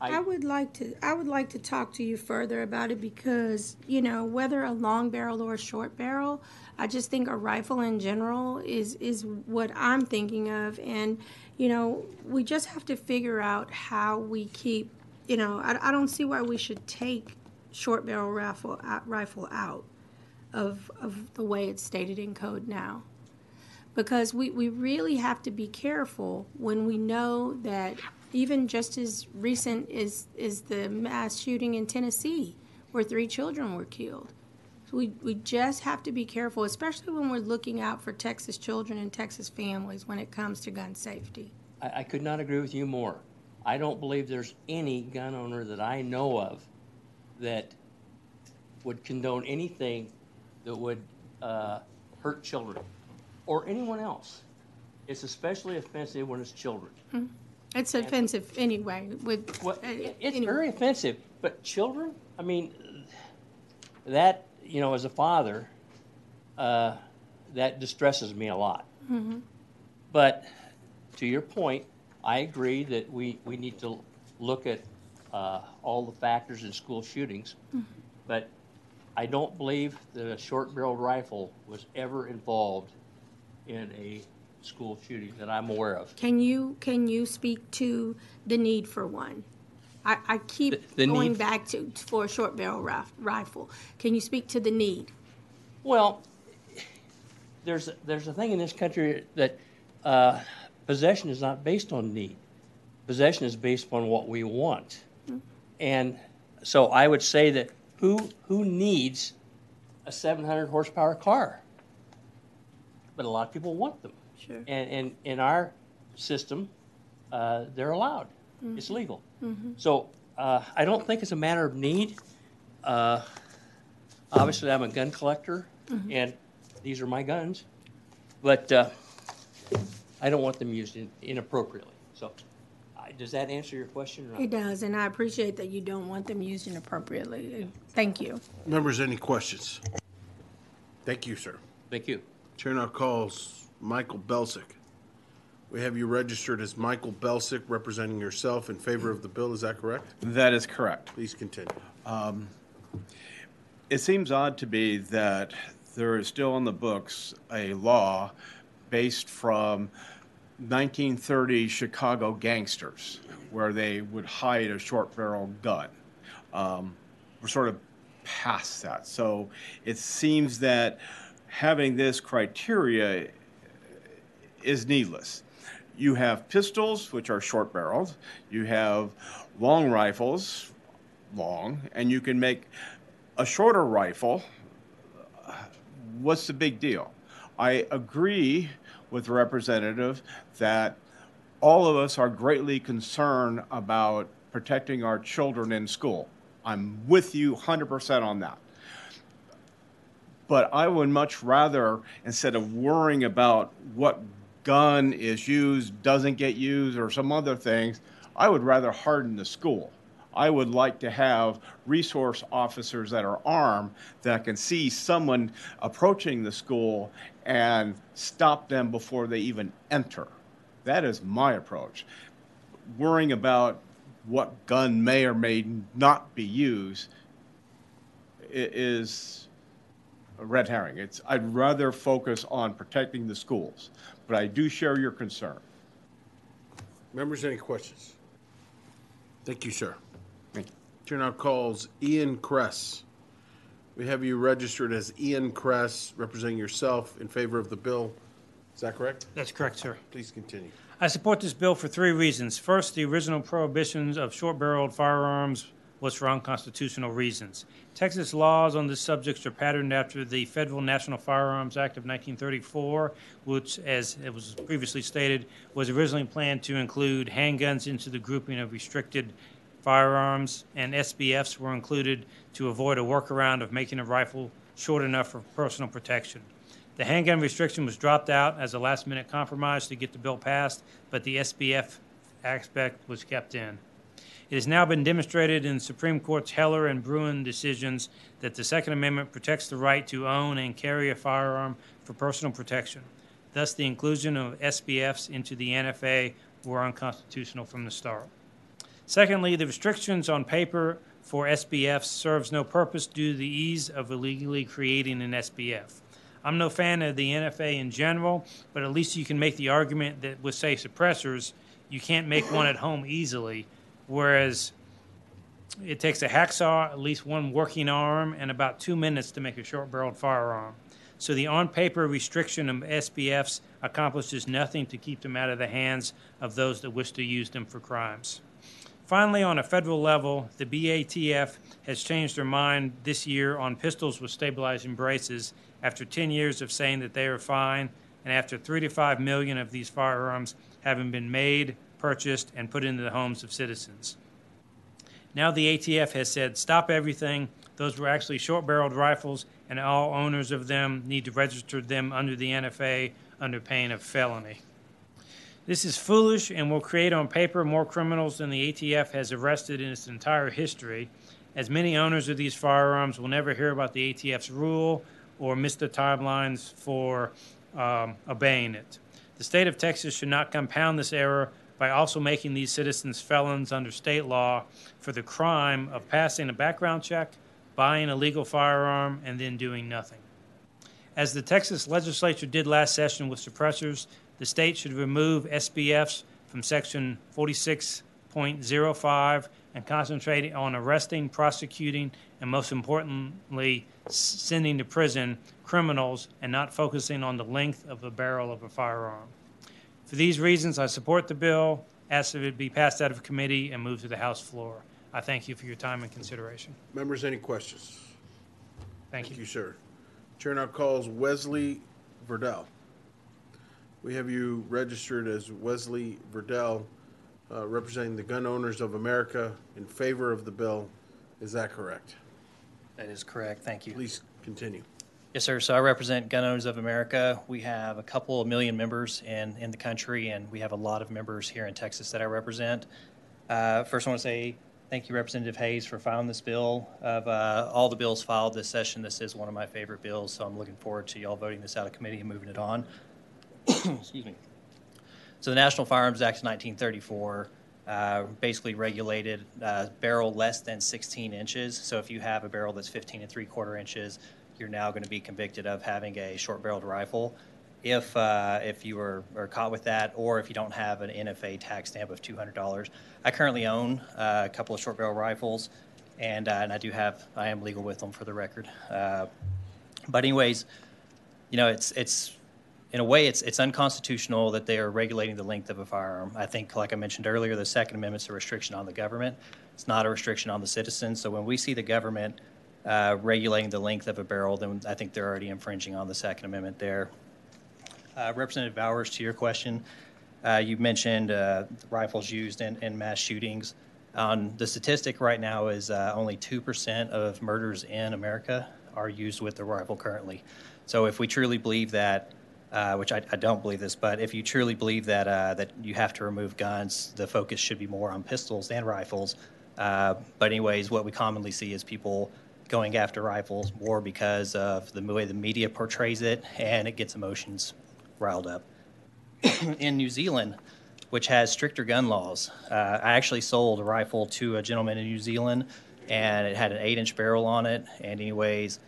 I would like to talk to you further about it because, whether a long barrel or a short barrel, I just think a rifle in general is what I'm thinking of. And, we just have to figure out how we keep, I don't see why we should take short barrel rifle out of the way it's stated in code now. Because we really have to be careful when we know that even just as recent is the mass shooting in Tennessee where 3 children were killed. So we just have to be careful, especially when we're looking out for Texas children and Texas families when it comes to gun safety. I could not agree with you more. I don't believe there's any gun owner that I know of that would condone anything that would hurt children or anyone else. It's especially offensive when it's children. Mm-hmm. It's offensive anyway. It's very offensive, but children, I mean, that, as a father, that distresses me a lot. Mm-hmm. But to your point, I agree that we need to look at all the factors in school shootings, Mm-hmm. but I don't believe that a short-barreled rifle was ever involved in a school shooting that I'm aware of. Can you speak to the need for one? I keep The going need back for a short barrel rifle. Can you speak to the need? Well, there's a thing in this country that possession is not based on need. Possession is based on what we want. Mm-hmm. And so I would say that who needs a 700 horsepower car? But a lot of people want them. Sure. And in our system, they're allowed. Mm-hmm. It's legal. Mm-hmm. So I don't think it's a matter of need. Obviously, I'm a gun collector, Mm-hmm. and these are my guns. But I don't want them used inappropriately. So does that answer your question or not? It does, and I appreciate that you don't want them used inappropriately. Thank you. Members, any questions? Thank you, sir. Thank you. Chair now calls Michael Belsick. We have you registered as Michael Belsick, representing yourself in favor of the bill. Is that correct? That is correct. Please continue. It seems odd to me that there is still in the books a law based from 1930 Chicago gangsters where they would hide a short-barrel gun. We're sort of past that. So it seems that having this criteria is needless. You have pistols, which are short-barreled. You have long rifles, long, and you can make a shorter rifle. What's the big deal? I agree with the representative that all of us are greatly concerned about protecting our children in school. I'm with you 100% on that. But I would much rather, instead of worrying about what gun is used, doesn't get used, or some other things, I would rather harden the school. I would like to have resource officers that are armed that can see someone approaching the school and stop them before they even enter. That is my approach. Worrying about what gun may or may not be used is a red herring. I'd rather focus on protecting the schools, but I do share your concern. Members, any questions? Thank you, sir. Chair now calls Ian Kress. We have you registered as Ian Kress, representing yourself in favor of the bill. Is that correct? That's correct, sir. Please continue. I support this bill for three reasons. First, the original prohibitions of short-barreled firearms was for unconstitutional reasons. Texas laws on this subject are patterned after the Federal National Firearms Act of 1934, which, as it was previously stated, was originally planned to include handguns into the grouping of restricted firearms, and SBFs were included to avoid a workaround of making a rifle short enough for personal protection. The handgun restriction was dropped out as a last-minute compromise to get the bill passed, but the SBF aspect was kept in. It has now been demonstrated in the Supreme Court's Heller and Bruin decisions that the Second Amendment protects the right to own and carry a firearm for personal protection. Thus, the inclusion of SBFs into the NFA were unconstitutional from the start. Secondly, the restrictions on paper for SBFs serves no purpose due to the ease of illegally creating an SBF. I'm no fan of the NFA in general, but at least you can make the argument that with, say, suppressors, you can't make one at home easily, whereas it takes a hacksaw, at least one working arm, and about 2 minutes to make a short-barreled firearm. So the on-paper restriction of SBFs accomplishes nothing to keep them out of the hands of those that wish to use them for crimes. Finally, on a federal level, the BATF has changed their mind this year on pistols with stabilizing braces after 10 years of saying that they are fine, and after 3 to 5 million of these firearms having been made, purchased, and put into the homes of citizens. Now the ATF has said, stop everything. Those were actually short-barreled rifles, and all owners of them need to register them under the NFA under pain of felony. This is foolish and will create on paper more criminals than the ATF has arrested in its entire history, as many owners of these firearms will never hear about the ATF's rule or miss the timelines for obeying it. The state of Texas should not compound this error by also making these citizens felons under state law for the crime of passing a background check, buying a legal firearm, and then doing nothing. As the Texas legislature did last session with suppressors, the state should remove SBFs from Section 46.05 and concentrate on arresting, prosecuting, and most importantly, sending to prison criminals and not focusing on the length of the barrel of a firearm. For these reasons, I support the bill, ask that it be passed out of committee, and move to the House floor. I thank you for your time and consideration. Members, any questions? Thank you. Thank you, sir. Chair now calls Wesley Verdell. We have you registered as Wesley Verdell, representing the Gun Owners of America in favor of the bill. Is that correct? That is correct. Thank you. Please continue. Yes, sir. So I represent Gun Owners of America. We have a couple of million members in the country, and we have a lot of members here in Texas that I represent. First, I want to say thank you, Representative Hayes, for filing this bill. Of all the bills filed this session, this is one of my favorite bills, so I'm looking forward to y'all voting this out of committee and moving it on. Excuse me. So the National Firearms Act of 1934 basically regulated barrel less than 16 inches. So if you have a barrel that's 15 3/4 inches, you're now going to be convicted of having a short-barreled rifle. If you are caught with that, or if you don't have an NFA tax stamp of $200. I currently own a couple of short-barrel rifles, and I am legal with them for the record. But anyways, you know, it's in a way, it's unconstitutional that they are regulating the length of a firearm. I think, like I mentioned earlier, the Second Amendment's a restriction on the government. It's not a restriction on the citizens. So when we see the government regulating the length of a barrel, then I think they're already infringing on the Second Amendment there. Representative Bowers, to your question, you mentioned rifles used in mass shootings. The statistic right now is only 2% of murders in America are used with the rifle currently. So if we truly believe that, which I don't believe this, but if you truly believe that that you have to remove guns, the focus should be more on pistols than rifles. But anyways, what we commonly see is people going after rifles more because of the way the media portrays it, and it gets emotions riled up. In New Zealand, which has stricter gun laws, I actually sold a rifle to a gentleman in New Zealand, and it had an 8-inch barrel on it. And anyways,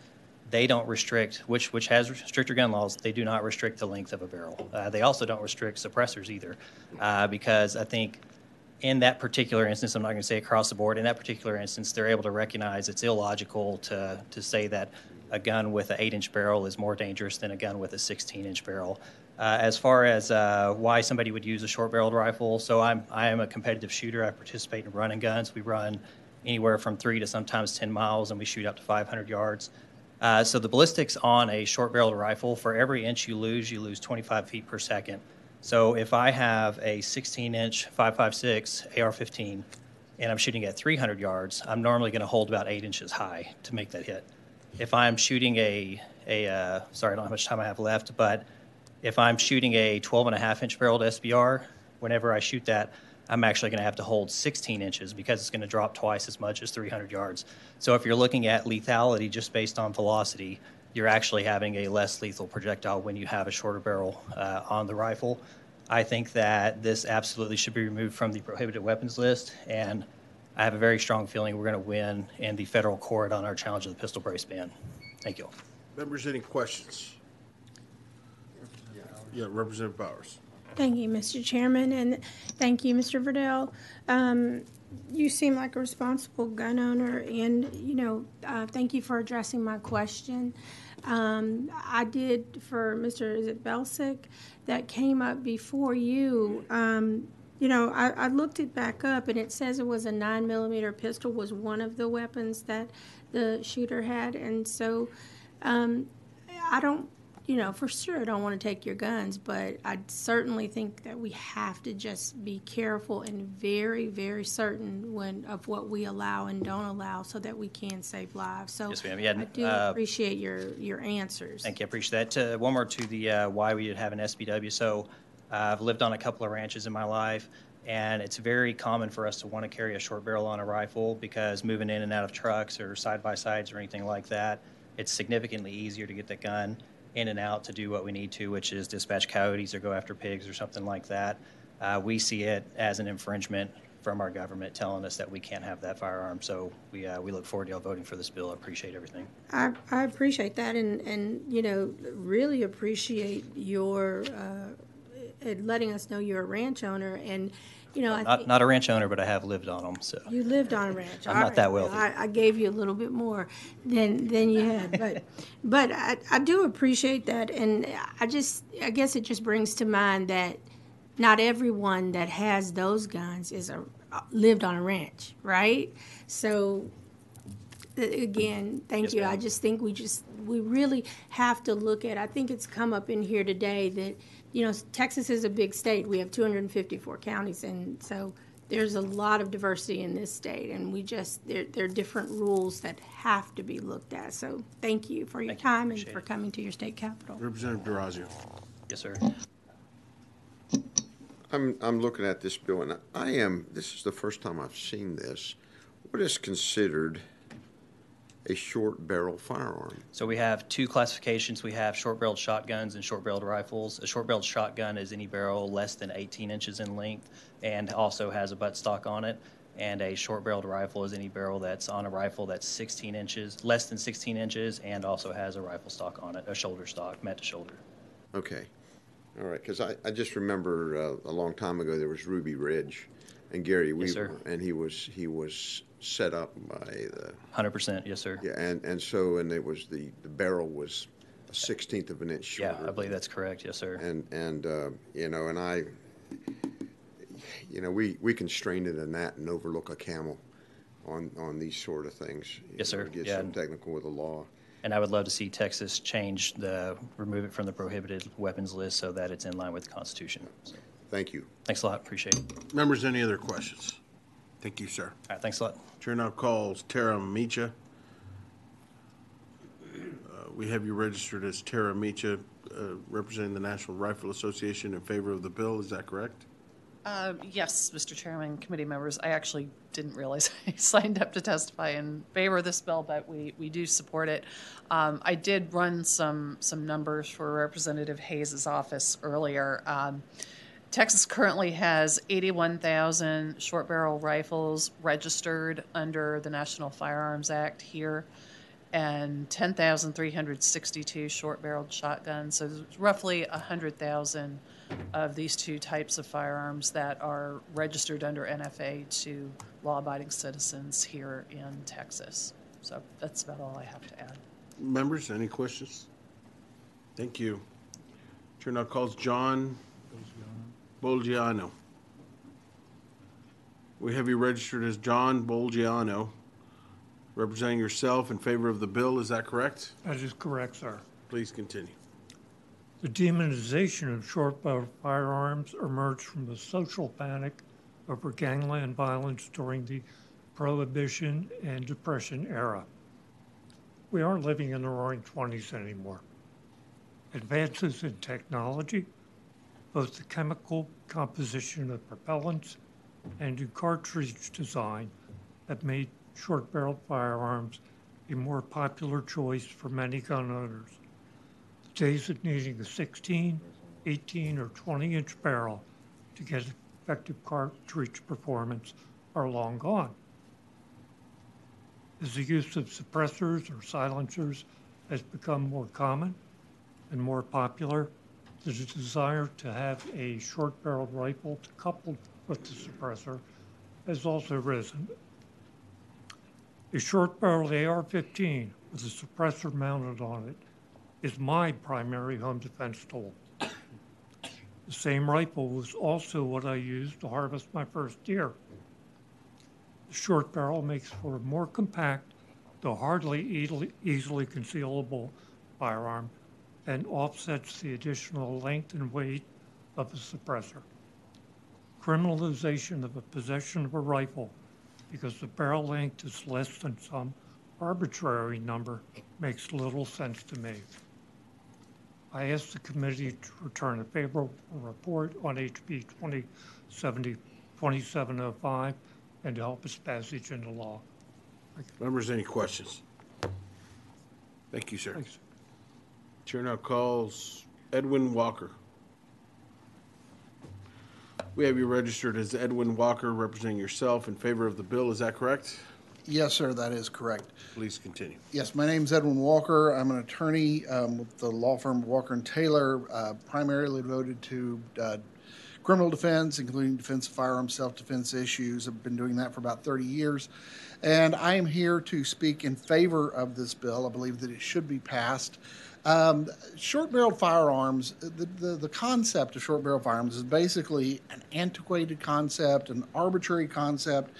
they don't restrict, which has stricter gun laws, they do not restrict the length of a barrel. They also don't restrict suppressors either, because I think in that particular instance, I'm not going to say across the board, in that particular instance, they're able to recognize it's illogical to say that a gun with an 8-inch barrel is more dangerous than a gun with a 16-inch barrel. As far as why somebody would use a short-barreled rifle, so I am a competitive shooter. I participate in running guns. We run anywhere from 3 to sometimes 10 miles, and we shoot up to 500 yards. So the ballistics on a short-barreled rifle, for every inch you lose 25 feet per second. So if I have a 16-inch 5.56 AR-15 and I'm shooting at 300 yards, I'm normally going to hold about 8 inches high to make that hit. If I'm shooting sorry, I don't know how much time I have left, but if I'm shooting a 12.5-inch barreled SBR, whenever I shoot that, I'm actually going to have to hold 16 inches because it's going to drop twice as much as 300 yards. So if you're looking at lethality just based on velocity, you're actually having a less lethal projectile when you have a shorter barrel on the rifle. I think that this absolutely should be removed from the prohibited weapons list, and I have a very strong feeling we're going to win in the federal court on our challenge of the pistol brace ban. Thank you. Members, any questions? Yeah, Representative Bowers. Thank you, Mr. Chairman, and thank you, Mr. Verdell. You seem like a responsible gun owner, and, you know, thank you for addressing my question. I did for Mr. Is it Belsick that came up before you. You know, I looked it back up, and it says it was a 9mm pistol was one of the weapons that the shooter had, and so I don't, you know, for sure I don't want to take your guns, but I certainly think that we have to just be careful and very, very certain of what we allow and don't allow so that we can save lives. So yes, ma'am. Yeah, I do appreciate your answers. Thank you. I appreciate that. One more to the why we have an SBW. So I've lived on a couple of ranches in my life, and it's very common for us to want to carry a short barrel on a rifle because moving in and out of trucks or side-by-sides or anything like that, it's significantly easier to get the gun in and out to do what we need to, which is dispatch coyotes or go after pigs or something like that. We see it as an infringement from our government telling us that we can't have that firearm. So we look forward to y'all voting for this bill. I appreciate everything. I appreciate that, and you know, really appreciate your letting us know you're a ranch owner, and you know, not a ranch owner, but I have lived on them. So you lived on a ranch. I'm not that wealthy. Well, I gave you a little bit more than you had, but I do appreciate that, and I guess it just brings to mind that not everyone that has those guns lived on a ranch, right? So again, thank you. Ma'am. I just think we really have to look at. I think it's come up in here today that, you know, Texas is a big state. We have 254 counties, and so there's a lot of diversity in this state, and there are different rules that have to be looked at. So thank you for your time and for coming to your state capitol. Representative DeRazio. Yes, sir. I'm looking at this bill, and this is the first time I've seen this. What is considered a short barrel firearm? So we have two classifications. We have short-barreled shotguns and short-barreled rifles. A short-barreled shotgun is any barrel less than 18 inches in length and also has a buttstock on it. And a short-barreled rifle is any barrel that's on a rifle that's 16 inches, less than 16 inches, and also has a rifle stock on it, a shoulder stock, meant to shoulder. Okay. All right, because I just remember a long time ago there was Ruby Ridge and Gary Weaver, and he was set up by the 100%, yes, sir. Yeah, and it was the barrel was a 1/16 of an inch shorter. Yeah, I believe that's correct, yes, sir. We can strain it in that and overlook a camel on these sort of things. Yes, sir. Get Yeah. so technical with the law. And I would love to see Texas remove it from the prohibited weapons list so that it's in line with the Constitution. So, thank you. Thanks a lot. Appreciate it. Members, any other questions? Thank you, sir. All right, thanks a lot. Chair now calls Tara Micha. We have you registered as Tara Micha, representing the National Rifle Association in favor of the bill. Is that correct? Yes, Mr. Chairman, committee members. I actually didn't realize I signed up to testify in favor of this bill, but we do support it. I did run some numbers for Representative Hayes' office earlier. Texas currently has 81,000 short barrel rifles registered under the National Firearms Act here, and 10,362 short barreled shotguns. So there's roughly 100,000 of these two types of firearms that are registered under NFA to law-abiding citizens here in Texas. So that's about all I have to add. Members, any questions? Thank you. Chair now calls John Bolgiano. We have you registered as John Bolgiano, representing yourself in favor of the bill. Is that correct? That is correct, sir. Please continue. The demonization of short-barreled firearms emerged from the social panic over gangland violence during the Prohibition and Depression era. We aren't living in the roaring 20s anymore. Advances in technology, both the chemical composition of propellants and in cartridge design, have made short-barreled firearms a more popular choice for many gun owners. The days of needing a 16, 18, or 20-inch barrel to get effective cartridge performance are long gone. As the use of suppressors or silencers has become more common and more popular, the desire to have a short-barreled rifle coupled with the suppressor has also risen. A short-barreled AR-15 with a suppressor mounted on it is my primary home defense tool. The same rifle was also what I used to harvest my first deer. The short barrel makes for a more compact, though hardly easily concealable firearm, and offsets the additional length and weight of the suppressor. Criminalization of the possession of a rifle because the barrel length is less than some arbitrary number makes little sense to me. I ask the committee to return a favorable report on HB 2705 and to help its passage into law. Members, any questions? Thank you, sir. Thanks. Chair now calls Edwin Walker. We have you registered as Edwin Walker, representing yourself in favor of the bill. Is that correct? Yes, sir, that is correct. Please continue. Yes, my name's Edwin Walker. I'm an attorney with the law firm Walker & Taylor, primarily devoted to criminal defense, including defense of firearms, self-defense issues. I've been doing that for about 30 years. And I am here to speak in favor of this bill. I believe that it should be passed. Short-barreled firearms, the concept of short-barreled firearms is basically an antiquated concept, an arbitrary concept,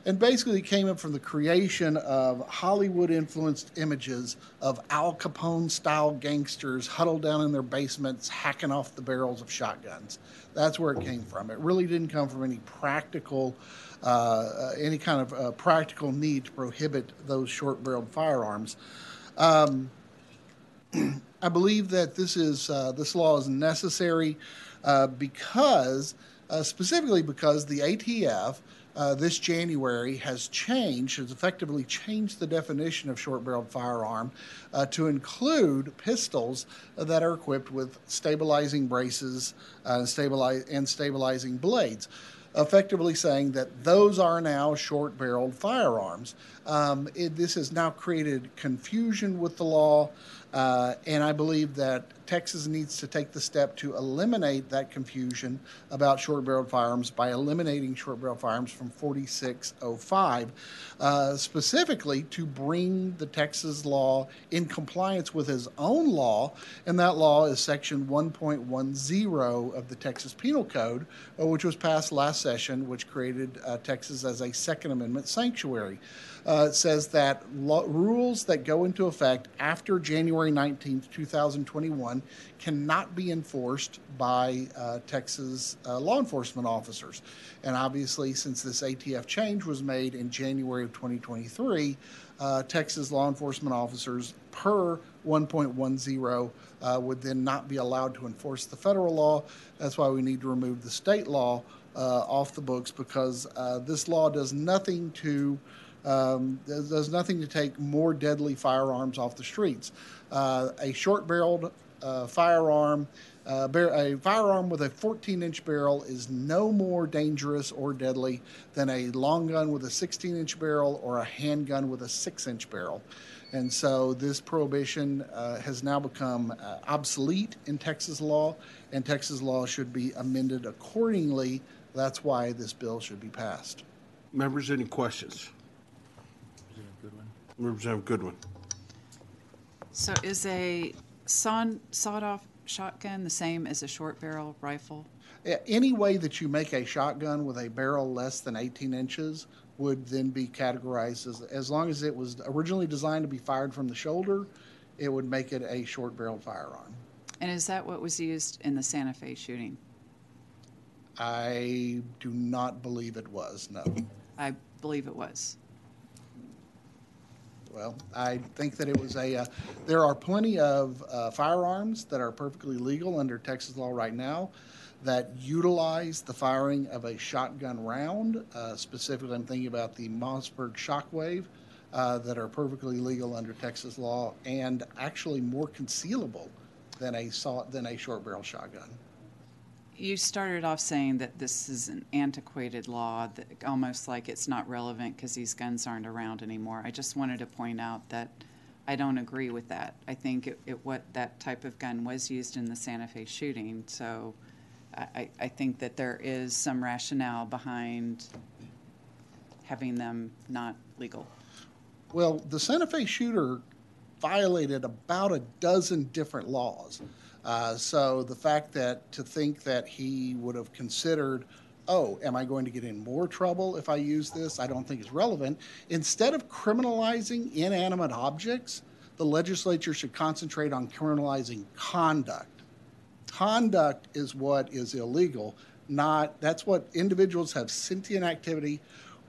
And basically it came up from the creation of Hollywood-influenced images of Al Capone-style gangsters huddled down in their basements hacking off the barrels of shotguns. That's where it came from. It really didn't come from any practical, any kind of practical need to prohibit those short-barreled firearms. I believe that this law is necessary because, specifically because the ATF this January has effectively changed the definition of short-barreled firearm to include pistols that are equipped with stabilizing braces and stabilizing blades, effectively saying that those are now short-barreled firearms. This has now created confusion with the law, and I believe that Texas needs to take the step to eliminate that confusion about short-barreled firearms by eliminating short-barreled firearms from 4605, specifically to bring the Texas law in compliance with his own law, and that law is Section 1.10 of the Texas Penal Code, which was passed last session, which created Texas as a Second Amendment sanctuary. It says that rules that go into effect after January 19th, 2021 cannot be enforced by Texas law enforcement officers. And obviously, since this ATF change was made in January of 2023, Texas law enforcement officers per 1.10 would then not be allowed to enforce the federal law. That's why we need to remove the state law off the books, because this law does nothing to take more deadly firearms off the streets. A short-barreled firearm, a firearm with a 14-inch barrel is no more dangerous or deadly than a long gun with a 16-inch barrel or a handgun with a 6-inch barrel. And so this prohibition has now become obsolete in Texas law, and Texas law should be amended accordingly. That's why this bill should be passed. Members, any questions? Representative Goodwin. So is a sawed-off shotgun the same as a short barrel rifle? Any way that you make a shotgun with a barrel less than 18 inches would then be categorized as long as it was originally designed to be fired from the shoulder, it would make it a short-barreled firearm. And is that what was used in the Santa Fe shooting? I do not believe it was, no. I believe it was. Well, I think that it was there are plenty of firearms that are perfectly legal under Texas law right now that utilize the firing of a shotgun round. Specifically, I'm thinking about the Mossberg Shockwave that are perfectly legal under Texas law and actually more concealable than a short barrel shotgun. You started off saying that this is an antiquated law, that almost like it's not relevant because these guns aren't around anymore. I just wanted to point out that I don't agree with that. I think what that type of gun was used in the Santa Fe shooting, so I think that there is some rationale behind having them not legal. Well, the Santa Fe shooter violated about a dozen different laws. So the fact to think that he would have considered, oh, am I going to get in more trouble if I use this, I don't think is relevant. Instead of criminalizing inanimate objects, the legislature should concentrate on criminalizing conduct. Conduct is what is illegal, that's what individuals have sentient activity,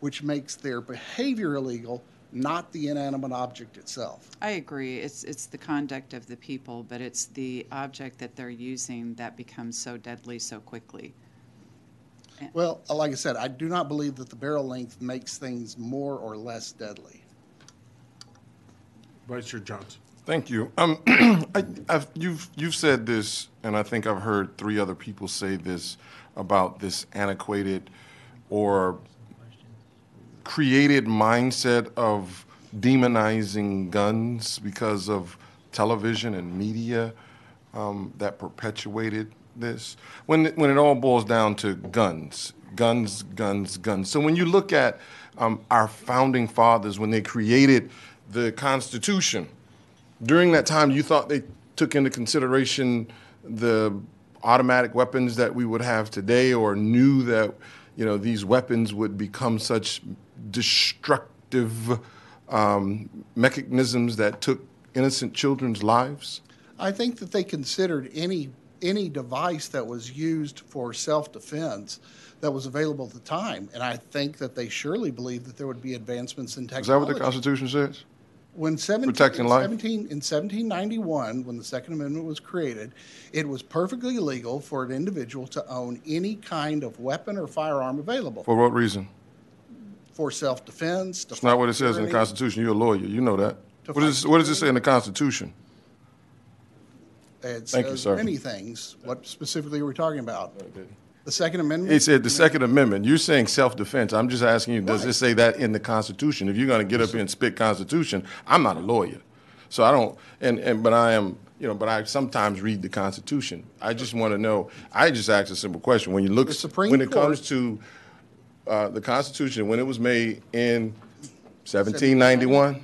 which makes their behavior illegal, not the inanimate object itself. I agree. It's the conduct of the people, but it's the object that they're using that becomes so deadly so quickly. Well, like I said, I do not believe that the barrel length makes things more or less deadly. Vice Chair Johnson. Thank you. You've said this, and I think I've heard 3 other people say this about this antiquated or created mindset of demonizing guns because of television and media that perpetuated this. When it all boils down to guns. So when you look at our founding fathers, when they created the Constitution, during that time you thought they took into consideration the automatic weapons that we would have today, or knew that these weapons would become such destructive mechanisms that took innocent children's lives? I think that they considered any device that was used for self-defense that was available at the time, and I think that they surely believed that there would be advancements in technology. Is that what the Constitution says? When Protecting life? in 1791, when the Second Amendment was created, it was perfectly legal for an individual to own any kind of weapon or firearm available. For what reason? For self-defense. It's not what it says in the Constitution. You're a lawyer. You know that. What does it say in the Constitution? It Thank you, says sir. many things. What specifically are we talking about? The Second Amendment? It said the Second Amendment. You're saying self-defense. I'm just asking you, does it say that in the Constitution? If you're going to get up here and spit Constitution, I'm not a lawyer. So I don't, but I am, but I sometimes read the Constitution. I just want to know, I just asked a simple question. When you look, when it comes to the Constitution, when it was made in 1791,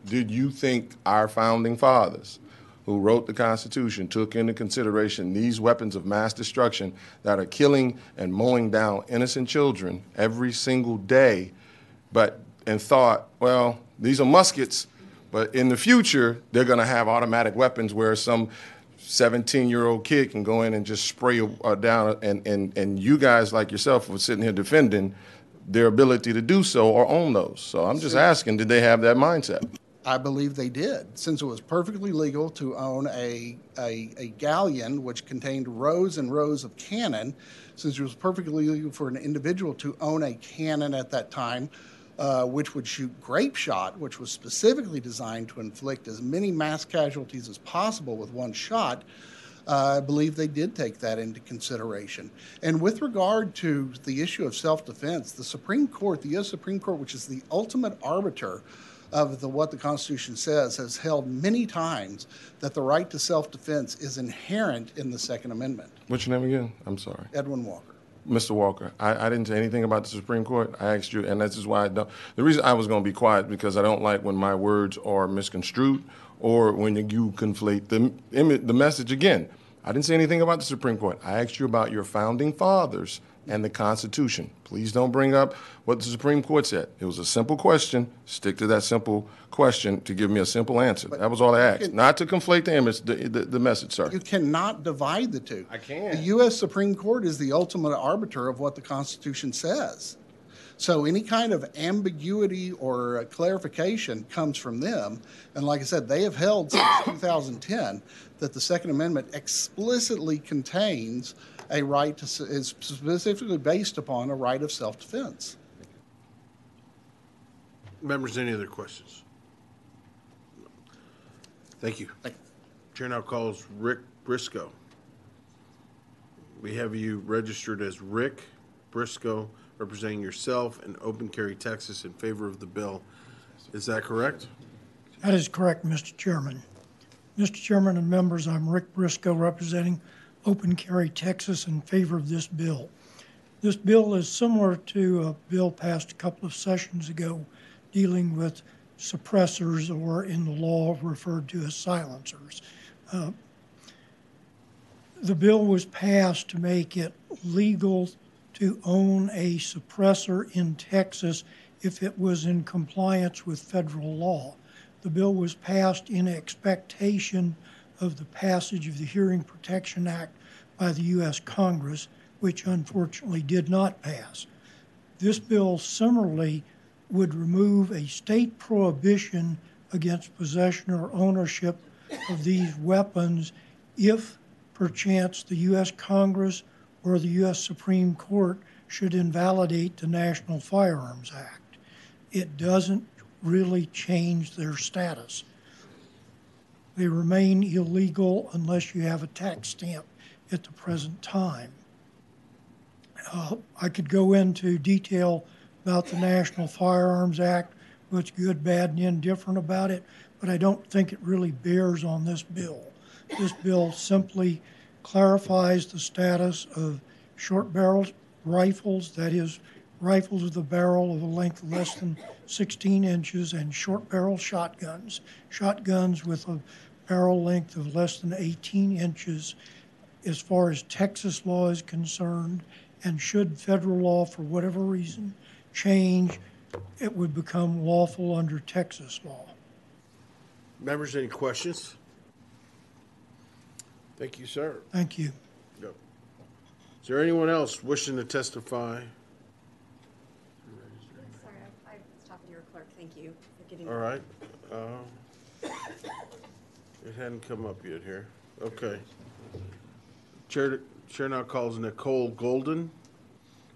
did you think our founding fathers who wrote the Constitution took into consideration these weapons of mass destruction that are killing and mowing down innocent children every single day, and thought, well, these are muskets, but in the future, they're going to have automatic weapons where some 17-year-old kid can go in and just spray down, and you guys like yourself were sitting here defending their ability to do so or own those. So I'm just asking, did they have that mindset? I believe they did, since it was perfectly legal to own a galleon which contained rows and rows of cannon. Since it was perfectly legal for an individual to own a cannon at that time, which would shoot grape shot, which was specifically designed to inflict as many mass casualties as possible with one shot, I believe they did take that into consideration. And with regard to the issue of self-defense, the Supreme Court, the U.S. Supreme Court, which is the ultimate arbiter of what the Constitution says, has held many times that the right to self-defense is inherent in the Second Amendment. What's your name again? I'm sorry. Edwin Walker. Mr. Walker, I didn't say anything about the Supreme Court. I asked you, and this is why I don't. The reason I was going to be quiet because I don't like when my words are misconstrued or when you conflate the message again. I didn't say anything about the Supreme Court. I asked you about your founding fathers and the Constitution. Please don't bring up what the Supreme Court said. It was a simple question. Stick to that simple question to give me a simple answer. That was all I asked. Not to conflate the image, the message, sir. You cannot divide the two. I can. The U.S. Supreme Court is the ultimate arbiter of what the Constitution says. So any kind of ambiguity or clarification comes from them. And like I said, they have held since 2010 that the Second Amendment explicitly contains a right to, is specifically based upon a right of self-defense. Members, any other questions? Thank you. Chair now calls Rick Briscoe. We have you registered as Rick Briscoe, representing yourself and Open Carry Texas in favor of the bill. Is that correct? That is correct, Mr. Chairman. Mr. Chairman and members, I'm Rick Briscoe representing Open Carry Texas in favor of this bill. This bill is similar to a bill passed a couple of sessions ago dealing with suppressors, or in the law referred to as silencers. The bill was passed to make it legal to own a suppressor in Texas if it was in compliance with federal law. The bill was passed in expectation of the passage of the Hearing Protection Act by the U.S. Congress, which unfortunately did not pass. This bill similarly would remove a state prohibition against possession or ownership of these weapons if perchance the U.S. Congress or the U.S. Supreme Court should invalidate the National Firearms Act. It doesn't really change their status. They remain illegal unless you have a tax stamp at the present time. I could go into detail about the National Firearms Act, what's good, bad, and indifferent about it, but I don't think it really bears on this bill. This bill simply clarifies the status of short barrel rifles, that is, rifles with a barrel of a length less than 16 inches, and short barrel shotguns, shotguns with a barrel length of less than 18 inches as far as Texas law is concerned. And should federal law, for whatever reason, change, it would become lawful under Texas law. Members, any questions? Thank you, sir. Thank you. Go. Is there anyone else wishing to testify? Sorry, I was talking to your clerk. Thank you for giving me. All right. It hadn't come up yet here. Okay. Chair now calls Nicole Golden,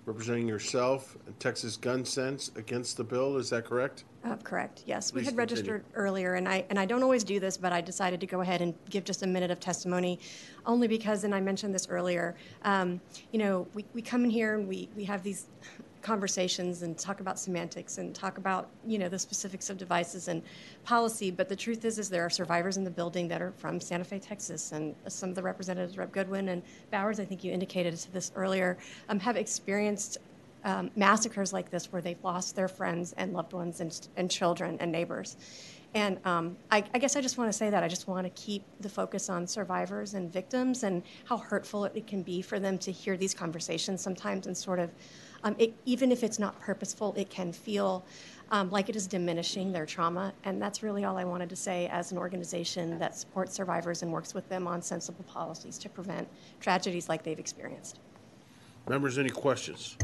representing yourself and Texas Gun Sense against the bill. Is that correct? Correct, yes. Please We had continue. registered earlier, and I don't always do this, but I decided to go ahead and give just a minute of testimony, only because, and I mentioned this earlier, you know, we come in here and we have these conversations and talk about semantics and talk about, you know, the specifics of devices and policy, but the truth is there are survivors in the building that are from Santa Fe, Texas, and some of the representatives, Rep. Goodwin and Bowers, I think you indicated to this earlier, have experienced massacres like this where they've lost their friends and loved ones and children and neighbors. And I guess I just want to say that. I just want to keep the focus on survivors and victims and how hurtful it can be for them to hear these conversations sometimes and sort of, even if it's not purposeful, it can feel like it is diminishing their trauma. And that's really all I wanted to say as an organization that supports survivors and works with them on sensible policies to prevent tragedies like they've experienced. Members, any questions?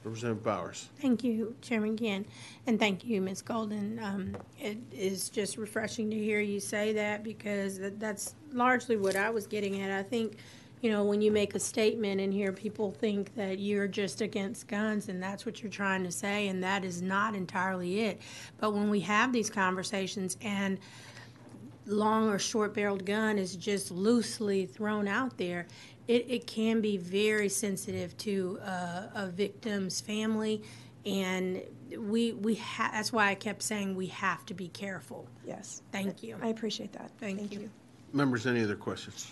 Representative Bowers. Thank you, Chairman Gann, and thank you, Ms. Golden. It is just refreshing to hear you say that, because that's largely what I was getting at. I think, you know, when you make a statement and hear people think that you're just against guns and that's what you're trying to say, and that is not entirely it. But when we have these conversations and long or short-barreled gun is just loosely thrown out there, it can be very sensitive to a victim's family, and that's why I kept saying we have to be careful. Yes. Thank you. I appreciate that. Thank you. Members, any other questions?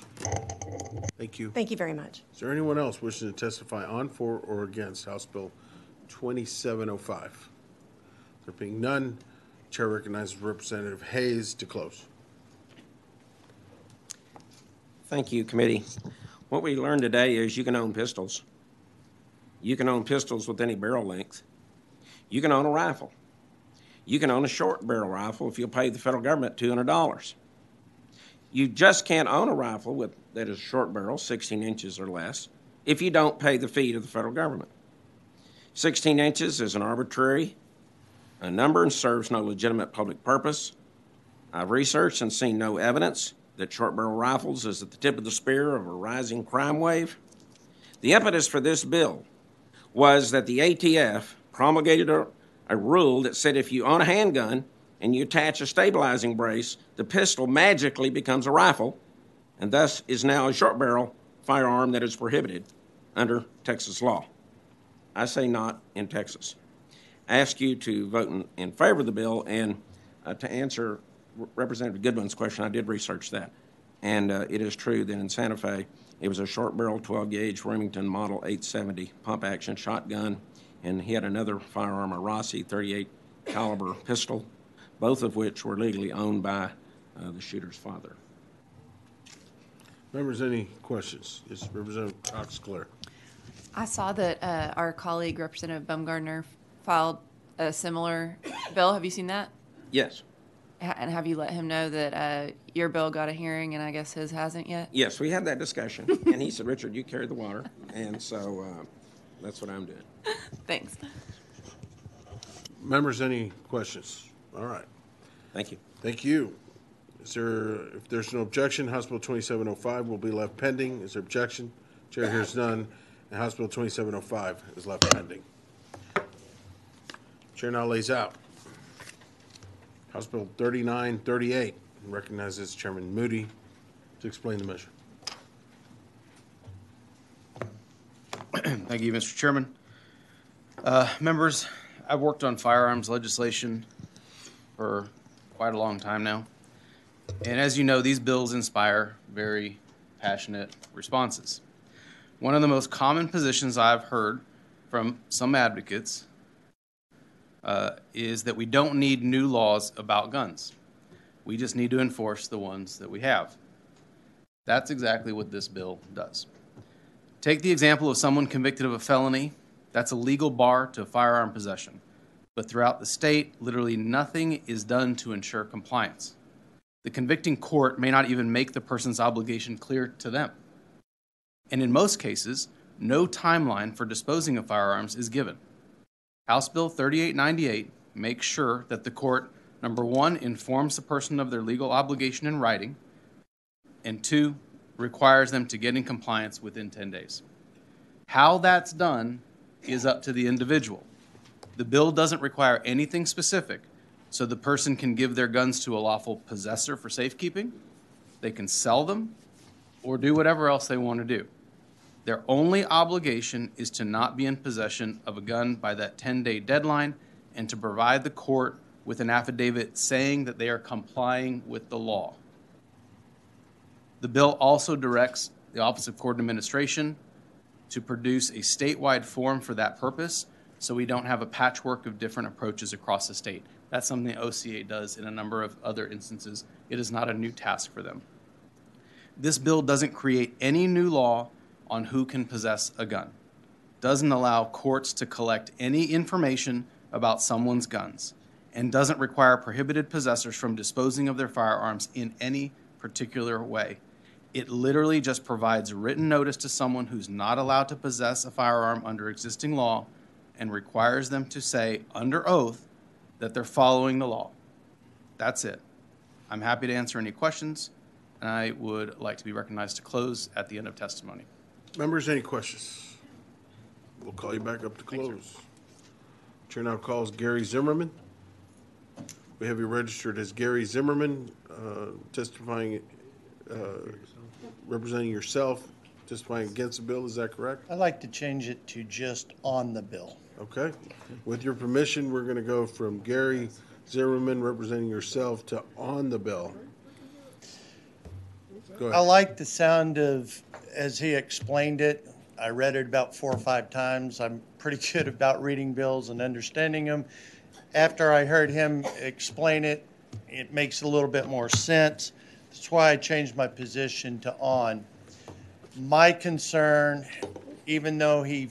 Thank you. Thank you very much. Is there anyone else wishing to testify on, for, or against House Bill 2705? There being none, Chair recognizes Representative Hayes to close. Thank you, committee. What we learned today is you can own pistols. You can own pistols with any barrel length. You can own a rifle. You can own a short barrel rifle if you'll pay the federal government $200. You just can't own a rifle that is a short barrel, 16 inches or less, if you don't pay the fee to the federal government. 16 inches is an arbitrary number and serves no legitimate public purpose. I've researched and seen no evidence that short barrel rifles is at the tip of the spear of a rising crime wave. The impetus for this bill was that the ATF promulgated a rule that said if you own a handgun and you attach a stabilizing brace, the pistol magically becomes a rifle, and thus is now a short barrel firearm that is prohibited under Texas law. I say not in Texas. I ask you to vote in favor of the bill, and to answer Representative Goodwin's question, I did research that, and it is true that in Santa Fe, it was a short barrel 12-gauge Remington Model 870 pump action shotgun, and he had another firearm, a Rossi 38 caliber pistol, both of which were legally owned by the shooter's father. Members, any questions? Yes, Representative Cox-Clare. I saw that our colleague, Representative Baumgardner, filed a similar bill. Have you seen that? Yes. And have you let him know that your bill got a hearing and I guess his hasn't yet? Yes, we had that discussion, and he said, Richard, you carry the water, and so that's what I'm doing. Thanks. Members, any questions? All right. Thank you. Thank you. If there's no objection, House Bill 2705 will be left pending. Is there objection? Chair hears none, and House Bill 2705 is left pending. Chair now lays out House Bill 3938 and recognizes Chairman Moody to explain the measure. Thank you, Mr. Chairman. Members, I've worked on firearms legislation for quite a long time now. And as you know, these bills inspire very passionate responses. One of the most common positions I've heard from some advocates is that we don't need new laws about guns. We just need to enforce the ones that we have. That's exactly what this bill does. Take the example of someone convicted of a felony. That's a legal bar to firearm possession. But throughout the state, literally nothing is done to ensure compliance. The convicting court may not even make the person's obligation clear to them. And in most cases, no timeline for disposing of firearms is given. House Bill 3898 makes sure that the court, number one, informs the person of their legal obligation in writing, and two, requires them to get in compliance within 10 days. How that's done is up to the individual. The bill doesn't require anything specific, so the person can give their guns to a lawful possessor for safekeeping, they can sell them, or do whatever else they want to do. Their only obligation is to not be in possession of a gun by that 10-day deadline and to provide the court with an affidavit saying that they are complying with the law. The bill also directs the Office of Court Administration to produce a statewide form for that purpose so we don't have a patchwork of different approaches across the state. That's something OCA does in a number of other instances. It is not a new task for them. This bill doesn't create any new law on who can possess a gun, doesn't allow courts to collect any information about someone's guns, and doesn't require prohibited possessors from disposing of their firearms in any particular way. It literally just provides written notice to someone who's not allowed to possess a firearm under existing law and requires them to say under oath that they're following the law. That's it. I'm happy to answer any questions, and I would like to be recognized to close at the end of testimony. Members, any questions? We'll call you back up to close. Chair now calls Gary Zimmerman. We have you registered as Gary Zimmerman, testifying, representing yourself, testifying against the bill. Is that correct? I'd like to change it to just on the bill. Okay. With your permission, we're going to go from Gary Zimmerman representing yourself to on the bill. Go ahead. I like the sound of, as he explained it. I read it about 4 or 5 times. I'm pretty good about reading bills and understanding them. After I heard him explain it, it makes a little bit more sense. That's why I changed my position to on. My concern, even though he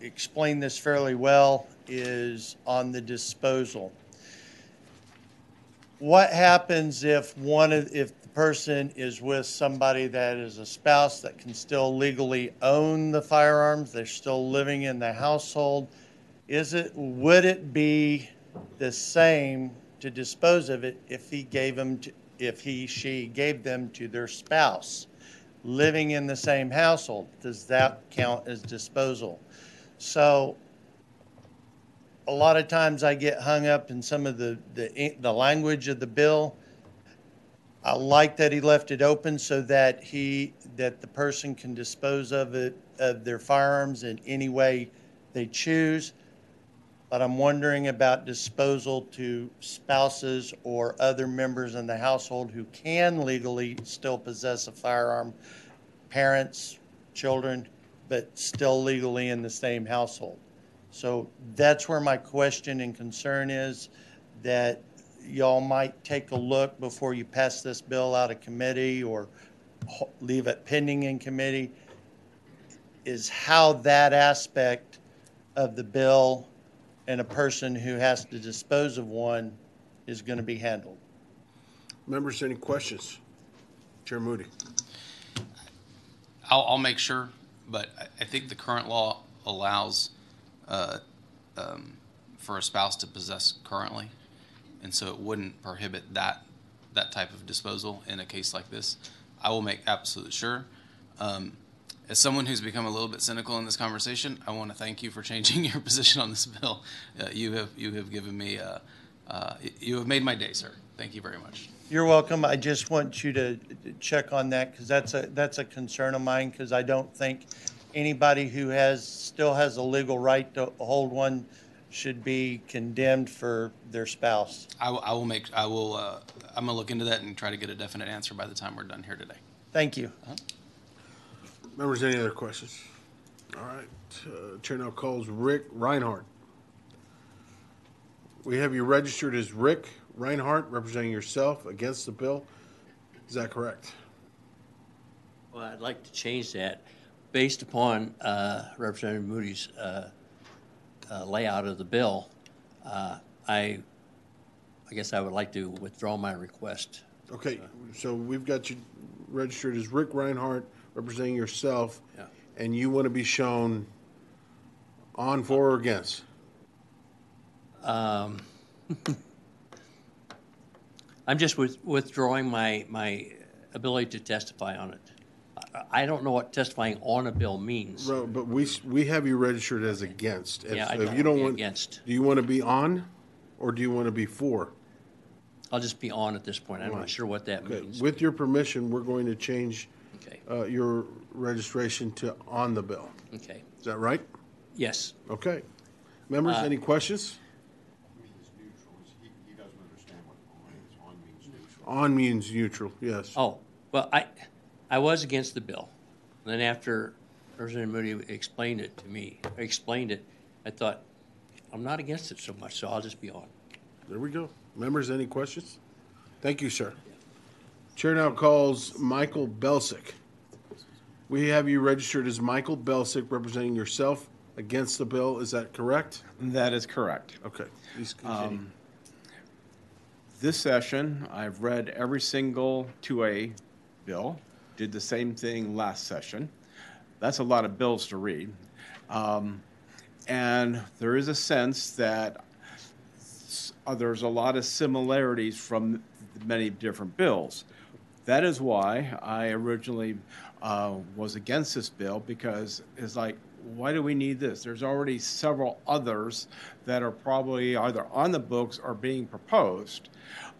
explained this fairly well, is on the disposal. What happens if the person is with somebody that is a spouse that can still legally own the firearms? They're still living in the household. Would it be the same to dispose of it if she gave them to their spouse living in the same household? Does that count as disposal? So a lot of times I get hung up in some of the language of the bill. I like that he left it open so that the person can dispose of their firearms in any way they choose. But I'm wondering about disposal to spouses or other members in the household who can legally still possess a firearm, parents, children, but still legally in the same household. So that's where my question and concern is, that y'all might take a look before you pass this bill out of committee or leave it pending in committee, is how that aspect of the bill and a person who has to dispose of one is going to be handled. Members, any questions? Chair Moody. I'll make sure, but I think the current law allows for a spouse to possess currently, and so it wouldn't prohibit that type of disposal in a case like this. I will make absolutely sure. As someone who's become a little bit cynical in this conversation, I want to thank you for changing your position on this bill. You have given me you have made my day, sir. Thank you very much. You're welcome. I just want you to check on that, because that's a concern of mine, because I don't think anybody who still has a legal right to hold one should be condemned for their spouse. I'm gonna look into that and try to get a definite answer by the time we're done here today. Thank you. Members, any other questions? All right. Chair now calls Rick Reinhardt. We have you registered as Rick Reinhardt, representing yourself against the bill. Is that correct? Well, I'd like to change that based upon Representative Moody's layout of the bill. I guess I would like to withdraw my request. Okay, so we've got you registered as Rick Reinhardt, representing yourself, Yeah. and you want to be shown on, for, or against? I'm just withdrawing my ability to testify on it. I don't know what testifying on a bill means. Right, but we have you registered as against. And Yeah, so I if don't you don't want to want, be against. do you want to be on, or do you want to be for? I'll just be on at this point. I'm Right. not sure what that Okay, means. with your permission, we're going to change Okay. your registration to on the bill. Okay. Is that right? Yes. Okay. Members, any questions? On means neutral, yes. Oh, well, I was against the bill. Then after Representative Moody explained it, I thought, I'm not against it so much, so I'll just be on. There we go. Members, any questions? Thank you, sir. Chair now calls Michael Belsick. We have you registered as Michael Belsick, representing yourself against the bill. Is that correct? That is correct. Okay, please continue. This session, I've read every single 2A bill, did the same thing last session. That's a lot of bills to read. And there is a sense that there's a lot of similarities from many different bills. That is why I originally was against this bill, because it's like, why do we need this? There's already several others that are probably either on the books or being proposed.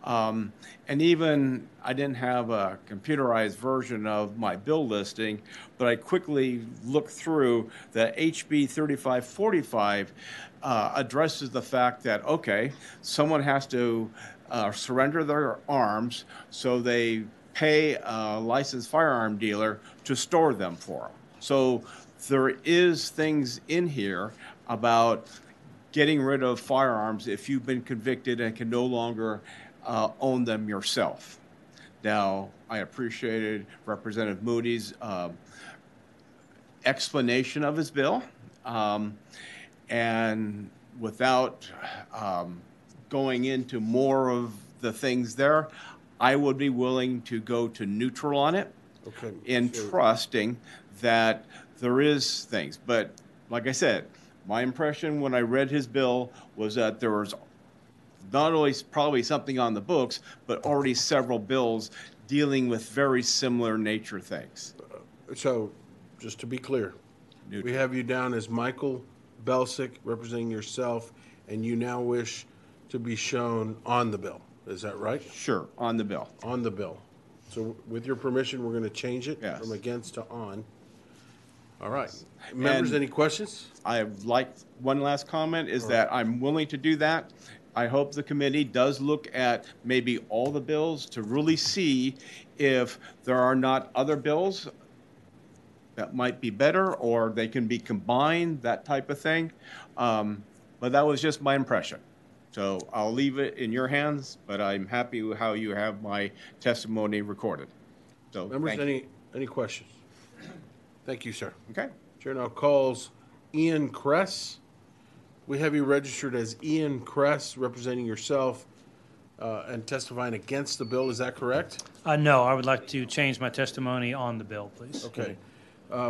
And even I didn't have a computerized version of my bill listing, but I quickly looked through the HB 3545 addresses the fact that, okay, someone has to surrender their arms, so they pay a licensed firearm dealer to store them for them. So there is things in here about getting rid of firearms if you've been convicted and can no longer own them yourself. Now, I appreciated Representative Moody's explanation of his bill, and without going into more of the things there, I would be willing to go to neutral on it, Okay. in trusting that there is things. But like I said, my impression when I read his bill was that there was not only probably something on the books, but already several bills dealing with very similar nature things. So, just to be clear, we have you down as Michael Belsick, representing yourself, and you now wish to be shown on the bill. Is that right? Sure, on the bill. On the bill. So with your permission, we're going to change it from against to on. All right. Members, any questions? I like one last comment is that I'm willing to do that. I hope the committee does look at maybe all the bills to really see if there are not other bills that might be better, or they can be combined, that type of thing. But that was just my impression. So I'll leave it in your hands, but I'm happy with how you have my testimony recorded. So, Members, thank you. any questions? Thank you, sir. Okay. Chair now calls Ian Kress. We have you registered as Ian Kress, representing yourself and testifying against the bill. Is that correct? No, I would like to change my testimony on the bill, please. Okay.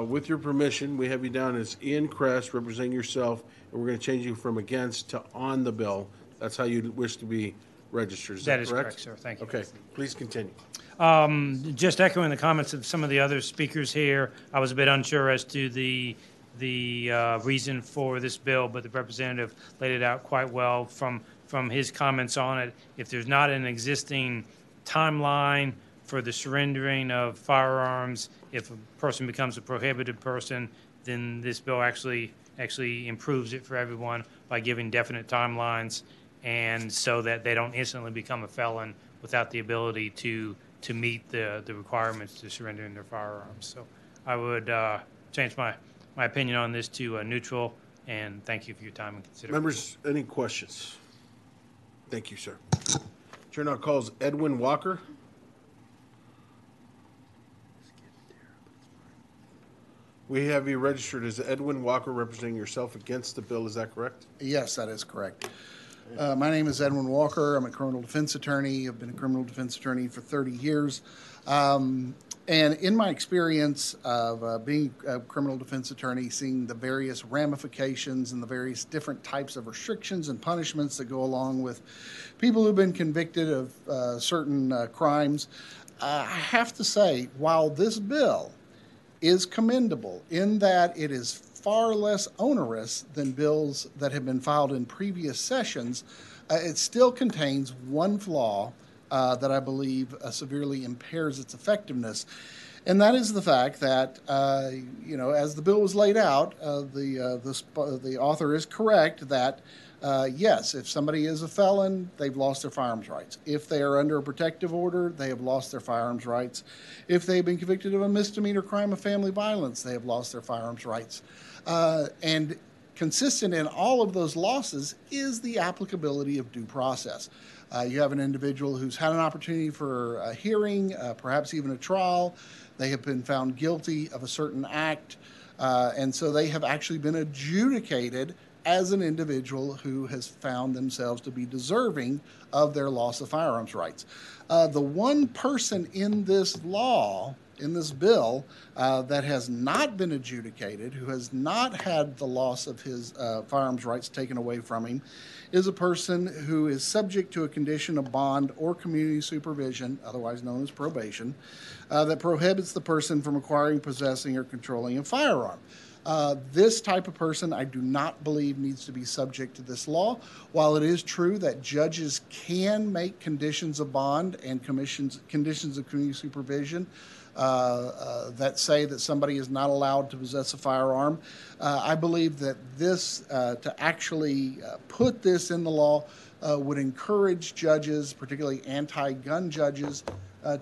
With your permission, we have you down as Ian Kress, representing yourself, and we're going to change you from against to on the bill. That's how you wish to be registered. Is that correct? That is correct, sir. Thank you. Okay. Please continue. Just echoing the comments of some of the other speakers here, I was a bit unsure as to the reason for this bill, but the representative laid it out quite well from his comments on it. If there's not an existing timeline for the surrendering of firearms, if a person becomes a prohibited person, then this bill actually improves it for everyone by giving definite timelines, and so that they don't instantly become a felon without the ability to meet the requirements to surrendering their firearms. So I would change my opinion on this to neutral, and thank you for your time and consideration. Members, any questions? Thank you, sir. Chair now calls Edwin Walker. We have you registered as Edwin Walker, representing yourself against the bill. Is that correct? Yes, that is correct. My name is Edwin Walker. I'm a criminal defense attorney. I've been a criminal defense attorney for 30 years. And in my experience of being a criminal defense attorney, seeing the various ramifications and the various different types of restrictions and punishments that go along with people who've been convicted of certain crimes, I have to say, while this bill is commendable in that it is far less onerous than bills that have been filed in previous sessions, it still contains one flaw that I believe severely impairs its effectiveness. And that is the fact that, as the bill was laid out, the author is correct that, yes, if somebody is a felon, they've lost their firearms rights. If they are under a protective order, they have lost their firearms rights. If they've been convicted of a misdemeanor crime of family violence, they have lost their firearms rights. And consistent in all of those losses is the applicability of due process. You have an individual who's had an opportunity for a hearing, perhaps even a trial. They have been found guilty of a certain act, and so they have actually been adjudicated as an individual who has found themselves to be deserving of their loss of firearms rights. The one person in this law, in this bill, that has not been adjudicated, who has not had the loss of his firearms rights taken away from him, is a person who is subject to a condition of bond or community supervision, otherwise known as probation, that prohibits the person from acquiring, possessing, or controlling a firearm. This type of person, I do not believe, needs to be subject to this law. While it is true that judges can make conditions of bond and conditions of community supervision that say that somebody is not allowed to possess a firearm, I believe that this, to actually put this in the law, would encourage judges, particularly anti-gun judges,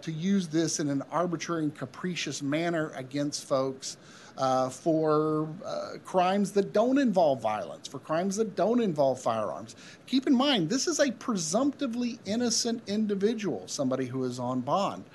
to use this in an arbitrary and capricious manner against folks for crimes that don't involve violence, for crimes that don't involve firearms. Keep in mind, this is a presumptively innocent individual, somebody who is on bond.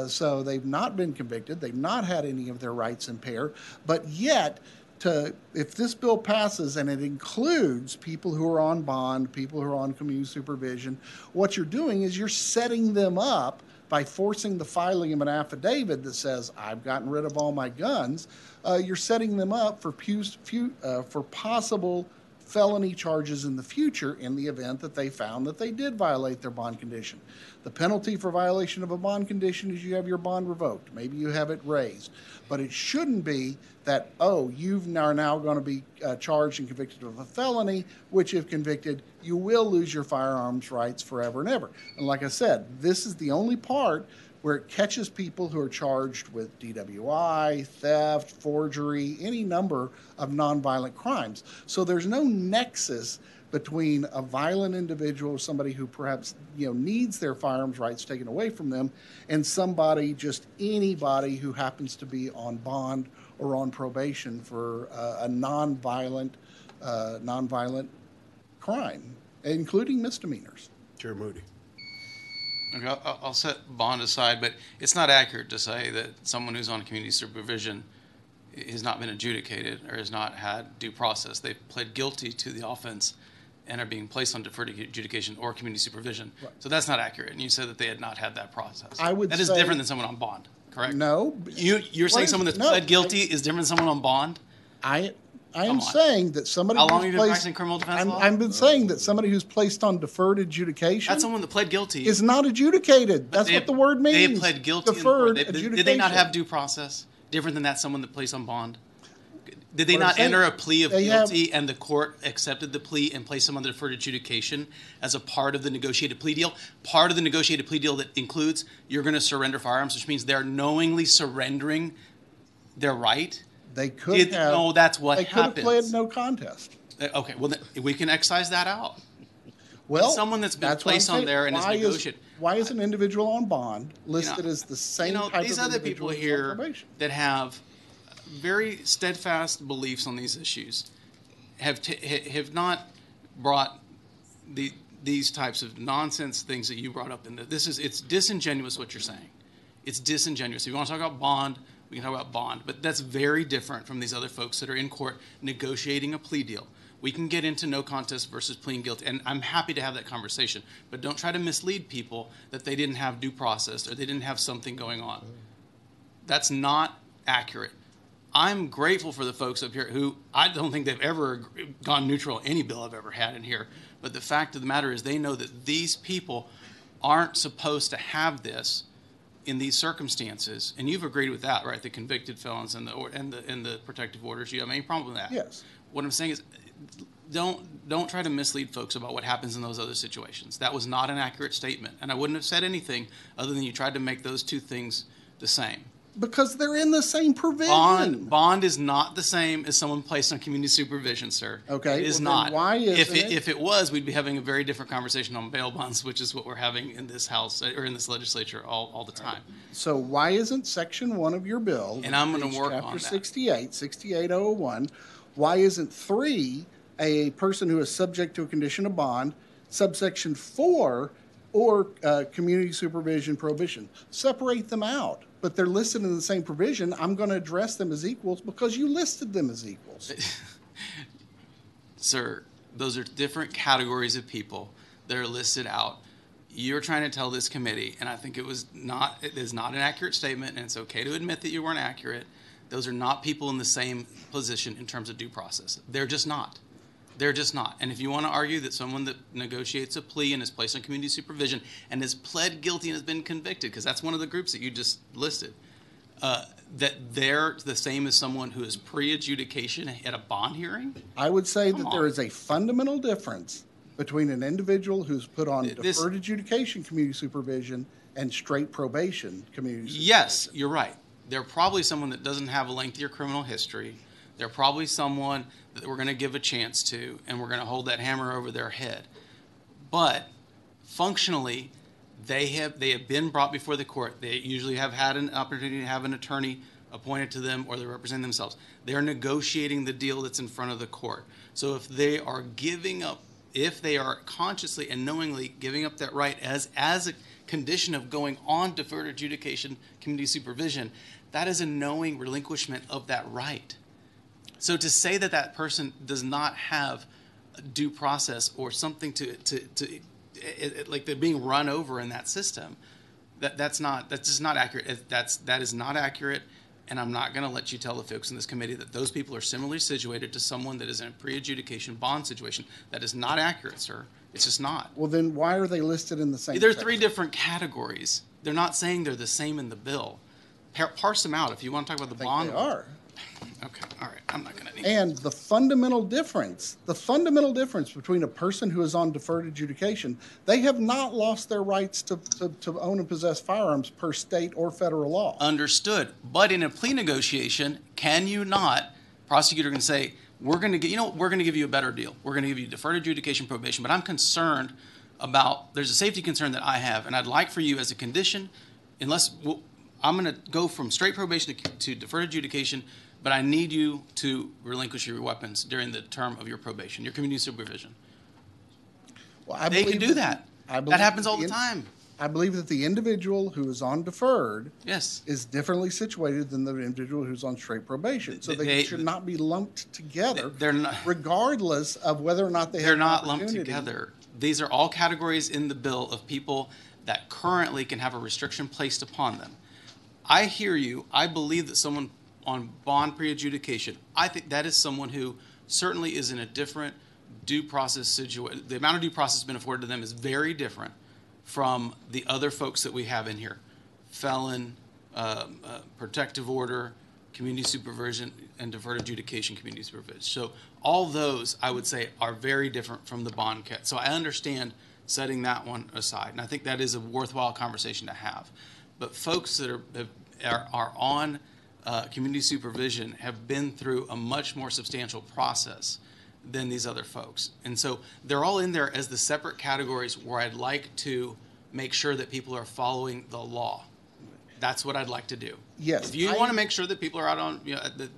So they've not been convicted, they've not had any of their rights impaired, but yet, if this bill passes and it includes people who are on bond, people who are on community supervision, what you're doing is you're setting them up by forcing the filing of an affidavit that says, I've gotten rid of all my guns. You're setting them up for possible felony charges in the future in the event that they found that they did violate their bond condition. The penalty for violation of a bond condition is you have your bond revoked. Maybe you have it raised. But it shouldn't be that, oh, you are now going to be charged and convicted of a felony, which if convicted, you will lose your firearms rights forever and ever. And like I said, this is the only part where it catches people who are charged with DWI, theft, forgery, any number of nonviolent crimes. So there's no nexus between a violent individual, somebody who perhaps needs their firearms rights taken away from them, and somebody, just anybody who happens to be on bond or on probation for a nonviolent crime, including misdemeanors. Chair Moody. Okay, I'll set bond aside, but it's not accurate to say that someone who's on community supervision has not been adjudicated or has not had due process. They've pled guilty to the offense and are being placed on deferred adjudication or community supervision. Right. So that's not accurate. And you said that they had not had that process. That is different than someone on bond, correct? No. You're saying someone that's pled guilty is different than someone on bond? I am saying that somebody How long have you been practicing criminal defense law? I've been saying that somebody who's placed on deferred adjudication. That's someone that pled guilty. Is not adjudicated. That's what the word means. They pled guilty. Deferred adjudication. Did they not have due process? Different than that someone that placed on bond? Did they not enter a plea of guilty and the court accepted the plea and placed them on deferred adjudication as a part of the negotiated plea deal? Part of the negotiated plea deal that includes you're going to surrender firearms, which means they're knowingly surrendering their right? They could have. No, that's what happens. They could have pled no contest. Okay, well, we can excise that out. Well, someone that's been placed on there and is negotiated. Why is an individual on bond listed as the same type of these other people here that have very steadfast beliefs on these issues have not brought these types of nonsense things that you brought up. It's disingenuous what you're saying. It's disingenuous. If you want to talk about bond, we can talk about bond, but that's very different from these other folks that are in court negotiating a plea deal We can get into no contest versus pleading guilty, and I'm happy to have that conversation. But don't try to mislead people that they didn't have due process or they didn't have something going on. That's not accurate. I'm grateful for the folks up here who I don't think they've ever gone neutral on any bill I've ever had in here. But the fact of the matter is they know that these people aren't supposed to have this in these circumstances. And you've agreed with that, right? The convicted felons and the protective orders. You have any problem with that? Yes. What I'm saying is don't try to mislead folks about what happens in those other situations. That was not an accurate statement. And I wouldn't have said anything other than you tried to make those two things the same. Because they're in the same provision. Bond is not the same as someone placed on community supervision, sir. Okay. It is well, not. then why isn't it? If it was, we'd be having a very different conversation on bail bonds, which is what we're having in this House or in this legislature all the time. So why isn't Section 1 of your bill, And I'm going page to work Chapter on that. 68001, why isn't 3 a person who is subject to a condition of bond, subsection 4, or community supervision prohibition? Separate them out. But they're listed in the same provision. I'm going to address them as equals because you listed them as equals. Sir, those are different categories of people that are listed out. You're trying to tell this committee, and I think it is not an accurate statement, and it's okay to admit that you weren't accurate. Those are not people in the same position in terms of due process. They're just not. They're just not. And if you want to argue that someone that negotiates a plea and is placed on community supervision and has pled guilty and has been convicted, because that's one of the groups that you just listed, that they're the same as someone who is pre-adjudication at a bond hearing? I would say that there is a fundamental difference between an individual who's put on deferred adjudication community supervision and straight probation community supervision. Yes, you're right. They're probably someone that doesn't have a lengthier criminal history. They're probably someone that we're going to give a chance to, and we're going to hold that hammer over their head. But functionally, they have been brought before the court. They usually have had an opportunity to have an attorney appointed to them, or they represent themselves. They're negotiating the deal that's in front of the court. So if they are consciously and knowingly giving up that right as a condition of going on deferred adjudication community supervision, that is a knowing relinquishment of that right. So to say that that person does not have due process or something like they're being run over in that system, that's just not accurate. That is not accurate, and I'm not going to let you tell the folks in this committee that those people are similarly situated to someone that is in a pre-adjudication bond situation. That is not accurate, sir. It's just not. Well, then why are they listed in the same There are section? 3 different categories. They're not saying they're the same in the bill. Parse them out. If you want to talk about the bond. They are. Okay, all right. I'm not going to. And the fundamental difference between a person who is on deferred adjudication, they have not lost their rights to own and possess firearms per state or federal law. Understood. But in a plea negotiation, can you not, prosecutor can say, we're going to give you a better deal. We're going to give you deferred adjudication probation, but I'm concerned about, there's a safety concern that I have, and I'd like for you as a condition, I'm going to go from straight probation to deferred adjudication, but I need you to relinquish your weapons during the term of your probation, your community supervision. Well, they can do that. That happens all the time. I believe that the individual who is on deferred yes. is differently situated than the individual who's on straight probation. So they should not be lumped together, regardless of whether or not they're not lumped together. These are all categories in the bill of people that currently can have a restriction placed upon them. I hear you. I believe that someone on bond pre-adjudication, I think that is someone who certainly is in a different due process situation. The amount of due process been afforded to them is very different from the other folks that we have in here. Felon, protective order, community supervision, and deferred adjudication community supervision. So all those, I would say, are very different from the bond cat. So I understand setting that one aside, and I think that is a worthwhile conversation to have. But folks that are on community supervision have been through a much more substantial process than these other folks. And so they're all in there as the separate categories where I'd like to make sure that people are following the law. That's what I'd like to do. Yes. If you want to make sure that people are out on,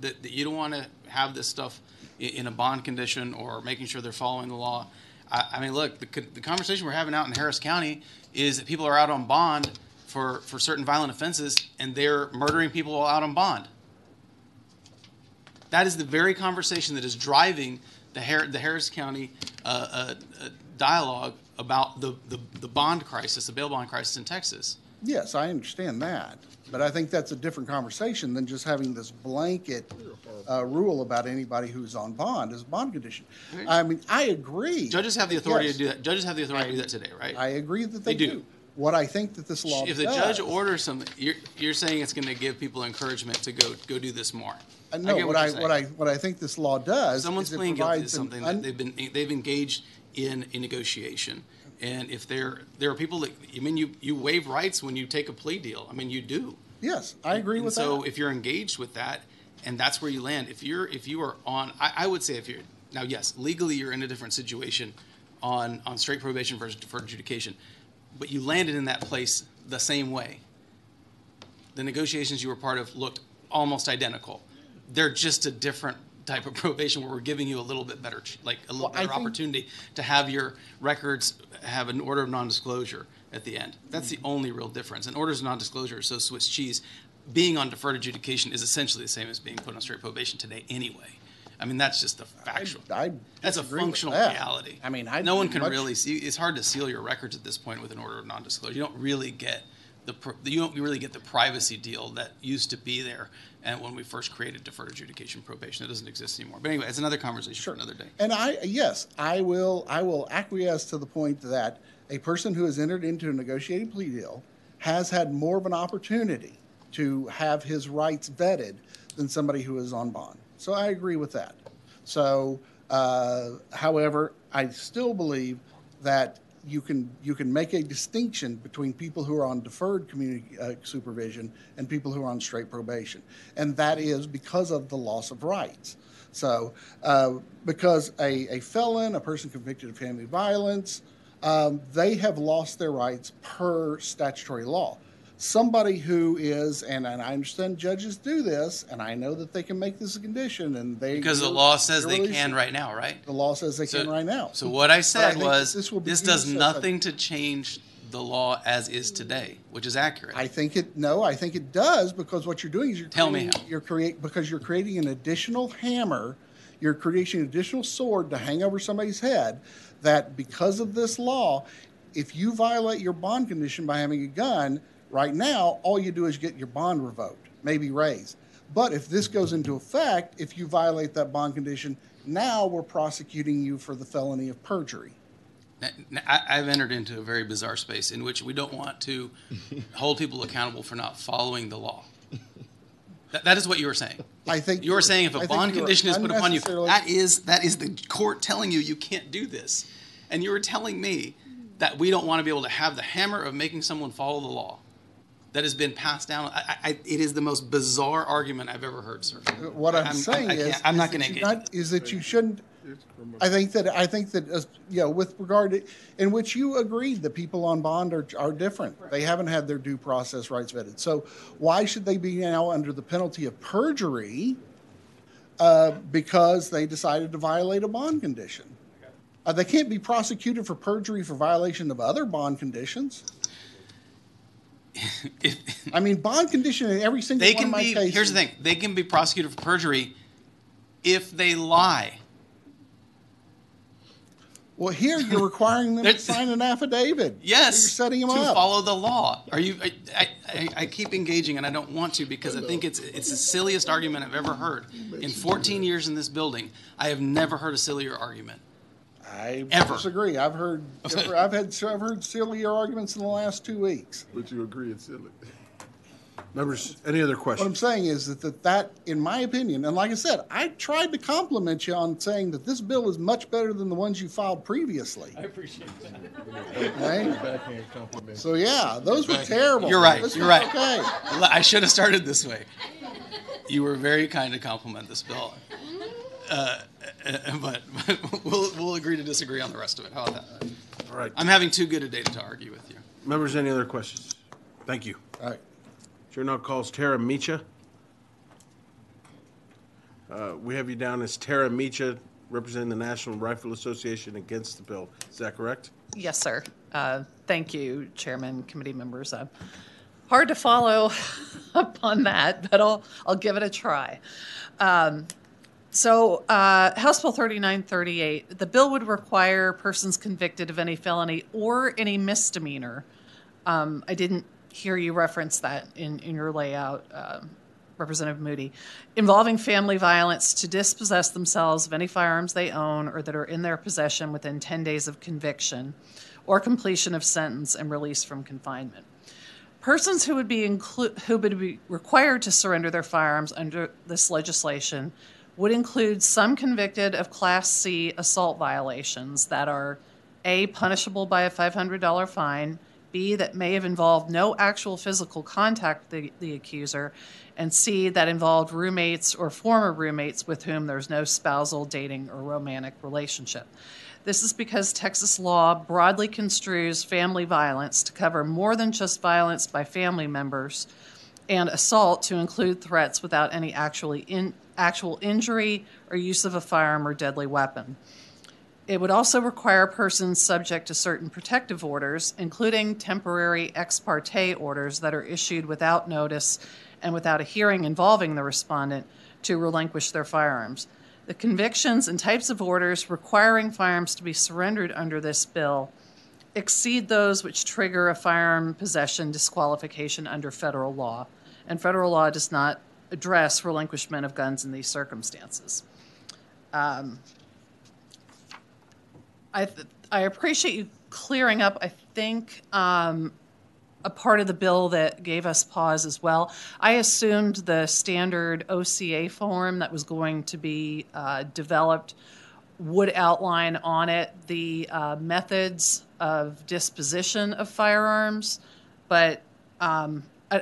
that you don't want to have this stuff in a bond condition or making sure they're following the law. I mean, look, the conversation we're having out in Harris County is that people are out on bond for certain violent offenses, and they're murdering people while out on bond. That is the very conversation that is driving the Harris County dialogue about the bond crisis, the bail bond crisis in Texas. Yes, I understand that, but I think that's a different conversation than just having this blanket rule about anybody who's on bond as a bond condition. I mean, I agree. Judges have the authority to do that. Judges have the authority to do that today, right? I agree that they do. What I think that this law If the judge orders something, you're saying it's going to give people encouragement to go do this more. No, what I think this law does. Someone's is it pleading guilty to provides something that they've engaged in a negotiation, and if there are people that you waive rights when you take a plea deal. I mean, you do. Yes, I agree with that. So if you're engaged with that, and that's where you land. If you are on, I would say if you're now, yes, legally you're in a different situation on straight probation versus deferred adjudication, but you landed in that place the same way. The negotiations you were part of looked almost identical. They're just a different type of probation where we're giving you a little bit better, better opportunity to have your records have an order of non-disclosure at the end. That's the only real difference. And orders of non-disclosure are so Swiss cheese. Being on deferred adjudication is essentially the same as being put on straight probation today anyway. I mean, that's just the factual. That's a functional reality. I mean, no one can really see. It's hard to seal your records at this point with an order of non-disclosure. You don't really get the privacy deal that used to be there, and when we first created deferred adjudication probation, it doesn't exist anymore. But anyway, it's another conversation for another day. And I will acquiesce to the point that a person who has entered into a negotiated plea deal has had more of an opportunity to have his rights vetted than somebody who is on bond. So I agree with that. So, however, I still believe that you can make a distinction between people who are on deferred community supervision and people who are on straight probation, and that is because of the loss of rights. So, because a felon, a person convicted of family violence, they have lost their rights per statutory law. Somebody who is, and I understand judges do this, and I know that they can make this a condition, and they because the law says they can right now, right? The law says they can right now. So what I said was this does nothing to change the law as is today, which is accurate. I think it does, because what you're doing is you're creating an additional hammer, you're creating an additional sword to hang over somebody's head. That because of this law, if you violate your bond condition by having a gun. Right now, all you do is get your bond revoked, maybe raised. But if this goes into effect, if you violate that bond condition, now we're prosecuting you for the felony of perjury. I've entered into a very bizarre space in which we don't want to hold people accountable for not following the law. That is what you were saying. I think you were saying if a bond condition is put upon you, that is the court telling you can't do this. And you were telling me that we don't want to be able to have the hammer of making someone follow the law. That has been passed down. It is the most bizarre argument I've ever heard, sir. What I'm saying I'm not going to engage. Is that you shouldn't? I think that with regard to in which you agreed that people on bond are different. They haven't had their due process rights vetted. So why should they be now under the penalty of perjury because they decided to violate a bond condition? They can't be prosecuted for perjury for violation of other bond conditions. I mean, bond condition in every single one of my cases. Here's the thing. They can be prosecuted for perjury if they lie. Well, here you're requiring them to sign an affidavit. Yes. You're setting them to up. Follow the law. I keep engaging, and I don't want to because I think it's the silliest argument I've ever heard. In 14 years in this building, I have never heard a sillier argument. I disagree. I've heard sillier arguments in the last 2 weeks. But you agree it's silly. Members, any other questions? What I'm saying is that, in my opinion, and like I said, I tried to compliment you on saying that this bill is much better than the ones you filed previously. I appreciate that. Right? Backhand compliment. So yeah, those were terrible. You're right. You're right. Okay. I should have started this way. You were very kind to compliment this bill. But we'll agree to disagree on the rest of it. How about that? All right. I'm having too good a day to argue with you. Members, any other questions? Thank you. All right. Chair now calls Tara Micha. We have you down as Tara Micha, representing the National Rifle Association against the bill. Is that correct? Yes, sir. Thank you, Chairman, committee members. Hard to follow up on that, but I'll give it a try. So, House Bill 3938, the bill would require persons convicted of any felony or any misdemeanor. I didn't hear you reference that in your layout, Representative Moody, involving family violence to dispossess themselves of any firearms they own or that are in their possession within 10 days of conviction or completion of sentence and release from confinement. Persons who would be required to surrender their firearms under this legislation would include some convicted of Class C assault violations that are A, punishable by a $500 fine, B, that may have involved no actual physical contact with the accuser, and C, that involved roommates or former roommates with whom there's no spousal, dating, or romantic relationship. This is because Texas law broadly construes family violence to cover more than just violence by family members and assault to include threats without any actual injury or use of a firearm or deadly weapon. It would also require persons subject to certain protective orders, including temporary ex parte orders that are issued without notice and without a hearing involving the respondent, to relinquish their firearms. The convictions and types of orders requiring firearms to be surrendered under this bill exceed those which trigger a firearm possession disqualification under federal law, and federal law does not address relinquishment of guns in these circumstances. I appreciate you clearing up, I think, a part of the bill that gave us pause as well. I assumed the standard OCA form that was going to be developed would outline on it the methods of disposition of firearms, but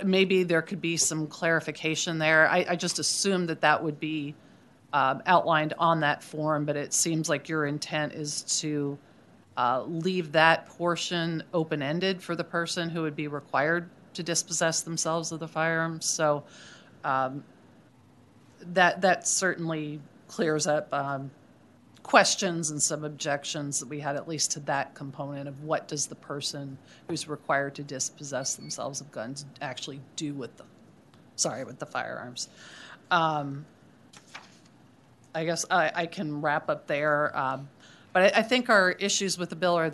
maybe there could be some clarification there. I just assumed that would be outlined on that form, but it seems like your intent is to leave that portion open-ended for the person who would be required to dispossess themselves of the firearms. So that certainly clears up questions and some objections that we had, at least to that component of what does the person who's required to dispossess themselves of guns actually do with the firearms. I guess I can wrap up there. But I think our issues with the bill are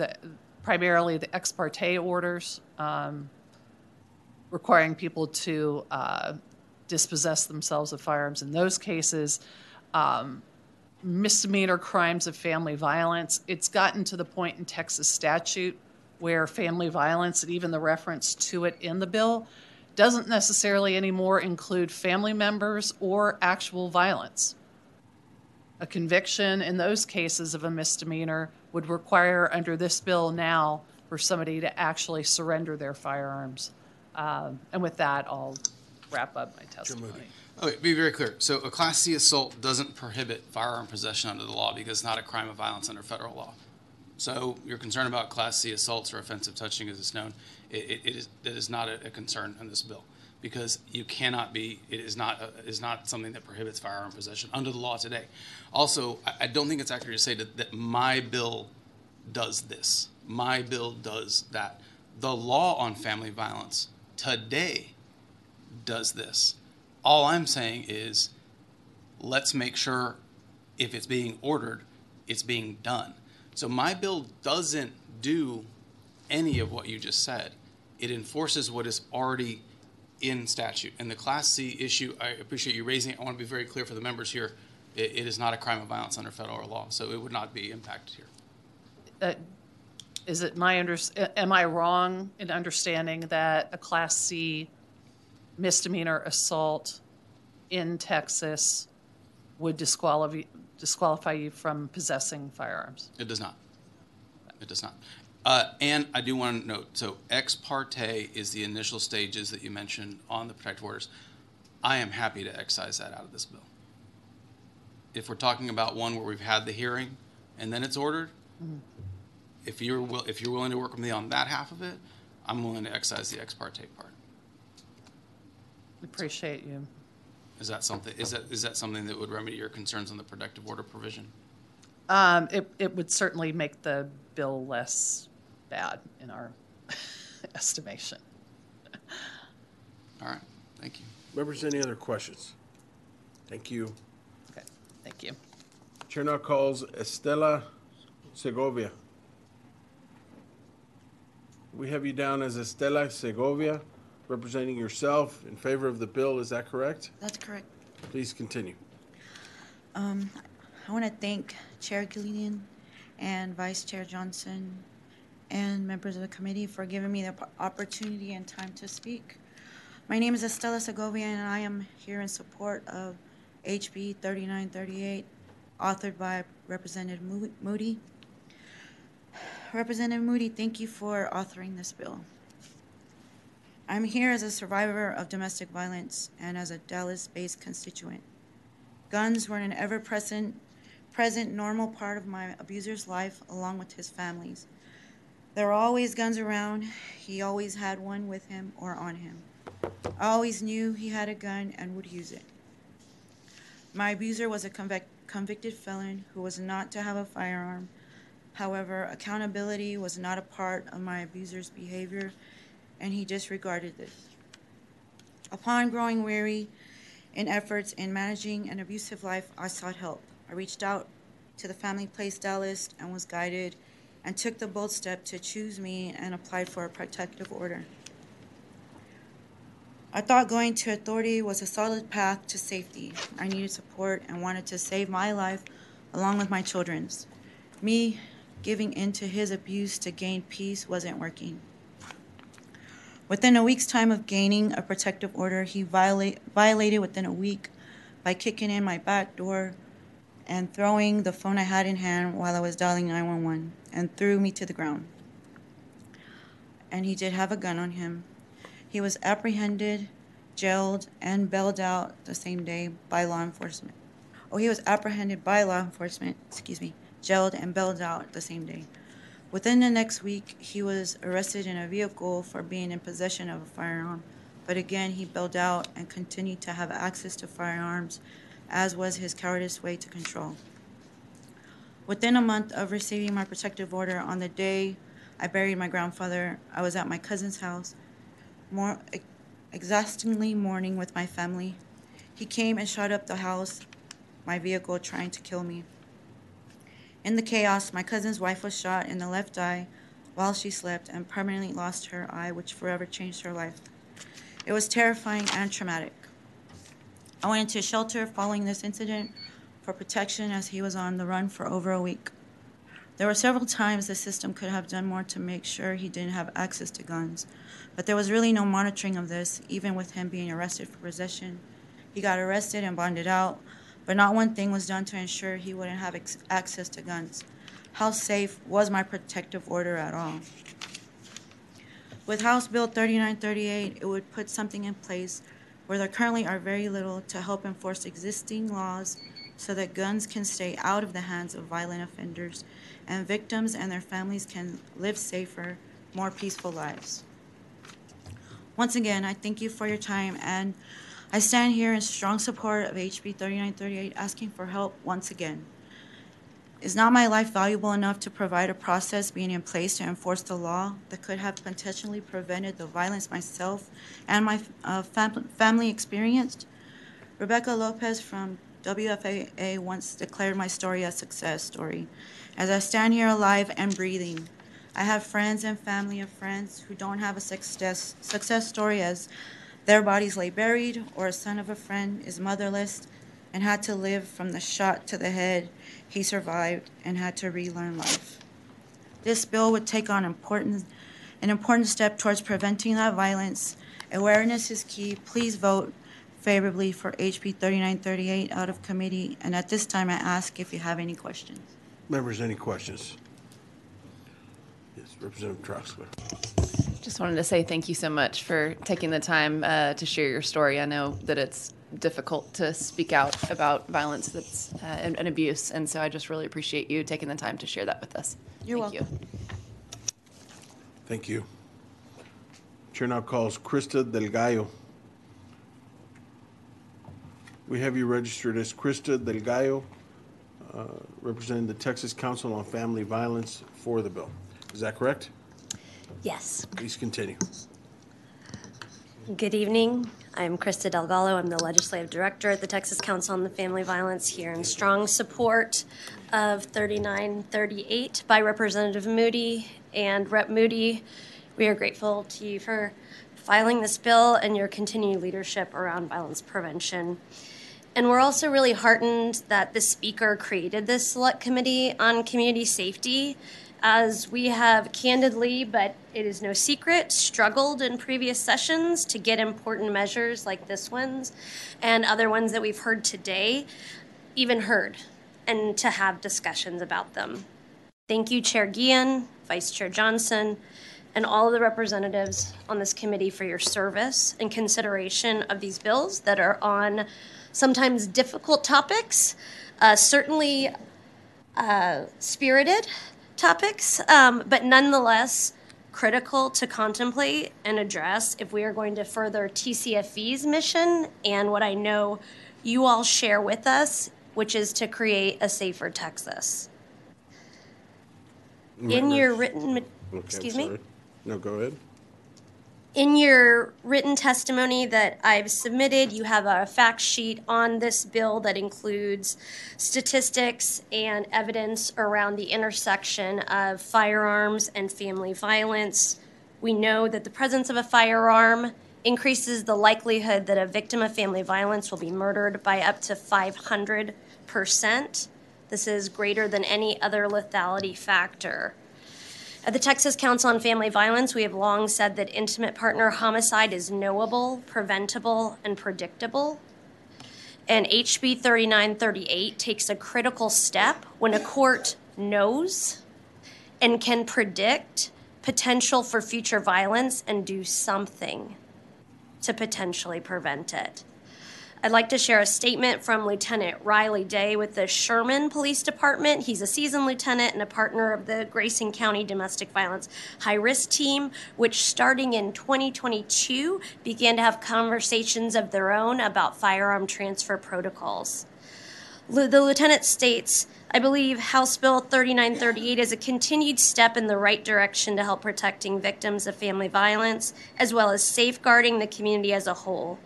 primarily the ex parte orders requiring people to dispossess themselves of firearms. In those cases, misdemeanor crimes of family violence, it's gotten to the point in Texas statute where family violence, and even the reference to it in the bill, doesn't necessarily anymore include family members or actual violence. A conviction in those cases of a misdemeanor would require, under this bill now, for somebody to actually surrender their firearms. And with that, I'll wrap up my testimony. Okay, be very clear. So a Class C assault doesn't prohibit firearm possession under the law because it's not a crime of violence under federal law. So you're concerned about Class C assaults or offensive touching, as it's known. It is not a concern in this bill because you cannot be. It is not something that prohibits firearm possession under the law today. Also, I don't think it's accurate to say that my bill does this. My bill does that. The law on family violence today does this. All I'm saying is let's make sure if it's being ordered, it's being done. So my bill doesn't do any of what you just said. It enforces what is already in statute. And the Class C issue, I appreciate you raising it. I want to be very clear for the members here. It is not a crime of violence under federal law, so it would not be impacted here. Is it am I wrong in understanding that a Class C misdemeanor assault in Texas would disqualify you from possessing firearms? It does not. It does not. And I do want to note, so ex parte is the initial stages that you mentioned on the protective orders. I am happy to excise that out of this bill. If we're talking about one where we've had the hearing and then it's ordered, if you're willing to work with me on that half of it, I'm willing to excise the ex parte part. Appreciate you. Is that something that would remedy your concerns on the protective order provision? It would certainly make the bill less bad in our estimation. All right. Thank you. Members, any other questions? Thank you. Okay. Thank you. Chair now calls Estela Segovia. We have you down as Estela Segovia, representing yourself in favor of the bill. Is that correct? That's correct. Please continue. I want to thank Chair Gillian and Vice Chair Johnson and members of the committee for giving me the opportunity and time to speak. My name is Estela Segovia, and I am here in support of HB 3938, authored by Representative Moody. Representative Moody, thank you for authoring this bill. I'm here as a survivor of domestic violence and as a Dallas-based constituent. Guns were an ever-present normal part of my abuser's life, along with his family's. There were always guns around. He always had one with him or on him. I always knew he had a gun and would use it. My abuser was a convicted felon who was not to have a firearm. However, accountability was not a part of my abuser's behavior, and he disregarded this. Upon growing weary in efforts in managing an abusive life, I sought help. I reached out to the Family Place Dallas and was guided and took the bold step to choose me and applied for a protective order. I thought going to authority was a solid path to safety. I needed support and wanted to save my life along with my children's. Me giving in to his abuse to gain peace wasn't working. Within a week's time of gaining a protective order, he violated within a week by kicking in my back door and throwing the phone I had in hand while I was dialing 911 and threw me to the ground. And he did have a gun on him. He was apprehended, jailed, and bailed out the same day by law enforcement. He was apprehended by law enforcement, jailed and bailed out the same day. Within the next week, he was arrested in a vehicle for being in possession of a firearm, but again, he bailed out and continued to have access to firearms, as was his cowardice way to control. Within a month of receiving my protective order, on the day I buried my grandfather, I was at my cousin's house, exhaustingly mourning with my family. He came and shot up the house, my vehicle, trying to kill me. In the chaos, my cousin's wife was shot in the left eye while she slept and permanently lost her eye, which forever changed her life. It was terrifying and traumatic. I went into a shelter following this incident for protection as he was on the run for over a week. There were several times the system could have done more to make sure he didn't have access to guns, but there was really no monitoring of this, even with him being arrested for possession. He got arrested and bonded out, but not one thing was done to ensure he wouldn't have access to guns. How safe was my protective order at all? With House Bill 3938, it would put something in place where there currently are very little to help enforce existing laws so that guns can stay out of the hands of violent offenders and victims and their families can live safer, more peaceful lives. Once again, I thank you for your time, and I stand here in strong support of HB 3938, asking for help once again. Is not my life valuable enough to provide a process being in place to enforce the law that could have potentially prevented the violence myself and my family experienced? Rebecca Lopez from WFAA once declared my story a success story. As I stand here alive and breathing, I have friends and family of friends who don't have a success story, as their bodies lay buried, or a son of a friend is motherless and had to live from the shot to the head he survived and had to relearn life. This bill would take on an important step towards preventing that violence. Awareness is key. Please vote favorably for HB 3938 out of committee. And at this time, I ask if you have any questions. Members, any questions? Yes, Representative Troxler. Just wanted to say thank you so much for taking the time to share your story. I know that it's difficult to speak out about violence that's and abuse, and so I just really appreciate you taking the time to share that with us. You're welcome. Thank you. Chair now calls Krista Del Gallo. We have you registered as Krista Del Gallo, representing the Texas Council on Family Violence for the bill. Is that correct? Yes. Please continue. Good evening. I'm Krista Delgado. I'm the Legislative Director at the Texas Council on the Family Violence, here in strong support of 3938 by Representative Moody and Rep. Moody. We are grateful to you for filing this bill and your continued leadership around violence prevention. And we're also really heartened that the Speaker created this Select Committee on Community Safety, as we have candidly, but it is no secret, struggled in previous sessions to get important measures like this one's and other ones that we've heard today, even heard, and to have discussions about them. Thank you, Chair Guillen, Vice Chair Johnson, and all of the representatives on this committee for your service and consideration of these bills that are on sometimes difficult topics, certainly spirited topics, but nonetheless critical to contemplate and address if we are going to further TCFV's mission and what I know you all share with us, which is to create a safer Texas. In your written, excuse me? No, go ahead. In your written testimony that I've submitted, you have a fact sheet on this bill that includes statistics and evidence around the intersection of firearms and family violence. We know that the presence of a firearm increases the likelihood that a victim of family violence will be murdered by up to 500%. This is greater than any other lethality factor. At the Texas Council on Family Violence, we have long said that intimate partner homicide is knowable, preventable, and predictable. And HB 3938 takes a critical step when a court knows and can predict potential for future violence and do something to potentially prevent it. I'd like to share a statement from Lieutenant Riley Day with the Sherman Police Department. He's a seasoned lieutenant and a partner of the Grayson County Domestic Violence High Risk Team, which starting in 2022 began to have conversations of their own about firearm transfer protocols. The lieutenant states, I believe House Bill 3938 is a continued step in the right direction to help protecting victims of family violence, as well as safeguarding the community as a whole.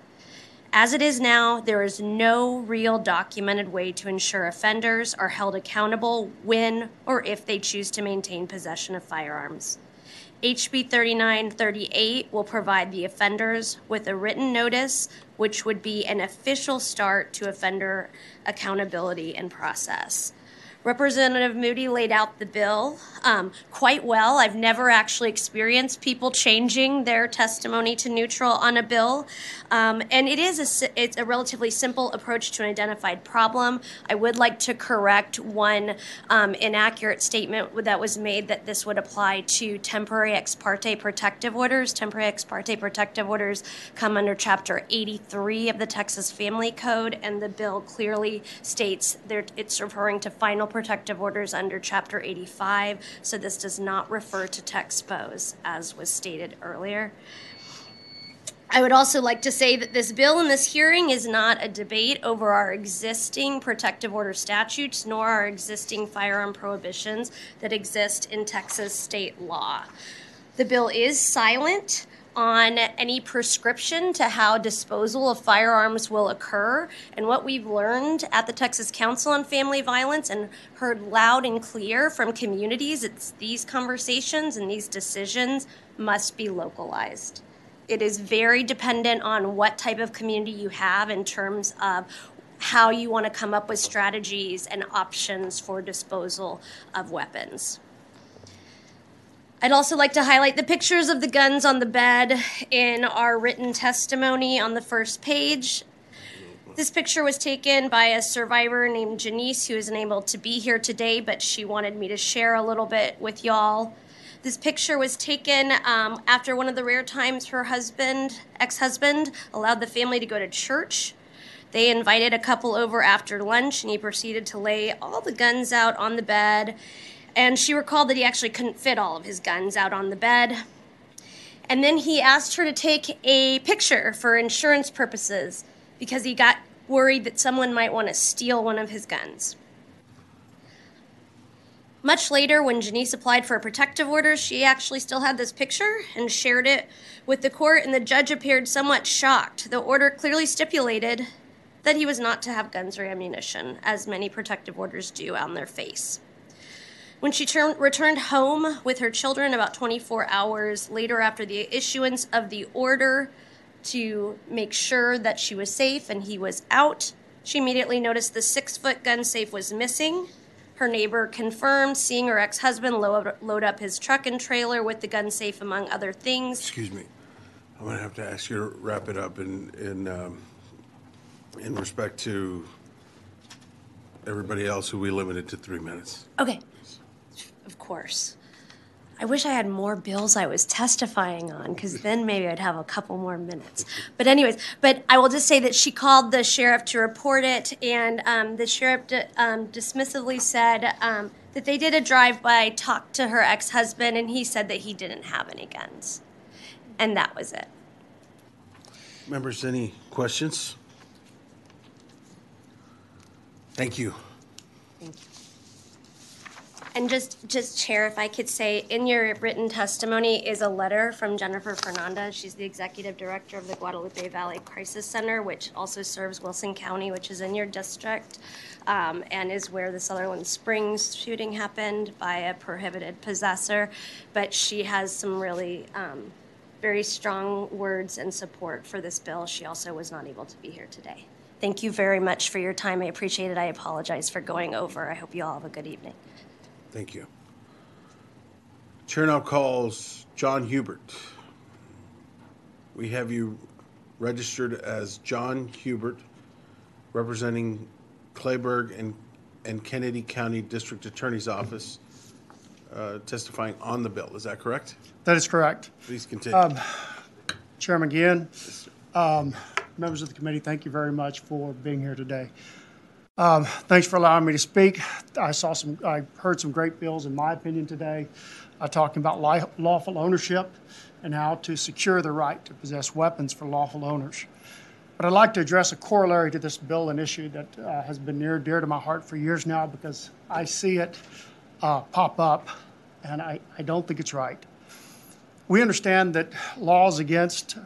As it is now, there is no real documented way to ensure offenders are held accountable when or if they choose to maintain possession of firearms. HB 3938 will provide the offenders with a written notice, which would be an official start to offender accountability and process. Representative Moody laid out the bill quite well. I've never actually experienced people changing their testimony to neutral on a bill. And it's a relatively simple approach to an identified problem. I would like to correct one inaccurate statement that was made that this would apply to temporary ex parte protective orders. Temporary ex parte protective orders come under Chapter 83 of the Texas Family Code, and the bill clearly states it's referring to final protective orders under Chapter 85, so this does not refer to TexPOs, as was stated earlier. I would also like to say that this bill in this hearing is not a debate over our existing protective order statutes, nor our existing firearm prohibitions that exist in Texas state law. The bill is silent on any prescription to how disposal of firearms will occur. And what we've learned at the Texas Council on Family Violence and heard loud and clear from communities, it's these conversations and these decisions must be localized. It is very dependent on what type of community you have in terms of how you want to come up with strategies and options for disposal of weapons. I'd also like to highlight the pictures of the guns on the bed in our written testimony on the first page. This picture was taken by a survivor named Janice, who isn't able to be here today, but she wanted me to share a little bit with y'all. This picture was taken after one of the rare times her ex-husband, allowed the family to go to church. They invited a couple over after lunch, and he proceeded to lay all the guns out on the bed. And she recalled that he actually couldn't fit all of his guns out on the bed. And then he asked her to take a picture for insurance purposes because he got worried that someone might want to steal one of his guns. Much later, when Janice applied for a protective order, she actually still had this picture and shared it with the court, and the judge appeared somewhat shocked. The order clearly stipulated that he was not to have guns or ammunition, as many protective orders do on their face. When she returned home with her children about 24 hours later after the issuance of the order to make sure that she was safe and he was out, she immediately noticed the 6-foot gun safe was missing. Her neighbor confirmed seeing her ex-husband load up his truck and trailer with the gun safe, among other things. Excuse me. I'm going to have to ask you to wrap it up in respect to everybody else who we limited to 3 minutes. Okay. Of course. I wish I had more bills I was testifying on, because then maybe I'd have a couple more minutes. But anyways, I will just say that she called the sheriff to report it, and the sheriff dismissively said that they did a drive-by, talked to her ex-husband, and he said that he didn't have any guns. And that was it. Members, any questions? Thank you. Thank you. And just Chair, if I could say, in your written testimony is a letter from Jennifer Fernandez. She's the executive director of the Guadalupe Valley Crisis Center, which also serves Wilson County, which is in your district, and is where the Sutherland Springs shooting happened by a prohibited possessor. But she has some really very strong words and support for this bill. She also was not able to be here today. Thank you very much for your time. I appreciate it. I apologize for going over. I hope you all have a good evening. Thank you. Chair now calls John Hubert. We have you registered as John Hubert, representing Clayburgh and Kennedy County District Attorney's Office, testifying on the bill. Is that correct? That is correct. Please continue. Chairman Guillen, members of the committee, thank you very much for being here today. Thanks for allowing me to speak. I heard some great bills, in my opinion, today, talking about lawful ownership and how to secure the right to possess weapons for lawful owners. But I'd like to address a corollary to this bill, an issue that has been near and dear to my heart for years now, because I see it pop up, and I don't think it's right. We understand that laws against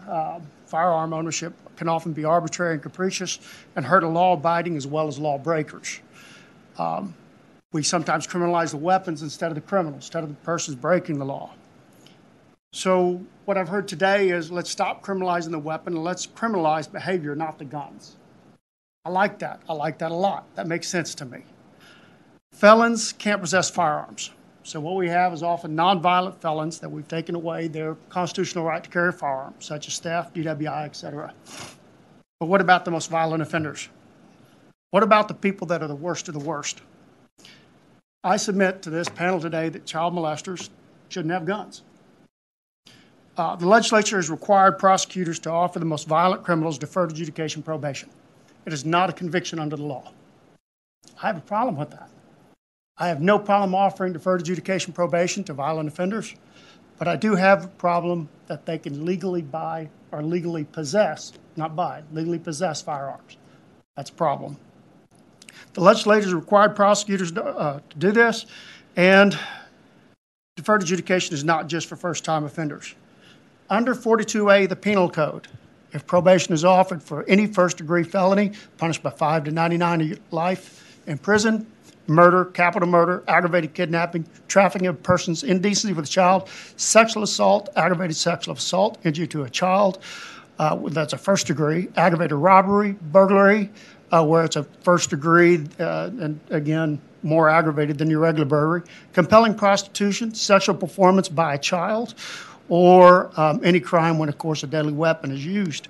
firearm ownership can often be arbitrary and capricious and hurt a law-abiding as well as lawbreakers. We sometimes criminalize the weapons instead of the criminal, instead of the persons breaking the law. So what I've heard today is, let's stop criminalizing the weapon and let's criminalize behavior, not the guns. I like that. I like that a lot. That makes sense to me. Felons can't possess firearms. So what we have is often nonviolent felons that we've taken away their constitutional right to carry firearms, such as theft, DWI, etc. But what about the most violent offenders? What about the people that are the worst of the worst? I submit to this panel today that child molesters shouldn't have guns. The legislature has required prosecutors to offer the most violent criminals deferred adjudication probation. It is not a conviction under the law. I have a problem with that. I have no problem offering deferred adjudication probation to violent offenders, but I do have a problem that they can legally buy or legally possess, not buy, legally possess firearms. That's a problem. The legislature has required prosecutors to do this, and deferred adjudication is not just for first-time offenders. Under 42A of the Penal Code, if probation is offered for any first-degree felony, punished by 5 to 99 life in prison, murder, capital murder, aggravated kidnapping, trafficking of persons, indecency with a child, sexual assault, aggravated sexual assault, injury to a child, that's a first degree, aggravated robbery, burglary, where it's a first degree, and again, more aggravated than your regular burglary, compelling prostitution, sexual performance by a child, or any crime when, of course, a deadly weapon is used.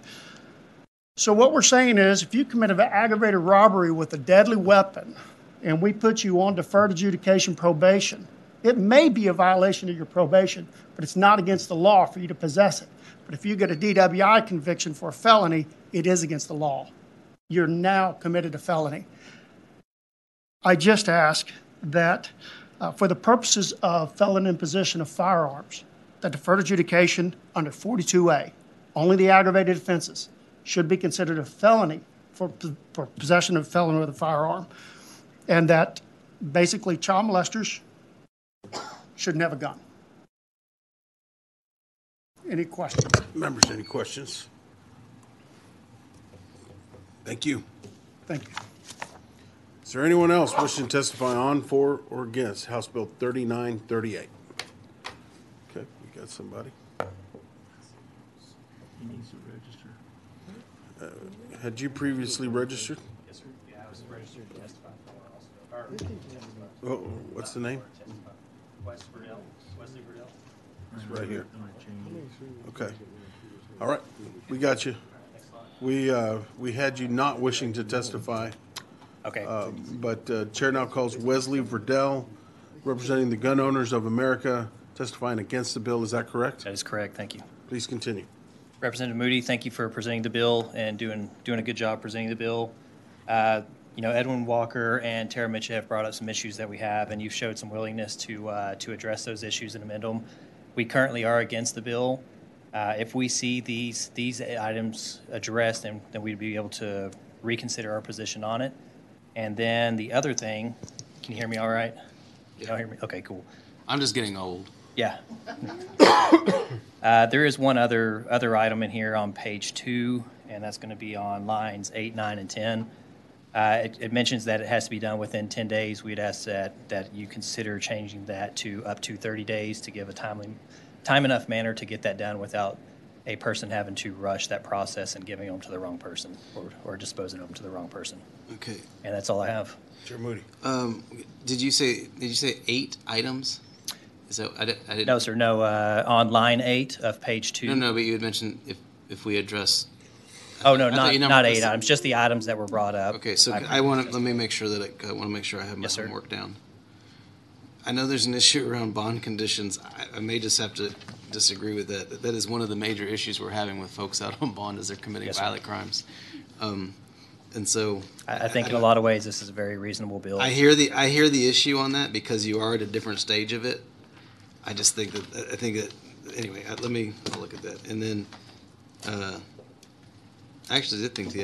So what we're saying is, if you commit an aggravated robbery with a deadly weapon, and we put you on deferred adjudication probation, it may be a violation of your probation, but it's not against the law for you to possess it. But if you get a DWI conviction for a felony, it is against the law. You're now committed a felony. I just ask that for the purposes of felon in possession of firearms, that deferred adjudication under 42A, only the aggravated offenses, should be considered a felony for possession of felon with a firearm. And that basically child molesters shouldn't have a gun. Any questions? Members, any questions? Thank you. Thank you. Is there anyone else wishing to testify on, for, or against House Bill 3938? Okay, we got somebody. He needs to register. Had you previously registered? Yes, sir. Yeah, I was registered to testify for also. Oh, what's the name? Wesley Burdell. It's right here. Okay. All right, we got you. We had you not wishing to testify. Okay. But Chair now calls Wesley Verdell, representing the Gun Owners of America, testifying against the bill. Is that correct? That is correct. Thank you. Please continue. Representative Moody, thank you for presenting the bill and doing a good job presenting the bill. Edwin Walker and Tara Mitchell have brought up some issues that we have, and you've showed some willingness to address those issues and amend them. We currently are against the bill. If we see these items addressed, then we'd be able to reconsider our position on it. And then the other thing, can you hear me all right? You don't hear me? Okay, cool. I'm just getting old. Yeah. There is one other item in here on page 2, and that's going to be on lines 8, 9, and 10. It mentions that it has to be done within 10 days. We'd ask that you consider changing that to up to 30 days to give a time enough manner to get that done without a person having to rush that process and giving them to the wrong person or disposing of them to the wrong person. Okay. And that's all I have. Chair Moody. Did you say 8 items? Is that I didn't. No, sir. No. On line 8 of page 2. No. But you had mentioned if we address. Oh no, not 8 items. Just the items that were brought up. Okay, so let me make sure that I want to make sure I have my homework down. I know there's an issue around bond conditions. I may just have to disagree with that. That is one of the major issues we're having with folks out on bond as they're committing violent crimes. And so I think in a lot of ways this is a very reasonable bill. I hear the issue on that because you are at a different stage of it. I just think that anyway. I'll look at that, and then I actually did think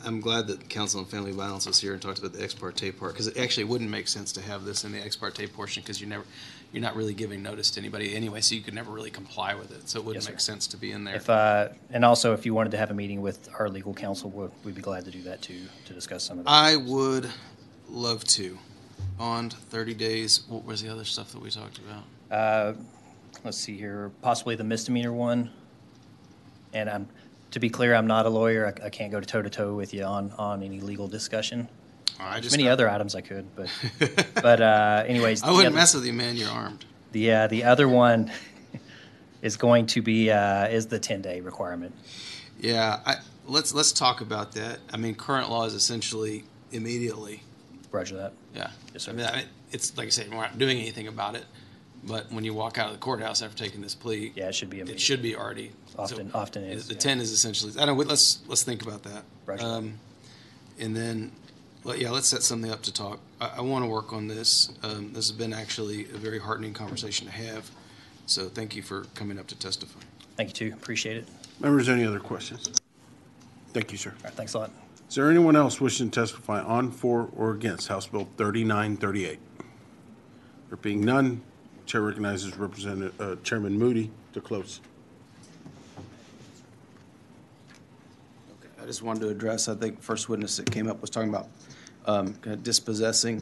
I'm glad that Council on Family Violence was here and talked about the ex parte part, because it actually wouldn't make sense to have this in the ex parte portion, because you're not really giving notice to anybody anyway, so you could never really comply with it. So it wouldn't make sense to be in there. And also, if you wanted to have a meeting with our legal counsel, we'd be glad to do that too, to discuss some of that. I would love to. Bond, 30 days. What was the other stuff that we talked about? Let's see here. Possibly the misdemeanor one. And to be clear, I'm not a lawyer. I can't go toe-to-toe with you on any legal discussion. Many other items I could, but anyways. I wouldn't mess with you, man. You're armed. The other one is going to be is the 10-day requirement. Yeah, let's talk about that. I mean, current law is essentially immediately. Roger that. Yeah. Yes, sir. I mean, it's like I said, we're not doing anything about it. But when you walk out of the courthouse after taking this plea, yeah, it should be immediate. It should be already. Often is. The 10 is essentially. I don't know. Let's think about that. Roger. And then, let's set something up to talk. I want to work on this. This has been actually a very heartening conversation to have. So thank you for coming up to testify. Thank you too. Appreciate it. Members, any other questions? Thank you, sir. All right, thanks a lot. Is there anyone else wishing to testify on, for, or against House Bill 3938? There being none, Chair recognizes Chairman Moody to close. Okay, I just wanted to address, I think, first witness that came up was talking about kind of dispossessing.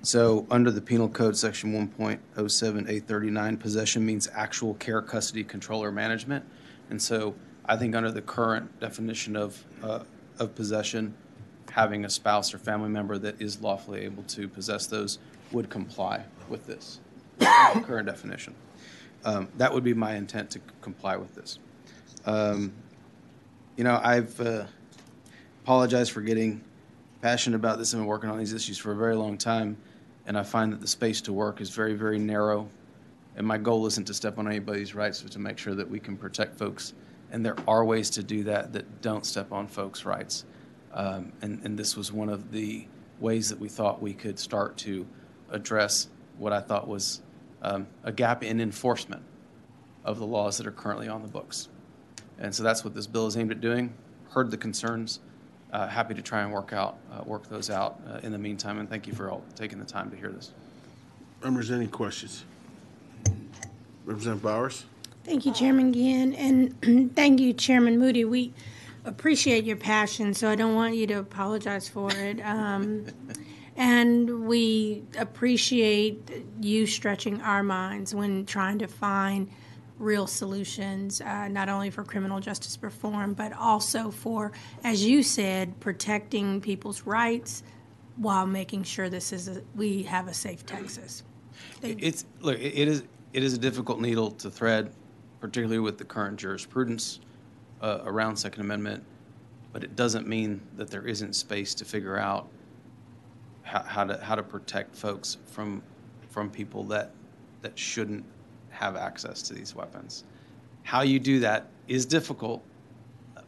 So under the Penal Code, Section 1.07839, possession means actual care, custody, control, or management. And so I think under the current definition of possession, having a spouse or family member that is lawfully able to possess those would comply with this current definition. That would be my intent, to comply with this. I've apologized for getting passionate about this. I've been working on these issues for a very long time, and I find that the space to work is very, very narrow. And my goal isn't to step on anybody's rights, but to make sure that we can protect folks. And there are ways to do that don't step on folks' rights. And this was one of the ways that we thought we could start to address what I thought was a gap in enforcement of the laws that are currently on the books. And so that's what this bill is aimed at doing. Heard the concerns. Happy to try and work those out in the meantime. And thank you for all taking the time to hear this. Members, any questions? Representative Bowers? Thank you, Chairman Ginn, and thank you, Chairman Moody. We appreciate your passion, so I don't want you to apologize for it. And we appreciate you stretching our minds when trying to find real solutions, not only for criminal justice reform, but also for, as you said, protecting people's rights while making sure we have a safe Texas. It is a difficult needle to thread, particularly with the current jurisprudence around Second Amendment, but it doesn't mean that there isn't space to figure out how to protect folks from people that shouldn't have access to these weapons. How you do that is difficult,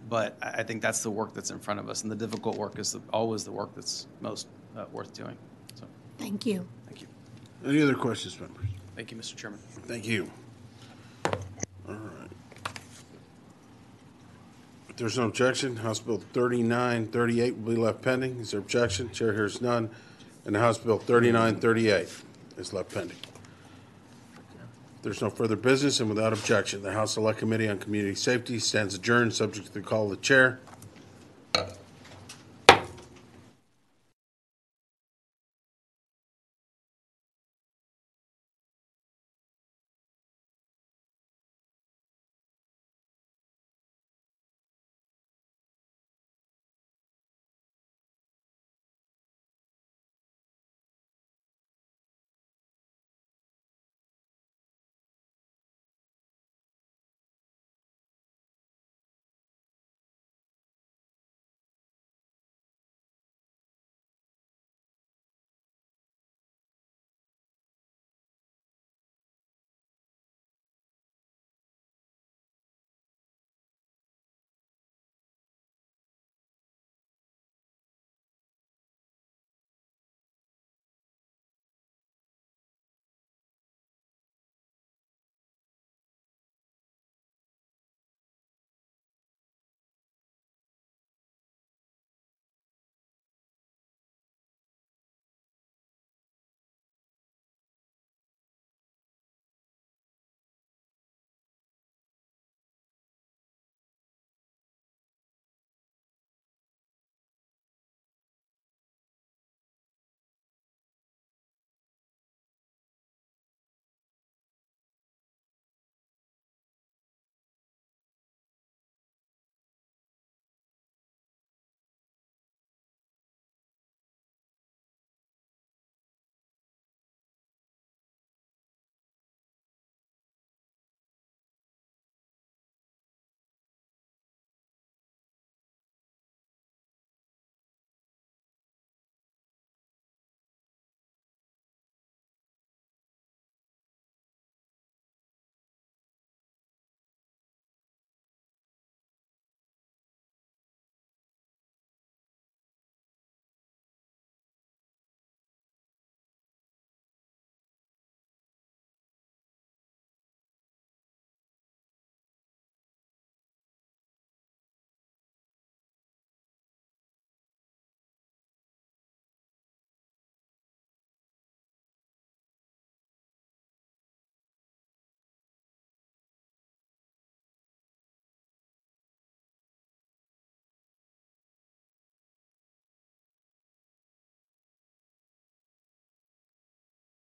but I think that's the work that's in front of us, and the difficult work is always the work that's most worth doing. So, thank you. Thank you. Any other questions, members? Thank you, Mr. Chairman. Thank you. All right. If there's no objection, House Bill 3938 will be left pending. Is there objection? Chair hears none. And House Bill 3938 is left pending. If there's no further business and without objection, the House Select Committee on Community Safety stands adjourned, subject to the call of the chair.